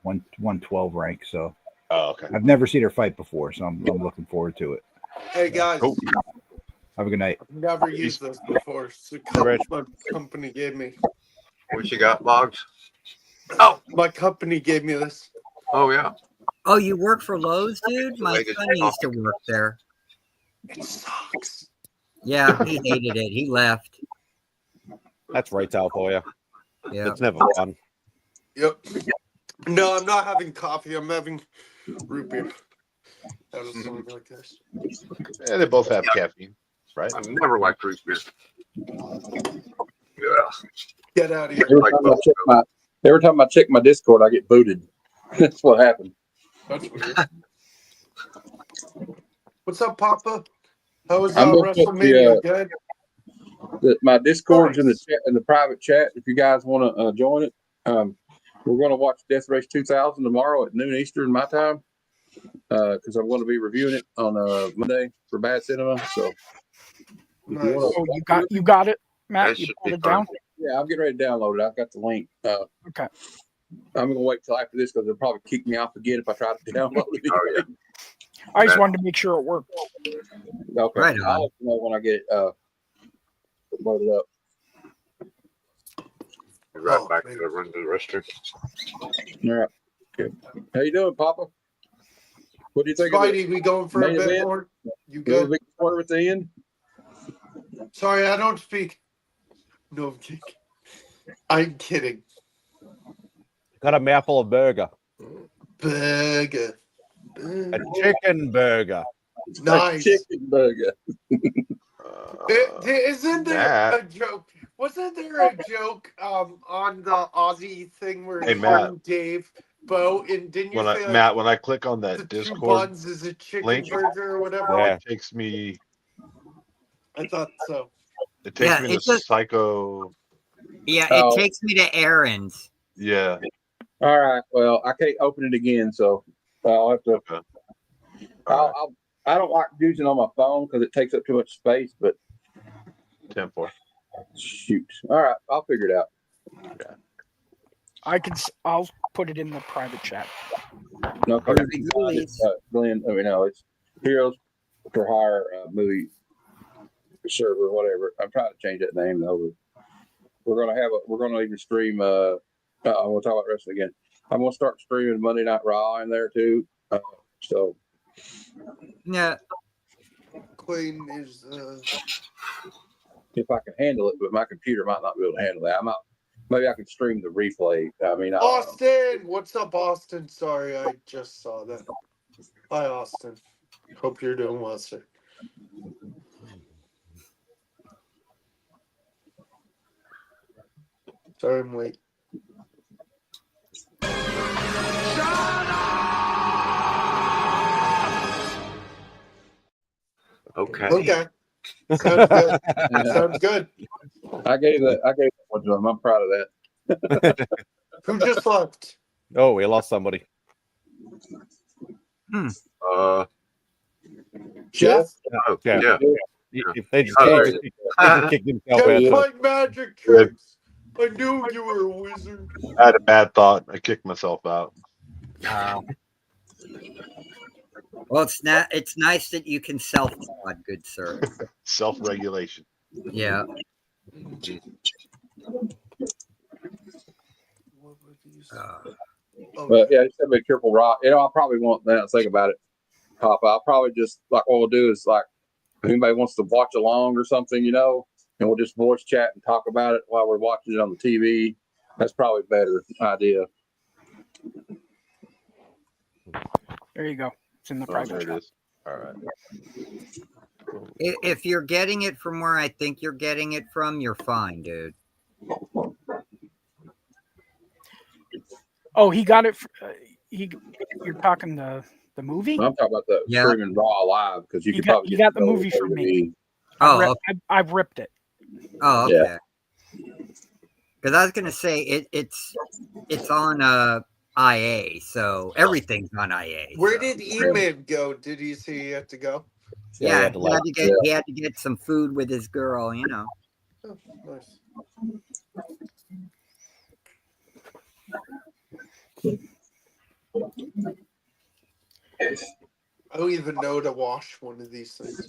112 rank. So okay. I've never seen her fight before, so I'm looking forward to it. Hey guys, Have a good night. I've never used this before. It's a couple my company gave me. What you got, Boggs? Oh, my company gave me this. Oh yeah. Oh, you work for Lowe's, dude? My son used to work there. It sucks. Yeah, he hated it. He left. That's retail for you. Yeah. It's never fun. Yep. No, I'm not having coffee. I'm having root beer. That was something like this. Yeah, they both have caffeine, right? I've never liked root beer. Yeah. Get out of here. Every time I check my Discord, I get booted. That's what happened. That's weird. What's up, Papa? How was I'm gonna put WrestleMania? Good. My Discord's in the chat, in the private chat. If you guys want to join it, we're going to watch Death Race 2000 tomorrow at noon Eastern my time, because I'm going to be reviewing it on Monday for Bad Cinema. So, Nice. Oh, you got it, Matt. That You should pulled be it down. yeah, I'm getting ready to download it. I've got the link. Okay. I'm going to wait till after this because they'll probably kick me off again if I try to download it. Oh, yeah. I just wanted to make sure it worked. Okay. Right on. I'll let you know when I get it loaded up. Be right back to run to the restroom. All right. Good. How you doing, Papa? What do you think? Spidey, we going for a main bit event? more? You Little good? big swerve at the end. Sorry, I don't speak. No, I'm kidding. I'm kidding. Got a mouthful of burger. Burger. A chicken burger. Nice. Chicken burger. Isn't there a joke? Wasn't there a joke on the Aussie thing where Hey, it's Matt. Dave Bo and didn't you say like, when I click on that the two Discord buns is a chicken link, burger or whatever? Yeah. it takes me. I thought so. It takes Yeah, me to it's a- Psycho. Yeah, Oh. it takes me to errands. Yeah. All right. Well, I can't open it again, so I'll have to. Okay. I don't like using it on my phone because it takes up too much space. But 10-4. Shoot. All right, I'll figure it out. Yeah. I'll put it in the private chat. No, Glenn. I mean, no, it's Heroes for Hire movie server, whatever. I'm trying to change that name though. We're gonna even stream. We'll talk about wrestling again. I'm gonna start streaming Monday Night Raw in there too. So yeah, Queen is. If I can handle it, but my computer might not be able to handle that. Maybe I can stream the replay. I mean, Austin, what's up, Austin? Sorry, I just saw that. Hi, Austin. Hope you're doing well, sir. Sorry, I'm late. Okay. Sounds good. Sounds good. I gave that one to him. I'm proud of that. Who just left? Oh, we lost somebody. Jeff? Yeah. They just kicked himself Kept out. playing magic tricks. I knew you were a wizard. I had a bad thought. I kicked myself out. Well, it's nice that you can self-mod, good sir. Self-regulation. Yeah. But yeah, just gotta be careful, Rock. I probably won't. Now think about it, Papa. I'll probably just what we'll do is if anybody wants to watch along or something, and we'll just voice chat and talk about it while we're watching it on the TV. That's probably a better idea. There you go. It's in the private chat. All right. If you're getting it from where I think you're getting it from, you're fine, dude. Oh, he got it. You're talking the movie? I'm talking about the streaming Raw live because you got the movie from me. I've ripped it. Oh, okay. Because I was gonna say it's on IA, so everything's on IA. Where did E-Man go? Did he say he had to go? Yeah, he had to get some food with his girl, Oh, nice. I don't even know to wash one of these things.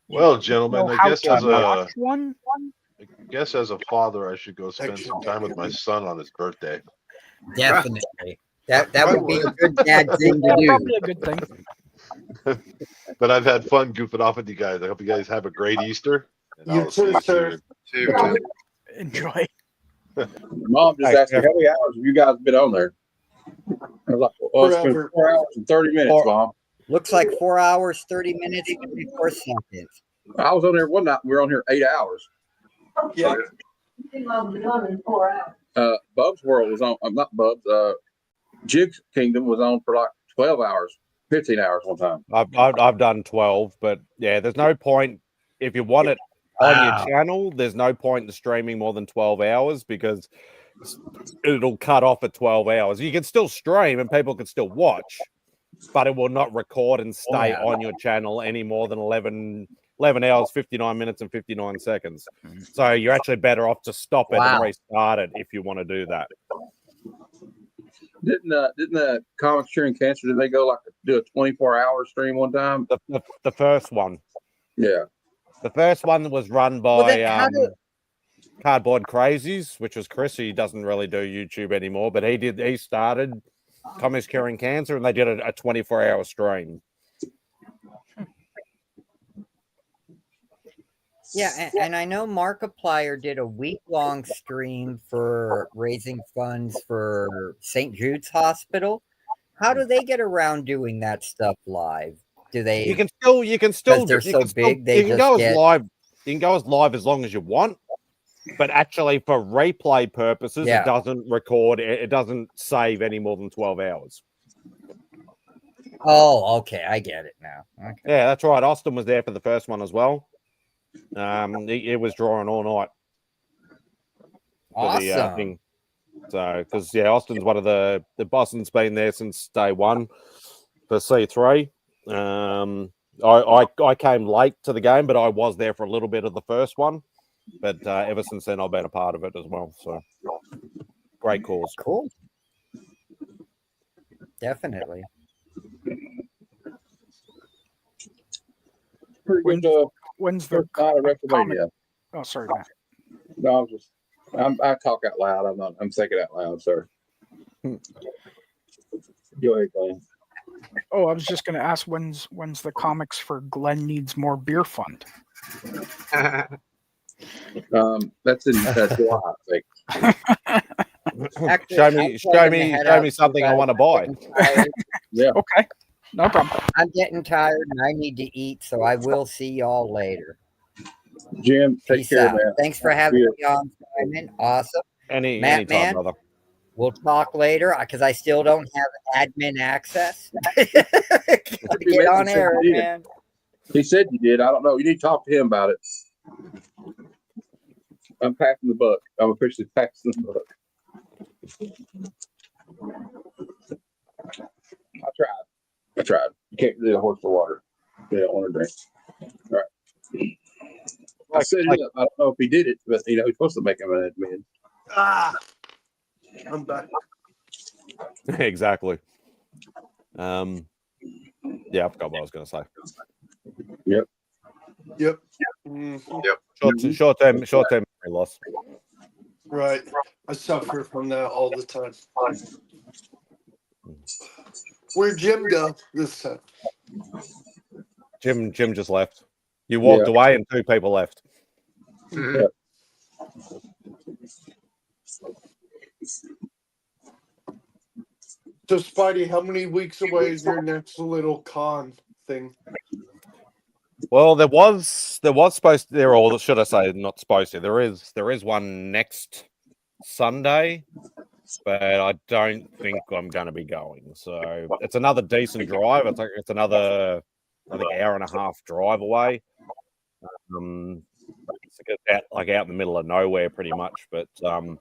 Well, gentlemen, I guess as a father, I should go spend some time with my son on his birthday. Definitely. That would be a good dad thing to do. Probably a good thing. But I've had fun goofing off with you guys. I hope you guys have a great Easter. You too, sir. Enjoy. Mom just asked me, how many hours have you guys been on there? I was like, it's been 4 hours and 30 minutes, Mom. Looks like 4 hours, 30 minutes, 24 seconds. I was on there one night. We were on here 8 hours. Yeah. Bub's World was on. Not Bub's. Jig's Kingdom was on for like 12 hours, 15 hours one time. I've done 12, but yeah, there's no point if you want it on your channel. There's no point in streaming more than 12 hours because it'll cut off at 12 hours. You can still stream and people can still watch, but it will not record and stay on your channel any more than 11 hours, 59 minutes, and 59 seconds. So you're actually better off to stop it and restart it if you want to do that. Didn't the Comics Curing Cancer, did they go do a 24-hour stream one time? The first one. Yeah. The first one was run by Cardboard Crazies, which was Chris. He doesn't really do YouTube anymore, but he started Comics Curing Cancer, and they did a 24-hour stream. Yeah, and I know Markiplier did a week-long stream for raising funds for St. Jude's Hospital. How do they get around doing that stuff live? Do they? You can still. They're so big. They you can go as live. You can go as live as long as you want, but actually, for replay purposes, it doesn't record. It doesn't save any more than 12 hours. Oh, okay, I get it now. Okay. Yeah, that's right. Austin was there for the first one as well. It was drawing all night. for the thing. So, because Austin's one of the Boston's been there since day one for C3. I came late to the game, but I was there for a little bit of the first one. But ever since then, I've been a part of it as well. So, great cause. Cool. Definitely. Pretty good. When's the WrestleMania? Oh, sorry, Matt. No, I talk out loud. I'm thinking out loud, sir. Go ahead, Glenn. Oh, I was just going to ask when's the comics for Glenn Needs More Beer Fund? That's July, I think. Actually, show me something I want to buy. Yeah. Okay. No problem. I'm getting tired and I need to eat, so I will see y'all later. Jim, take Peace care, out. man. Thanks for having me on, Simon. Awesome. Anytime, man, brother. We'll talk later because I still don't have admin access. Gotta get on air, man. He said you did. I don't know. You need to talk to him about it. I'm packing the book. I'm officially packing the book. I tried. You can't lead a horse to water. They don't want to drink. All right. I set it up. I don't know if he did it, but he's supposed to make him an admin. I'm back. Exactly. I forgot what I was going to say. Yep. Mm-hmm. Yep. Short term memory loss. Right. I suffer from that all the time. Where'd Jim go this time? Jim just left. You walked away and two people left. Yeah. So, Spidey, how many weeks away is your next little con thing? Well, there was supposed to, there, or should I say, not supposed to. There is one next Sunday, but I don't think I'm going to be going. So it's another decent drive. It's another, I think, hour and a half drive away. It's out in the middle of nowhere, pretty much. But it's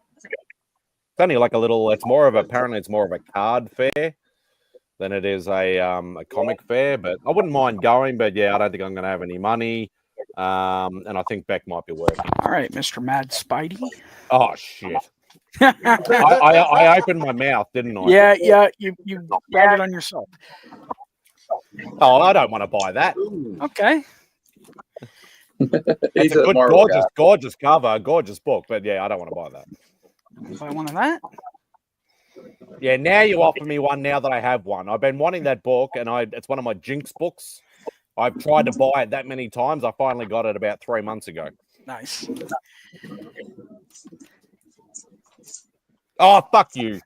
only like a little. Apparently it's more of a card fair than it is a comic fair. But I wouldn't mind going. But yeah, I don't think I'm going to have any money. And I think Beck might be working. All right, Mr. MadSpidey. Oh shit! I opened my mouth, didn't I? Yeah. You brought it on yourself. Oh, I don't want to buy that. Okay. It's a good, gorgeous cover, gorgeous book, but yeah, I don't want to buy that. Buy one of that. Yeah, now you offer me one. Now that I have one, I've been wanting that book, and it's one of my Jinx books. I've tried to buy it that many times. I finally got it about 3 months ago. Nice. Oh, fuck you.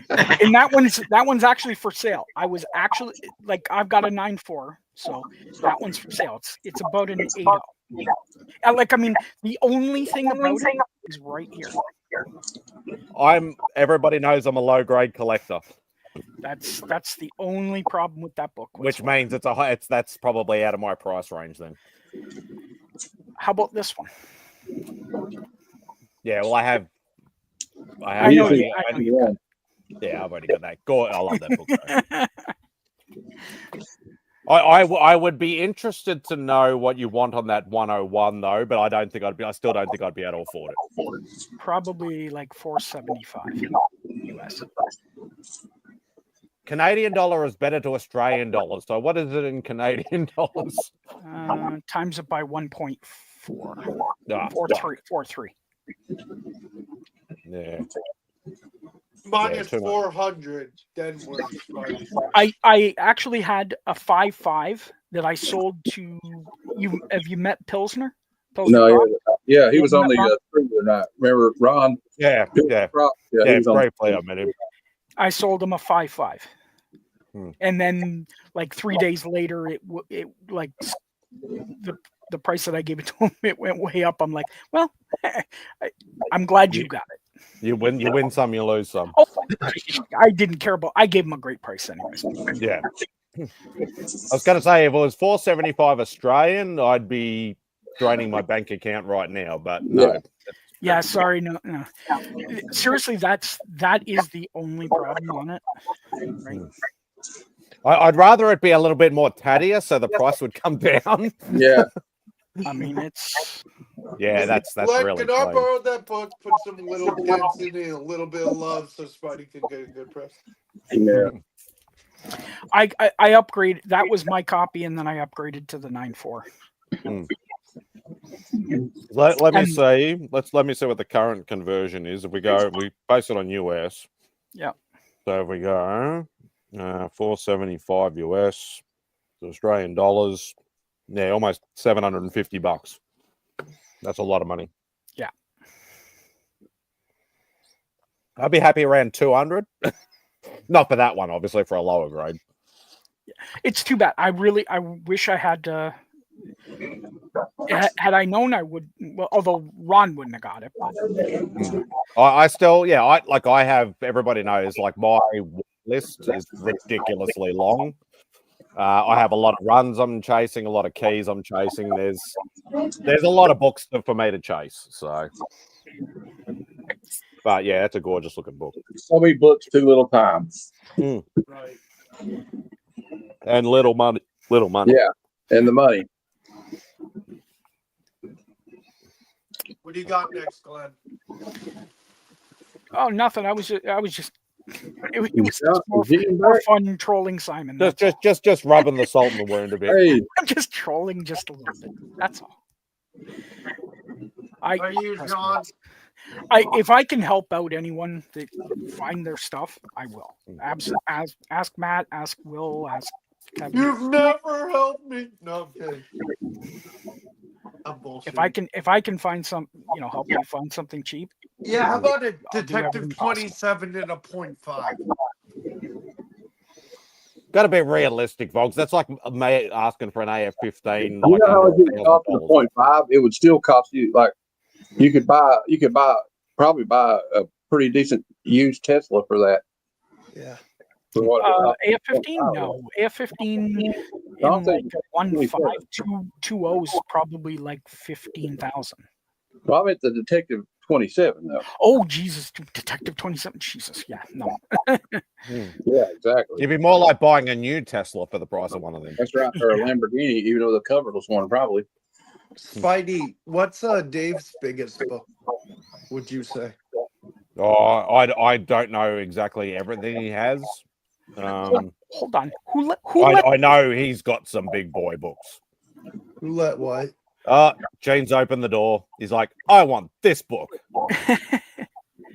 And that one's actually for sale. I've got a 9.4, so that one's for sale. It's about an 8.0. The only thing about it is right here. Everybody knows I'm a low grade collector. That's the only problem with that book. Which means that's probably out of my price range then. How about this one? Yeah, well, I have. Yeah, I've already got that. I love that book. I would be interested to know what you want on that 101 though, but I still don't think I'd be able to afford it. Probably like $475 US. Canadian dollar is better to Australian dollars. So what is it in Canadian dollars? Times it by 1.4. 4.3. Yeah. Minus 400. Then I actually had a 5.5 that I sold to you. Have you met Pilsner? No, yeah, he was on the or not. Remember Ron? Yeah. He was great player. I met him. I sold him a 5.5, and then like 3 days later, it like the price that I gave it to him, it went way up. I'm like, well, I'm glad you got it. You win some, you lose some. Oh, I didn't care about. I gave him a great price anyways. Yeah. I was going to say, if it was $475 Australian, I'd be draining my bank account right now. But no, Yeah, sorry, no. Seriously, that is the only problem on it. Right? I'd rather it be a little bit more tattier, so the price would come down. Yeah. I mean, it's yeah, that's Glenn, really can I plain. borrow that book? Put some little dents in it, a little bit of love, so Spidey can get a good press. Yeah. I upgraded. That was my copy, and then I upgraded to the 9.4. Let me see. Let me see what the current conversion is. If we base it on US. Yeah. So if we go 475 US to Australian dollars, yeah, almost $750. That's a lot of money. Yeah. I'd be happy around 200. Not for that one, obviously, for a lower grade. It's too bad. I wish I had. Had I known, I would. Well, although Ron wouldn't have got it. But... I still, I have. Everybody knows, like, my list is ridiculously long. I have a lot of runs I'm chasing, a lot of keys I'm chasing. There's a lot of books for me to chase. So, but yeah, it's a gorgeous looking book. So many books, too little time. Right. And little money. Yeah, and the money. What do you got next, Glenn? Oh, nothing. I was just. It was more fun trolling Simon. Just rubbing the salt in the wound a bit. Hey. I'm just trolling just a little bit. That's all. Are you, John? If I can help out anyone that find their stuff, I will. Absolutely. Ask Matt. Ask Will. Ask Kevin. You've never helped me. No, I'm kidding. I'm bullshit. If I can find some, help me find something cheap. Yeah, how about a Detective 27 and a 0.5? Got to be realistic, folks. That's like me asking for an AF-15. You know how if it cost a 0.5, it would still cost you like you could probably buy a pretty decent used Tesla for that. Yeah. AF-15? No. AF-15 in like 15220 is probably like 15,000. Well, I meant the Detective 27 though. Oh Jesus, Detective 27. Jesus, yeah, no. Yeah, exactly. You'd be more like buying a new Tesla for the price of one of them. That's right, or a Lamborghini, even though the coverless one probably. Spidey, what's Dave's biggest book? Would you say? Oh, I don't know exactly everything he has. Hold on. I know he's got some big boy books. Who let what? Gene's opened the door. He's like, I want this book.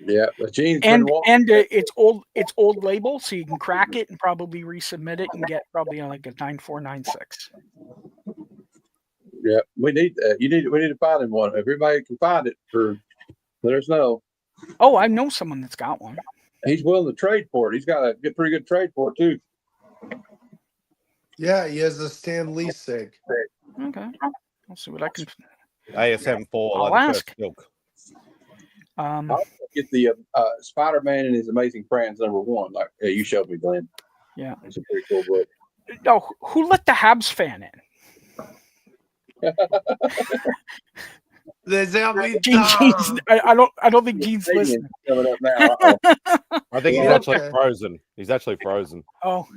Yeah, but Gene's and it's old label, so you can crack it and probably resubmit it and get probably like a 9496. Yeah, we need we need to find him one. If everybody can find it, let us know. Oh, I know someone that's got one. He's willing to trade for it. He's got a pretty good trade for it too. Yeah, he has a Stan Lee sig. Okay, I'll see what I can. AS-74. I'll ask. I'll get the Spider-Man and His Amazing Friends #1. Like you showed me, Glenn. Yeah, it's a pretty cool book. No, who let the Habs fan in? I don't think Gene's listening. I think he's actually frozen. He's actually frozen. Oh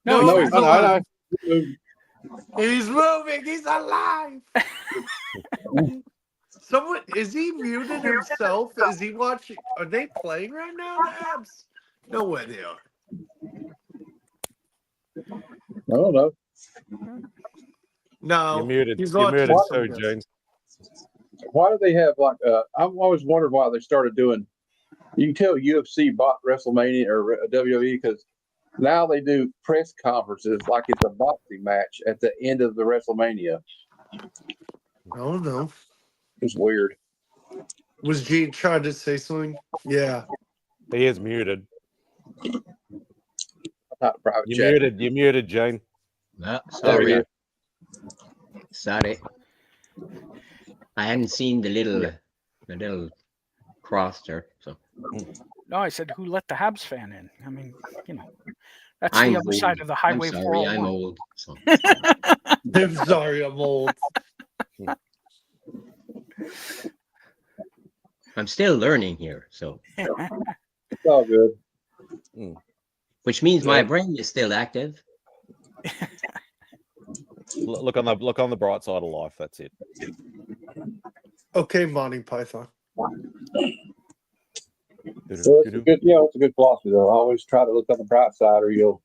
no, he's no. He's moving. He's alive. Someone is he muted himself? Is he watching? Are they playing right now? Habs? No way they are. I don't know. No, you're muted. He's you're muted too, this. Gene. Why do they have like? I've always wondered why they started doing. You can tell UFC bought WrestleMania or WWE because now they do press conferences like it's a boxing match at the end of the WrestleMania. Oh no, it's weird. Was Gene trying to say something? Yeah, he is muted. You're muted, Gene. No, sorry. Sorry. I hadn't seen the little cross there. So no, I said who let the Habs fan in? I mean, that's the other side of the highway. I'm sorry, I'm old. So. I'm sorry, I'm old. I'm still learning here, so It's all good. which means my brain is still active. Look on the bright side of life. That's it. Okay, Monty Python. So it's a good, it's a good philosophy though. I always try to look on the bright side, or you'll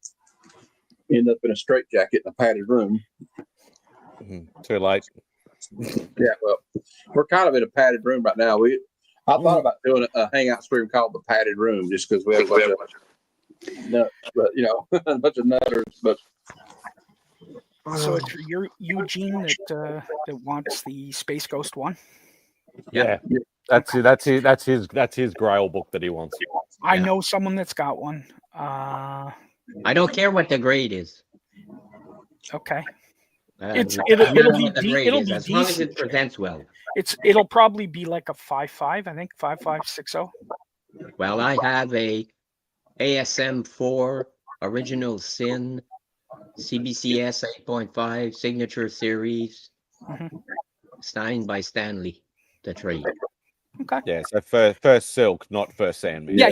end up in a straitjacket in a padded room. Too late. Yeah, well, we're kind of in a padded room right now. I thought about doing a hangout stream called the Padded Room, just because we have a bunch of nuts, but a bunch of nutters. But So it's Eugene that wants the Space Ghost one. Yeah. That's his Grail book that he wants. I know someone that's got one. I don't care what the grade is. Okay. It'll be as long as it decent. presents well. It'll probably be like a 5.5, I think 5.560. Well, I have a ASM 4 Original Sin CBCS 8.5 Signature Series signed by Stanley, the trade. Okay. Yeah, so first Silk, not first Sandman. Yeah.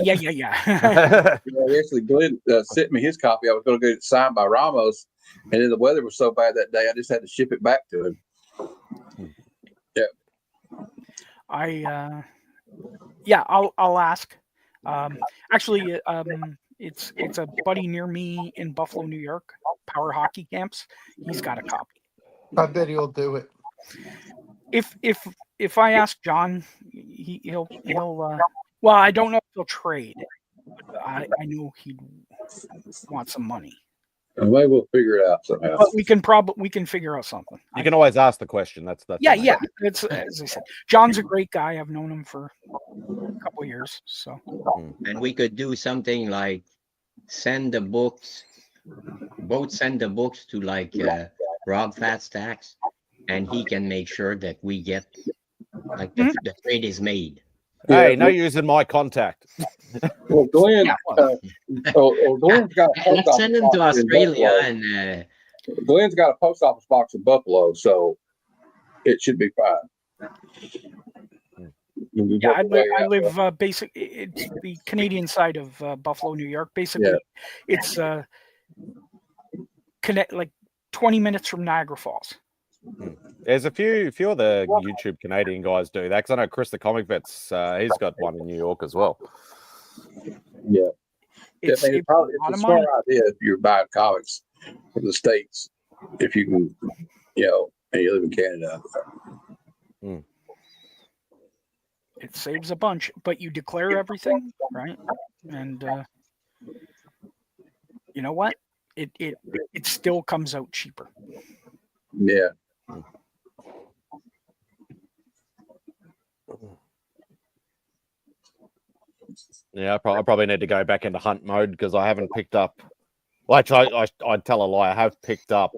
Actually, Glenn sent me his copy. I was going to get it signed by Ramos, and then the weather was so bad that day, I just had to ship it back to him. Yeah. I'll ask. Actually, it's a buddy near me in Buffalo, New York, Power Hockey Camps. He's got a copy. I bet he'll do it. If I ask John, he'll well, I don't know if he'll trade. But I know he'd want some money. Maybe we'll figure it out somehow. But we can figure out something. You can always ask the question. That's yeah. It's, as I said, John's a great guy. I've known him for a couple of years. So, and we could do something like send the books to like Rob Fatstacks, and he can make sure that we get like the trade is made. Hey, no using my contact. Well, Glenn, Glenn's got a post office Send them to box in Australia Buffalo. and Glenn's got a post office box in Buffalo, so it should be fine. Yeah, I live basic. It's the Canadian side of Buffalo, New York. Basically, it's connect like 20 minutes from Niagara Falls. There's a few of the YouTube Canadian guys do that, because I know Chris the Comic Vet's he's got one in New York as well. Yeah, it's a smart idea if you're buying comics from the States, if you can, and you live in Canada. It saves a bunch, but you declare everything, right? And you know what? It still comes out cheaper. Yeah. Yeah, I probably need to go back into hunt mode, because I haven't picked up. Well, actually, I'd tell a lie. I have picked up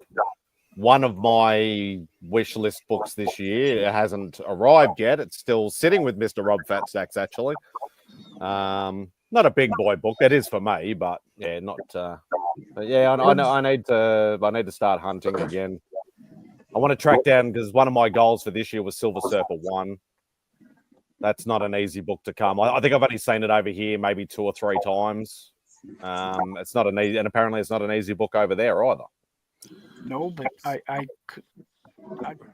one of my wish list books this year. It hasn't arrived yet. It's still sitting with Mr. Rob Fatstacks, actually. Not a big boy book. It is for me, but yeah, not. But yeah, I need to start hunting again. I want to track down, because one of my goals for this year was Silver Surfer 1. That's not an easy book to come. I think I've only seen it over here maybe 2 or 3 times. It's not an easy, and apparently it's not an easy book over there either. No, but I'm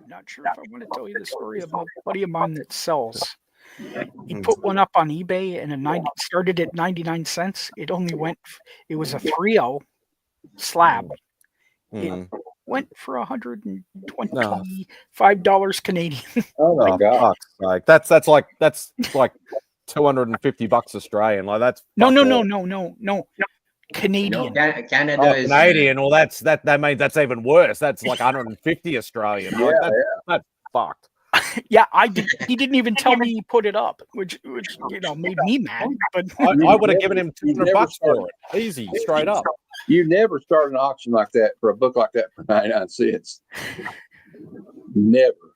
not sure if I want to tell you the story of a buddy of mine that sells. He put one up on eBay, and started at 99 cents. It was a 3.0 slab. It went for $125 Canadian. Oh my God! Like that's like $250 Australian. Like that's no. Canadian. No, Canada is Canadian. Well, that means that's even worse. That's like 150 Australian. Like, that's fucked. Yeah, he didn't even tell me he put it up, which made me mad. But I would have given him $200 for it. Easy, straight up. You never start an auction like that for a book like that for 99 cents. Never.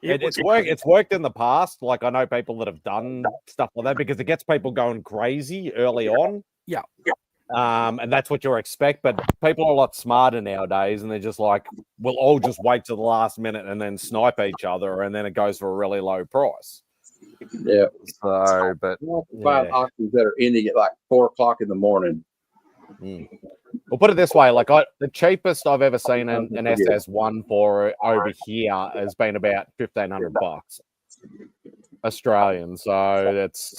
It's worked in the past. Like, I know people that have done stuff like that, because it gets people going crazy early on. Yeah. And that's what you expect. But people are a lot smarter nowadays, and they're just like, we'll all just wait till the last minute and then snipe each other, and then it goes for a really low price. Yeah. So, but find auctions that are ending at like 4 o'clock in the morning. We'll put it this way: like the cheapest I've ever seen an SS1 for over here has been about $1,500 Australian. So that's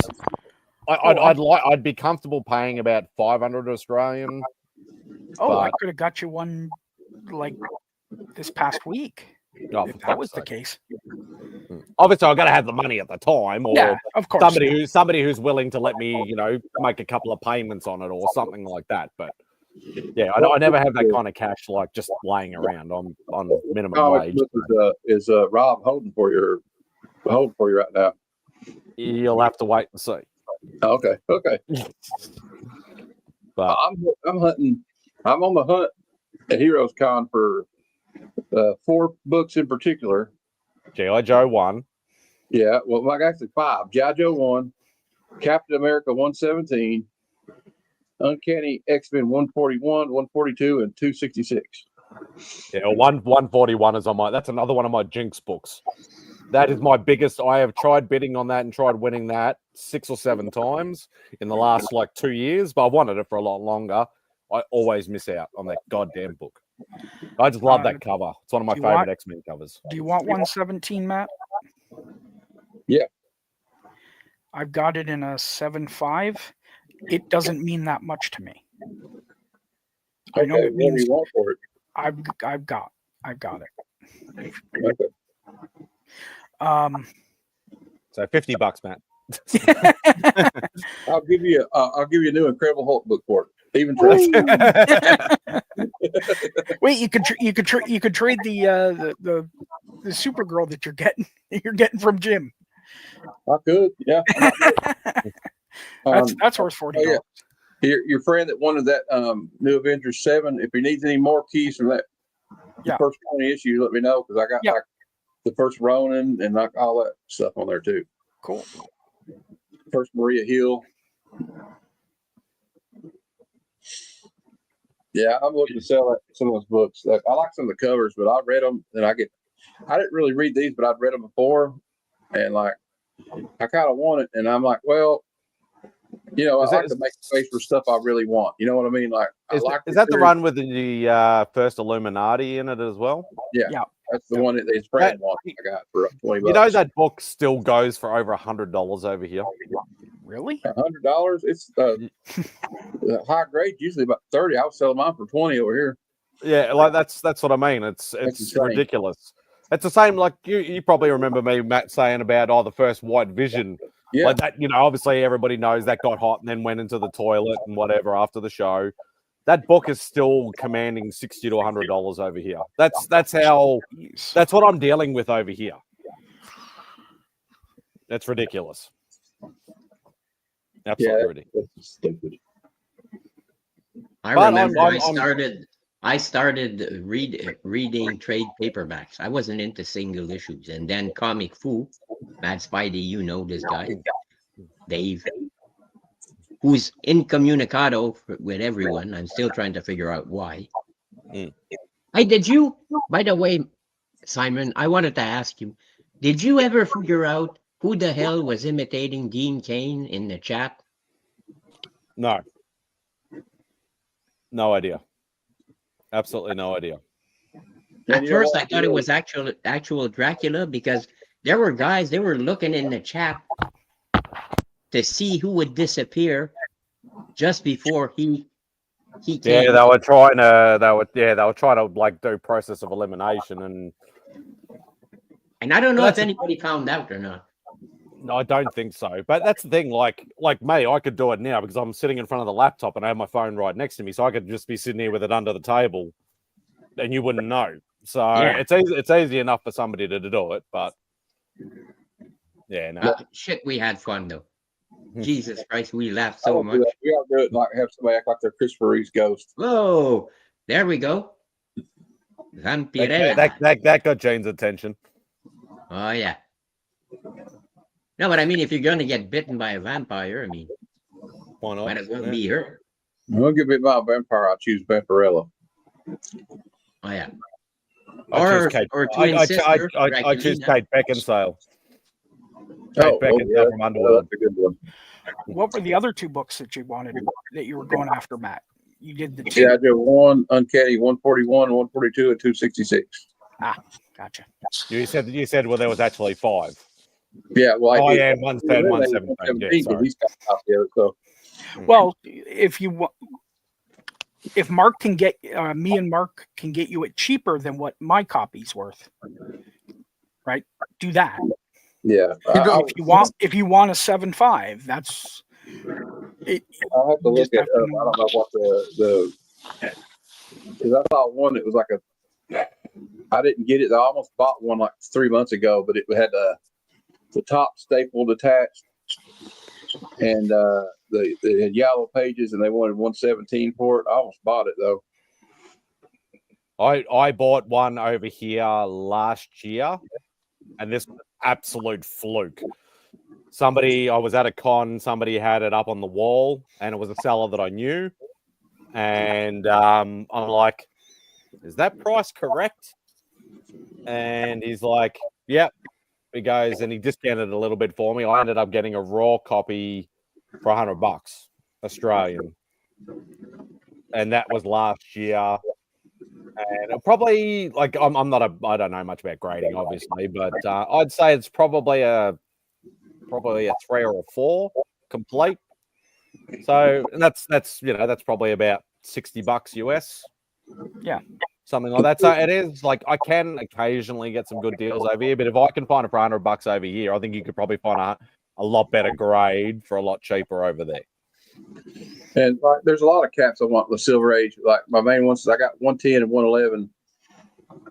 I'd be comfortable paying about 500 Australian. Oh, I could have got you one like this past week. If that was the case. Obviously, I got to have the money at the time, or Yeah, of course. somebody who's willing to let me, make a couple of payments on it or something like that. But yeah, I never have that kind of cash like just laying around on minimum wage. Is Rob holding for you right now? You'll have to wait and see. Okay. But I'm hunting. I'm on the hunt at Heroes Con for 4 books in particular. G.I. Joe 1. Yeah, well, like actually 5. G.I. Joe 1, Captain America 117, Uncanny X-Men 141, 142, and 266. Yeah, 141 is on my. That's another one of my Jinx books. That is my biggest. I have tried bidding on that and tried winning that 6 or 7 times in the last 2 years, but I wanted it for a lot longer. I always miss out on that goddamn book. I just love that cover. It's one of my favorite X-Men covers. Do you want 117, Matt? Yeah. I've got it in a 7.5. It doesn't mean that much to me. I know it means you want for it. I've got it. Okay. So $50, Matt. I'll give you a new Incredible Hulk book for it. Even Wait, you could trade the Supergirl that you're getting from Jim. I could, yeah. That's worth $40. Yeah. Your friend that wanted that New Avengers 7. If he needs any more keys from that first 20 issues, let me know, because I got like the first Ronin and like all that stuff on there too. Cool. First Maria Hill. Yeah, I'm looking to sell some of those books. Like, I like some of the covers, but I read them and I didn't really read these, but I'd read them before, and like I kind of want it, and I'm like, well, I like to make space for stuff I really want. You know what I mean? Like, is that the one with the first Illuminati in it as well? Yeah. That's the one that his friend wanted. I got for $20. You know that book still goes for over $100 over here. Really? $100? It's high grade, usually about 30. I was selling mine for 20 over here. Yeah, like that's what I mean. It's ridiculous. It's the same. Like you probably remember me, Matt, saying about the first White Vision. Yeah. Like that. Obviously everybody knows that got hot and then went into the toilet and whatever after the show. That book is still commanding $60 to $100 over here. That's what I'm dealing with over here. That's ridiculous. Absolutely ridiculous. That's stupid. I remember I started reading trade paperbacks. I wasn't into single issues, and then Comic Fu, MadSpidey, this guy, Dave, who's incommunicado with everyone. I'm still trying to figure out why. By the way, Simon, I wanted to ask you, did you ever figure out who the hell was imitating Dean Cain in the chat? No. No idea. Absolutely no idea. At first, I thought it was actual Dracula, because there were guys, they were looking in the chat to see who would disappear just before he came. Yeah, they were trying to like do process of elimination, and I don't know if anybody found out or not. No, I don't think so. But that's the thing. Like me, I could do it now because I'm sitting in front of the laptop and I have my phone right next to me, so I could just be sitting here with it under the table, and you wouldn't know. So it's easy enough for somebody to do it, but yeah, no. Shit, we had fun though. Jesus Christ, we laughed so much. We all do it like have somebody act like they're Christopher Reeve's ghost. Whoa, there we go. Vampirella. That got Jane's attention. Oh yeah. No, but I mean, if you're going to get bitten by a vampire, I mean, why not? Might as well be her. I'm going to get bit by a vampire. I'll choose Vampirella. Oh, yeah. I choose Kate Beckinsale. Beckett's yeah, from Underworld. that's a good one. What were the other two books that you wanted, that you were going after, Matt? You did the two. Yeah, I did one Uncanny 141, 142, and 266. Ah, gotcha. You said well there was actually 5. Yeah, well, I am 110, 117. Yeah, sorry. He's got a copy of it, so. Well, if Mark can get me and Mark can get you it cheaper than what my copy's worth, right? Do that. Yeah. If you want a 7.5, that's it. I'll have to look at. I don't know what the because I thought one that was like a. I didn't get it. I almost bought one like 3 months ago, but it had the top stapled attached, and they had yellow pages, and they wanted 117 for it. I almost bought it though. I bought one over here last year, and this was an absolute fluke. I was at a con, somebody had it up on the wall, and it was a seller that I knew. And I'm like, is that price correct? And he's like, yep. He goes, and he discounted a little bit for me. I ended up getting a raw copy for $100 Australian. And that was last year. And probably, like, I don't know much about grading, obviously, but I'd say it's probably a 3 or a 4 complete. So, and that's probably about $60 US. Yeah. Something like that. So it is like I can occasionally get some good deals over here, but if I can find it for $100 over here, I think you could probably find a lot better grade for a lot cheaper over there. And like, there's a lot of caps I want the Silver Age. Like my main ones, I got 110 and 111.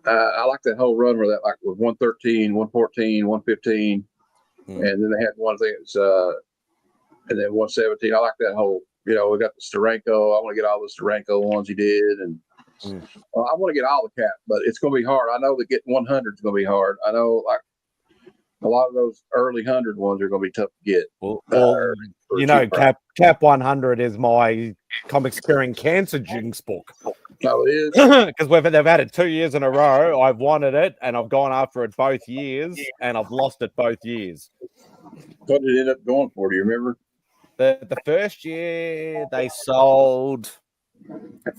I like that whole run where that like was 113, 114, 115, and then they had one thing that's and then 117. I like that whole. We got the Steranko. I want to get all the Steranko ones he did, and I want to get all the cap, but it's going to be hard. I know that getting 100 is going to be hard. I know like a lot of those early 100 ones are going to be tough to get. Well, Cap 100 is my Comic Sparing Cancer Jinx book. No, it is because they've had it 2 years in a row. I've wanted it, and I've gone after it both years, and I've lost it both years. What did it end up going for? Do you remember? The first year they sold.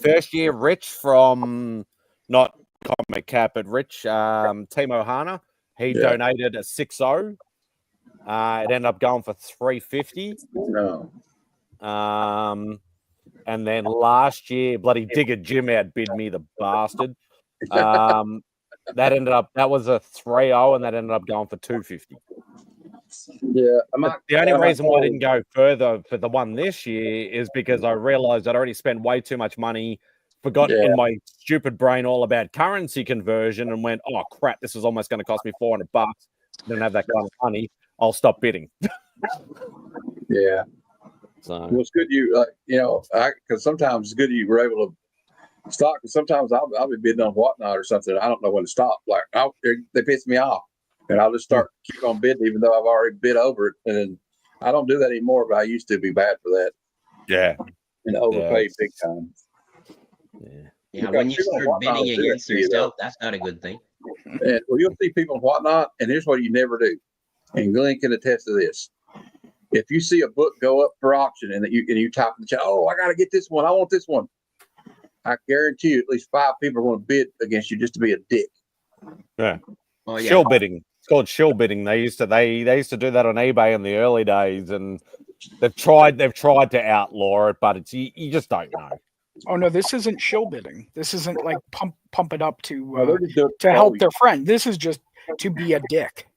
First year, Rich from not Comic Cap, but Rich Timo Hana. He donated a 6.0. It ended up going for $350. No. And then last year, bloody Digger Jim outbid me, the bastard. That was a 3.0, and that ended up going for $250. Yeah, the only reason why I didn't go further for the one this year is because I realized I'd already spent way too much money, forgot in my stupid brain all about currency conversion, and went, oh crap, this is almost going to cost me $400. Didn't have that kind of money. I'll stop bidding. Yeah. So well, it's good because sometimes it's good you were able to stop. Because sometimes I'll be bidding on whatnot or something. I don't know when to stop. Like they piss me off. And I'll just keep on bidding, even though I've already bid over it. And I don't do that anymore, but I used to be bad for that. Yeah. And overpay big time. Yeah, when you start bidding against yourself, that's not a good thing. And you'll see people and whatnot, and here's what you never do. And Glenn can attest to this. If you see a book go up for auction and you type in the chat, oh, I got to get this one. I want this one. I guarantee you at least 5 people are going to bid against you just to be a dick. Yeah. Oh, yeah. Shill bidding. It's called shill bidding. They used to do that on eBay in the early days, and they've tried to outlaw it, but it's you just don't know. Oh no, this isn't shill bidding. This isn't like pump it up to help their friend. This is just to be a dick.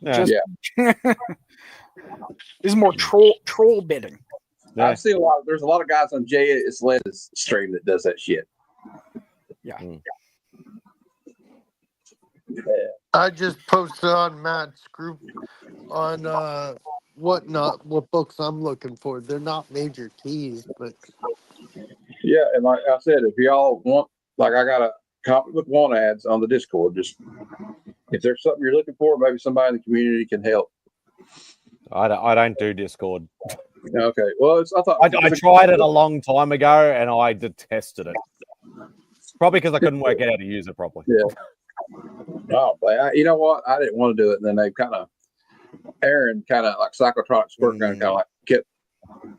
Yeah. This is more troll bidding. Yeah. I've seen there's a lot of guys on J.S. Letters stream that does that shit. Yeah. I just posted on Matt's group on what books I'm looking for. They're not major keys, but yeah, and like I said, if y'all want, like I got a comic book want ads on the Discord. Just if there's something you're looking for, maybe somebody in the community can help. I don't do Discord. Okay, well, I tried it a long time ago and I detested it. Probably because I couldn't work out how to use it properly. Yeah. Oh, but you know what? I didn't want to do it, and then they kind of Aaron kind of like Psychotronic Squirt Gun kind of like kept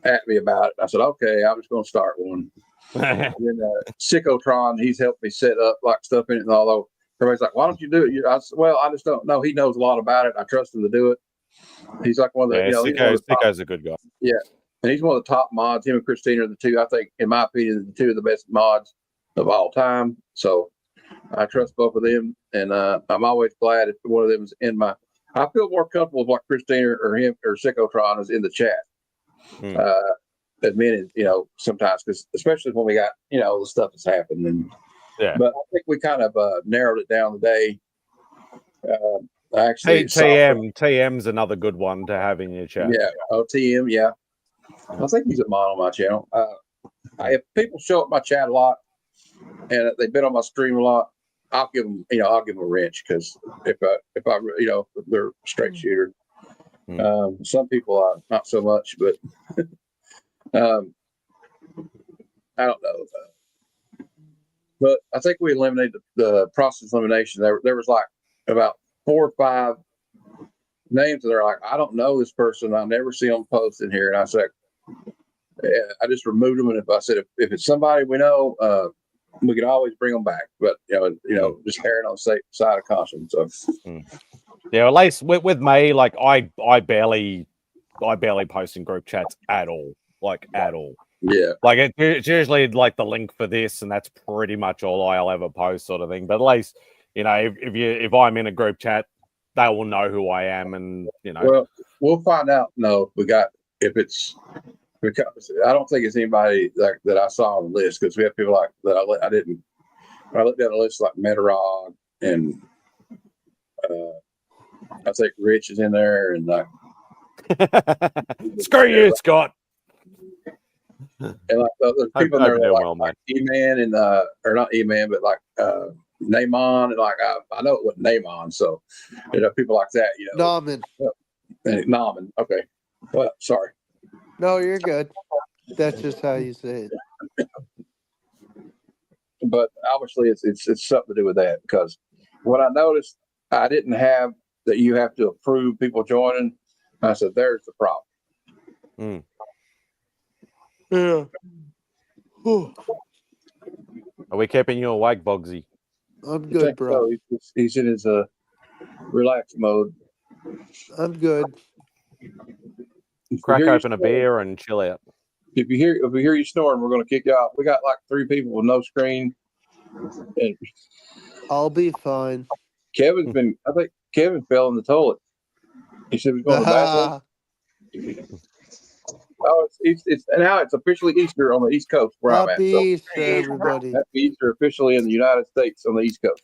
at me about it. I said, okay, I'm just going to start one. And then Psychotron, he's helped me set up like stuff in it. And although everybody's like, why don't you do it? I said, well, I just don't know. He knows a lot about it. I trust him to do it. He's like one of the, Sicko's a good guy. Yeah. And he's one of the top mods. Him and Christina are the two, I think, in my opinion, the two of the best mods of all time. So I trust both of them. And I'm always glad if one of them is in my, I feel more comfortable with like Christina or him or Psychotron is in the chat. Admitted, sometimes, because especially when we got, the stuff that's happened. And, but I think we kind of narrowed it down today. Actually, TM's another good one to have in your chat. Yeah. Oh, TM. Yeah. I think he's a mod on my channel. If people show up my chat a lot and they've been on my stream a lot, I'll give them, a wrench, because if they're a straight shooter. Some people are not so much, but I don't know. But I think we eliminated the process elimination. There was like about 4 or 5 names that are like, I don't know this person. I never see them post in here. And I said, I just removed them. And if I said, if it's somebody we know, we can always bring them back. But, just erring on the safe side of caution. So, yeah, at least with me, like I barely post in group chats at all. Like at all. Yeah. Like it's usually like the link for this, and that's pretty much all I'll ever post, sort of thing. But at least, if I'm in a group chat, they will know who I am, and Well, we'll find out. No, if it's, because I don't think it's anybody like that I saw on the list, because we have people like that I didn't. I looked at a list like Metarog, and I think Rich is in there, and like screw you, Scott. And like the other people there, like E-Man and or not E-Man, but like Namon, and like I know it wasn't Namon, so people like that, Nauman. Nauman. Okay. Well, sorry. No, you're good. That's just how you say it. But obviously, it's something to do with that, because what I noticed, I didn't have that you have to approve people joining. I said, there's the problem. Yeah. Are we keeping you awake, Bogsy? I'm good, bro. So. He's in his relax mode. I'm good. Crack open a beer and chill out. If we hear you snoring, we're going to kick you out. We got like 3 people with no screen. And I'll be fine. I think Kevin fell in the toilet. He said he was going to the bathroom. Oh, it's officially Easter on the East Coast where I'm at. Happy Easter, everybody. Happy Easter officially in the United States on the East Coast.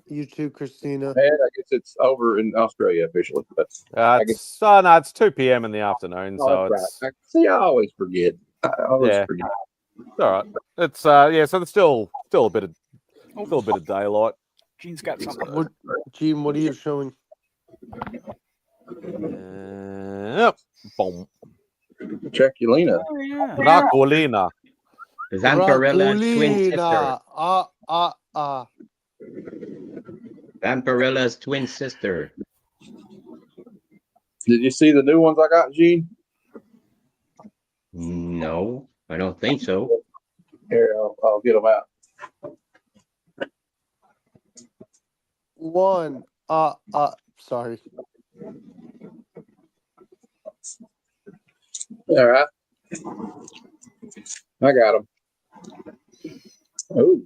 You too, Christina. And I guess it's over in Australia officially. But it's 2 p.m. in the afternoon, so it's right. See, I always forget. I always forget. It's all right. It's so there's still a bit of daylight. Gene's got something. Gene, what are you showing? Boom. Checulina. Oh, yeah. Raculina. Vampirilla's twin sister. Vampirilla's twin sister. Did you see the new ones I got, Gene? No, I don't think so. Here, I'll get them out. One. Sorry. All right. I got them. Oh.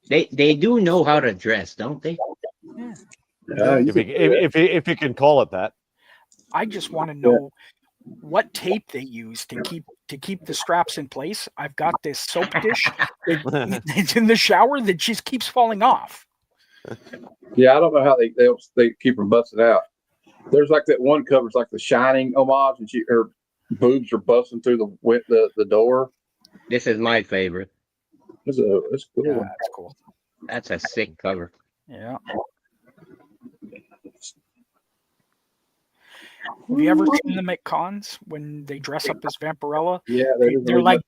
They do know how to dress, don't they? Yeah. If you can call it that. I just want to know what tape they use to keep the straps in place. I've got this soap dish that's in the shower that just keeps falling off. Yeah, I don't know how they keep them busted out. There's like that one cover's like the Shining homage, and her boobs are busting through the door. This is my favorite. That's cool. Yeah, that's cool. That's a sick cover. Yeah. Have you ever seen them at cons when they dress up as Vampirella? Yeah, they're like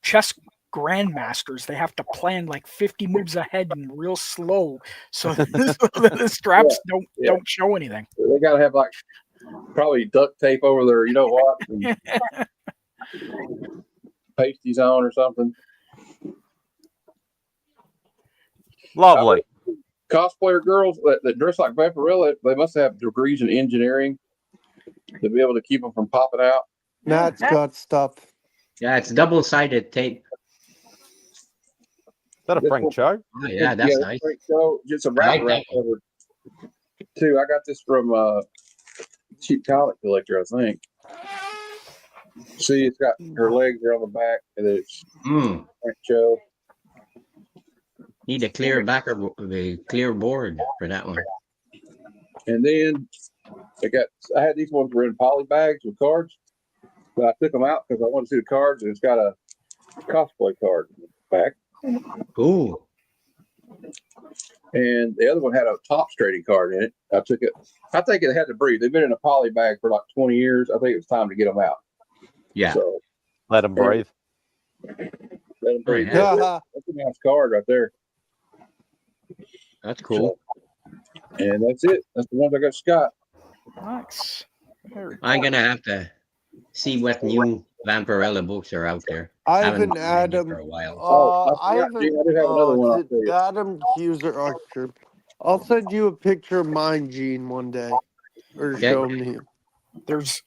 chest grandmasters. They have to plan like 50 moves ahead and real slow, so the straps don't show anything. They got to have like probably duct tape over their, you know what, and pasties on or something. Lovely. Cosplayer girls that dress like Vampirella, they must have degrees in engineering to be able to keep them from popping out. Matt's got stuff. Yeah, it's double-sided tape. Is that a Frank Cho? Oh, yeah, that's nice. Frank Cho, just a I like wraparound that cover too. I got this from Cheap Comic Collector, I think. See, it's got her legs are on the back, and it's Frank Cho. Need a clear the clear board for that one. And then I had these ones were in poly bags with cards, but I took them out because I wanted to see the cards, and it's got a cosplay card in the back. Ooh. And the other one had a top trading card in it. I took it. I think it had to breathe. They've been in a poly bag for like 20 years. I think it was time to get them out. Yeah. So, let them breathe. Let them breathe. Yeah. That's a nice card right there. That's cool. And that's it. That's the ones I got Scott. Nice. I'm gonna have to see what new Vampirella books are out there. I have an been reading Adam. for a while. I have I do have another one. I'll tell you. Adam Huser Archer. I'll send you a picture of mine, Gene, one day, or show them to you. There's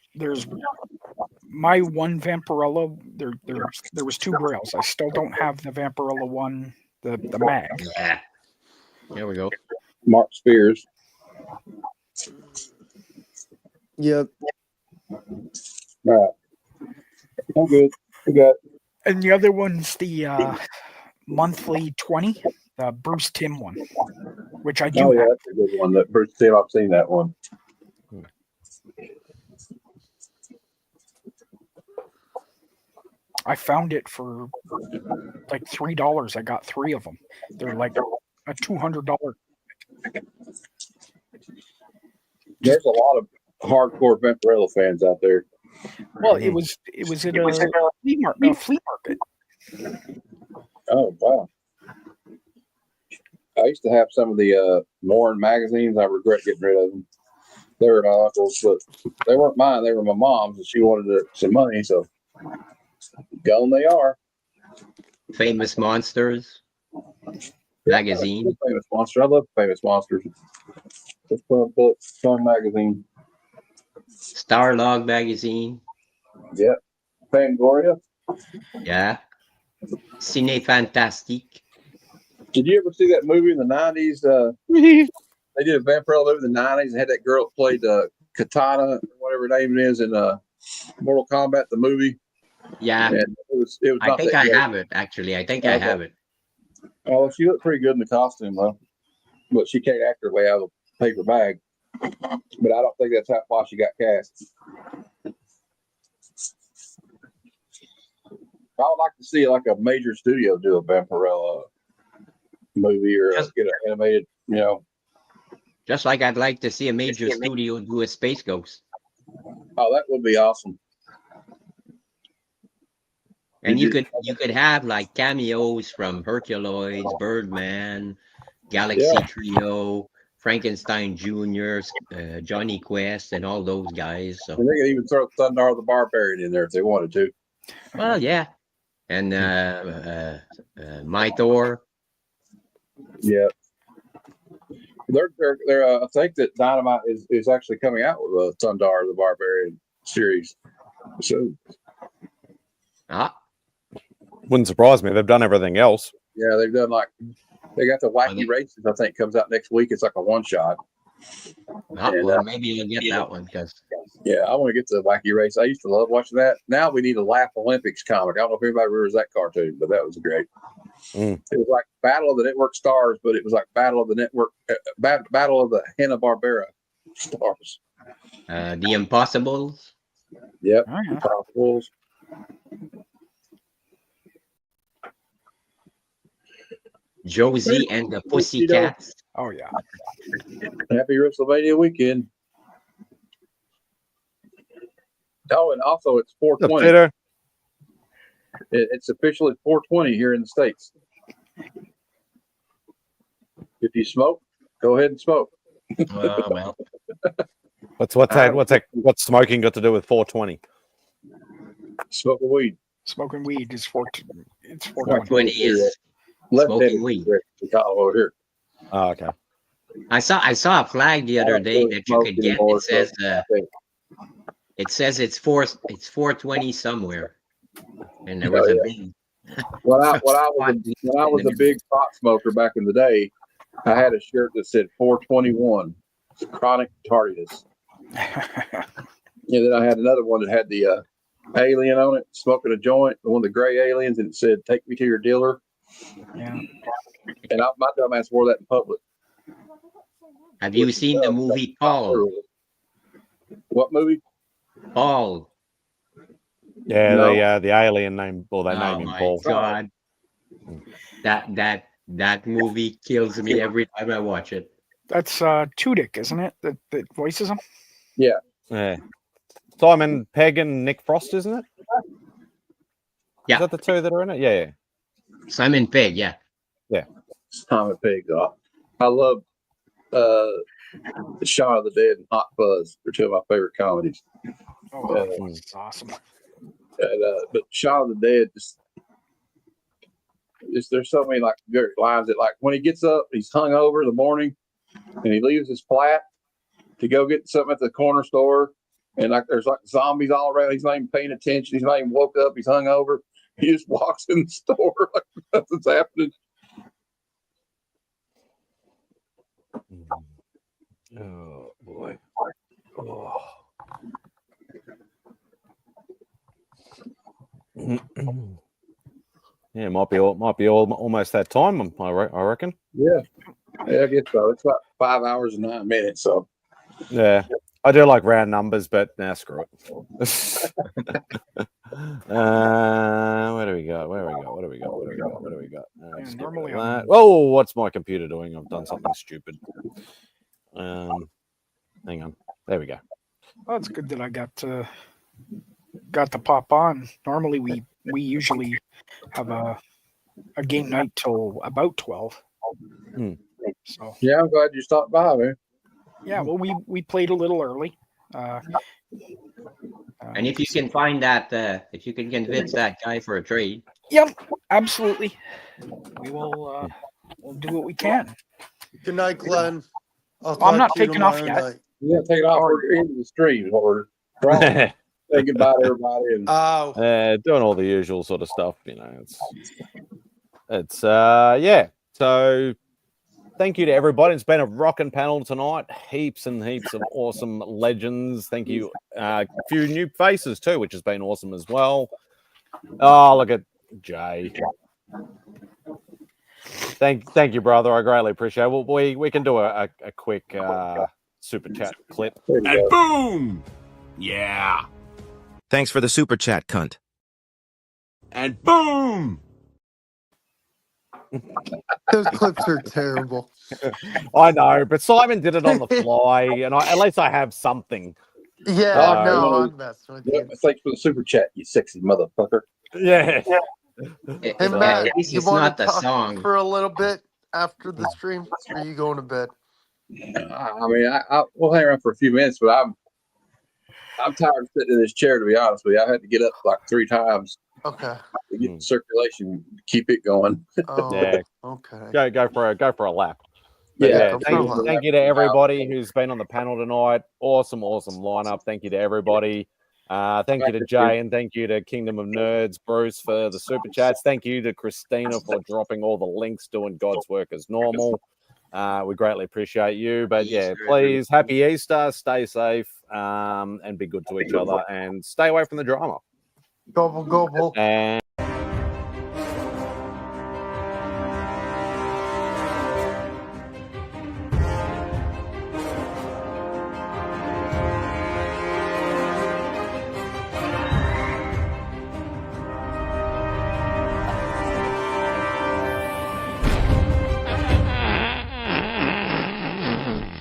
my one Vampirella. There was 2 grails. I still don't have the Vampirella one, the mag. Yeah. There we go. Mark Spears. Yep. All right. I'm good. We got. And the other one's the monthly 20, the Bruce Timm one, which I do Oh yeah, have. that's a good one. That Bruce Timm, I've seen that one. I found it for like $3. I got 3 of them. They're like a $200. There's a lot of hardcore Vampirella fans out there. Well, it was at a flea market. Oh wow! I used to have some of the Lauren magazines. I regret getting rid of them. They were my uncle's, but they weren't mine. They were my mom's, and she wanted some money, so gone they are. Famous Monsters magazine. Famous Monster. I love Famous Monsters. It's fun magazine. Starlog magazine. Yep. Fangoria. Yeah. Cine Fantastique. Did you ever see that movie in the 90s? They did a Vampirella movie in the 90s and had that girl that played Katana, or whatever her name is, in Mortal Kombat, the movie. Yeah. And it was I think I have it, actually. I think I have it. Oh, she looked pretty good in the costume, though. But she can't act her way out of a paper bag. But I don't think that's why she got cast. I would like to see like a major studio do a Vampirella movie or get an animated, Just like I'd like to see a major studio do a Space Ghost. Oh, that would be awesome. And you could have like cameos from Herculoids, Birdman, Galaxy Trio, Frankenstein Jr., Johnny Quest, and all those guys. So and they could even throw Thundar the Barbarian in there if they wanted to. Well, yeah. And My Thor. Yeah. They're I think that Dynamite is actually coming out with a Thundar the Barbarian series. So wouldn't surprise me. They've done everything else. Yeah, they've done they got the Wacky Races, I think, comes out next week. It's like a one shot. Well, maybe you'll get that one because I want to get to the Wacky Race. I used to love watching that. Now we need a Laugh Olympics comic. I don't know if anybody remembers that cartoon, but that was great. It was like Battle of the Network Stars, but it was like Battle of the Network, Battle of the Hanna-Barbera Stars. The Impossibles. Yep, Impossibles. Josie and the Pussycats. Oh yeah. Happy WrestleMania weekend. Oh, and also it's 420. It's officially 420 here in the States. If you smoke, go ahead and smoke. Well, What's smoking got to do with 420? Smoking weed. Smoking weed is 420. It's 420 is left-handed smoking weed. we call it over here. Oh, okay. I saw a flag the other day that you could get. It says it's 420 somewhere, and there was a big. When I was a big pot smoker back in the day, I had a shirt that said 421, chronic tardiness. And then I had another one that had the alien on it, smoking a joint, one of the gray aliens, and it said, "Take me to your dealer." Yeah. And my dumbass wore that in public. Have you seen the movie Paul? What movie? Paul. Yeah, No. the alien name, or they name him Paul. God. That movie kills me every time I watch it. That's Tudyk, isn't it? That voices him? Yeah. Yeah. Simon Pegg and Nick Frost, isn't it? Yeah. Is that the two that are in it? Yeah. Simon Pegg, yeah. Yeah. Simon Pegg. I love Shaun of the Dead and Hot Fuzz. They're two of my favorite comedies. Oh, that's awesome. But Shaun of the Dead, there's so many like good lines that, like, when he gets up, he's hung over in the morning, and he leaves his flat to go get something at the corner store, and like there's like zombies all around. He's not even paying attention. He's not even woke up. He's hung over. He just walks in the store like nothing's happening. Oh boy. Oh. Yeah, might be almost that time. I reckon. Yeah, I guess so. It's about 5 hours and 9 minutes. So yeah, I do like round numbers, but screw it. Where do we go? What do we got? Normally, oh, what's my computer doing? I've done something stupid. Hang on. There we go. Well, it's good that I got to pop on. Normally, we usually have a game night till about 12. So yeah, I'm glad you stopped by, man. Yeah, well, we played a little early. And if you can find that, if you can convince that guy for a trade. Yep, absolutely. We will. We'll do what we can. Good night, Glenn. I'm not taking off yet. Night. Yeah, take it off. We're into the stream. Or say goodbye to everybody. And doing all the usual sort of stuff. You know, it's yeah. So thank you to everybody. It's been a rocking panel tonight. Heaps and heaps of awesome legends. Thank you. A few new faces too, which has been awesome as well. Oh, look at Jay. Thank you, brother. I greatly appreciate it. Well, we can do a quick super chat clip. And boom! Yeah. Thanks for the super chat, cunt. And boom! Those clips are terrible. I know, but Simon did it on the fly, and at least I have something. Yeah, no, I'm messing with you. Thanks for the super chat, you sexy motherfucker. Yeah. Hey, Matt, At least you it's want not to the talk song. for a little bit after the stream? Or are you going to bed? I mean, we'll hang around for a few minutes, but I'm tired of sitting in this chair, to be honest with you. I had to get up like 3 times. Okay. To get the circulation, keep it going. Oh, Yeah. okay. Go for a lap. But Yeah. Thank you to everybody who's been on the panel tonight. Awesome lineup. Thank you to everybody. Thank you to Jay, and thank you to Kingdom of Nerds, Bruce, for the super chats. Thank you to Christina for dropping all the links, doing God's work as normal. We greatly appreciate you. But yeah, please, happy Easter, stay safe, and be good to each other, and stay away from the drama. Gobble, gobble. And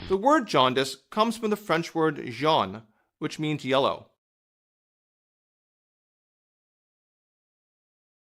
The word jaundice comes from the French word jaune, which means yellow.